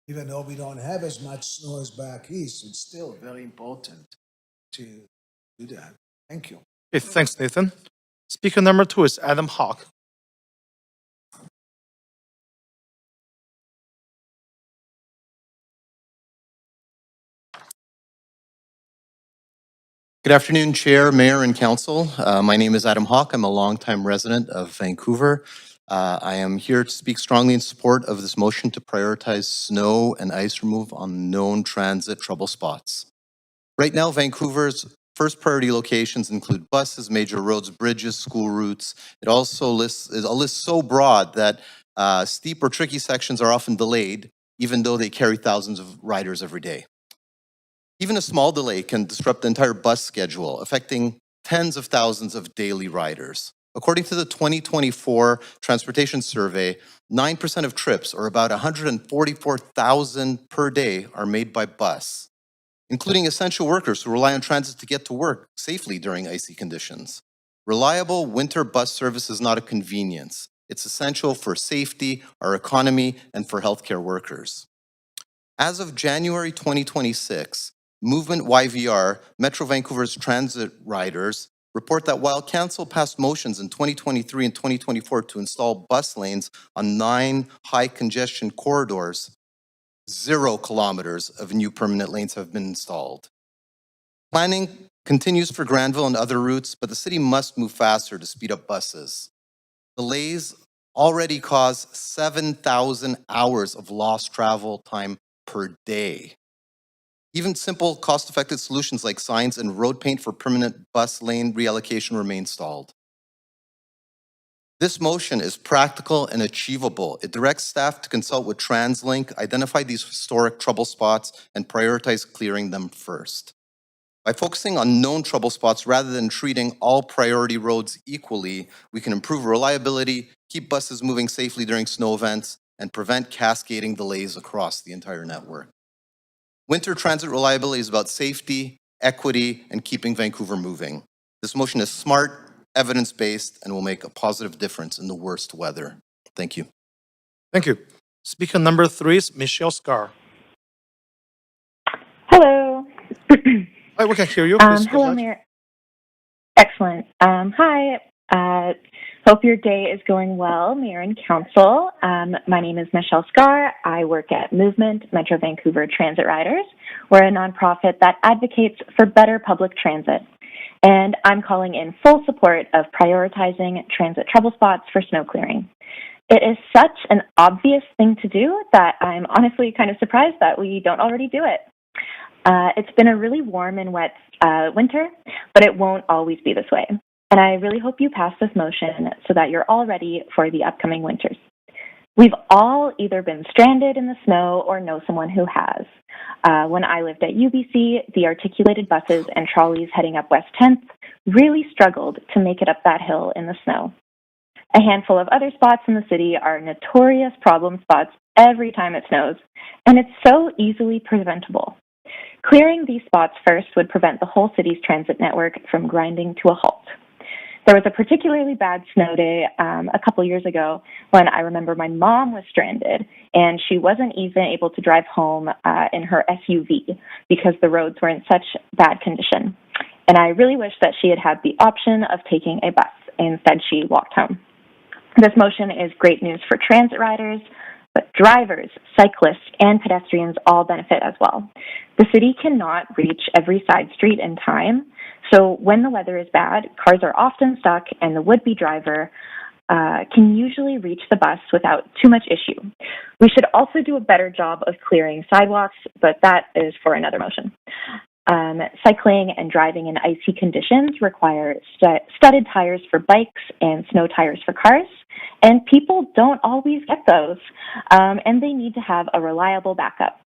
even though we don't have as much snow as back east, it's still very important to do that. Thank you. Okay, thanks, Nathan. Speaker number 2 is Adam Hawk. Good afternoon, Chair, Mayor, and Council. My name is Adam Hawk. I'm a longtime resident of Vancouver. I am here to speak strongly in support of this motion to prioritize snow and ice removal on known transit trouble spots. Right now, Vancouver's first priority locations include buses, major roads, bridges, school routes. It also lists a list so broad that steep or tricky sections are often delayed, even though they carry thousands of riders every day. Even a small delay can disrupt the entire bus schedule, affecting tens of thousands of daily riders. According to the 2024 Transportation Survey, 9% of trips, or about 144,000 per day, are made by bus, including essential workers who rely on transit to get to work safely during icy conditions. Reliable winter bus service is not a convenience. It's essential for safety, our economy, and for healthcare workers. As of January 2026, Movement YVR, Metro Vancouver's transit riders, report that while council passed motions in 2023 and 2024 to install bus lanes on 9 high congestion corridors, 0 kilometers of new permanent lanes have been installed. Planning continues for Granville and other routes, but the city must move faster to speed up buses. Delays already cause 7,000 hours of lost travel time per day. Even simple, cost-effective solutions like signs and road paint for permanent bus lane reallocation remain stalled. This motion is practical and achievable. It directs staff to consult with TransLink, identify these historic trouble spots, and prioritize clearing them first. By focusing on known trouble spots rather than treating all priority roads equally, we can improve reliability, keep buses moving safely during snow events, and prevent cascading delays across the entire network. Winter transit reliability is about safety, equity, and keeping Vancouver moving. This motion is smart, evidence-based, and will make a positive difference in the worst weather. Thank you. Thank you. Speaker number 3 is Michelle Scar. Hello. Hi, we can hear you. Please go Hello, ahead. Mayor. Excellent. Hi. Hope your day is going well, Mayor and Council. My name is Michelle Scar. I work at Movement Metro Vancouver Transit Riders. We're a nonprofit that advocates for better public transit. And I'm calling in full support of prioritizing transit trouble spots for snow clearing. It is such an obvious thing to do that I'm honestly kind of surprised that we don't already do it. It's been a really warm and wet winter, but it won't always be this way. And I really hope you pass this motion so that you're all ready for the upcoming winters. We've all either been stranded in the snow or know someone who has. When I lived at UBC, the articulated buses and trolleys heading up West 10th really struggled to make it up that hill in the snow. A handful of other spots in the city are notorious problem spots every time it snows, and it's so easily preventable. Clearing these spots first would prevent the whole city's transit network from grinding to a halt. There was a particularly bad snow day a couple years ago when I remember my mom was stranded and she wasn't even able to drive home in her SUV because the roads were in such bad condition. And I really wish that she had had the option of taking a bus. Instead, she walked home. This motion is great news for transit riders, but drivers, cyclists, and pedestrians all benefit as well. The city cannot reach every side street in time, so when the weather is bad, cars are often stuck and the would-be driver can usually reach the bus without too much issue. We should also do a better job of clearing sidewalks, but that is for another motion. Cycling and driving in icy conditions require studded tires for bikes and snow tires for cars, and people don't always get those, and they need to have a reliable backup.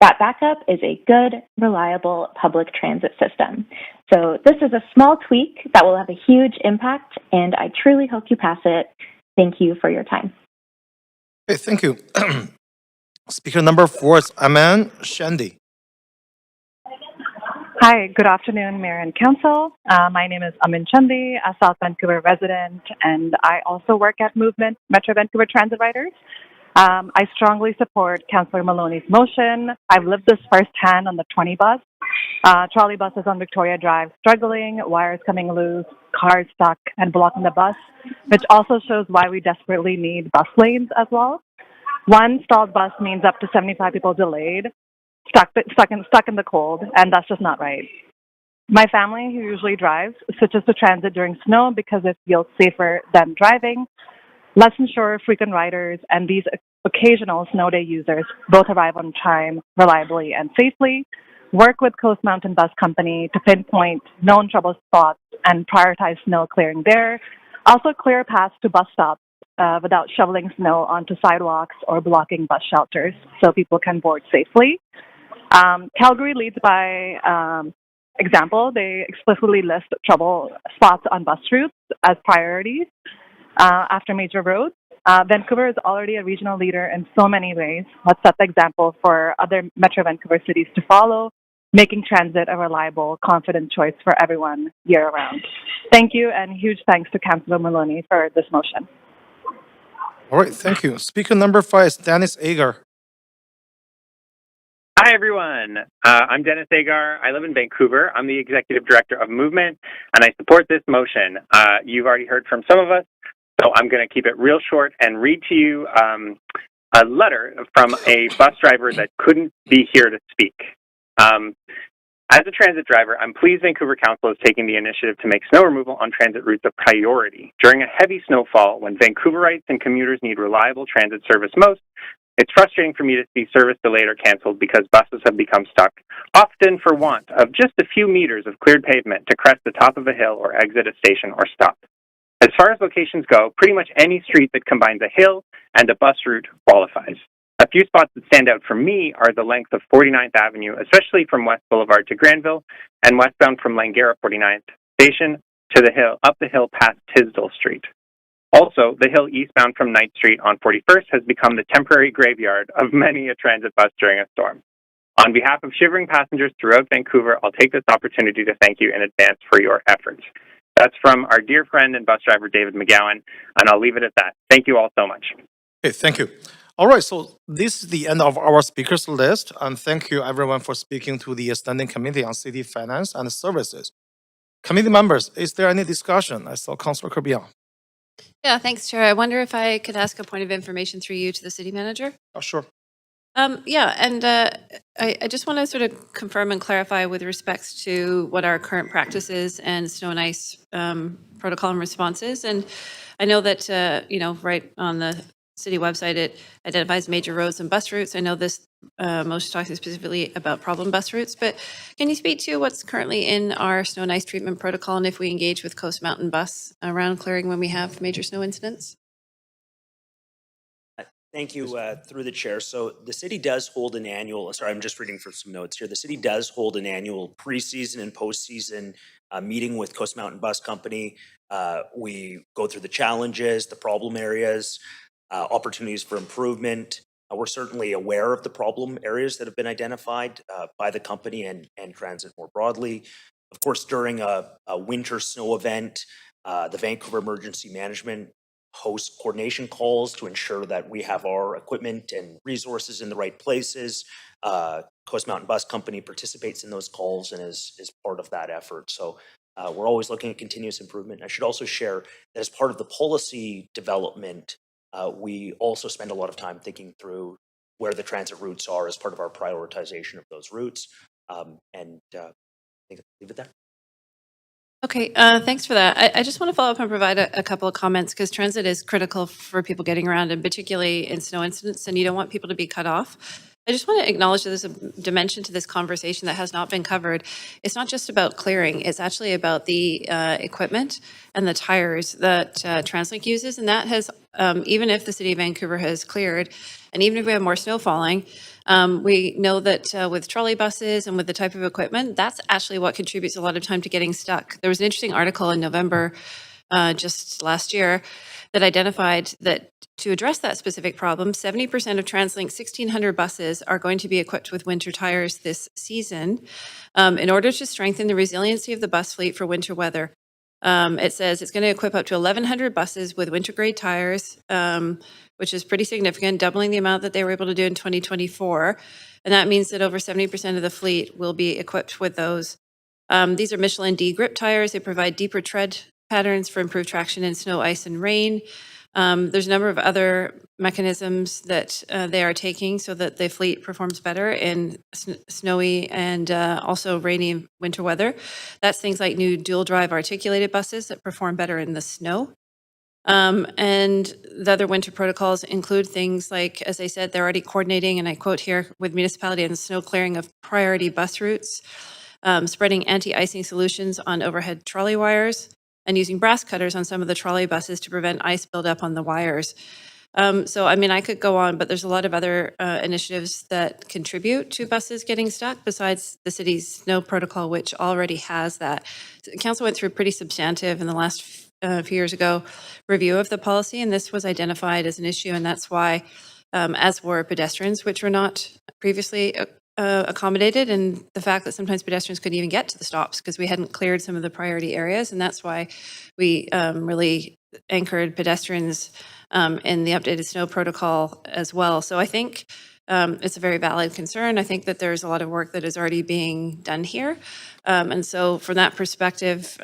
That backup is a good, reliable public transit system. So this is a small tweak that will have a huge impact, and I truly hope you pass it. Thank you for your time. Okay, thank you. Speaker number 4 is Aman Shandy. Hi, good afternoon, Mayor and Council. My name is Amin Chandi, a South Vancouver resident, and I also work at Movement Metro Vancouver Transit Riders. I strongly support Councillor Maloney's motion. I've lived this firsthand on the 20 bus. Trolley buses on Victoria Drive struggling, wires coming loose, cars stuck and blocking the bus, which also shows why we desperately need bus lanes as well. One stalled bus means up to 75 people delayed, stuck in the cold, and that's just not right. My family, who usually drives, switches to transit during snow because it feels safer than driving. Let's ensure frequent riders and these occasional snow day users both arrive on time, reliably, and safely. Work with Coast Mountain Bus Company to pinpoint known trouble spots and prioritize snow clearing there. Also clear paths to bus stops without shoveling snow onto sidewalks or blocking bus shelters so people can board safely. Calgary leads by example. They explicitly list trouble spots on bus routes as priorities after major roads. Vancouver is already a regional leader in so many ways. Let's set the example for other Metro Vancouver cities to follow, making transit a reliable, confident choice for everyone year-round. Thank you, and huge thanks to Councillor Maloney for this motion. All right, thank you. Speaker number 5 is Dennis Agar. Hi, everyone. I'm Dennis Agar. I live in Vancouver. I'm the Executive Director of Movement, and I support this motion. You've already heard from some of us, so I'm going to keep it real short and read to you a letter from a bus driver that couldn't be here to speak. As a transit driver, I'm pleased Vancouver Council is taking the initiative to make snow removal on transit routes a priority. During a heavy snowfall, when Vancouverites and commuters need reliable transit service most, it's frustrating for me to see service delayed or canceled because buses have become stuck, often for want of just a few meters of cleared pavement to crest the top of a hill or exit a station or stop. As far as locations go, pretty much any street that combines a hill and a bus route qualifies. A few spots that stand out for me are the length of 49th Avenue, especially from West Boulevard to Granville, and westbound from Langara 49th Station to the hill, up the hill past Tisdale Street. Also, the hill eastbound from Knight Street on 41st has become the temporary graveyard of many a transit bus during a storm. On behalf of shivering passengers throughout Vancouver, I'll take this opportunity to thank you in advance for your efforts. That's from our dear friend and bus driver, David McGowan, and I'll leave it at that. Thank you all so much. Okay, thank you. All right, so this is the end of our speakers list, and thank you everyone for speaking to the Standing Committee on City Finance and Services. Committee members, is there any discussion? I saw Councillor Kirby-Yung. Yeah, thanks, Chair. I wonder if I could ask a point of information through you to the city manager? Oh, sure. Yeah, and I just want to sort of confirm and clarify with respects to what our current practice is and snow and ice protocol and responses. And I know that, right on the city website, it identifies major roads and bus routes. I know this motion talks specifically about problem bus routes, but can you speak to what's currently in our snow and ice treatment protocol and if we engage with Coast Mountain Bus around clearing when we have major snow incidents? Thank you, through the chair. So the city does hold an annual, sorry, I'm just reading from some notes here. The city does hold an annual preseason and postseason meeting with Coast Mountain Bus Company. We go through the challenges, the problem areas, opportunities for improvement. We're certainly aware of the problem areas that have been identified by the company and transit more broadly. Of course, during a winter snow event, the Vancouver Emergency Management host coordination calls to ensure that we have our equipment and resources in the right places. Coast Mountain Bus Company participates in those calls and is part of that effort. So we're always looking at continuous improvement. I should also share that as part of the policy development, we also spend a lot of time thinking through where the transit routes are as part of our prioritization of those routes. I think I'll leave it there. Okay, thanks for that. I just want to follow up and provide a couple of comments because transit is critical for people getting around, and particularly in snow incidents, and you don't want people to be cut off. I just want to acknowledge that there's a dimension to this conversation that has not been covered. It's not just about clearing, it's actually about the equipment and the tires that TransLink uses, and that has, even if the City of Vancouver has cleared, and even if we have more snow falling, we know that with trolley buses and with the type of equipment, that's actually what contributes a lot of time to getting stuck. There was an interesting article in November just last year that identified that to address that specific problem, 70% of TransLink's 1,600 buses are going to be equipped with winter tires this season in order to strengthen the resiliency of the bus fleet for winter weather. It says it's going to equip up to 1,100 buses with winter grade tires, which is pretty significant, doubling the amount that they were able to do in 2024. And that means that over 70% of the fleet will be equipped with those. These are Michelin D grip tires. They provide deeper tread patterns for improved traction in snow, ice, and rain. There's a number of other mechanisms that they are taking so that the fleet performs better in snowy and also rainy winter weather. That's things like new dual drive articulated buses that perform better in the snow. And the other winter protocols include things like, as I said, they're already coordinating, and I quote here, with municipality and snow clearing of priority bus routes, spreading anti-icing solutions on overhead trolley wires, and using brass cutters on some of the trolley buses to prevent ice buildup on the wires. So, I mean, I could go on, but there's a lot of other initiatives that contribute to buses getting stuck besides the city's snow protocol, which already has that. The council went through pretty substantive in the last few years ago review of the policy, and this was identified as an issue, and that's why, as were pedestrians, which were not previously accommodated, and the fact that sometimes pedestrians couldn't even get to the stops because we hadn't cleared some of the priority areas, and that's why we really anchored pedestrians in the updated snow protocol as well. So I think it's a very valid concern. I think that there's a lot of work that is already being done here. And so from that perspective,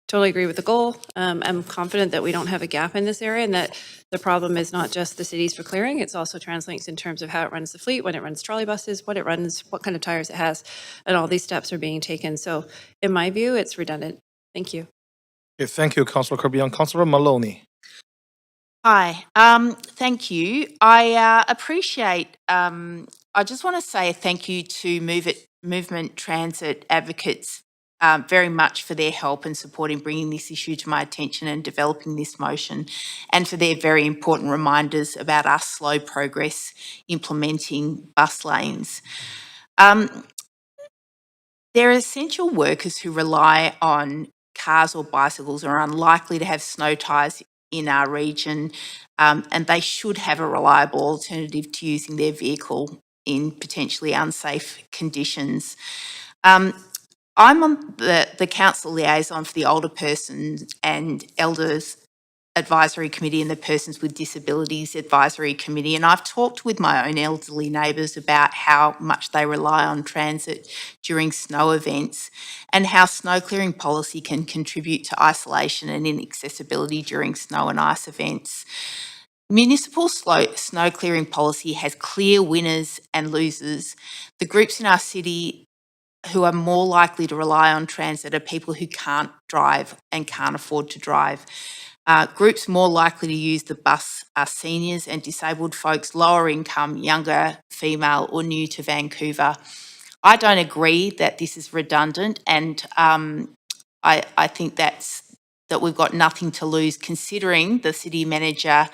totally agree with the goal. I'm confident that we don't have a gap in this area and that the problem is not just the cities for clearing, it's also TransLink's in terms of how it runs the fleet, when it runs trolley buses, what it runs, what kind of tires it has, and all these steps are being taken. So in my view, it's redundant. Thank you. Okay, thank you, Councillor Kirby-Yung. Councillor Maloney. Hi, thank you. I appreciate, I just want to say thank you to Movement Transit advocates very much for their help and support in bringing this issue to my attention and developing this motion, and for their very important reminders about our slow progress implementing bus lanes. There are essential workers who rely on cars or bicycles or are unlikely to have snow tyres in our region, and they should have a reliable alternative to using their vehicle in potentially unsafe conditions. I'm on the council liaison for the Older Persons and Elders Advisory Committee and the Persons with Disabilities Advisory Committee, and I've talked with my own elderly neighbours about how much they rely on transit during snow events and how snow clearing policy can contribute to isolation and inaccessibility during snow and ice events. Municipal snow clearing policy has clear winners and losers. The groups in our city who are more likely to rely on transit are people who can't drive and can't afford to drive. Groups more likely to use the bus are seniors and disabled folks, lower income, younger, female or new to Vancouver. I don't agree that this is redundant, and I think that we've got nothing to lose, considering the city manager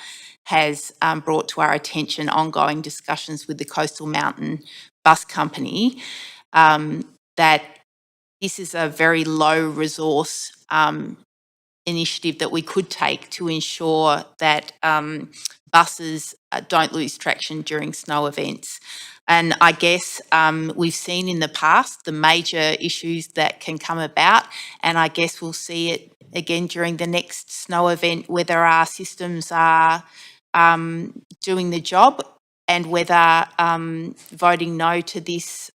has brought to our attention ongoing discussions with the Coastal Mountain Bus Company that this is a very low resource initiative that we could take to ensure that buses don't lose traction during snow events. And I guess we've seen in the past the major issues that can come about, and I guess we'll see it again during the next snow event, whether our systems are doing the job and whether voting no to this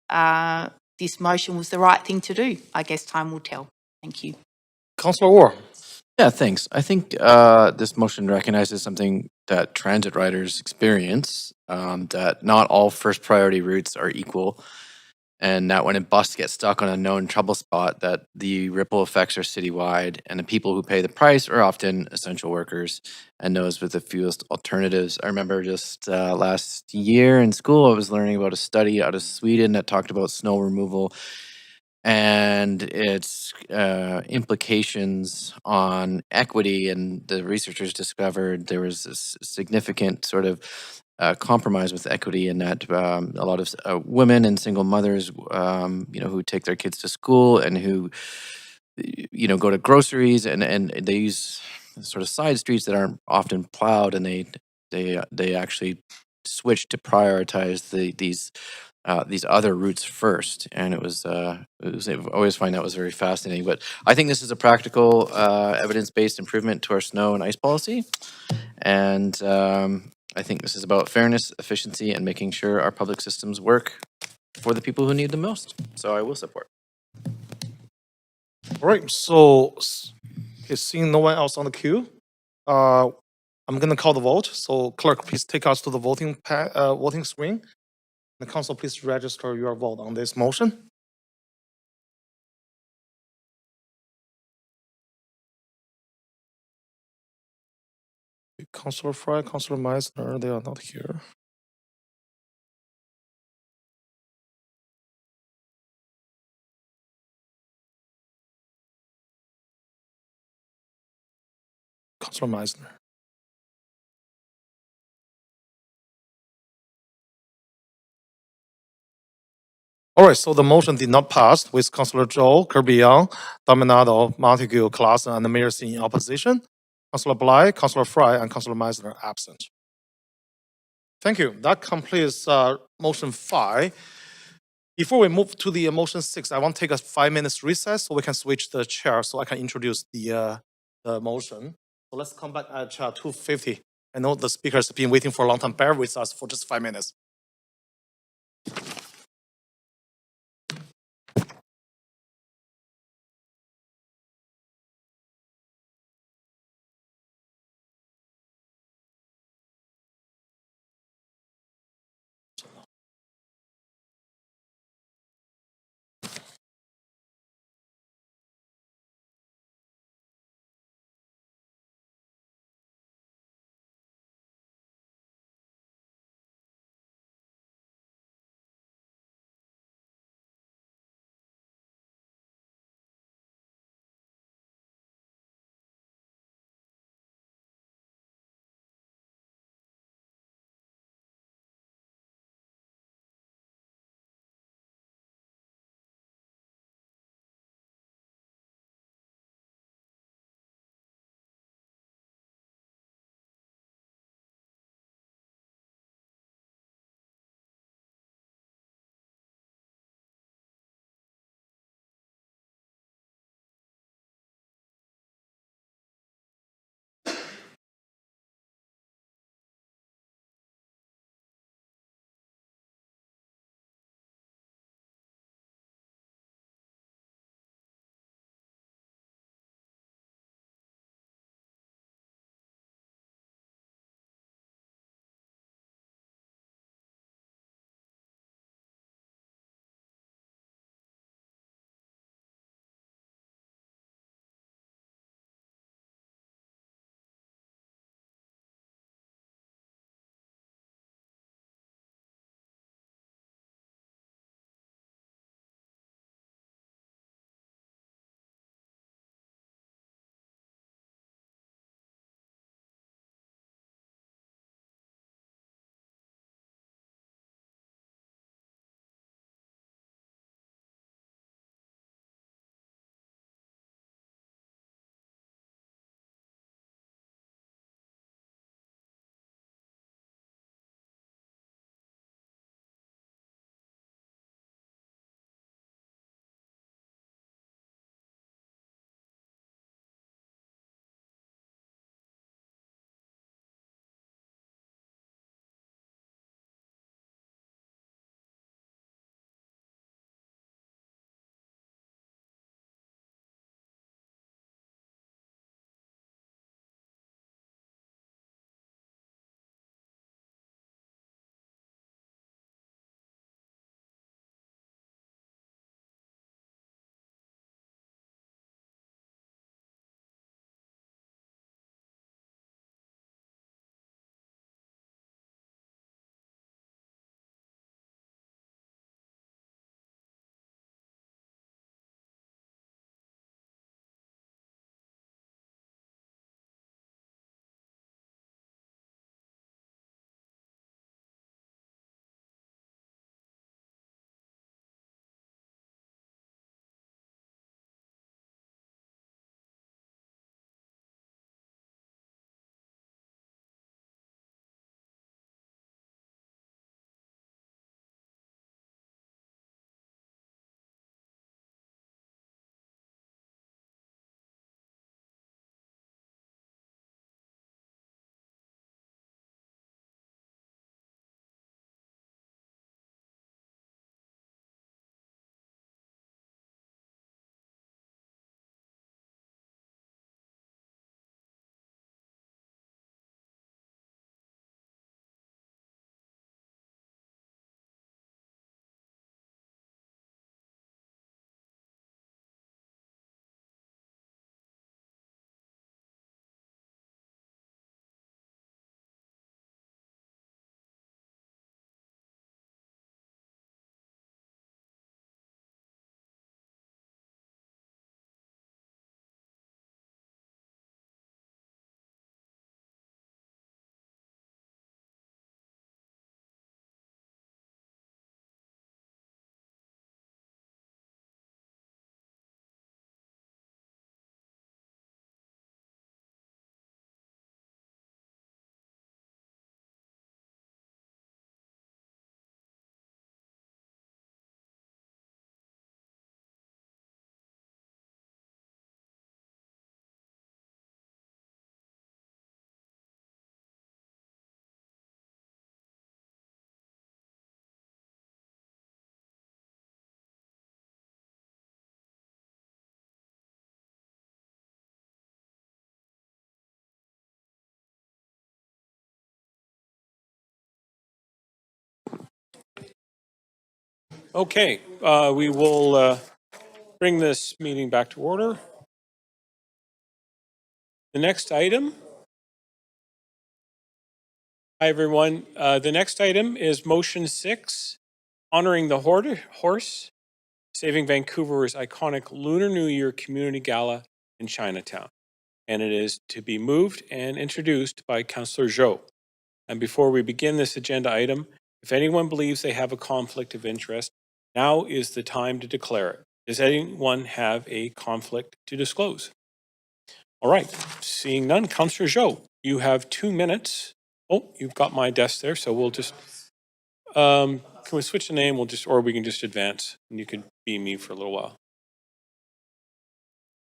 this motion was the right thing to do. I guess time will tell. Thank you. Councillor Orr. Yeah, thanks. I think this motion recognizes something that transit riders experience, that not all first priority routes are equal, and that when a bus gets stuck on a known trouble spot, that the ripple effects are citywide, and the people who pay the price are often essential workers and those with the fewest alternatives. I remember just last year in school, I was learning about a study out of Sweden that talked about snow removal and its implications on equity. And the researchers discovered there was this significant sort of compromise with equity in that a lot of women and single mothers, who take their kids to school and who, go to groceries and they use sort of side streets that aren't often plowed, and they actually switch to prioritize these other routes first. And I always find that was very fascinating. But I think this is a practical, evidence-based improvement to our snow and ice policy. And I think this is about fairness, efficiency, and making sure our public systems work for the people who need them most. So I will support. All right, so seeing no one else on the queue, I'm going to call the vote. So clerk, please take us to the voting screen. The council, please register your vote on this motion. Councillor Fry, Councillor Meisner, they are not here. Councillor Meisner. All right, so the motion did not pass with Councillor Zhou, Kirby-Yung, Dominado, Montague, Clausen, and the Mayor Singh in opposition. Councillor Bly, Councillor Fry, and Councillor Meisner absent. Thank you. That completes motion 5. Before we move to the motion 6, I want to take a 5-minute recess so we can switch the chair so I can introduce the motion. So let's come back at 2:50. I know the speakers have been waiting for a long time. Bear with us for just 5 minutes. Okay, we will bring this meeting back to order. The next item. Hi, everyone. The next item is motion 6, honoring the horse, saving Vancouver's iconic Lunar New Year Community Gala in Chinatown. And it is to be moved and introduced by Councillor Zhou. And before we begin this agenda item, if anyone believes they have a conflict of interest, now is the time to declare it. Does anyone have a conflict to disclose? All right, seeing none, Councillor Zhou, you have 2 minutes. Oh, you've got my desk there, so we'll just, can we switch the name? Or we can just advance, and you could be me for a little while.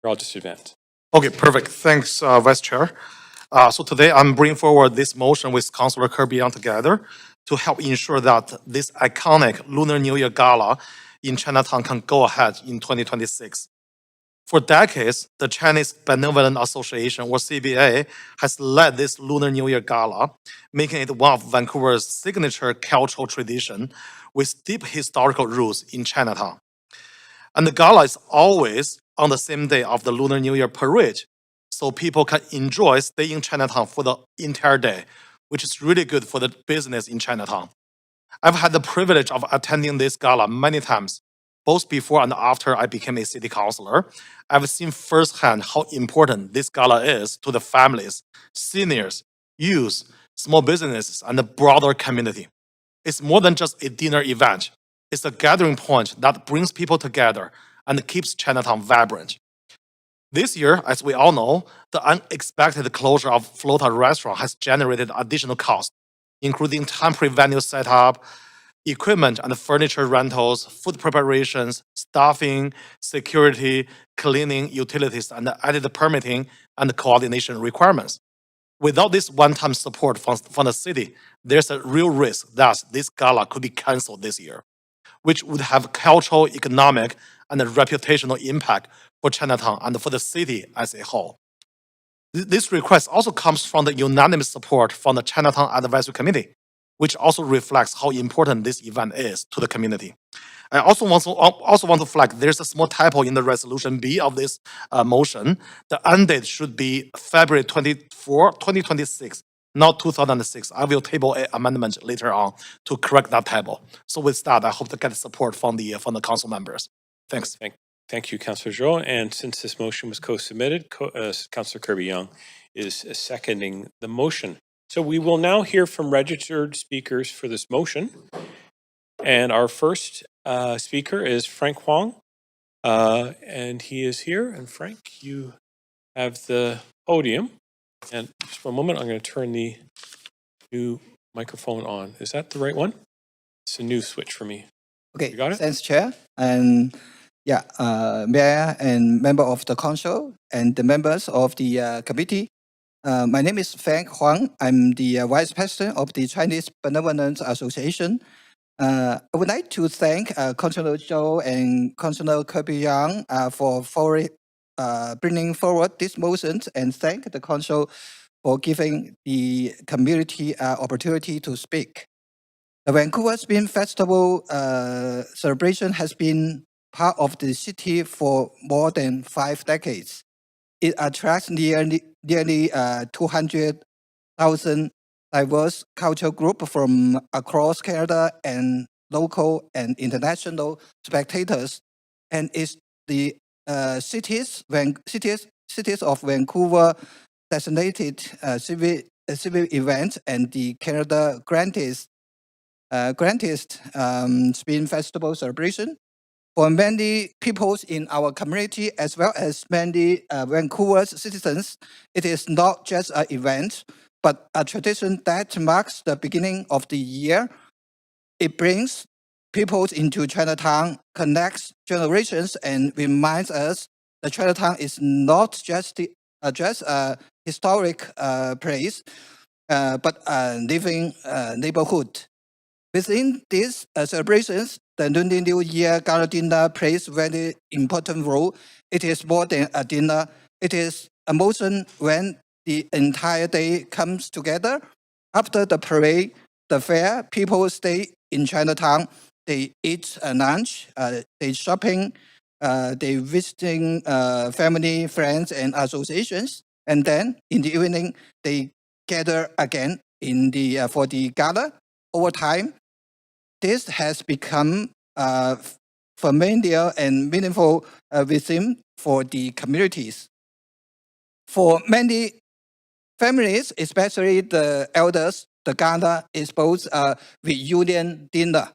Or I'll just advance. Okay, perfect. Thanks, Vice Chair. So today I'm bringing forward this motion with Councillor Kirby Young together to help ensure that this iconic Lunar New Year Gala in Chinatown can go ahead in 2026. For decades, the Chinese Benevolent Association, or CBA, has led this Lunar New Year Gala, making it one of Vancouver's signature cultural tradition with deep historical roots in Chinatown. And the gala is always on the same day of the Lunar New Year parade, so people can enjoy staying in Chinatown for the entire day, which is really good for the business in Chinatown. I've had the privilege of attending this gala many times, both before and after I became a city councilor. I've seen firsthand how important this gala is to the families, seniors, youth, small businesses, and the broader community. It's more than just a dinner event. It's a gathering point that brings people together and keeps Chinatown vibrant. This year, as we all know, the unexpected closure of Flota restaurant has generated additional costs, including temporary venue setup, equipment and furniture rentals, food preparations, staffing, security, cleaning, utilities, and added permitting and coordination requirements. Without this one-time support from the city, there's a real risk that this gala could be canceled this year, which would have cultural, economic, and reputational impact for Chinatown and for the city as a whole. This request also comes from the unanimous support from the Chinatown Advisory Committee, which also reflects how important this event is to the community. I also want to flag there's a small typo in the resolution B of this motion. The end date should be February 24, 2026, not 2006. I will table an amendment later on to correct that typo. So with that, I hope to get support from the council members. Thanks. Thank you, Councillor Zhou. And since this motion was co-submitted, Councillor Kirby Young is seconding the motion. So we will now hear from registered speakers for this motion. And our first speaker is Frank Huang, and he is here. And Frank, you have the podium. And just for a moment, I'm going to turn the new microphone on. Is that the right one? It's a new switch for me. Okay, You got it? thanks, Chair. And yeah, Mayor and member of the council and the members of the committee. My name is Frank Huang. I'm the Vice President of the Chinese Benevolent Association. I would like to thank Councillor Zhou and Councillor Kirby Young for bringing forward this motion, and thank the council for giving the community opportunity to speak. The Vancouver Spring Festival celebration has been part of the city for more than 5 decades. It attracts nearly 200,000 diverse cultural groups from across Canada and local and international spectators, and is the cities of Vancouver designated civic event and the Canada grantee Spring Festival celebration. For many people in our community, as well as many Vancouver citizens, it is not just an event, but a tradition that marks the beginning of the year. It brings people into Chinatown, connects generations, and reminds us that Chinatown is not just a historic place, but a living neighborhood. Within these celebrations, the Lunar New Year Gala dinner plays a very important role. It is more than a dinner. It is a motion when the entire day comes together. After the parade, the fair, people stay in Chinatown they eat lunch, they shopping, they visiting family, friends, and associations, and then in the evening they gather again in the for the gala. Over time, this has become familiar and meaningful rhythm for the communities. For many families, especially the elders, the gala is both a reunion dinner,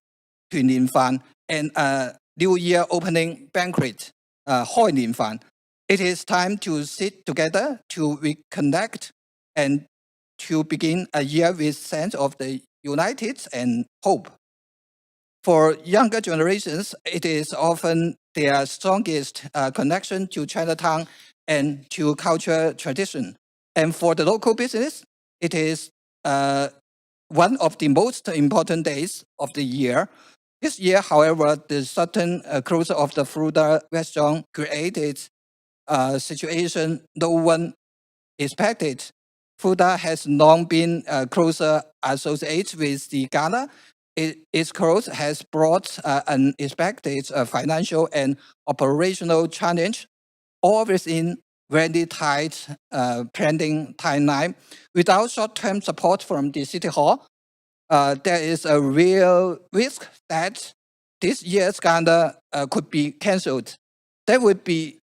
團年飯, and a New Year opening banquet, 開年飯. It is time to sit together, to reconnect, and to begin a year with sense of the united and hope. For younger generations, it is often their strongest connection to Chinatown and to cultural tradition. And for the local business, it is one of the most important days of the year. This year, however, the sudden closure of the Florida restaurant created a situation no one expected. Florida has long been closer associated with the gala. Its growth has brought unexpected financial and operational challenge, all within very tight planning timeline. Without short-term support from the City Hall, there is a real risk that this year's gala could be cancelled. That would be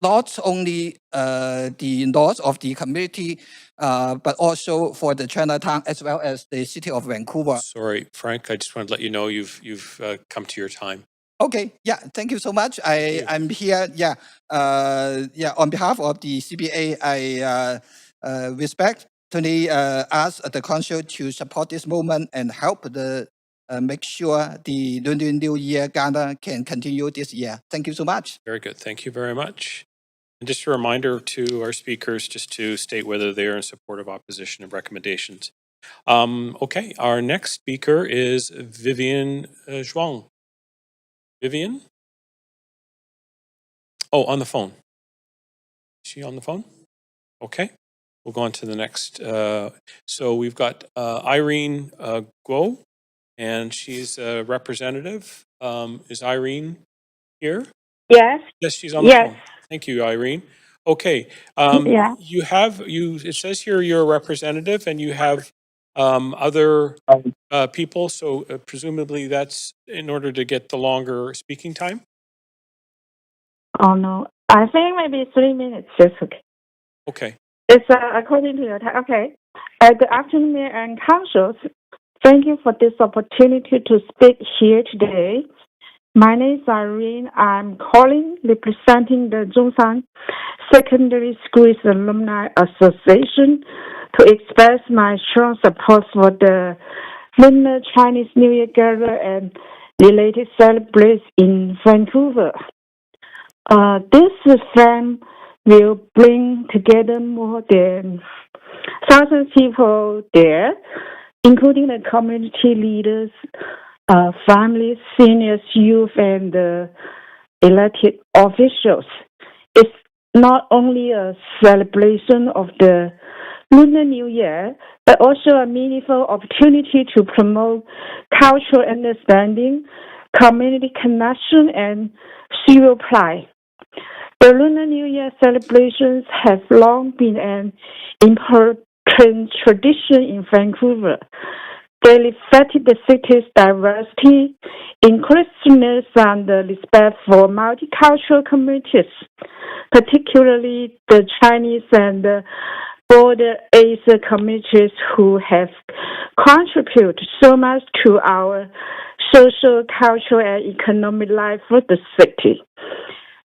not only the loss of the community, but also for the Chinatown as well as the city of Vancouver. Sorry, Frank, I just wanted to let you know you've come to your time. Okay, yeah, thank you so much. I'm here, on behalf of the CBA, I respectfully ask the council to support this movement and help the make sure the Lunar New Year Gala can continue this year. Thank you so much. Very good. Thank you very much. And just a reminder to our speakers just to state whether they are in support of opposition and recommendations. Okay, our next speaker is Vivian Zhuang. Vivian? Oh, on the phone. Is she on the phone? Okay, we'll go on to the next. So we've got Irene Guo, and she's a representative. Is Irene here? Yes. Yes, she's on the phone. Thank you, Irene. Okay. Yeah. It says here you're a representative and you have other people. So presumably that's in order to get the longer speaking time. Oh no, I think maybe 3 minutes is okay. Okay. It's according to your time. Okay. Good afternoon, Mayor and Council. Thank you for this opportunity to speak here today. My name is Irene. I'm calling representing the Zhongshan Secondary Schools Alumni Association to express my strong support for the Lunar Chinese New Year Gala and related celebrations in Vancouver. This event will bring together more than 1,000 people there, including the community leaders, families, seniors, youth, and elected officials. It's not only a celebration of the Lunar New Year, but also a meaningful opportunity to promote cultural understanding, community connection, and civil pride. The Lunar New Year celebrations have long been an important tradition in Vancouver. They reflected the city's diversity, inclusiveness, and respect for multicultural communities, particularly the Chinese and border Asia communities who have contributed so much to our social, cultural, and economic life of the city.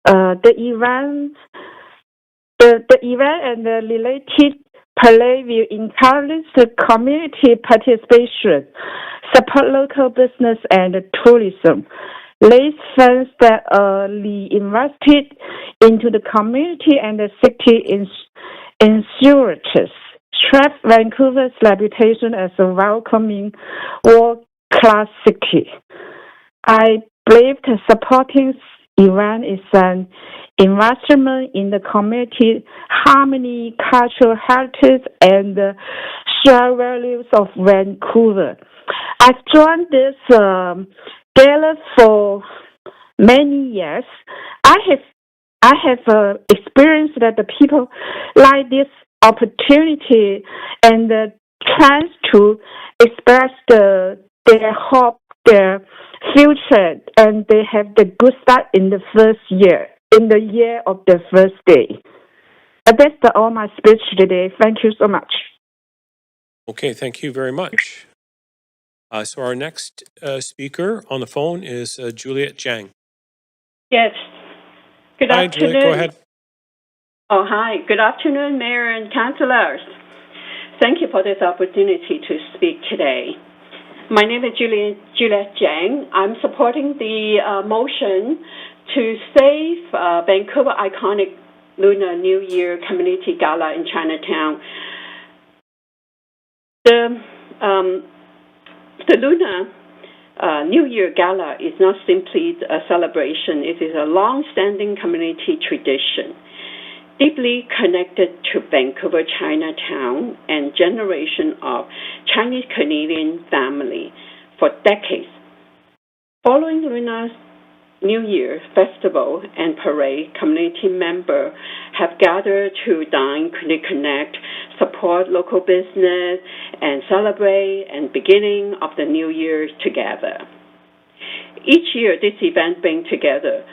The event and the related parade will encourage the community participation, support local business and tourism, raise funds that are reinvested into the community and the city insurance, strengthen Vancouver's reputation as a welcoming world-class city. I believe that supporting event is an investment in the community harmony, cultural heritage, and shared values of Vancouver. I've joined this gala for many years. I have experienced that the people like this opportunity and the chance to express their hope, their future, and they have the good start in the year of the first day. That's all my speech today. Thank you so much. Okay, thank you very much. So our next speaker on the phone is Juliet Jiang. Yes. Good Hi, afternoon. Juliet, go ahead. Oh, hi. Good afternoon, Mayor and councilors. Thank you for this opportunity to speak today. My name is Juliet Jiang. I'm supporting the motion to save Vancouver iconic Lunar New Year Community Gala in Chinatown. The Lunar New Year Gala is not simply a celebration. It is a long-standing community tradition, deeply connected to Vancouver Chinatown and generation of Chinese Canadian family for decades. Following Lunar New Year festival and parade, community members have gathered to dine, connect, support local business, and celebrate and beginning of the new year together. Each year, this event brings together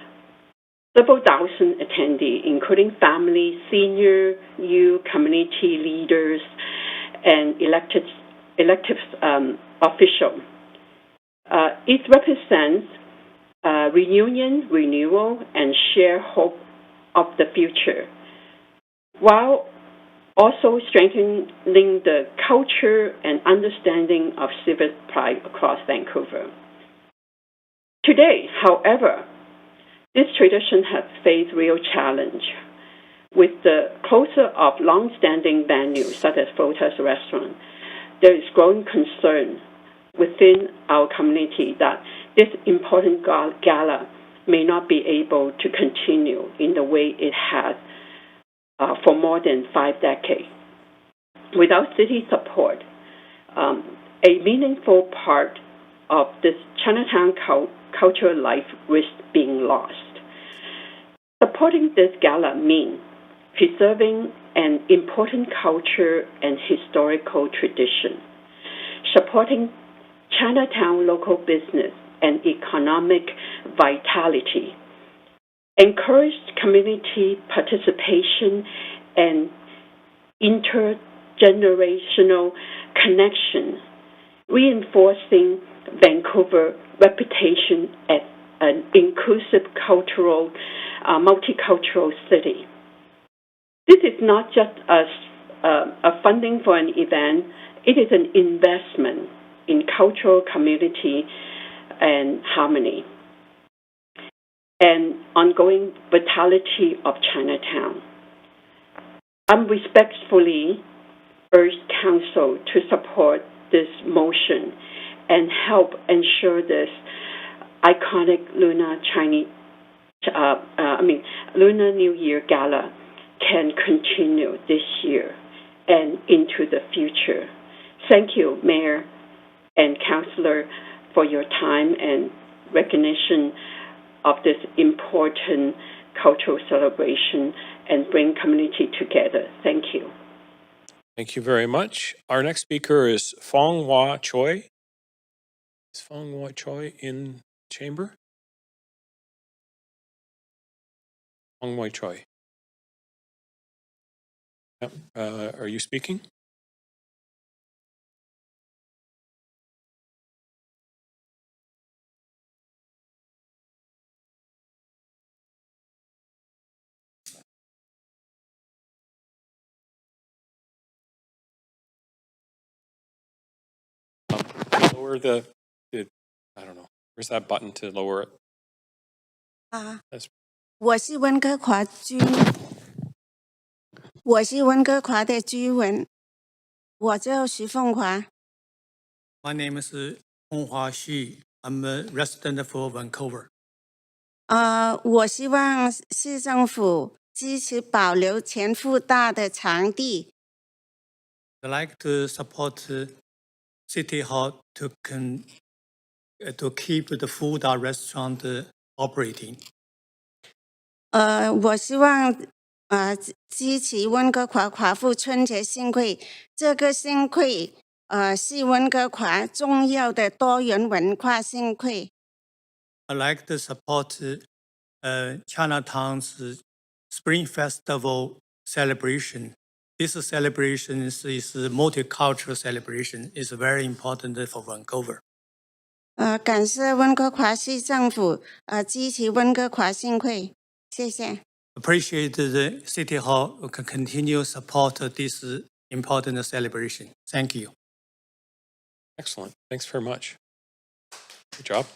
several thousand attendees, including families, senior, youth, community leaders, and elected officials. It represents reunion, renewal, and shared hope of the future, while also strengthening the culture and understanding of civic pride across Vancouver. Today, however, this tradition has faced real challenge. With the closure of long-standing venues such as Fota's Restaurant, there is growing concern within our community that this important gala may not be able to continue in the way it has for more than 5 decades. Without city support, a meaningful part of this Chinatown cultural life risks being lost. Supporting this gala means preserving an important culture and historical tradition, supporting Chinatown local business and economic vitality, encouraged community participation and intergenerational connection, reinforcing Vancouver's reputation as an inclusive multicultural city. This is not just a funding for an event, it is an investment in cultural community and harmony and ongoing vitality of Chinatown. I respectfully urge Council to support this motion and help ensure this iconic Lunar New Year Gala can continue this year and into the future. Thank you, Mayor and Councillor, for your time and recognition of this important cultural celebration and bring community together. Thank you. Thank you very much. Our next speaker is Fong Hua Choi. Is Fong Hua Choi in chamber? Fong Hua Choi. Yep. Are you speaking? Lower the, I don't know, where's that button to lower it? 我是温哥华的居民，我叫徐凤华。My name is Honghua Xu. I'm a resident of Vancouver. 我希望市政府支持保留前富大的场地。I'd like to support City Hall to to keep the food restaurant operating. 我希望支持温哥华华埠春节盛会。这个盛会是温哥华重要的多元文化盛会。I like to support Chinatown's Spring Festival celebration. This celebration is a multicultural celebration. It's very important for Vancouver. 感谢温哥华市政府支持温哥华盛会，谢谢。 Appreciate the City Hall can continue support this important celebration. Thank you. Excellent. Thanks very much. Good job.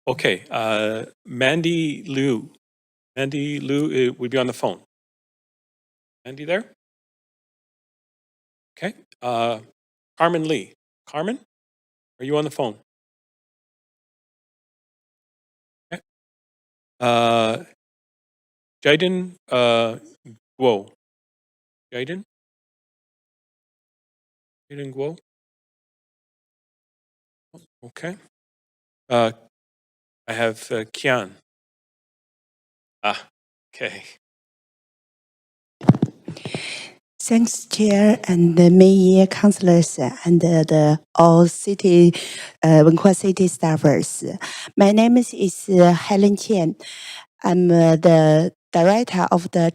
Okay. Mandy Liu. Mandy Liu would be on the phone. Mandy there? Okay. Carmen Lee. Carmen, are you on the phone? Okay. Jaden Guo. Jaden? Jaden Guo? Okay. I have Kian. Okay. Thanks, Chair and the Mayor, councillors, and the all city, Vancouver city staffers. My name is Helen Qian. I'm the director of the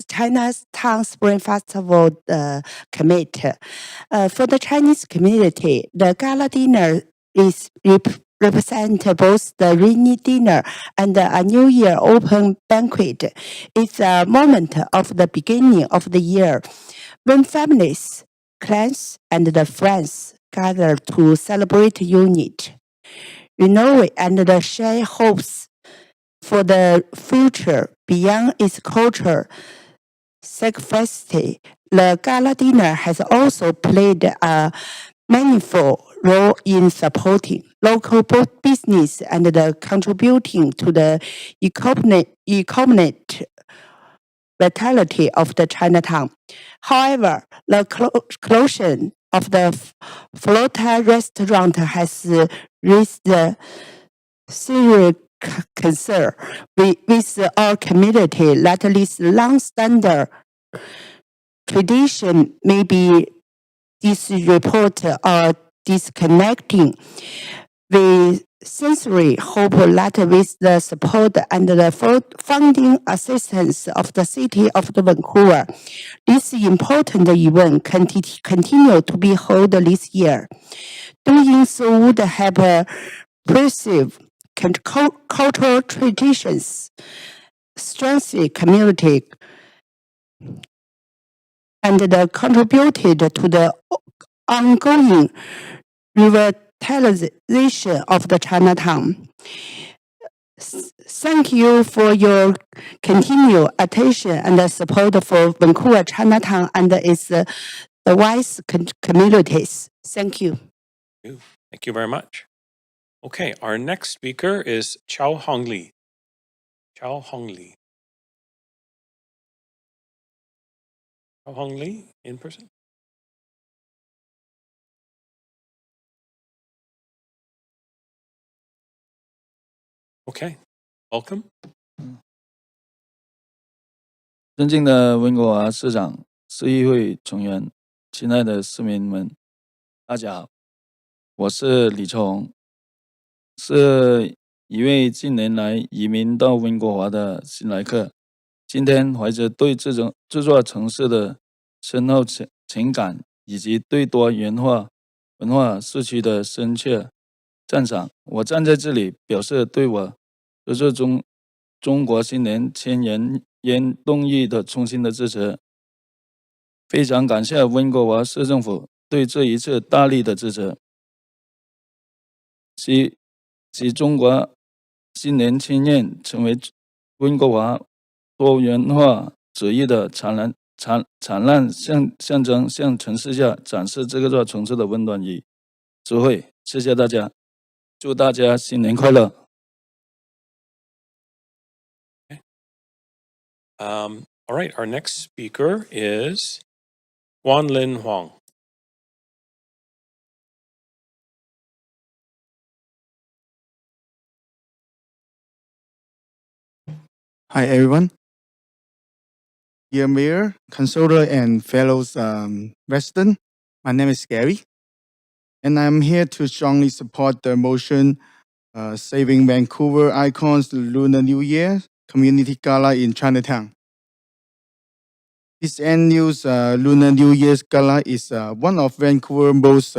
Chinatown Spring Festival committee. For the Chinese community, the gala dinner is represent both the rainy dinner and a New Year open banquet. It's a moment of the beginning of the year when families, clans, and the friends gather to celebrate unity, renewal, and share hopes for the future beyond its culture. Sacrificed, the gala dinner has also played a meaningful role in supporting local business and contributing to the economic vitality of the Chinatown. However, the closure of the Flota restaurant has raised serious concern with our community that this long-standing tradition may be disreported or disconnecting. We sincerely hope that with the support and the funding assistance of the City of Vancouver, this important event continue to be held this year. Doing so would help preserve cultural traditions, strengthen community, and contributed to the ongoing revitalization of the Chinatown. Thank you for your continued attention and support for Vancouver Chinatown and its wise communities. Thank you. Thank you very much. Okay, our next speaker is Chao Hong Li. Chao Hong Li. Chao Hong Li, in person? Okay, welcome. 尊敬的温哥华市长、市议会成员、亲爱的市民们，大家好，我是李崇，是一位近年来移民到温哥华的新来客。今天怀着对这座城市的深厚情感，以及对多元化文化社区的深切赞赏，我站在这里表示对我这中国新年千人烟动议的衷心的支持。非常感谢温哥华市政府对这一次大力的支持。其中国新年千宴成为温哥华多元化主义的灿烂象征，向全世界展示这座城市的温暖与智慧。谢谢大家，祝大家新年快乐。All right, our next speaker is Guanlin Huang. Hi, everyone. Dear Mayor, Councilor, and fellow residents, my name is Gary, and I'm here to strongly support the motion Saving Vancouver Icons Lunar New Year Community Gala in Chinatown. This annual Lunar New Year's Gala is one of Vancouver's most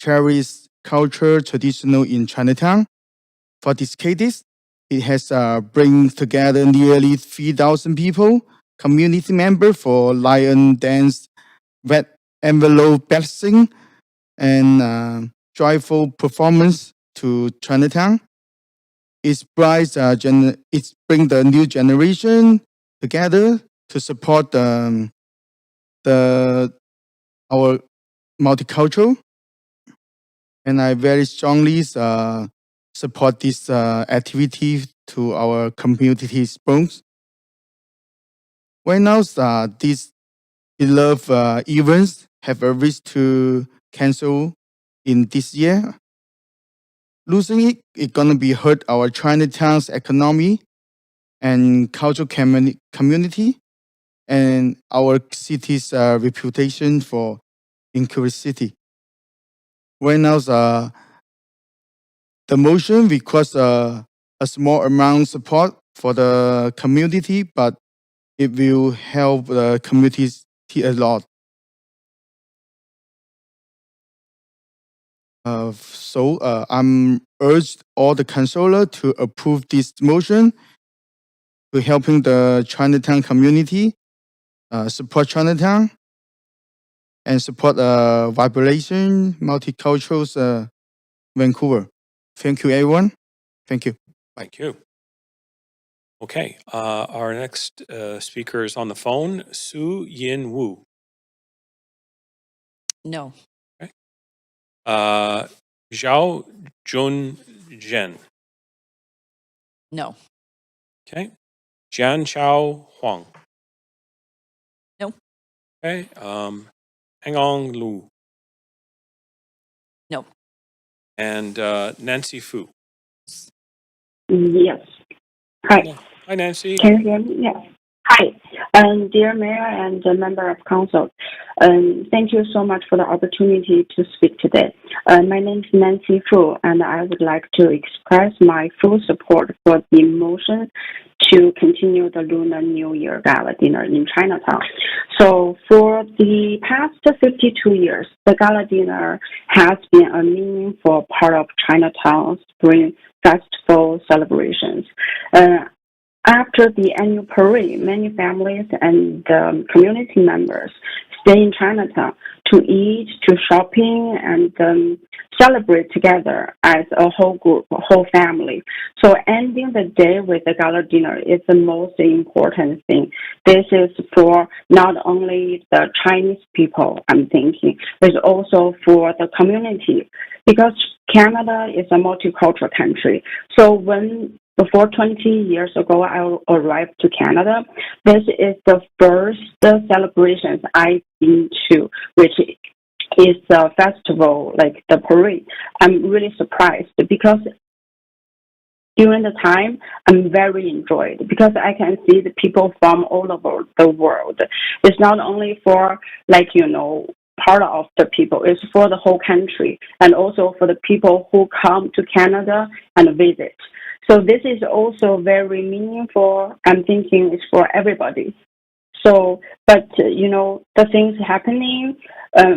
cherished culture traditional in Chinatown. For decades, it has bring together nearly 3,000 people, community members for lion dance, red envelope blessing, and joyful performance to Chinatown. It bring the new generation together to support the our multicultural, and I very strongly support this activity to our community's bones. Right now, these beloved events have a risk to cancel in this year. Losing it gonna be hurt our Chinatown's economy and cultural community and our city's reputation for inclusivity. Right now, the motion requests a small amount support for the community, but it will help the community a lot. I'm urged all the councillors to approve this motion to helping the Chinatown community, support Chinatown, and support vibration multicultural Vancouver. Thank you, everyone. Thank you. Thank you. Okay, our next speaker is on the phone, Su Yin Wu. No. Okay. Zhao Jun Zhen. No. Okay. Jian Chao Huang. No. Okay. Hengong Lu. No. And Nancy Fu. Yes. Hi. Hi, Nancy. Can you hear me? Yes. Hi. Dear Mayor and member of council, thank you so much for the opportunity to speak today. My name is Nancy Fu, and I would like to express my full support for the motion to continue the Lunar New Year Gala dinner in Chinatown. So for the past 52 years, the Gala dinner has been a meaningful part of Chinatown's Spring Festival celebrations. After the annual parade, many families and community members stay in Chinatown to eat, to shopping, and celebrate together as a whole group, a whole family. So ending the day with a gala dinner is the most important thing. This is for not only the Chinese people, I'm thinking, but also for the community, because Canada is a multicultural country. So before 20 years ago, I arrived to Canada. This is the first celebrations I've been to, which is a festival like the parade. I'm really surprised because during the time, I'm very enjoyed because I can see the people from all over the world. It's not only for part of the people, it's for the whole country and also for the people who come to Canada and visit. So this is also very meaningful. I'm thinking it's for everybody. So, but the things happening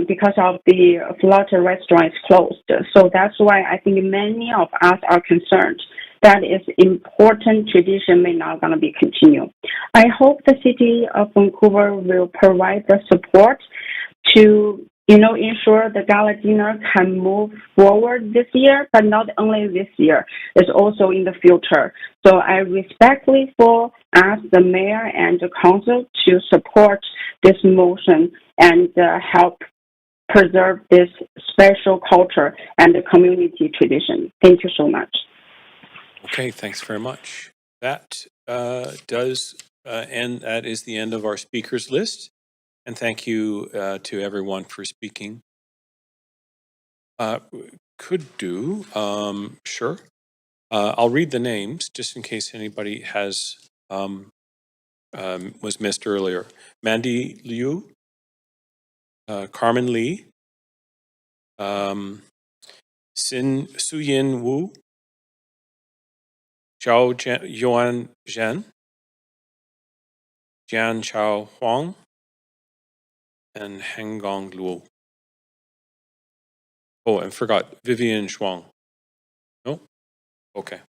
because of the Flutter restaurant is closed. So that's why I think many of us are concerned that is important tradition may not going to be continued. I hope the city of Vancouver will provide the support to ensure the gala dinner can move forward this year, but not only this year, it's also in the future. So I respectfully ask the mayor and the council to support this motion and help preserve this special culture and the community tradition. Thank you so much. Okay, thanks very much. That does end. That is the end of our speakers list. And thank you to everyone for speaking. Sure. I'll read the names just in case anybody has was missed earlier. Mandy Liu, Carmen Lee, Suyin Wu, Yuan Zhen, Jian Chao Huang, and Hengong Luo. Oh, and forgot Vivian Shuang. No? Okay.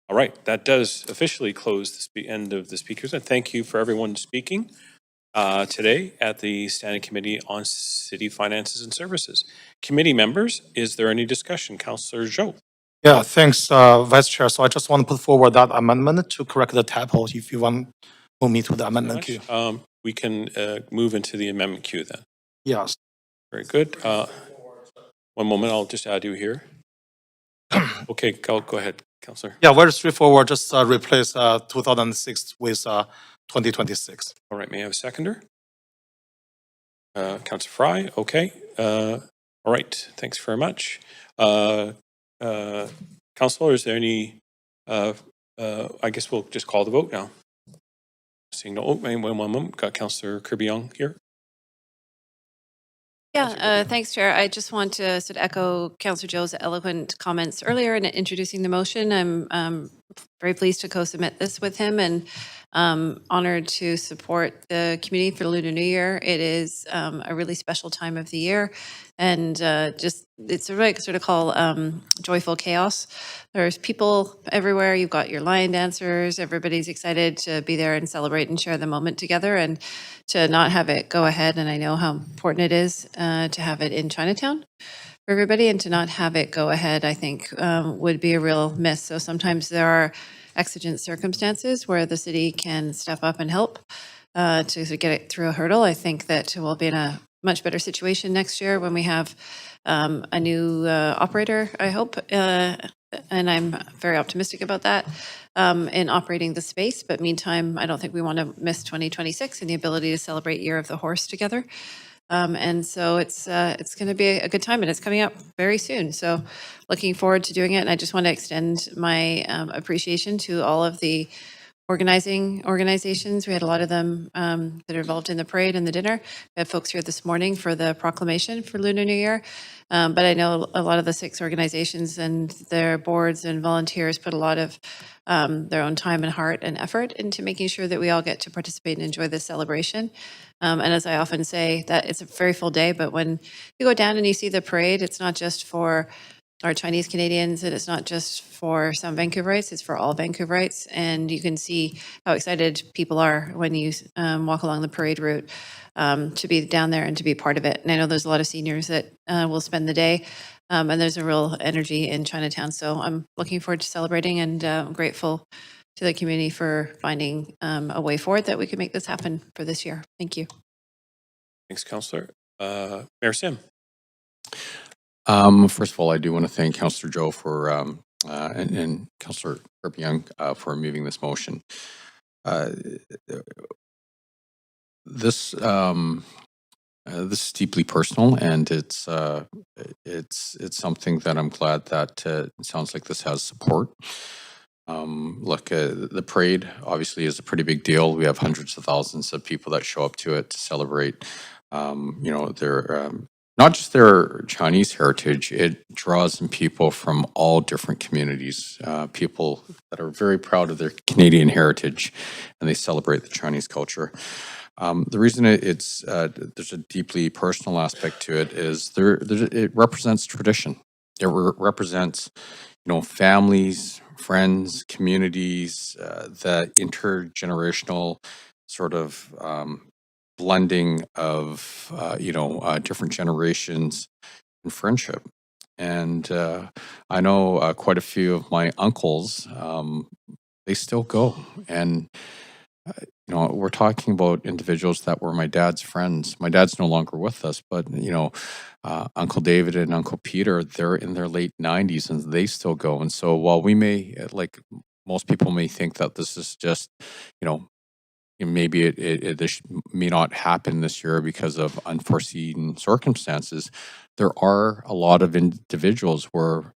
All right. That does officially close the end of the speakers. And thank you for everyone speaking today at the Standing Committee on City Finances and Services. Committee members, is there any discussion? Councillor Zhou. Yeah, thanks, Vice Chair. So I just want to put forward that amendment to correct the typo if you want to move me to the amendment queue. We can move into the amendment queue then. Yes. Very good. One moment, I'll just add you here. Okay, go ahead, Councillor. Yeah, very straightforward. Just replace 2006 with 2026. All right, may I have a seconder? Councillor Fry, okay. All right, thanks very much. Councillor, is there any, I guess we'll just call the vote now. Seeing no, one moment, got Councillor Kirby Young here. Yeah, thanks, Chair. I just want to sort of echo Councillor Zhou's eloquent comments earlier in introducing the motion. I'm very pleased to co-submit this with him and honored to support the community for Lunar New Year. It is a really special time of the year, and it's a really sort of call joyful chaos. There's people everywhere. You've got your lion dancers. Everybody's excited to be there and celebrate and share the moment together, and to not have it go ahead. And I know how important it is to have it in Chinatown for everybody, and to not have it go ahead, I think would be a real miss. So sometimes there are exigent circumstances where the city can step up and help to get it through a hurdle. I think that we'll be in a much better situation next year when we have a new operator, I hope, and I'm very optimistic about that in operating the space. But meantime, I don't think we want to miss 2026 and the ability to celebrate Year of the Horse together. And so it's going to be a good time, and it's coming up very soon. So looking forward to doing it. And I just want to extend my appreciation to all of the organizing organizations. We had a lot of them that are involved in the parade and the dinner. We had folks here this morning for the proclamation for Lunar New Year. But I know a lot of the 6 organizations and their boards and volunteers put a lot of their own time and heart and effort into making sure that we all get to participate and enjoy this celebration. And as I often say, that it's a very full day, but when you go down and you see the parade, it's not just for our Chinese Canadians, and it's not just for some Vancouverites, it's for all Vancouverites. And you can see how excited people are when you walk along the parade route to be down there and to be part of it. And I know there's a lot of seniors that will spend the day, and there's a real energy in Chinatown. So I'm looking forward to celebrating, and I'm grateful to the community for finding a way forward that we can make this happen for this year. Thank you. Thanks, Councillor. Mayor Sim. First of all, I do want to thank Councillor Zhou for and Councillor Kirby Young for moving this motion. This is deeply personal, and it's something that I'm glad that it sounds like this has support. Look, the parade obviously is a pretty big deal. We have hundreds of thousands of people that show up to it to celebrate. Their not just their Chinese heritage, it draws in people from all different communities, people that are very proud of their Canadian heritage, and they celebrate the Chinese culture. The reason there's a deeply personal aspect to it is it represents tradition. It represents, families, friends, communities, the intergenerational sort of blending of different generations and friendship. And I know quite a few of my uncles, they still go. And we're talking about individuals that were my dad's friends. My dad's no longer with us, but Uncle David and Uncle Peter, they're in their late 90s and they still go. And so while we may, like most people may think that this is just, maybe this may not happen this year because of unforeseen circumstances, there are a lot of individuals where,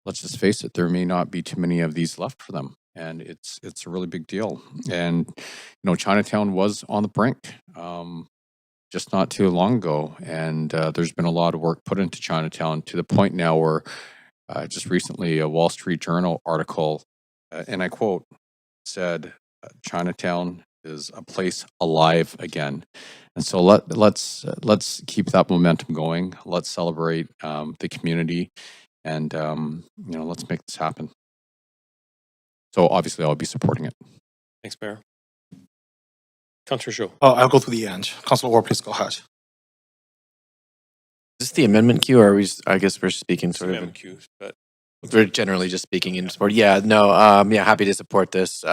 let's just face it, there may not be too many of these left for them. and it's a really big deal. And Chinatown was on the brink just not too long ago, and there's been a lot of work put into Chinatown to the point now where just recently a Wall Street Journal article, and I quote, said Chinatown is a place alive again. And so let's keep that momentum going. Let's celebrate the community, and let's make this happen. So obviously, I'll be supporting it. Thanks, Mayor. Councillor Zhou. I'll go to the end. Councillor Ward, please go ahead. Is this the amendment queue, or are we? I guess we're speaking sort of. Amendment queue, but We're generally just speaking in support. Yeah, no, happy to support this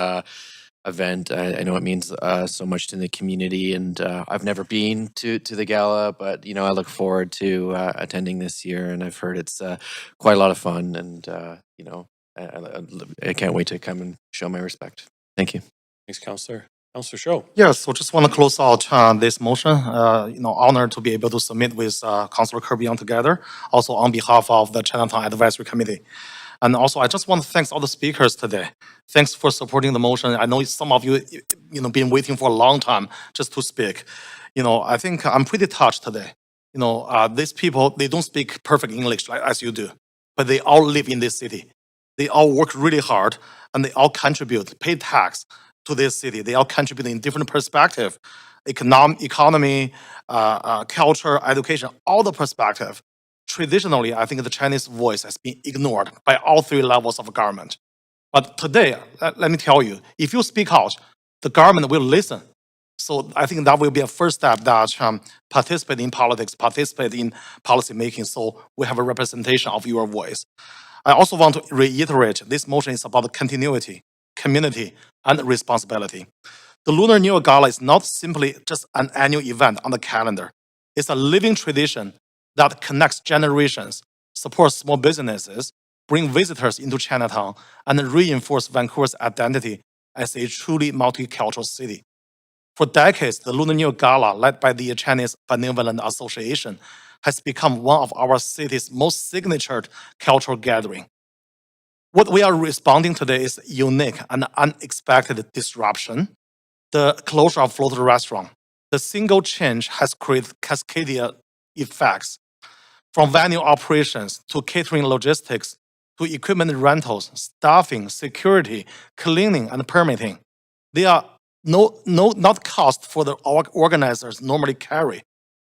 event. I know it means so much to the community, and I've never been to the gala, but I look forward to attending this year, and I've heard it's quite a lot of fun, and I can't wait to come and show my respect. Thank you. Thanks, Councillor. Councillor Zhou. Yes, so just want to close out this motion. Honored to be able to submit with Councillor Kirby Young together, also on behalf of the Chinatown Advisory Committee. And also, I just want to thank all the speakers today. Thanks for supporting the motion. I know some of you, been waiting for a long time just to speak. I think I'm pretty touched today. These people, they don't speak perfect English as you do, but they all live in this city. They all work really hard, and they all contribute, pay tax to this city. They all contribute in different perspective, economy, culture, education, all the perspective. Traditionally, I think the Chinese voice has been ignored by all three levels of government. But today, let me tell you, if you speak out, the government will listen. So I think that will be a first step that participate in politics, participate in policy making, so we have a representation of your voice. I also want to reiterate, this motion is about continuity, community, and responsibility. The Lunar New Year Gala is not simply just an annual event on the calendar. It's a living tradition that connects generations, supports small businesses, bring visitors into Chinatown, and reinforce Vancouver's identity as a truly multicultural city. For decades, the Lunar New Year Gala, led by the Chinese Benevolent Association, has become one of our city's most signature cultural gatherings. What we are responding today is unique and unexpected disruption. The closure of Floater Restaurant. The single change has created cascading effects, from venue operations to catering logistics to equipment rentals, staffing, security, cleaning, and permitting. They are not costs for the organizers normally carry.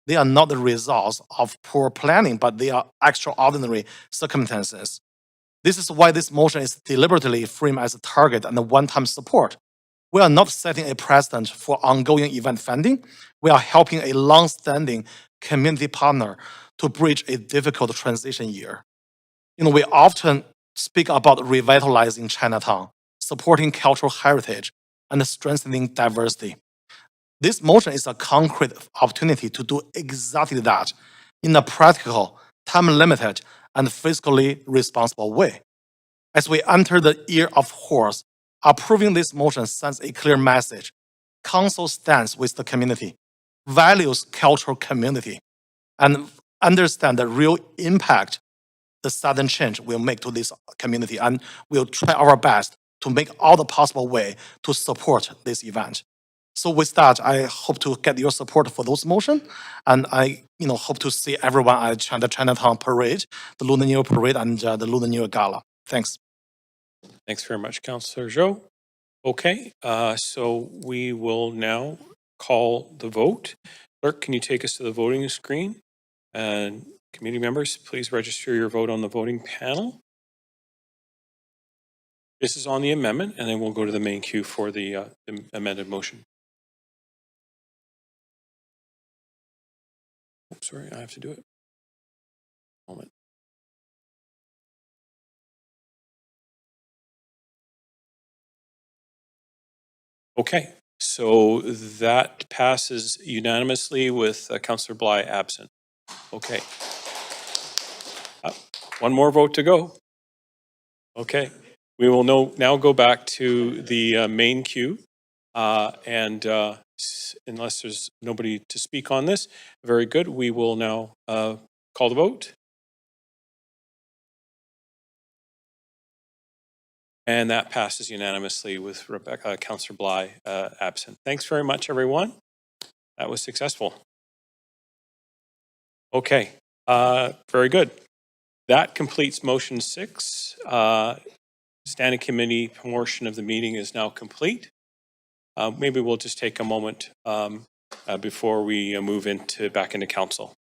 They are not the results of poor planning, but they are extraordinary circumstances. This is why this motion is deliberately framed as a target and a one-time support. We are not setting a precedent for ongoing event funding. We are helping a long-standing community partner to bridge a difficult transition year. We often speak about revitalizing Chinatown, supporting cultural heritage, and strengthening diversity. This motion is a concrete opportunity to do exactly that in a practical, time-limited, and fiscally responsible way. As we enter the Year of Horse, approving this motion sends a clear message. Council stands with the community, values cultural community, and understand the real impact the sudden change will make to this community, and we'll try our best to make all the possible way to support this event. So with that, I hope to get your support for those motions, and I hope to see everyone at the Chinatown Parade, the Lunar New Year Parade, and the Lunar New Year Gala. Thanks. Thanks very much, Councillor Zhou. Okay, so we will now call the vote. Clerk, can you take us to the voting screen? And committee members, please register your vote on the voting panel. This is on the amendment, and then we'll go to the main queue for the amended motion. Oops, sorry, I have to do it. Moment. Okay, so that passes unanimously with Councillor Bly absent. Okay. One more vote to go. Okay, we will now go back to the main queue. And unless there's nobody to speak on this, very good. We will now call the vote. And that passes unanimously with Councillor Bly absent. Thanks very much, everyone. That was successful. Okay, very good. That completes motion 6. Standing committee portion of the meeting is now complete. Maybe we'll just take a moment before we move back into council.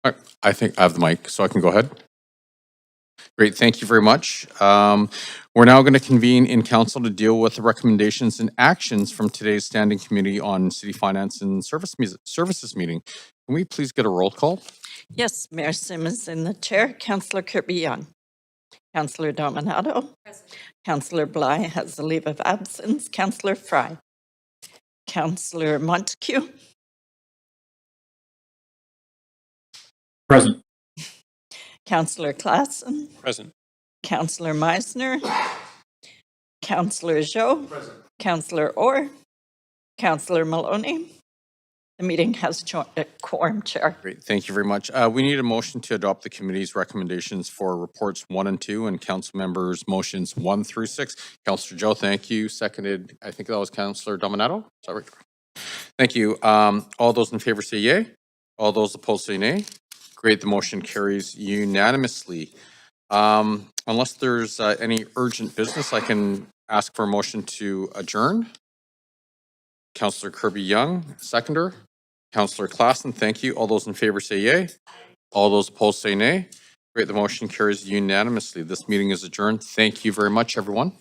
All right, I think I have the mic, so I can go ahead. Great, thank you very much. We're now going to convene in council to deal with the recommendations and actions from today's Standing Committee on City Finance and Services meeting. Can we please get a roll call? Yes, Mayor Simmons in the chair, Councillor Kirby Young. Councillor Dominato. Councillor Bly has a leave of absence. Councillor Fry. Councillor Montague. Present. Councillor Klassen. Present. Councillor Meisner. Councillor Zhou. Present. Councillor Orr. Councillor Maloney. The meeting has a quorum, Chair. Great, thank you very much. We need a motion to adopt the committee's recommendations for reports 1 and 2 and council members' motions 1 through 6. Councillor Joe, thank you. Seconded, I think that was Councillor Dominato. Is that right? Thank you. All those in favor say yay. All those opposed say nay. Great, the motion carries unanimously. Unless there's any urgent business, I can ask for a motion to adjourn. Councillor Kirby Young, seconder. Councillor Klassen, thank you. All those in favor say yay. All those opposed say nay. Great, the motion carries unanimously. This meeting is adjourned. Thank you very much, everyone.